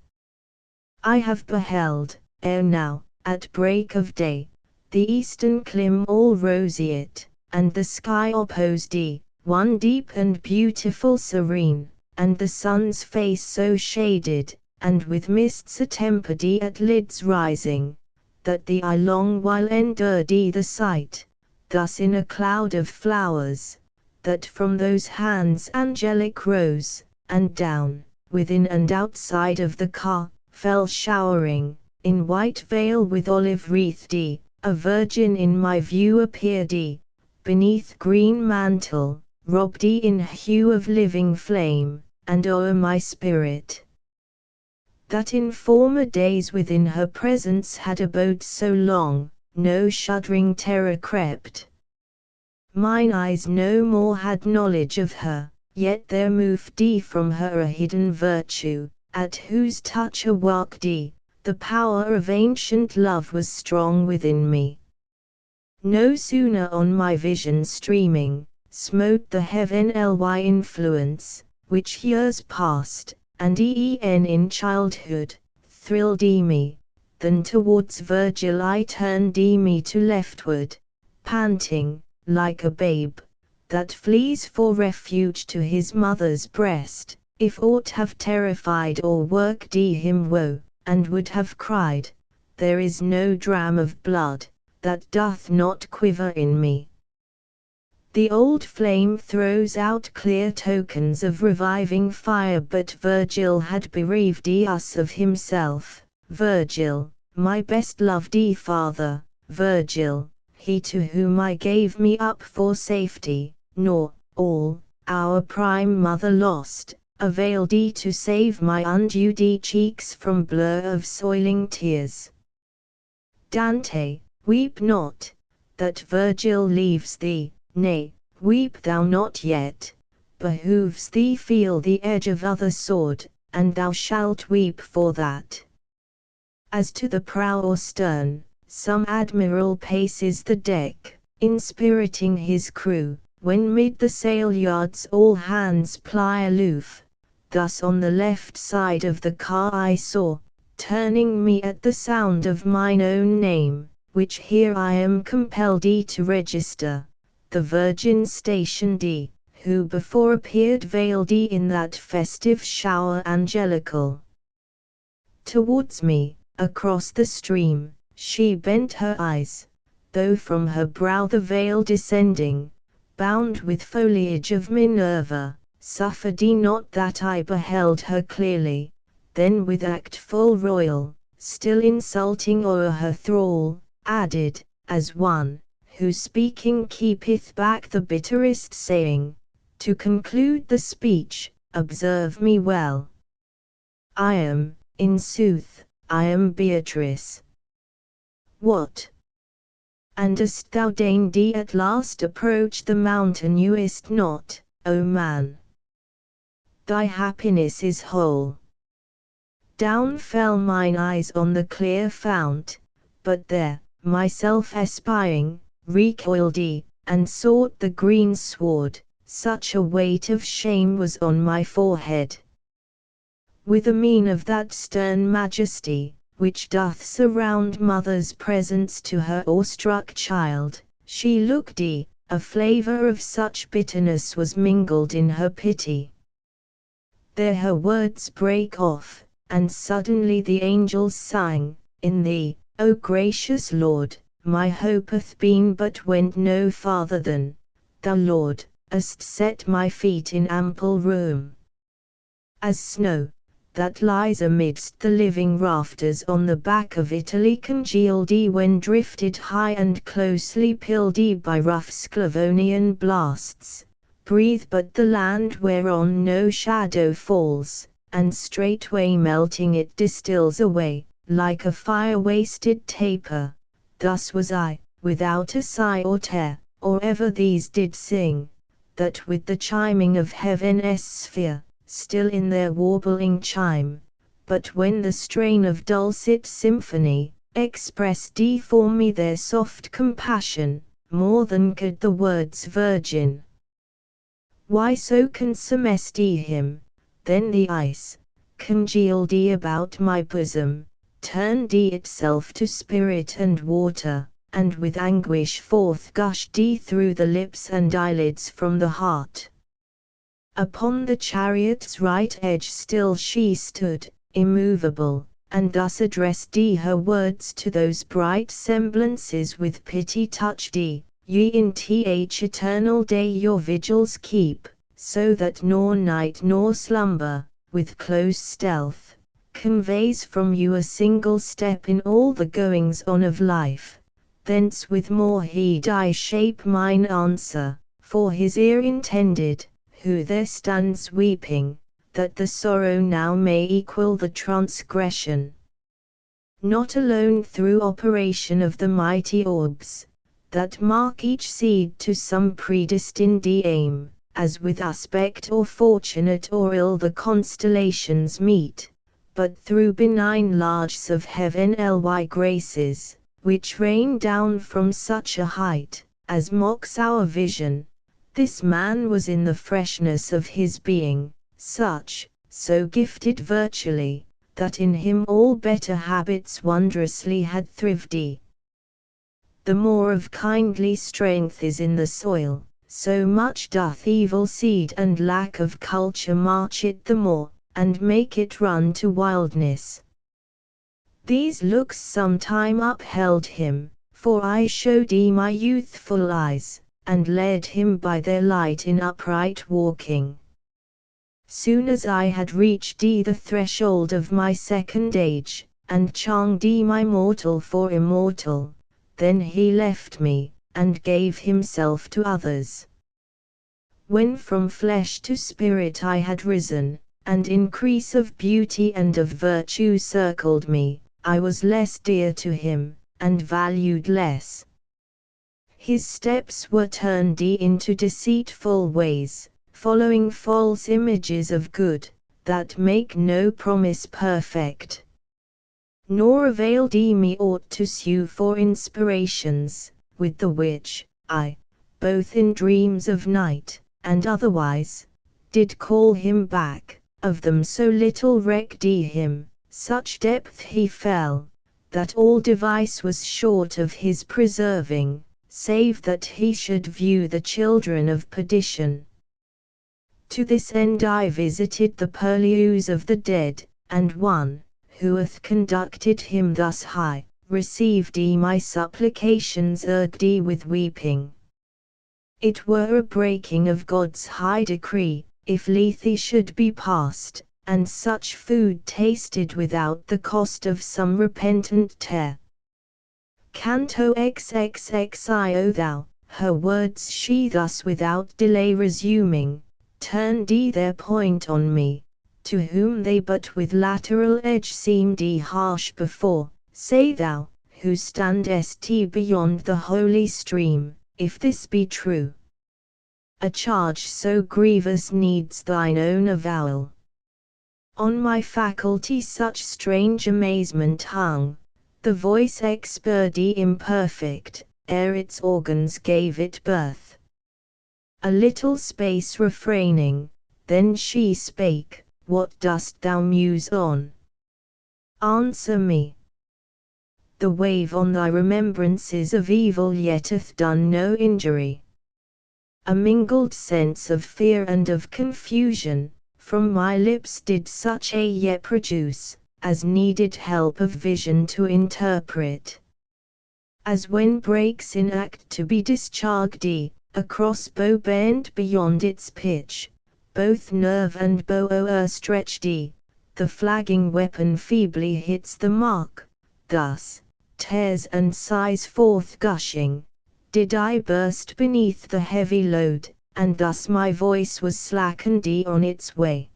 A: I have beheld, ere now, at break of day, the eastern clime all roseate, and the sky opposed, one deep and beautiful serene, and the sun's face so shaded, and with mists attempered at lids rising, that the eye long while endured the sight, thus in a cloud of flowers, that from those hands angelic rose, and down, within and outside of the car, fell showering, in white veil with olive wreathed, a virgin in my view appeared, beneath green mantle, robbed in hue of living flame, and o'er my spirit that in former days within her presence had abode so long, no shuddering terror crept. Mine eyes no more had knowledge of her, yet there moved from her a hidden virtue, at whose touch awoke the power of ancient love was strong within me. No sooner on my vision streaming, smote the heavenly influence, which years past, and e'en in childhood, thrilled me, than towards Virgil I turned me to leftward, panting, like a babe, that flees for refuge to his mother's breast, if aught have terrified or worked him woe, and would have cried, there is no dram of blood, that doth not quiver in me. The old flame throws out clear tokens of reviving fire, but Virgil had bereaved us of himself. Virgil, my best loved father, Virgil, he to whom I gave me up for safety, nor, all, our prime mother lost, availed to save my undewed cheeks from blur of soiling tears. Dante, weep not, that Virgil leaves thee, nay, weep thou not yet, behooves thee feel the edge of other sword, and thou shalt weep for that. As to the prow or stern, some admiral paces the deck, inspiriting his crew, when mid the sail yards all hands ply aloof. Thus on the left side of the car I saw, turning me at the sound of mine own name, which here I am compelled to register, the Virgin stationed, who before appeared veiled in that festive shower angelical. Towards me, across the stream, she bent her eyes, though from her brow the veil descending, bound with foliage of Minerva, suffered not that I beheld her clearly. Then with act full royal, still insulting o'er her thrall, added, as one, who speaking keepeth back the bitterest saying, to conclude the speech, observe me well. I am, in sooth, I am Beatrice. What? And dost thou deign at last approach the mountain knewest not, O man? Thy happiness is whole. Down fell mine eyes on the clear fount, but there, myself espying, recoiled and sought the green sward, such a weight of shame was on my forehead. With a mien of that stern majesty, which doth surround mother's presence to her awestruck child, she looked a flavour of such bitterness was mingled in her pity. There her words break off, and suddenly the angels sang, in thee, O gracious Lord, my hope hath been but went no farther than, thou Lord, hast set my feet in ample room. As snow, that lies amidst the living rafters on the back of Italy congealed when drifted high and closely pilled by rough Sclavonian blasts, breathe but the land whereon no shadow falls, and straightway melting it distills away, like a fire-wasted taper. Thus was I, without a sigh or tear, or ever these did sing, that with the chiming of heaven's sphere, still in their warbling chime, but when the strain of dulcet symphony, expressed for me their soft compassion, more than could the words virgin. Why so consumest him? Then the ice, congealed about my bosom, turned itself to spirit and water, and with anguish forth gushed through the lips and eyelids from the heart. Upon the chariot's right edge still she stood, immovable, and thus addressed her words to those bright semblances with pity touched ye in eternal day your vigils keep, so that nor night nor slumber, with close stealth, conveys from you a single step in all the goings on of life. Thence with more heed I shape mine answer, for his ear intended, who there stands weeping, that the sorrow now may equal the transgression. Not alone through operation of the mighty orbs, that mark each seed to some predestined aim, as with aspect or fortunate or ill the constellations meet, but through benign larges of heavenly graces, which rain down from such a height, as mocks our vision. This man was in the freshness of his being, so gifted virtually, that in him all better habits wondrously had thrived. The more of kindly strength is in the soil, so much doth evil seed and lack of culture march it the more, and make it run to wildness. These looks some time upheld him, for I showed my youthful eyes, and led him by their light in upright walking. Soon as I had reached the threshold of my second age, and changed my mortal for immortal, then he left me, and gave himself to others. When from flesh to spirit I had risen, and increase of beauty and of virtue circled me, I was less dear to him, and valued less. His steps were turned into deceitful ways, following false images of good, that make no promise perfect. Nor availed me aught to sue for inspirations, with the which, I, both in dreams of night, and otherwise, did call him back, of them so little recked him, such depth he fell, that all device was short of his preserving, save that he should view the children of perdition. To this end I visited the purlieus of the dead, and one, who hath conducted him thus high, received my supplications urged with weeping. It were a breaking of God's high decree, if Lethe should be passed, and such food tasted without the cost of some repentant tear. Canto XXXI. O thou, her words she thus without delay resuming, turned their point on me, to whom they but with lateral edge seemed harsh before. Say thou, who standest beyond the holy stream, if this be true. A charge so grievous needs thine own avowal. On my faculty such strange amazement hung, the voice expert imperfect, ere its organs gave it birth. A little space refraining, then she spake, what dost thou muse on? Answer me. The wave on thy remembrances of evil yet hath done no injury. A mingled sense of fear and of confusion, from my lips did such a yet produce, as needed help of vision to interpret. As when breaks in act to be discharged a crossbow bent beyond its pitch, both nerve and bow o'erstretched the flagging weapon feebly hits the mark, thus, tears and sighs forth gushing, did I burst beneath the heavy load, and thus my voice was slackened on its way.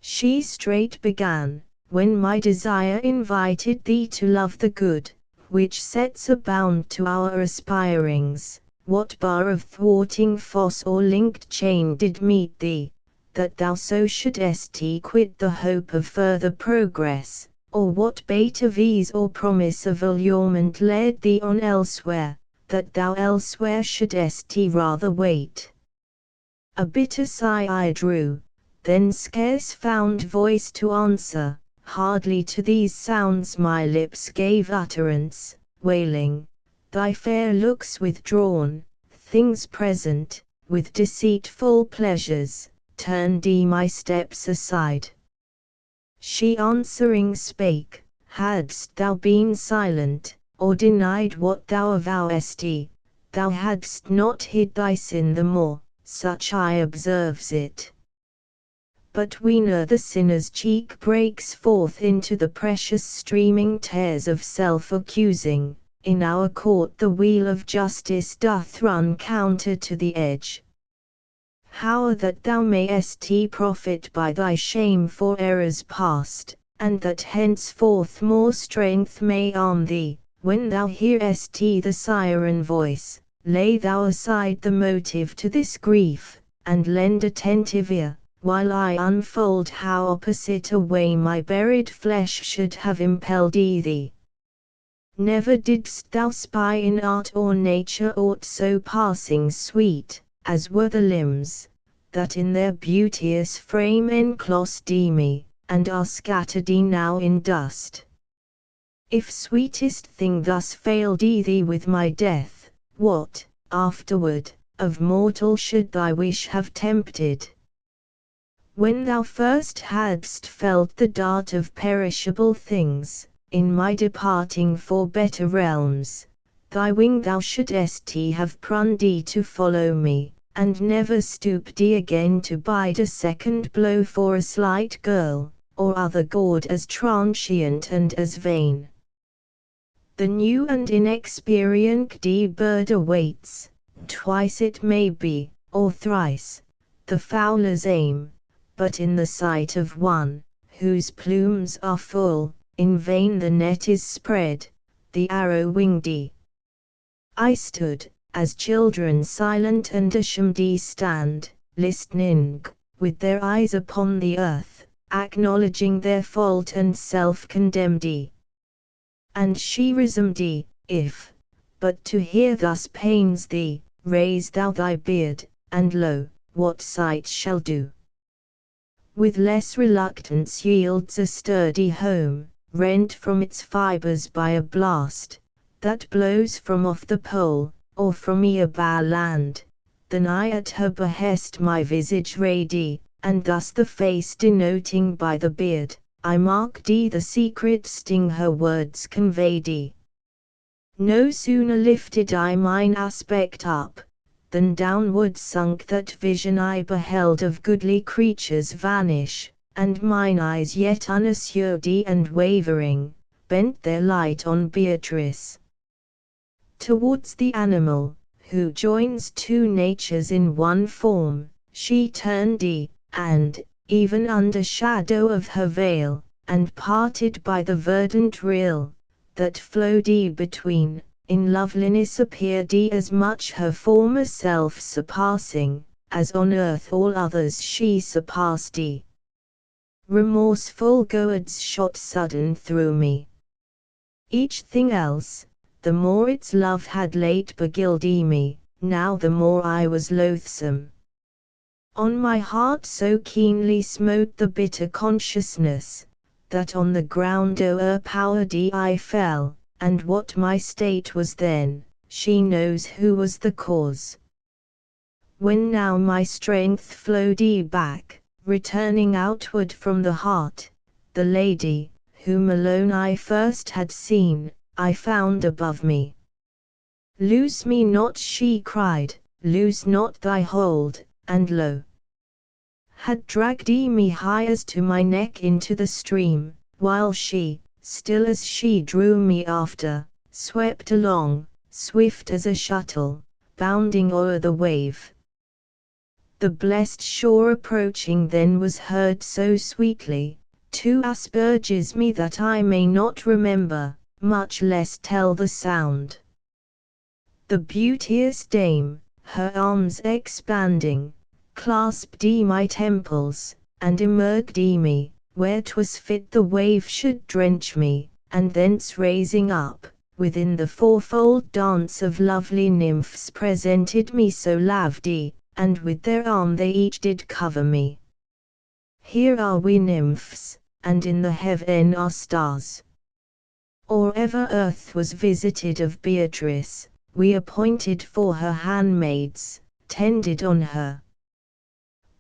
A: She straight began, when my desire invited thee to love the good, which sets a bound to our aspirings, what bar of thwarting fosse or linked chain did meet thee, that thou so shouldest quit the hope of further progress, or what bait of ease or promise of allurement led thee on elsewhere, that thou elsewhere shouldest rather wait? A bitter sigh I drew, then scarce found voice to answer, hardly to these sounds my lips gave utterance, wailing, thy fair looks withdrawn, things present, with deceitful pleasures, turned my steps aside. She answering spake, hadst thou been silent, or denied what thou avowest, thou hadst not hid thy sin the more, such I observes it. But whene'er the sinner's cheek breaks forth into the precious streaming tears of self-accusing, in our court the wheel of justice doth run counter to the edge. How that thou mayest profit by thy shame for errors past, and that henceforth more strength may arm thee, when thou hearest the siren voice, lay thou aside the motive to this grief, and lend attentive ear, while I unfold how opposite a way my buried flesh should have impelled thee. Never didst thou spy in art or nature aught so passing sweet, as were the limbs, that in their beauteous frame enclosed me, and are scattered now in dust. If sweetest thing thus failed thee with my death, what, afterward, of mortal should thy wish have tempted? When thou first hadst felt the dart of perishable things, in my departing for better realms, thy wing thou shouldest have pruned to follow me, and never stooped again to bide a second blow for a slight girl, or other gaud as transient and as vain. The new and inexperienced bird awaits, twice it may be, or thrice, the fowler's aim, but in the sight of one, whose plumes are full, in vain the net is spread, the arrow winged. I stood, as children silent and ashamed stand, listening, with their eyes upon the earth, acknowledging their fault and self-condemned. And she resumed, if, but to hear thus pains thee, raise thou thy beard, and lo, what sight shall do? With less reluctance yields a sturdy home, rent from its fibers by a blast, that blows from off the pole, or from a bare land, than I at her behest my visage rayed, and thus the face denoting by the beard, I marked the secret sting her words conveyed. No sooner lifted I mine aspect up, than downward sunk that vision I beheld of goodly creatures vanish, and mine eyes yet unassured and wavering, bent their light on Beatrice. Towards the animal, who joins two natures in one form, she turned and, even under shadow of her veil, and parted by the verdant rill, that flowed between, in loveliness appeared as much her former self surpassing, as on earth all others she surpassed. Remorseful goads shot sudden through me. Each thing else, the more its love had late beguiled me, now the more I was loathsome. On my heart so keenly smote the bitter consciousness, that on the ground o'erpowered I fell, and what my state was then, she knows who was the cause. When now my strength flowed back, returning outward from the heart, the lady, whom alone I first had seen, I found above me. Loose me not, she cried, loose not thy hold, and lo! Had dragged me high as to my neck into the stream, while she, still as she drew me after, swept along, swift as a shuttle, bounding o'er the wave. The blessed shore approaching then was heard so sweetly, to asperges me that I may not remember, much less tell the sound. The beauteous dame, her arms expanding, clasped my temples, and emerged me, where 'twas fit the wave should drench me, and thence raising up, within the fourfold dance of lovely nymphs presented me so laved, and with their arm they each did cover me. Here are we nymphs, and in the heaven are stars. Or ever earth was visited of Beatrice, we appointed for her handmaids, tended on her.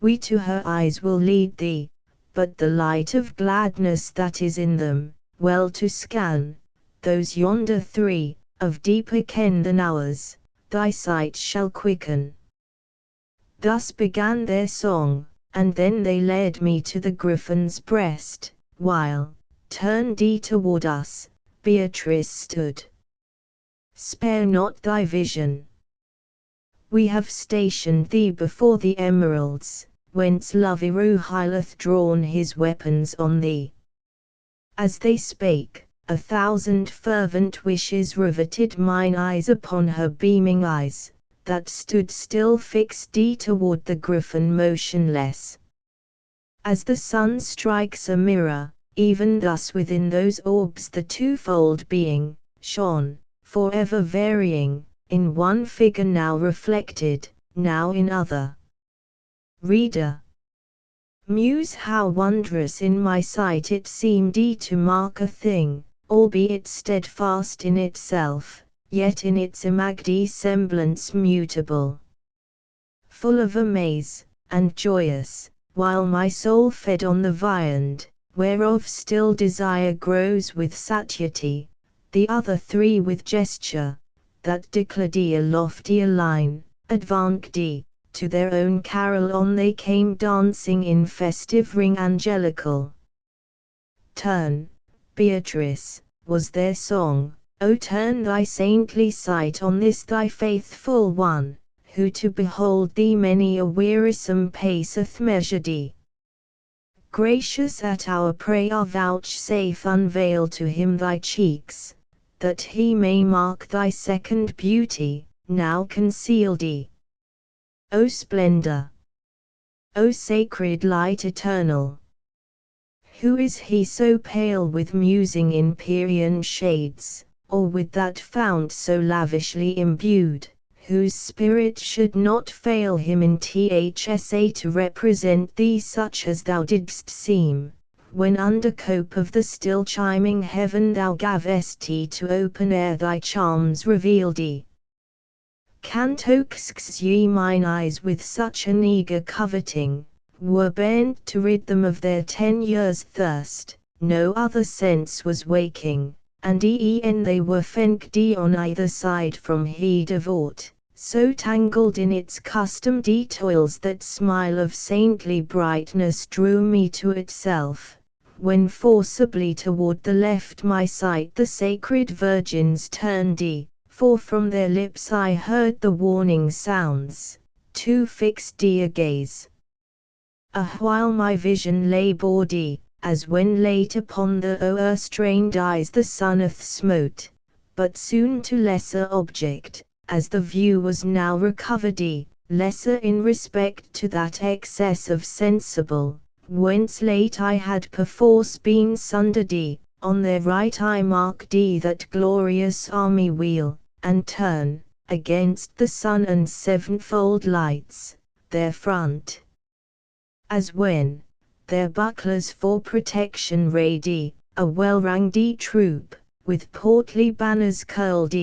A: We to her eyes will lead thee, but the light of gladness that is in them, well to scan, those yonder three, of deeper ken than ours, thy sight shall quicken. Thus began their song, and then they led me to the griffin's breast, while, turned toward us, Beatrice stood. Spare not thy vision. We have stationed thee before the emeralds, whence Loviruhile hath drawn his weapons on thee. As they spake, 1,000 fervent wishes riveted mine eyes upon her beaming eyes, that stood still fixed toward the griffin motionless. As the sun strikes a mirror, even thus within those orbs the twofold being shone, forever varying, in one figure now reflected, now in other. Reader, muse how wondrous in my sight it seemed to mark a thing, albeit steadfast in itself, yet in its imaged semblance mutable. Full of amaze, and joyous, while my soul fed on the viand, whereof still desire grows with satiety, the other three with gesture, that declared a loftier line, advanced to their own carol on they came dancing in festive ring angelical. Turn, Beatrice, was their song, O turn thy saintly sight on this thy faithful one, who to behold thee many a wearisome pace hath measured. Gracious at our prayer vouchsafe unveil to him thy cheeks, that he may mark thy second beauty, now concealed. O splendor! O sacred light eternal! Who is he so pale with musing empyrean shades, or with that fount so lavishly imbued, whose spirit should not fail him in thsa to represent thee such as thou didst seem, when under cope of the still chiming heaven thou gavest to open air thy charms revealed. Cantox ye mine eyes with such an eager coveting, were bent to rid them of their 10 years' thirst, no other sense was waking, and they were fenked on either side from heed of aught, so tangled in its customed toils that smile of saintly brightness drew me to itself, when forcibly toward the left my sight the sacred virgins turned, for from their lips I heard the warning sounds, to fixed a gaze. While my vision labored, as when late upon the o'er-strained eyes the sun hath smote, but soon to lesser object, as the view was now recovered, lesser in respect to that excess of sensible, whence late I had perforce been sundered. On their right I marked that glorious army wheel, and turn, against the sun and sevenfold lights, their front. As when, their bucklers for protection rayed, a well-ranged troop, with portly banners curled,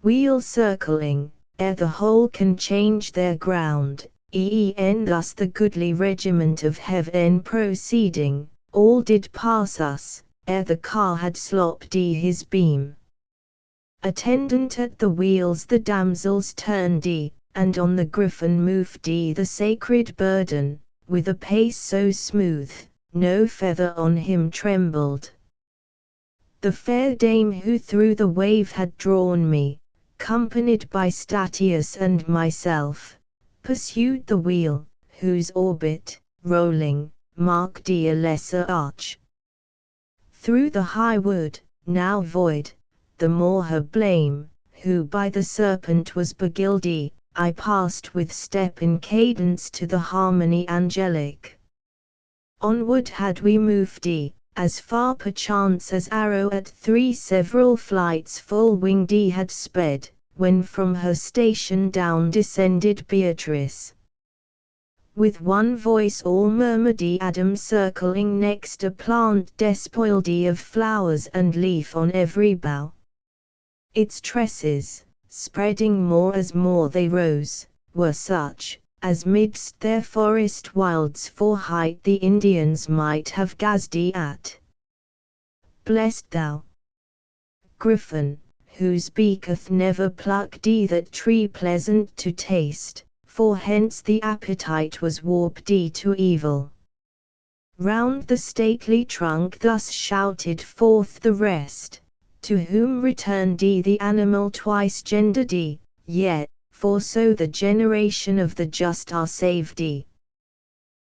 A: wheel circling, ere the whole can change their ground, thus the goodly regiment of heaven proceeding, all did pass us, ere the car had slopped his beam. Attendant at the wheels the damsels turned, and on the griffin moved the sacred burden, with a pace so smooth, no feather on him trembled. The fair dame who through the wave had drawn me, companied by Statius and myself, pursued the wheel, whose orbit, rolling, marked a lesser arch. Through the high wood, now void, the more her blame, who by the serpent was beguiled, I passed with step in cadence to the harmony angelic. Onward had we moved, as far perchance as arrow at 3 several flights full-winged had sped, when from her station down descended Beatrice. With one voice all murmured, Adam circling next a plant despoiled of flowers and leaf on every bough. Its tresses, spreading more as more they rose, were such, as midst their forest wilds for height the Indians might have gazed at. Blessed thou, Griffin, whose beak hath never plucked that tree pleasant to taste, for hence the appetite was warped to evil. Round the stately trunk thus shouted forth the rest, to whom returned the animal twice gendered, yet, for so the generation of the just are saved.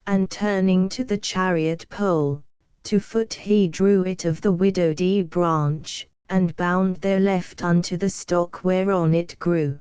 A: And turning to the chariot pole, to foot he drew it of the widowed branch, and bound their left unto the stock whereon it grew.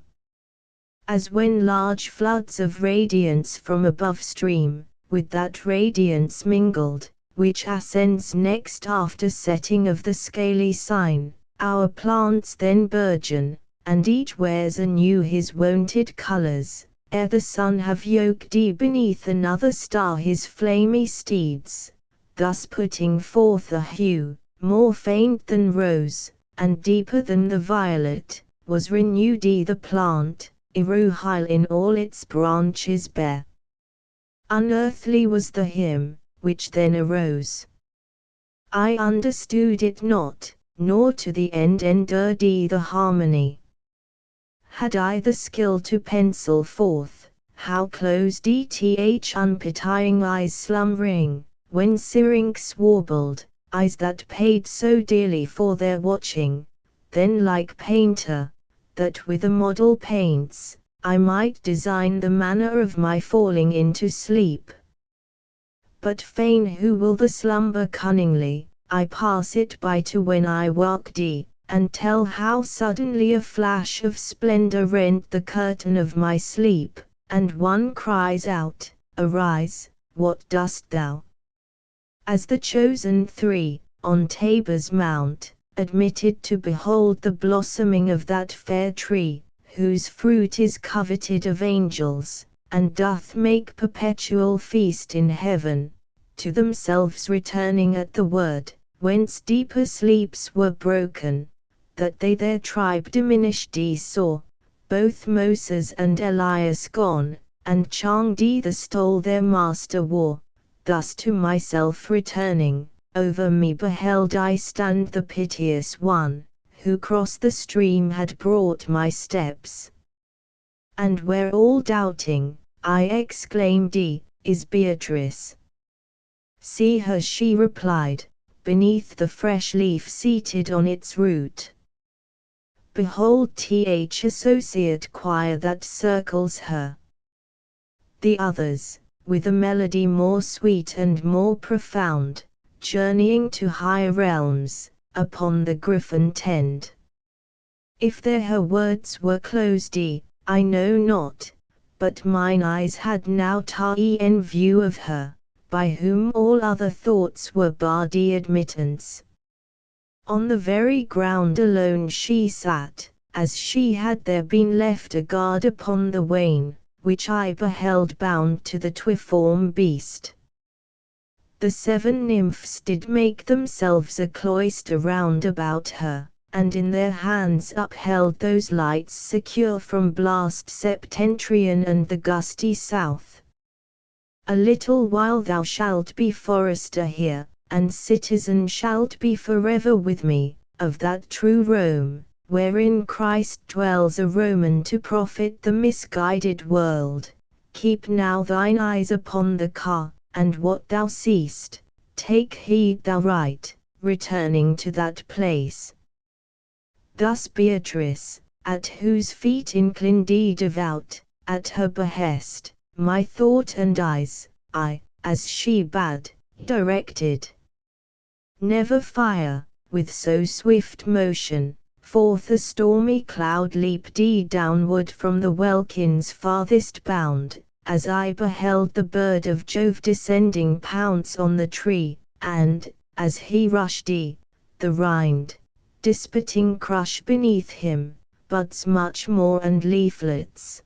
A: As when large floods of radiance from above stream, with that radiance mingled, which ascends next after setting of the scaly sign, our plants then burgeon, and each wears anew his wonted colours, ere the sun have yoked beneath another star his flamy steeds, thus putting forth a hue, more faint than rose, and deeper than the violet, was renewed the plant, iruhile in all its branches bare. Unearthly was the hymn, which then arose. I understood it not, nor to the end endured the harmony. Had I the skill to pencil forth, how closed unpitying eyes slumbering, when syrinx warbled, eyes that paid so dearly for their watching, then like painter, that with a model paints, I might design the manner of my falling into sleep. But fain who will the slumber cunningly, I pass it by to when I waked, and tell how suddenly a flash of splendor rent the curtain of my sleep, and one cries out, Arise, what dost thou? As the chosen three, on Tabor's mount, admitted to behold the blossoming of that fair tree, whose fruit is coveted of angels, and doth make perpetual feast in heaven, to themselves returning at the word, whence deeper sleeps were broken, that they their tribe diminished saw, both Moses and Elias gone, and Changdi the stole their master wore, thus to myself returning, over me beheld I stand the piteous one, who cross the stream had brought my steps. And where all doubting, I exclaimed, is Beatrice. See her, she replied, beneath the fresh leaf seated on its root. Behold associate choir that circles her. The others, with a melody more sweet and more profound, journeying to higher realms, upon the griffin tend. If there her words were closed, I know not, but mine eyes had now in view of her, by whom all other thoughts were barred admittance. On the very ground alone she sat, as she had there been left a guard upon the wain, which I beheld bound to the twiform beast. The 7 nymphs did make themselves a cloister round about her, and in their hands upheld those lights secure from blast septentrion and the gusty south. A little while thou shalt be forester here, and citizen shalt be forever with me, of that true Rome, wherein Christ dwells a Roman to profit the misguided world. Keep now thine eyes upon the car, and what thou seest, take heed thou write, returning to that place. Thus Beatrice, at whose feet inclined devout, at her behest, my thought and eyes, I, as she bade, directed. Never fire, with so swift motion, forth a stormy cloud leaped downward from the welkin's farthest bound, as I beheld the bird of Jove descending pounce on the tree, and, as he rushed the rind, dispatting crush beneath him, buds much more and leaflets.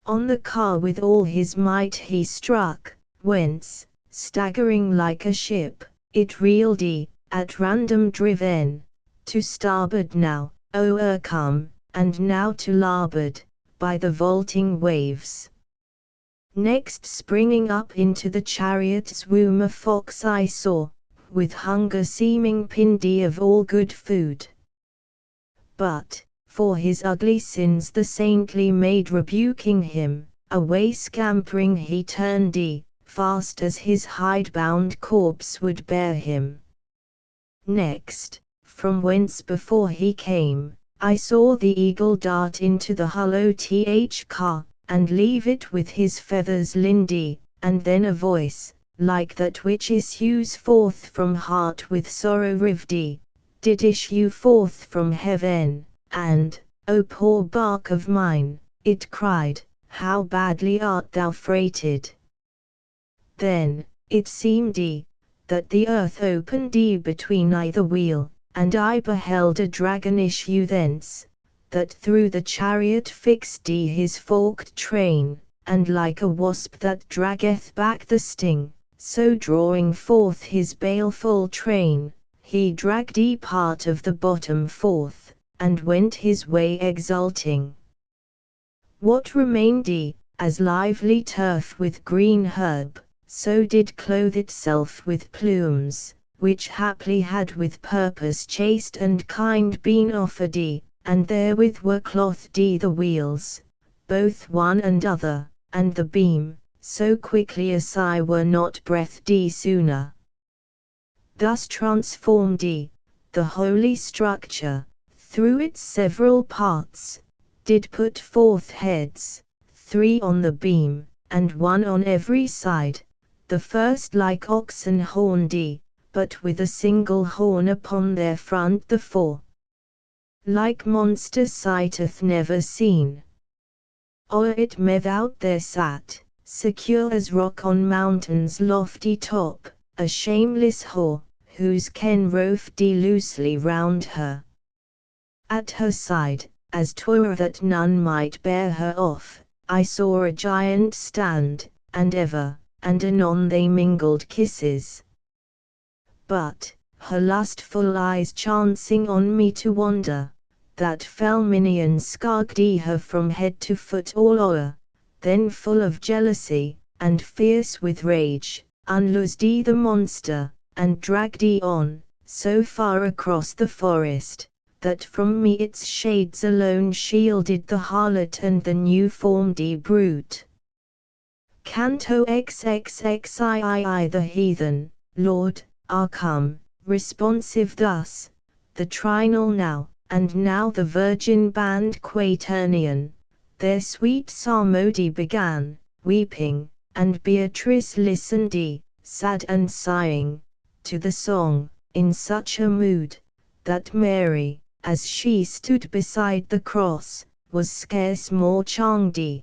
A: On the car with all his might he struck, whence, staggering like a ship, it reeled at random driven, to starboard now, o'ercome, and now to larboard, by the vaulting waves. Next springing up into the chariot's womb a fox I saw, with hunger seeming pinned of all good food. But, for his ugly sins the saintly maid rebuking him, away scampering he turned fast as his hide-bound corpse would bear him. Next, from whence before he came, I saw the eagle dart into the hollow car, and leave it with his feathers lindy, and then a voice, like that which issues forth from heart with sorrow rivedy, did issue forth from heaven, and, O poor bark of mine, it cried, how badly art thou freighted. Then, it seemed that the earth opened between the wheel, and I beheld a dragon issue thence, that through the chariot fixed his forked train, and like a wasp that draggeth back the sting, so drawing forth his baleful train, he dragged part of the bottom forth, and went his way exulting. What remained as lively turf with green herb, so did clothe itself with plumes, which haply had with purpose chaste and kind been offered and therewith were clothed the wheels, both one and other, and the beam, so quickly as I were not breathed sooner. Thus transformed the holy structure, through its several parts, did put forth heads, 3 on the beam, and 1 on every side, the first like oxen horned, but with a single horn upon their front, the 4 like monster sighteth never seen. O'er it without there sat, secure as rock on mountain's lofty top, a shameless whore, whose ken roved loosely round her. At her side, as 'twere that none might bear her off, I saw a giant stand, and ever and anon they mingled kisses. But, her lustful eyes chancing on me to wander, that fell minion scarred her from head to foot all o'er, then full of jealousy, and fierce with rage, unloosed the monster, and dragged on, so far across the forest, that from me its shades alone shielded the harlot and the new-formed brute. Canto XXXIII. The heathen, Lord, are come, responsive thus, the trinal now, and now the virgin band quaternion, their sweet psalmody began, weeping, and Beatrice listened, sad and sighing, to the song, in such a mood, that Mary, as she stood beside the cross, was scarce more charmed.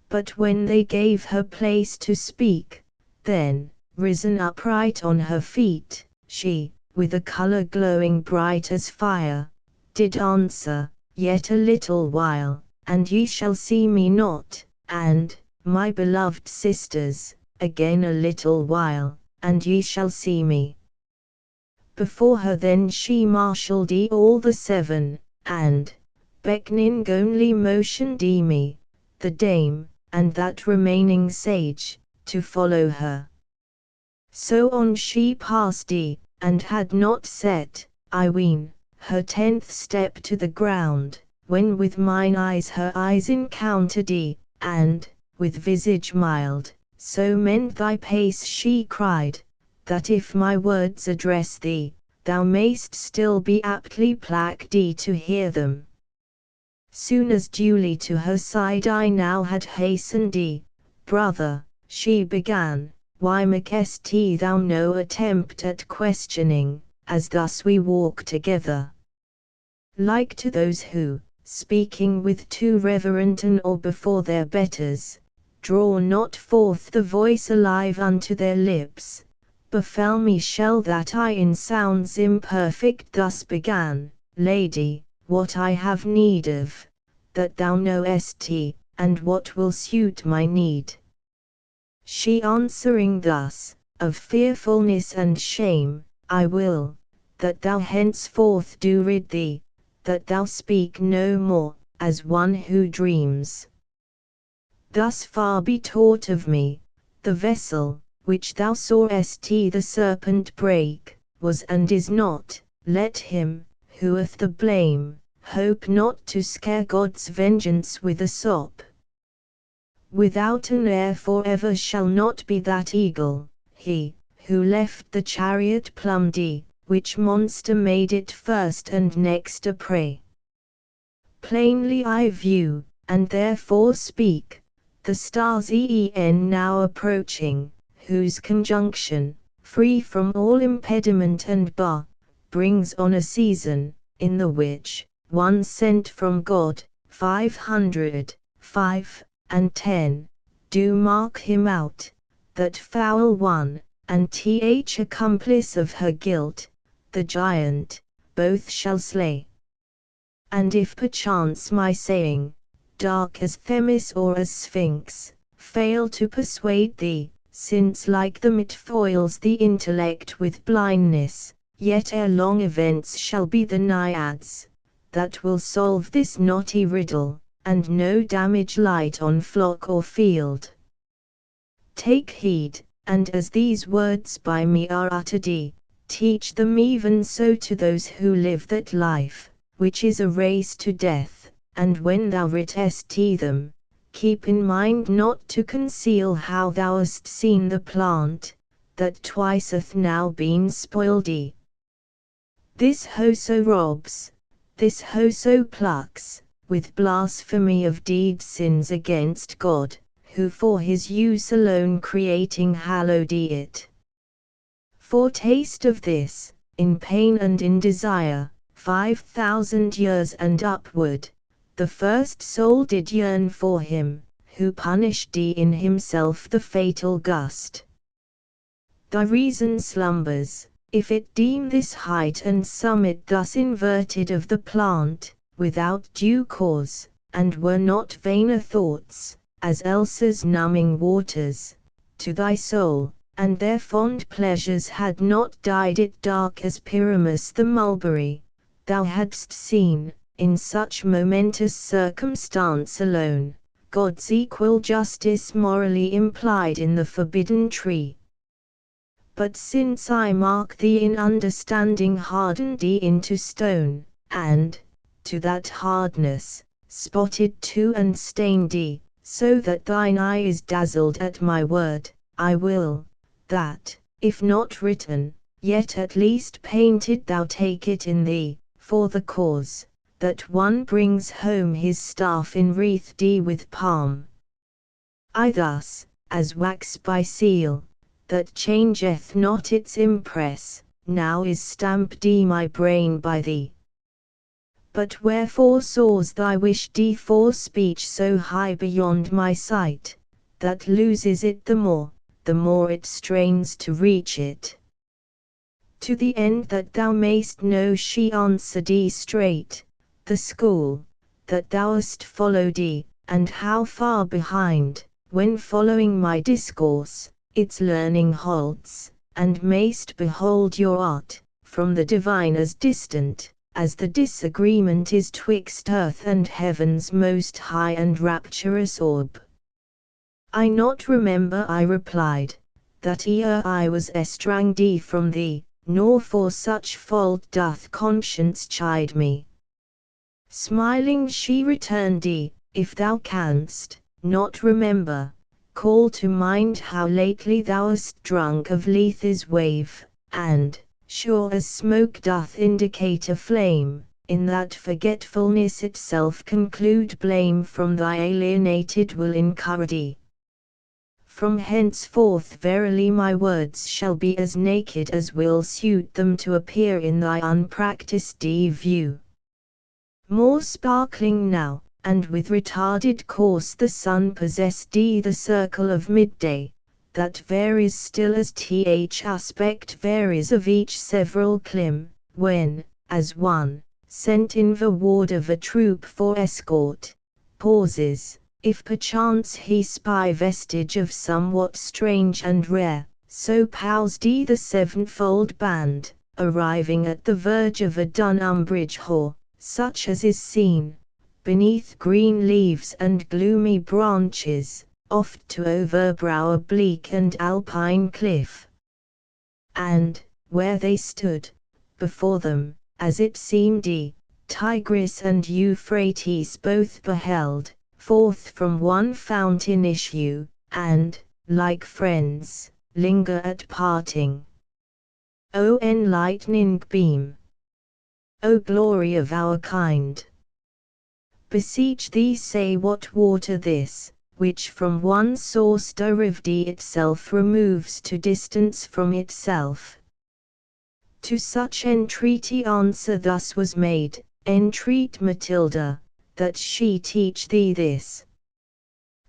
A: But when they gave her place to speak, then, risen upright on her feet, she, with a colour glowing bright as fire, did answer, yet a little while, and ye shall see me not, and, my beloved sisters, again a little while, and ye shall see me. Before her then she marshalled all the 7, and, beckoning only motioned me, the dame, and that remaining sage, to follow her. So on she passed and had not set, I ween, her 10th step to the ground, when with mine eyes her eyes encountered and, with visage mild, so mend thy pace she cried, that if my words address thee, thou mayst still be aptly placked to hear them. Soon as duly to her side I now had hastened, brother, she began, why makest thou no attempt at questioning, as thus we walk together? Like to those who, speaking with too reverent an awe before their betters, draw not forth the voice alive unto their lips, befell me shall that I in sounds imperfect thus began, Lady, what I have need of, that thou knowest, and what will suit my need. She answering thus, of fearfulness and shame, I will, that thou henceforth do rid thee, that thou speak no more, as one who dreams. Thus far be taught of me, the vessel, which thou sawest the serpent break, was and is not, let him, who hath the blame, hope not to scare God's vengeance with a sop. Without an heir for ever shall not be that eagle, he, who left the chariot plumbed, which monster made it first and next a prey. plainly I view, and therefore speak, the stars now approaching, whose conjunction, free from all impediment and bar, brings on a season, in the which, one sent from God, 500, 5, and 10, do mark him out, that foul one, and accomplice of her guilt, the giant, both shall slay. And if perchance my saying, dark as Themis or as Sphinx, fail to persuade thee, since like them it foils the intellect with blindness, yet ere long events shall be the naiads, that will solve this knotty riddle, and no damage light on flock or field. Take heed, and as these words by me are uttered, teach them even so to those who live that life, which is a race to death, and when thou writtest them, keep in mind not to conceal how thou hast seen the plant, that twice hath now been spoiled. This whoso robs, this whoso plucks, with blasphemy of deeds sins against God, who for his use alone creating hallowed it. Foretaste of this, in pain and in desire, 5,000 years and upward, the first soul did yearn for him, who punished in himself the fatal gust. Thy reason slumbers, if it deem this height and summit thus inverted of the plant, without due cause, and were not vainer thoughts, as Elsa's numbing waters, to thy soul, and their fond pleasures had not dyed it dark as Pyramus the mulberry, thou hadst seen, in such momentous circumstance alone, God's equal justice morally implied in the forbidden tree. But since I mark thee in understanding hardened into stone, and, to that hardness, spotted too and stained so that thine eye is dazzled at my word, I will, that, if not written, yet at least painted thou take it in thee, for the cause, that one brings home his staff enwreathed with palm. I thus, as wax by seal, that changeth not its impress, now is stamped my brain by thee. But wherefore soars thy wish for speech so high beyond my sight, that loses it the more it strains to reach it? To the end that thou mayst know she answered straight, the school, that thou hast followed and how far behind, when following my discourse, its learning halts, and mayst behold your art, from the divine as distant, as the disagreement is twixt earth and heaven's most high and rapturous orb. I not remember, I replied, that ere I was estranged from thee, nor for such fault doth conscience chide me. Smiling she returned, if thou canst not remember, call to mind how lately thou hast drunk of Lethe's wave, and, sure as smoke doth indicate a flame, in that forgetfulness itself conclude blame from thy alienated will incurred. From henceforth verily my words shall be as naked as will suit them to appear in thy unpractised view. More sparkling now, and with retarded course the sun possessed the circle of midday, that varies still as aspect varies of each several clim, when, as one, sent in the ward of a troop for escort, pauses, if perchance he spy vestige of somewhat strange and rare, so paused the sevenfold band, arriving at the verge of a dun umbrage hoar, such as is seen, beneath green leaves and gloomy branches, oft to overbrow a bleak and alpine cliff. And, where they stood, before them, as it seemed, Tigris and Euphrates both beheld, forth from one fountain issue, and, like friends, linger at parting. O enlightening beam! O glory of our kind! beseech thee say what water this, which from one source derived itself removes to distance from itself. To such entreaty answer thus was made, entreat Matilda, that she teach thee this.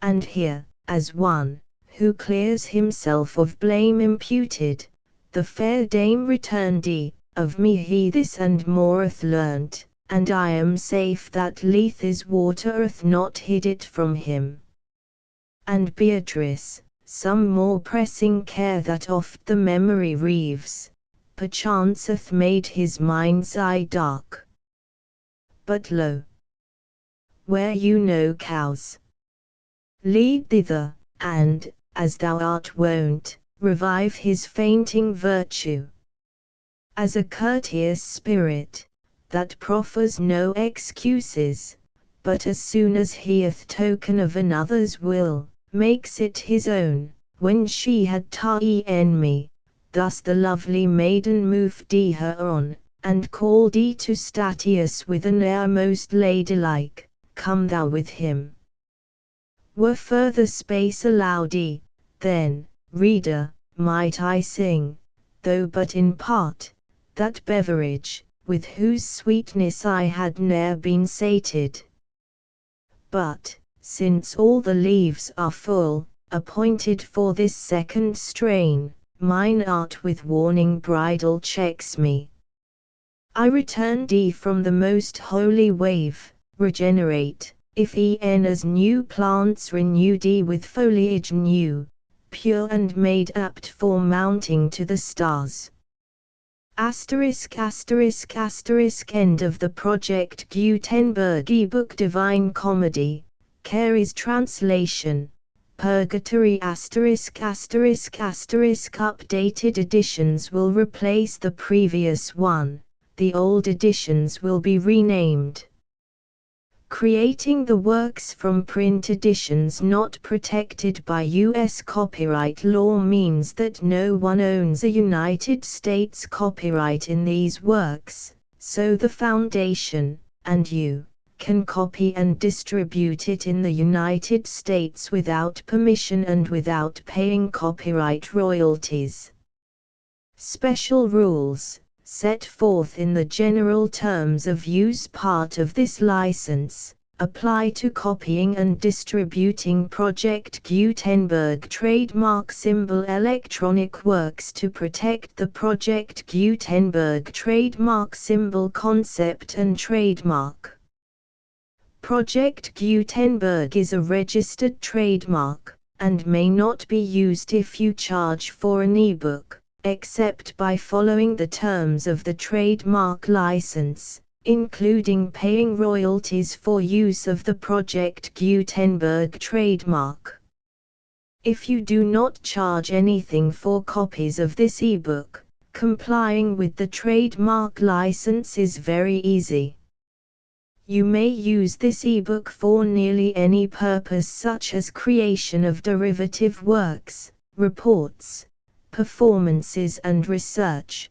A: And here, as one, who clears himself of blame imputed, the fair dame returned of me he this and more hath learnt, and I am safe that Lethe's water hath not hid it from him. And Beatrice, some more pressing care that oft the memory reaves, perchance hath made his mind's eye dark. But lo, where you know cows, lead thither, and, as thou art wont, revive his fainting virtue. As a courteous spirit, that proffers no excuses, but as soon as he hath token of another's will, makes it his own, when she had ta'en me, thus the lovely maiden moved her on, and called to Statius with an air most ladylike, come thou with him. Were further space allowed then, reader, might I sing, though but in part, that beverage, with whose sweetness I had ne'er been sated. But, since all the leaves are full, appointed for this second strain, mine art with warning bridle checks me. I return from the most holy wave, regenerate, if as new plants renewed with foliage new, pure and made apt for mounting to the stars. Asterisk asterisk asterisk end of the Project Gutenberg ebook Divine Comedy, Cary's translation. Purgatory asterisk asterisk asterisk updated editions will replace the previous one, the old editions will be renamed. Creating the works from print editions not protected by U.S. copyright law means that no one owns a United States copyright in these works, so the Foundation, and you, can copy and distribute it in the United States without permission and without paying copyright royalties. Special rules, set forth in the general terms of use part of this license, apply to copying and distributing Project Gutenberg trademark symbol electronic works to protect the Project Gutenberg trademark symbol concept and trademark. Project Gutenberg is a registered trademark, and may not be used if you charge for an ebook, except by following the terms of the trademark license, including paying royalties for use of the Project Gutenberg trademark. If you do not charge anything for copies of this ebook, complying with the trademark license is very easy. You may use this ebook for nearly any purpose such as creation of derivative works, reports, performances and research.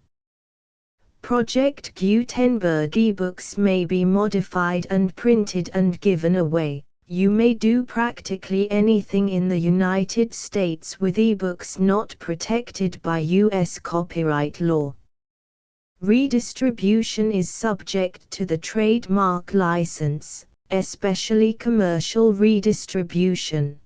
A: Project Gutenberg ebooks may be modified and printed and given away. You may do practically anything in the United States with ebooks not protected by U.S. copyright law. Redistribution is subject to the trademark license, especially commercial redistribution.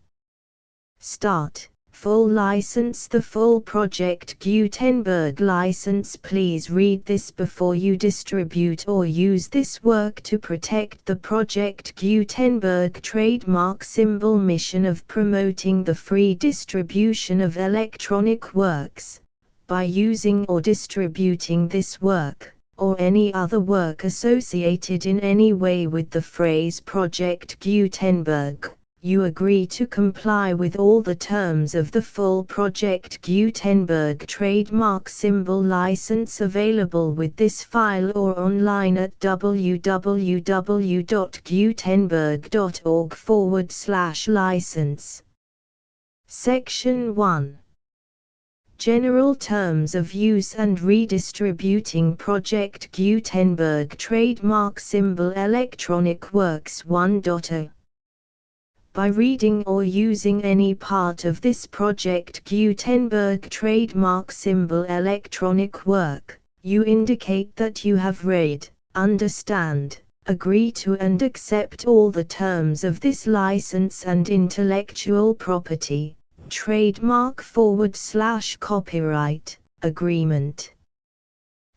A: Start. Full license. The full Project Gutenberg license. Please read this before you distribute or use this work to protect the Project Gutenberg trademark symbol mission of promoting the free distribution of electronic works. By using or distributing this work, or any other work associated in any way with the phrase Project Gutenberg, you agree to comply with all the terms of the full Project Gutenberg trademark symbol license available with this file or online at www.gutenberg.org/license. Section 1. General terms of use and redistributing Project Gutenberg trademark symbol electronic works 1.0. By reading or using any part of this Project Gutenberg trademark symbol electronic work, you indicate that you have read, understand, agree to and accept all the terms of this license and intellectual property, trademark/copyright, agreement.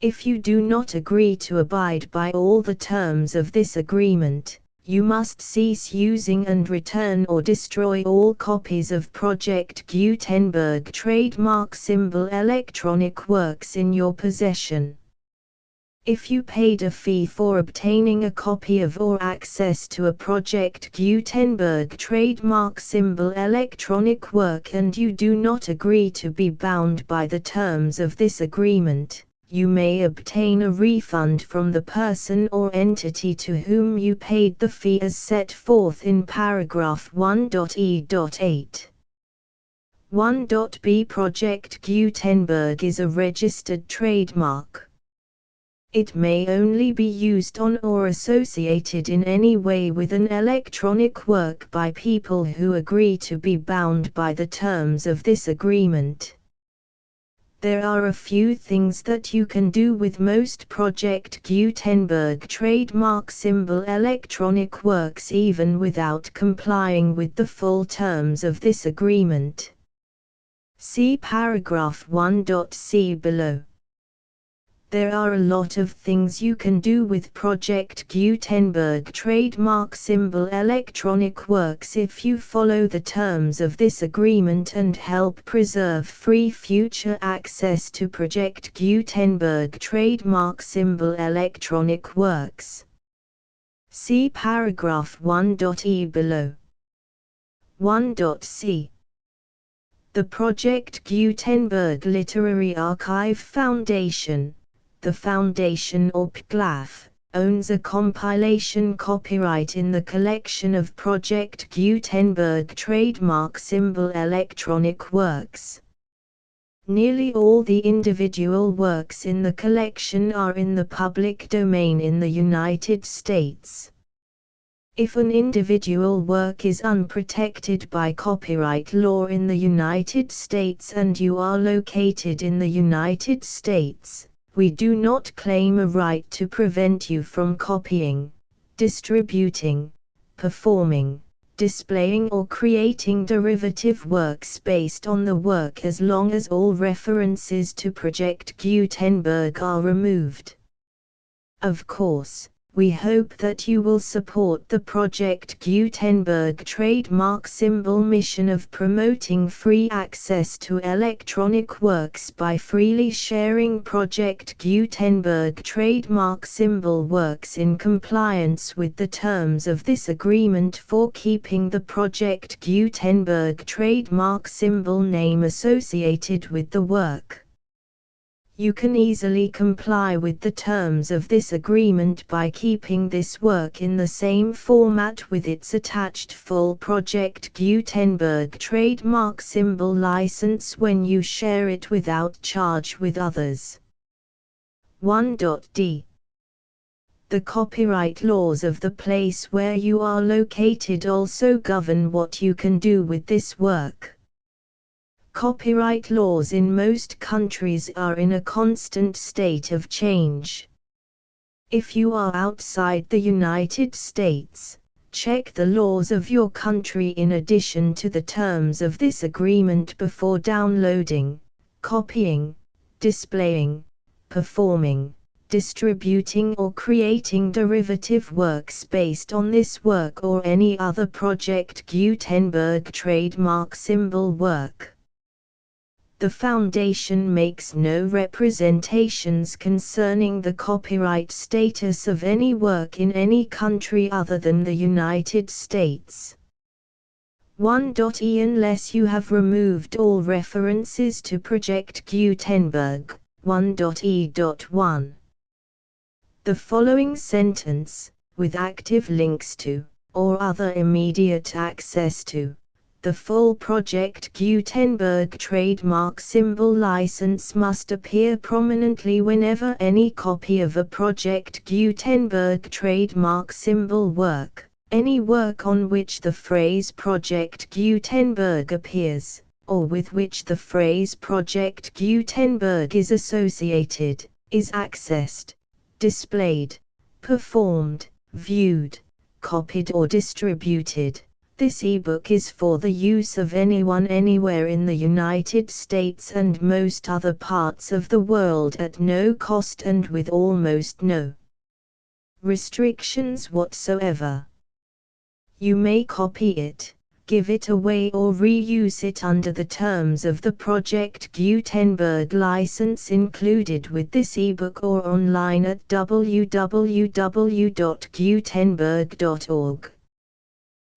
A: If you do not agree to abide by all the terms of this agreement, you must cease using and return or destroy all copies of Project Gutenberg trademark symbol electronic works in your possession. If you paid a fee for obtaining a copy of or access to a Project Gutenberg trademark symbol electronic work and you do not agree to be bound by the terms of this agreement, you may obtain a refund from the person or entity to whom you paid the fee as set forth in paragraph 1.e.8. 1.b Project Gutenberg is a registered trademark. It may only be used on or associated in any way with an electronic work by people who agree to be bound by the terms of this agreement. There are a few things that you can do with most Project Gutenberg trademark symbol electronic works even without complying with the full terms of this agreement. See paragraph 1.c below. There are a lot of things you can do with Project Gutenberg trademark symbol electronic works if you follow the terms of this agreement and help preserve free future access to Project Gutenberg trademark symbol electronic works. See paragraph 1.e below. 1.c. The Project Gutenberg Literary Archive Foundation, the Foundation or PGLAF, owns a compilation copyright in the collection of Project Gutenberg trademark symbol electronic works. Nearly all the individual works in the collection are in the public domain in the United States. If an individual work is unprotected by copyright law in the United States and you are located in the United States, we do not claim a right to prevent you from copying, distributing, performing, displaying or creating derivative works based on the work as long as all references to Project Gutenberg are removed. Of course, we hope that you will support the Project Gutenberg trademark symbol mission of promoting free access to electronic works by freely sharing Project Gutenberg trademark symbol works in compliance with the terms of this agreement for keeping the Project Gutenberg trademark symbol name associated with the work. You can easily comply with the terms of this agreement by keeping this work in the same format with its attached full Project Gutenberg trademark symbol license when you share it without charge with others. 1.d. The copyright laws of the place where you are located also govern what you can do with this work. Copyright laws in most countries are in a constant state of change. If you are outside the United States, check the laws of your country in addition to the terms of this agreement before downloading, copying, displaying, performing, distributing or creating derivative works based on this work or any other Project Gutenberg trademark symbol work. The Foundation makes no representations concerning the copyright status of any work in any country other than the United States. 1.e Unless you have removed all references to Project Gutenberg, 1.e.1. The following sentence, with active links to, or other immediate access to, The full Project Gutenberg trademark symbol license must appear prominently whenever any copy of a Project Gutenberg trademark symbol work, any work on which the phrase Project Gutenberg appears, or with which the phrase Project Gutenberg is associated, is accessed, displayed, performed, viewed, copied or distributed. This ebook is for the use of anyone anywhere in the United States and most other parts of the world at no cost and with almost no restrictions whatsoever. You may copy it, give it away or reuse it under the terms of the Project Gutenberg license included with this ebook or online at www.gutenberg.org.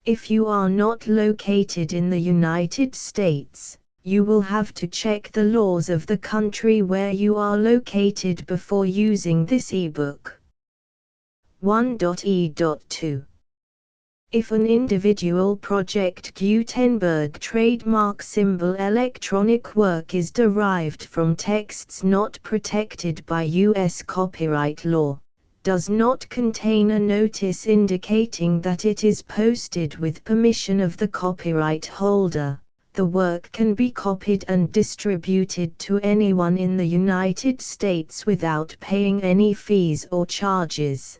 A: If you are not located in the United States, you will have to check the laws of the country where you are located before using this ebook. 1.e.2. If an individual Project Gutenberg trademark symbol electronic work is derived from texts not protected by U.S. copyright law, does not contain a notice indicating that it is posted with permission of the copyright holder, the work can be copied and distributed to anyone in the United States without paying any fees or charges.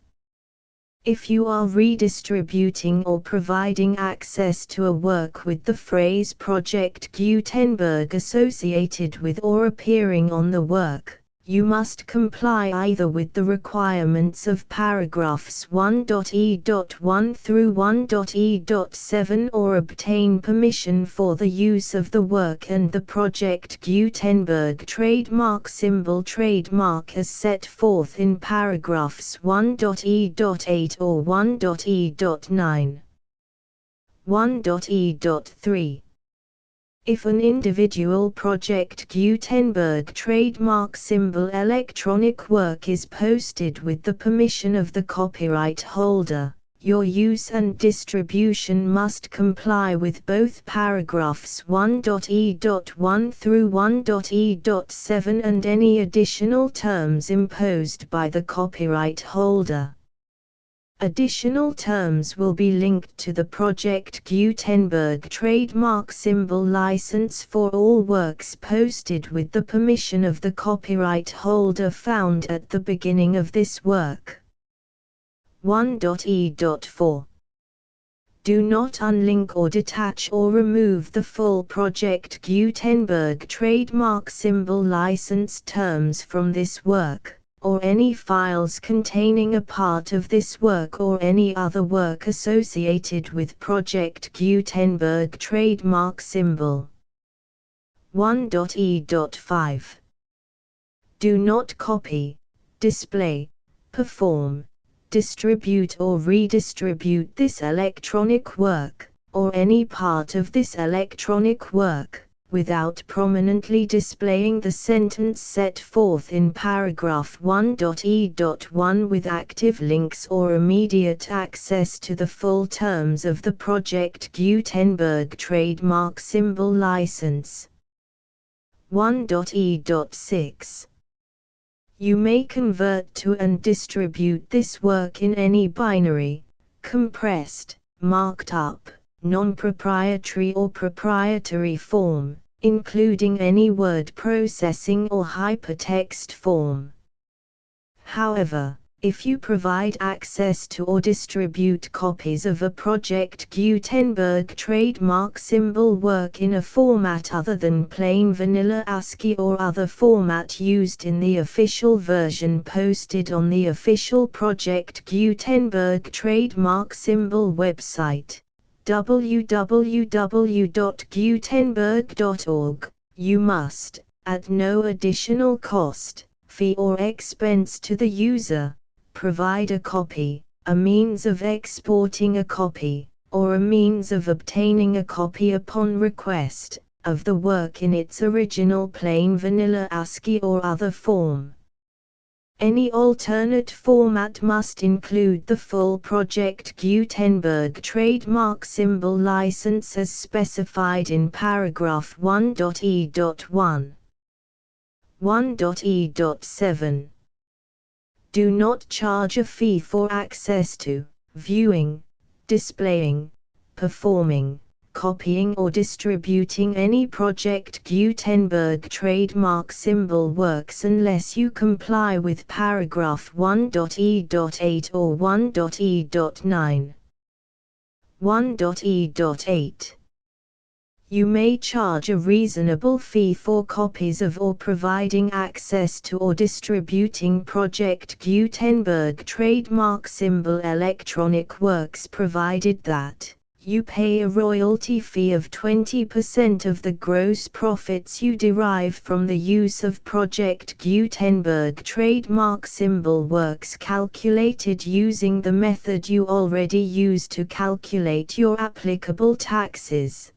A: If you are redistributing or providing access to a work with the phrase Project Gutenberg associated with or appearing on the work, you must comply either with the requirements of paragraphs 1.e.1 through 1.e.7 or obtain permission for the use of the work and the Project Gutenberg trademark symbol trademark as set forth in paragraphs 1.e.8 or 1.e.9. 1.e.3. If an individual Project Gutenberg trademark symbol electronic work is posted with the permission of the copyright holder, your use and distribution must comply with both paragraphs 1.e.1 through 1.e.7 and any additional terms imposed by the copyright holder. Additional terms will be linked to the Project Gutenberg trademark symbol license for all works posted with the permission of the copyright holder found at the beginning of this work. 1.e.4. Do not unlink or detach or remove the full Project Gutenberg trademark symbol license terms from this work, or any files containing a part of this work or any other work associated with Project Gutenberg trademark symbol. 1.e.5. Do not copy, display, perform, distribute or redistribute this electronic work, or any part of this electronic work, without prominently displaying the sentence set forth in paragraph 1.e.1 with active links or immediate access to the full terms of the Project Gutenberg trademark symbol license. 1.e.6. You may convert to and distribute this work in any binary, compressed, marked up, non-proprietary or proprietary form, including any word processing or hypertext form. However, if you provide access to or distribute copies of a Project Gutenberg trademark symbol work in a format other than plain vanilla ASCII or other format used in the official version posted on the official Project Gutenberg trademark symbol website, www.gutenberg.org, you must, at no additional cost, fee or expense to the user, provide a copy, a means of exporting a copy, or a means of obtaining a copy upon request, of the work in its original plain vanilla ASCII or other form. Any alternate format must include the full Project Gutenberg trademark symbol license as specified in paragraph 1.e.1. 1.e.7. Do not charge a fee for access to, viewing, displaying, performing, copying or distributing any Project Gutenberg trademark symbol works unless you comply with paragraph 1.e.8 or 1.e.9. 1.e.8. You may charge a reasonable fee for copies of or providing access to or distributing Project Gutenberg trademark symbol electronic works provided that you pay a royalty fee of 20% of the gross profits you derive from the use of Project Gutenberg trademark symbol works calculated using the method you already use to calculate your applicable taxes.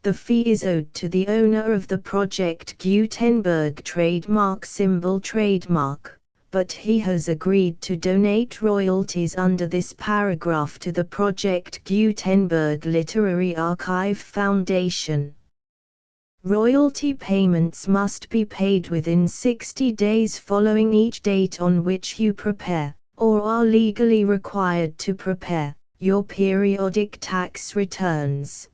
A: The fee is owed to the owner of the Project Gutenberg trademark symbol trademark, but he has agreed to donate royalties under this paragraph to the Project Gutenberg Literary Archive Foundation. Royalty payments must be paid within 60 days following each date on which you prepare, or are legally required to prepare, your periodic tax returns.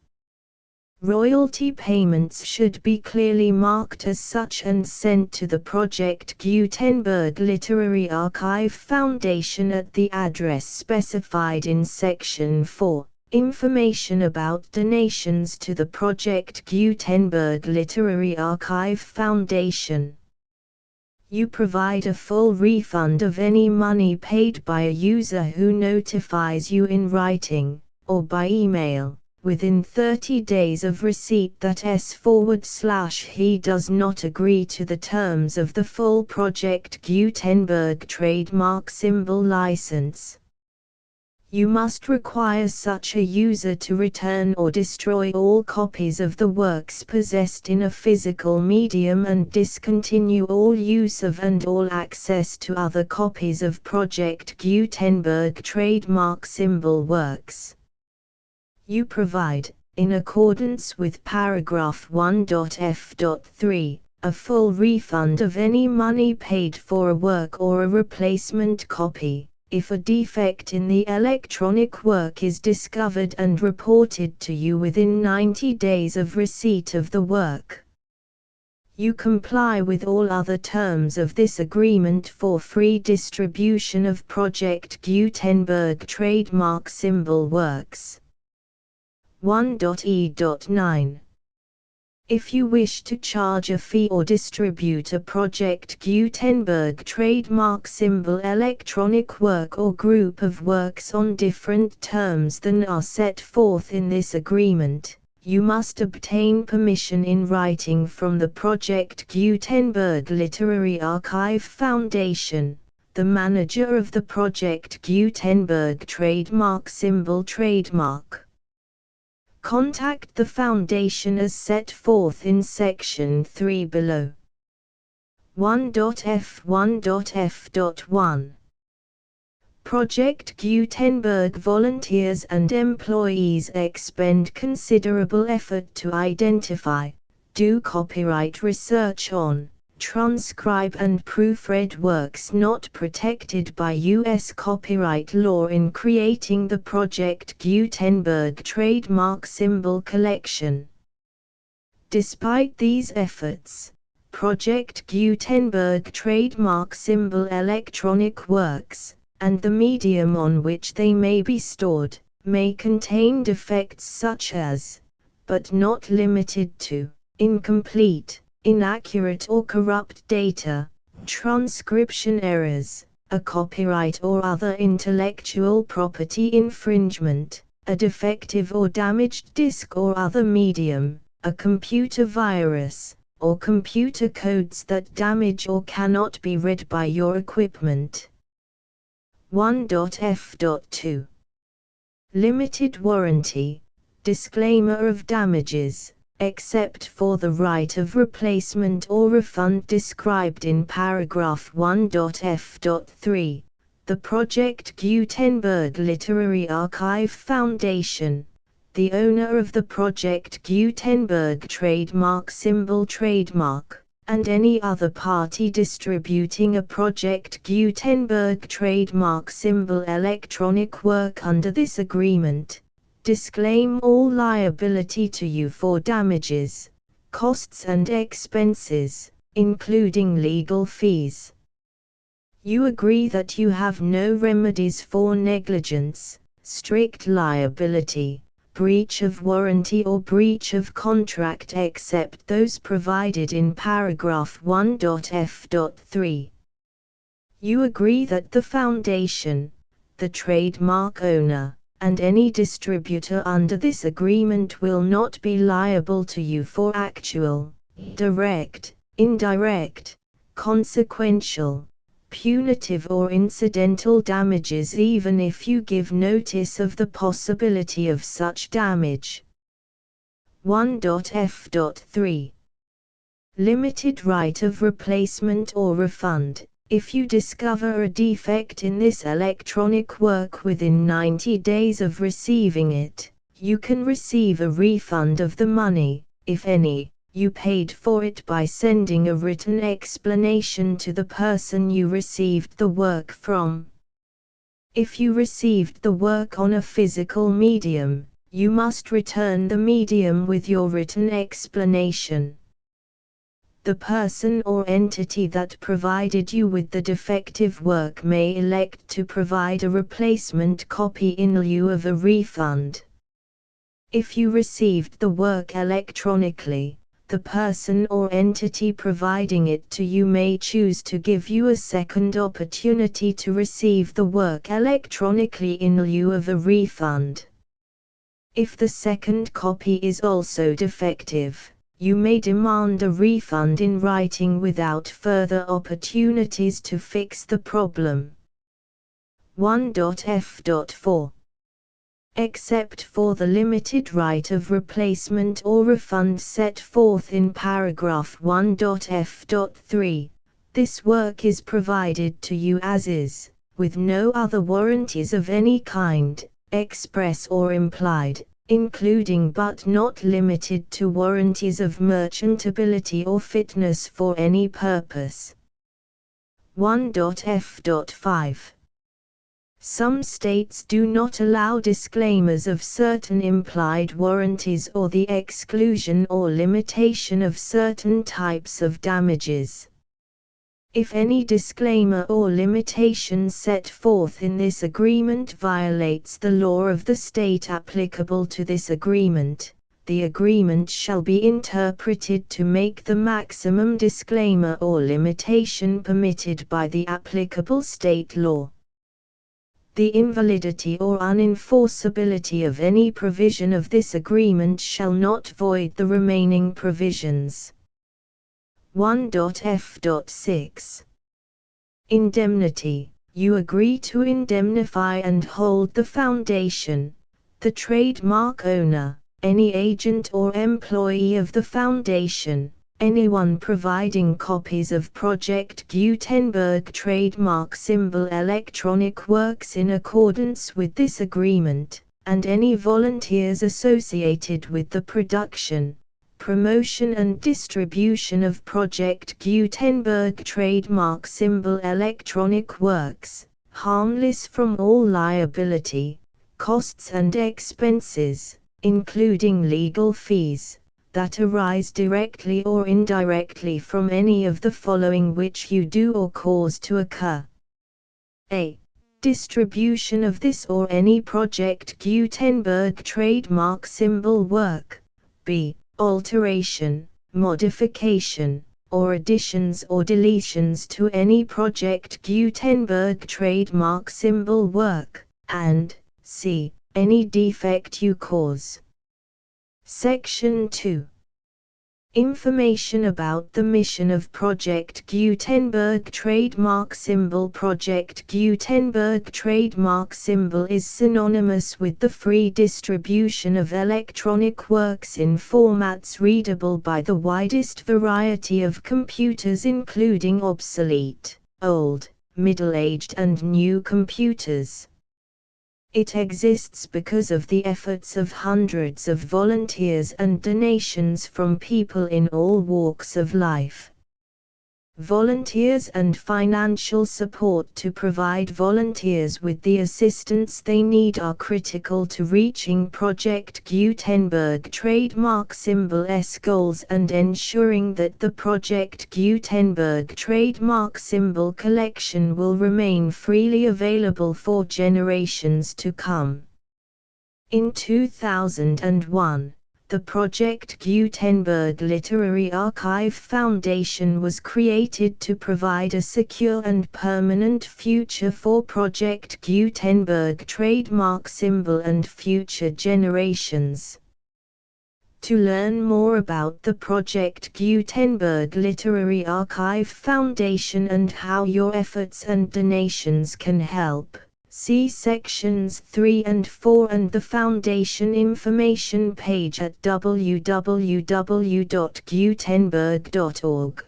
A: Royalty payments should be clearly marked as such and sent to the Project Gutenberg Literary Archive Foundation at the address specified in Section 4. Information about donations to the Project Gutenberg Literary Archive Foundation. You provide a full refund of any money paid by a user who notifies you in writing, or by email, within 30 days of receipt that he does not agree to the terms of the full Project Gutenberg trademark symbol license. You must require such a user to return or destroy all copies of the works possessed in a physical medium and discontinue all use of and all access to other copies of Project Gutenberg trademark symbol works. You provide, in accordance with paragraph 1.f.3, a full refund of any money paid for a work or a replacement copy, if a defect in the electronic work is discovered and reported to you within 90 days of receipt of the work. You comply with all other terms of this agreement for free distribution of Project Gutenberg trademark symbol works. 1.e.9. If you wish to charge a fee or distribute a Project Gutenberg trademark symbol electronic work or group of works on different terms than are set forth in this agreement, you must obtain permission in writing from the Project Gutenberg Literary Archive Foundation, the manager of the Project Gutenberg trademark symbol trademark. Contact the Foundation as set forth in Section 3 below. 1.f1.f.1. Project Gutenberg volunteers and employees expend considerable effort to identify, do copyright research on, transcribe and proofread works not protected by U.S. copyright law in creating the Project Gutenberg trademark symbol collection. Despite these efforts, Project Gutenberg trademark symbol electronic works, and the medium on which they may be stored, may contain defects such as, but not limited to, incomplete, inaccurate or corrupt data, transcription errors, a copyright or other intellectual property infringement, a defective or damaged disk or other medium, a computer virus, or computer codes that damage or cannot be read by your equipment. 1.f.2. Limited warranty, disclaimer of damages. except for the right of replacement or refund described in paragraph 1.f.3. The Project Gutenberg Literary Archive Foundation, the owner of the Project Gutenberg trademark symbol trademark, and any other party distributing a Project Gutenberg trademark symbol electronic work under this agreement, disclaim all liability to you for damages, costs and expenses, including legal fees. You agree that you have no remedies for negligence, strict liability, breach of warranty or breach of contract except those provided in paragraph 1.f.3. You agree that the Foundation, the trademark owner, and any distributor under this agreement will not be liable to you for actual, direct, indirect, consequential, punitive or incidental damages even if you give notice of the possibility of such damage. 1.f.3. Limited right of replacement or refund. If you discover a defect in this electronic work within 90 days of receiving it, you can receive a refund of the money, if any, you paid for it by sending a written explanation to the person you received the work from. If you received the work on a physical medium, you must return the medium with your written explanation. The person or entity that provided you with the defective work may elect to provide a replacement copy in lieu of a refund. If you received the work electronically, the person or entity providing it to you may choose to give you a second opportunity to receive the work electronically in lieu of a refund. If the second copy is also defective, you may demand a refund in writing without further opportunities to fix the problem. 1.f.4. Except for the limited right of replacement or refund set forth in paragraph 1.f.3, this work is provided to you as is, with no other warranties of any kind, express or implied, including but not limited to warranties of merchantability or fitness for any purpose. 1.f.5. Some states do not allow disclaimers of certain implied warranties or the exclusion or limitation of certain types of damages. If any disclaimer or limitation set forth in this agreement violates the law of the state applicable to this agreement, the agreement shall be interpreted to make the maximum disclaimer or limitation permitted by the applicable state law. The invalidity or unenforceability of any provision of this agreement shall not void the remaining provisions. 1.f.6. Indemnity. You agree to indemnify and hold the Foundation, the trademark owner, any agent or employee of the Foundation, anyone providing copies of Project Gutenberg trademark symbol electronic works in accordance with this agreement, and any volunteers associated with the production, promotion and distribution of Project Gutenberg trademark symbol electronic works, harmless from all liability, costs and expenses, including legal fees, that arise directly or indirectly from any of the following which you do or cause to occur. A. Distribution of this or any Project Gutenberg trademark symbol work. B. Alteration, modification, or additions or deletions to any Project Gutenberg trademark symbol work, and c. Any defect you cause. Section 2. Information about the mission of Project Gutenberg trademark symbol. Project Gutenberg trademark symbol is synonymous with the free distribution of electronic works in formats readable by the widest variety of computers, including obsolete, old, middle-aged and new computers. It exists because of the efforts of hundreds of volunteers and donations from people in all walks of life. Volunteers and financial support to provide volunteers with the assistance they need are critical to reaching Project Gutenberg trademark symbol's goals and ensuring that the Project Gutenberg trademark symbol collection will remain freely available for generations to come. In 2001, the Project Gutenberg Literary Archive Foundation was created to provide a secure and permanent future for Project Gutenberg trademark symbol and future generations. To learn more about the Project Gutenberg Literary Archive Foundation and how your efforts and donations can help, see sections 3 and 4 and the Foundation information page at www.gutenberg.org.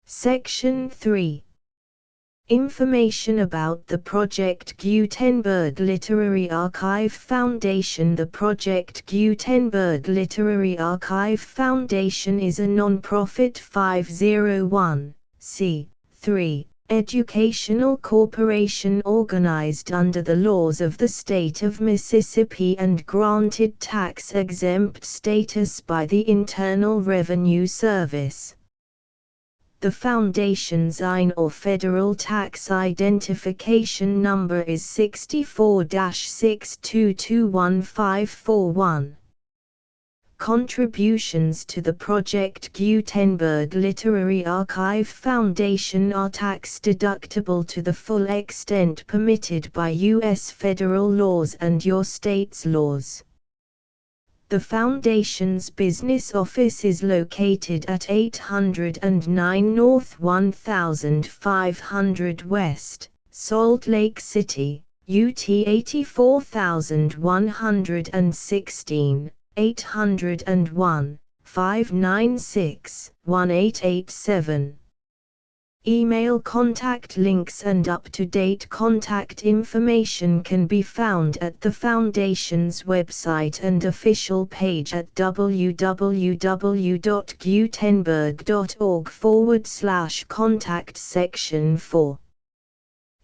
A: Section 3. Information about the Project Gutenberg Literary Archive Foundation. The Project Gutenberg Literary Archive Foundation is a non-profit 501(c)(3) educational corporation organized under the laws of the state of Mississippi and granted tax-exempt status by the Internal Revenue Service. The Foundation's IN or Federal Tax Identification Number is 64-6221541. Contributions to the Project Gutenberg Literary Archive Foundation are tax-deductible to the full extent permitted by U.S. federal laws and your state's laws. The Foundation's business office is located at 809 North 1500 West, Salt Lake City, UT 84116. 801-596-1887. Email contact links and up-to-date contact information can be found at the Foundation's website and official page at www.gutenberg.org/contact section 4.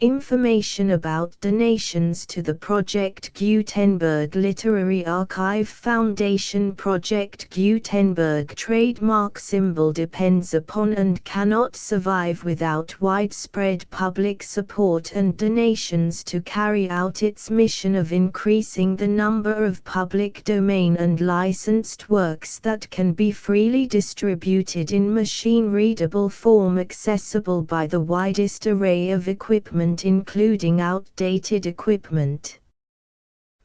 A: Information about donations to the Project Gutenberg Literary Archive Foundation. Project Gutenberg trademark symbol depends upon and cannot survive without widespread public support and donations to carry out its mission of increasing the number of public domain and licensed works that can be freely distributed in machine-readable form accessible by the widest array of equipment, including outdated equipment.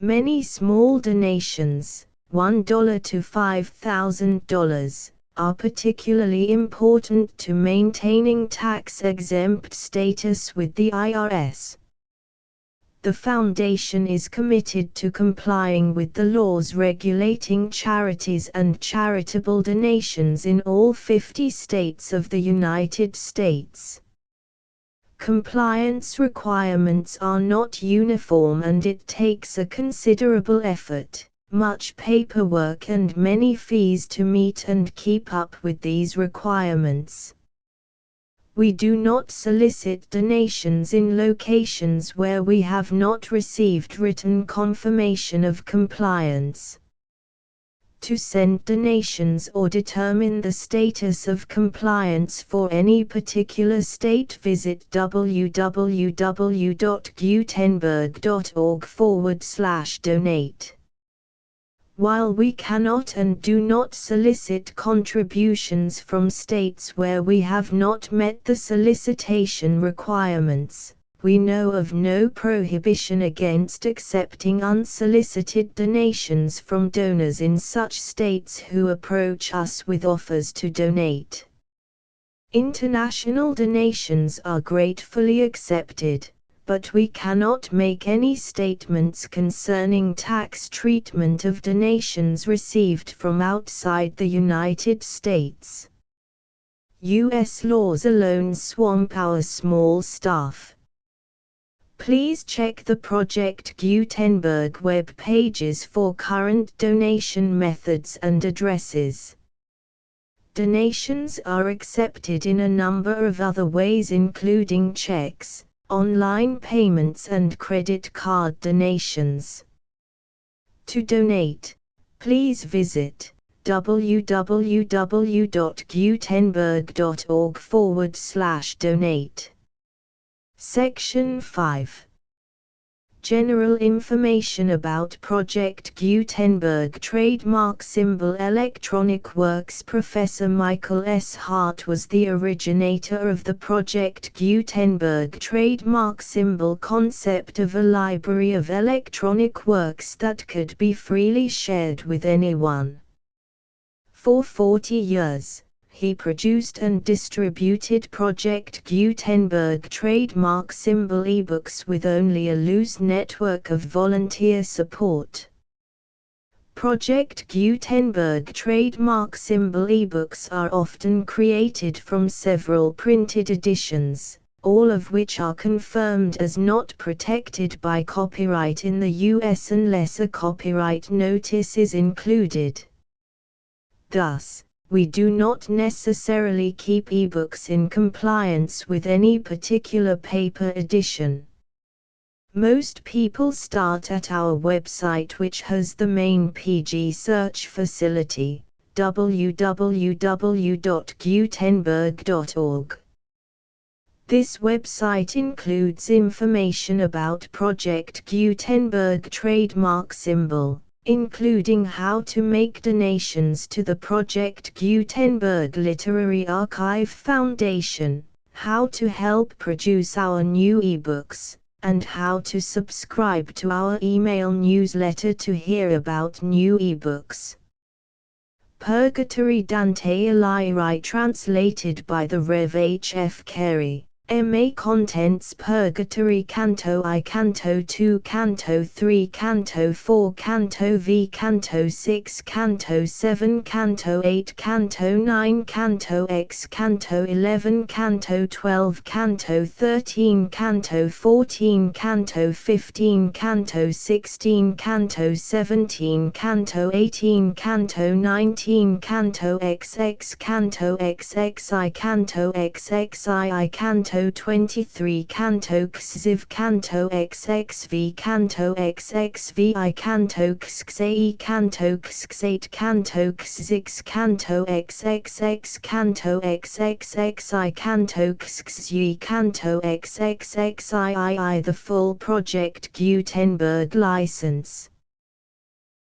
A: Many small donations, $1 to $5,000, are particularly important to maintaining tax-exempt status with the IRS. The Foundation is committed to complying with the laws regulating charities and charitable donations in all 50 states of the United States. Compliance requirements are not uniform and it takes a considerable effort, much paperwork and many fees to meet and keep up with these requirements. We do not solicit donations in locations where we have not received written confirmation of compliance. To send donations or determine the status of compliance for any particular state, visit www.gutenberg.org/donate. While we cannot and do not solicit contributions from states where we have not met the solicitation requirements, we know of no prohibition against accepting unsolicited donations from donors in such states who approach us with offers to donate. International donations are gratefully accepted, but we cannot make any statements concerning tax treatment of donations received from outside the United States. U.S. laws alone swamp our small staff. Please check the Project Gutenberg web pages for current donation methods and addresses. Donations are accepted in a number of other ways, including checks, online payments and credit card donations. To donate, please visit www.gutenberg.org/donate. Section 5. General information about Project Gutenberg Trademark Symbol Electronic Works. Professor Michael S. Hart was the originator of the Project Gutenberg trademark symbol concept of a library of electronic works that could be freely shared with anyone. For 40 years, he produced and distributed Project Gutenberg trademark symbol ebooks with only a loose network of volunteer support. Project Gutenberg trademark symbol ebooks are often created from several printed editions, all of which are confirmed as not protected by copyright in the US unless a copyright notice is included. Thus, we do not necessarily keep ebooks in compliance with any particular paper edition. Most people start at our website, which has the main PG search facility, www.gutenberg.org. This website includes information about Project Gutenberg trademark symbol, including how to make donations to the Project Gutenberg Literary Archive Foundation, how to help produce our new ebooks, and how to subscribe to our email newsletter to hear about new ebooks. Purgatory. Dante Alighieri, translated by the Rev. H. F. Cary. M.A. Contents: Purgatory, Canto I, Canto II, Canto III, Canto IV, Canto V, Canto VI, Canto VII, Canto VIII, Canto IX, Canto X, Canto XI, Canto XII, Canto XIII, Canto XIV, Canto XV, Canto XVI, Canto XVII, Canto XVIII, Canto XIX, Canto XX, Canto XXI, Canto XXII, Canto 23, Canto XIV, Canto XXV, Canto XXVI, Canto XXVII, Canto XXVIII, Canto XXVI, Canto XXX, Canto XXXI, Canto XXI, Canto XXXII. The full Project Gutenberg license.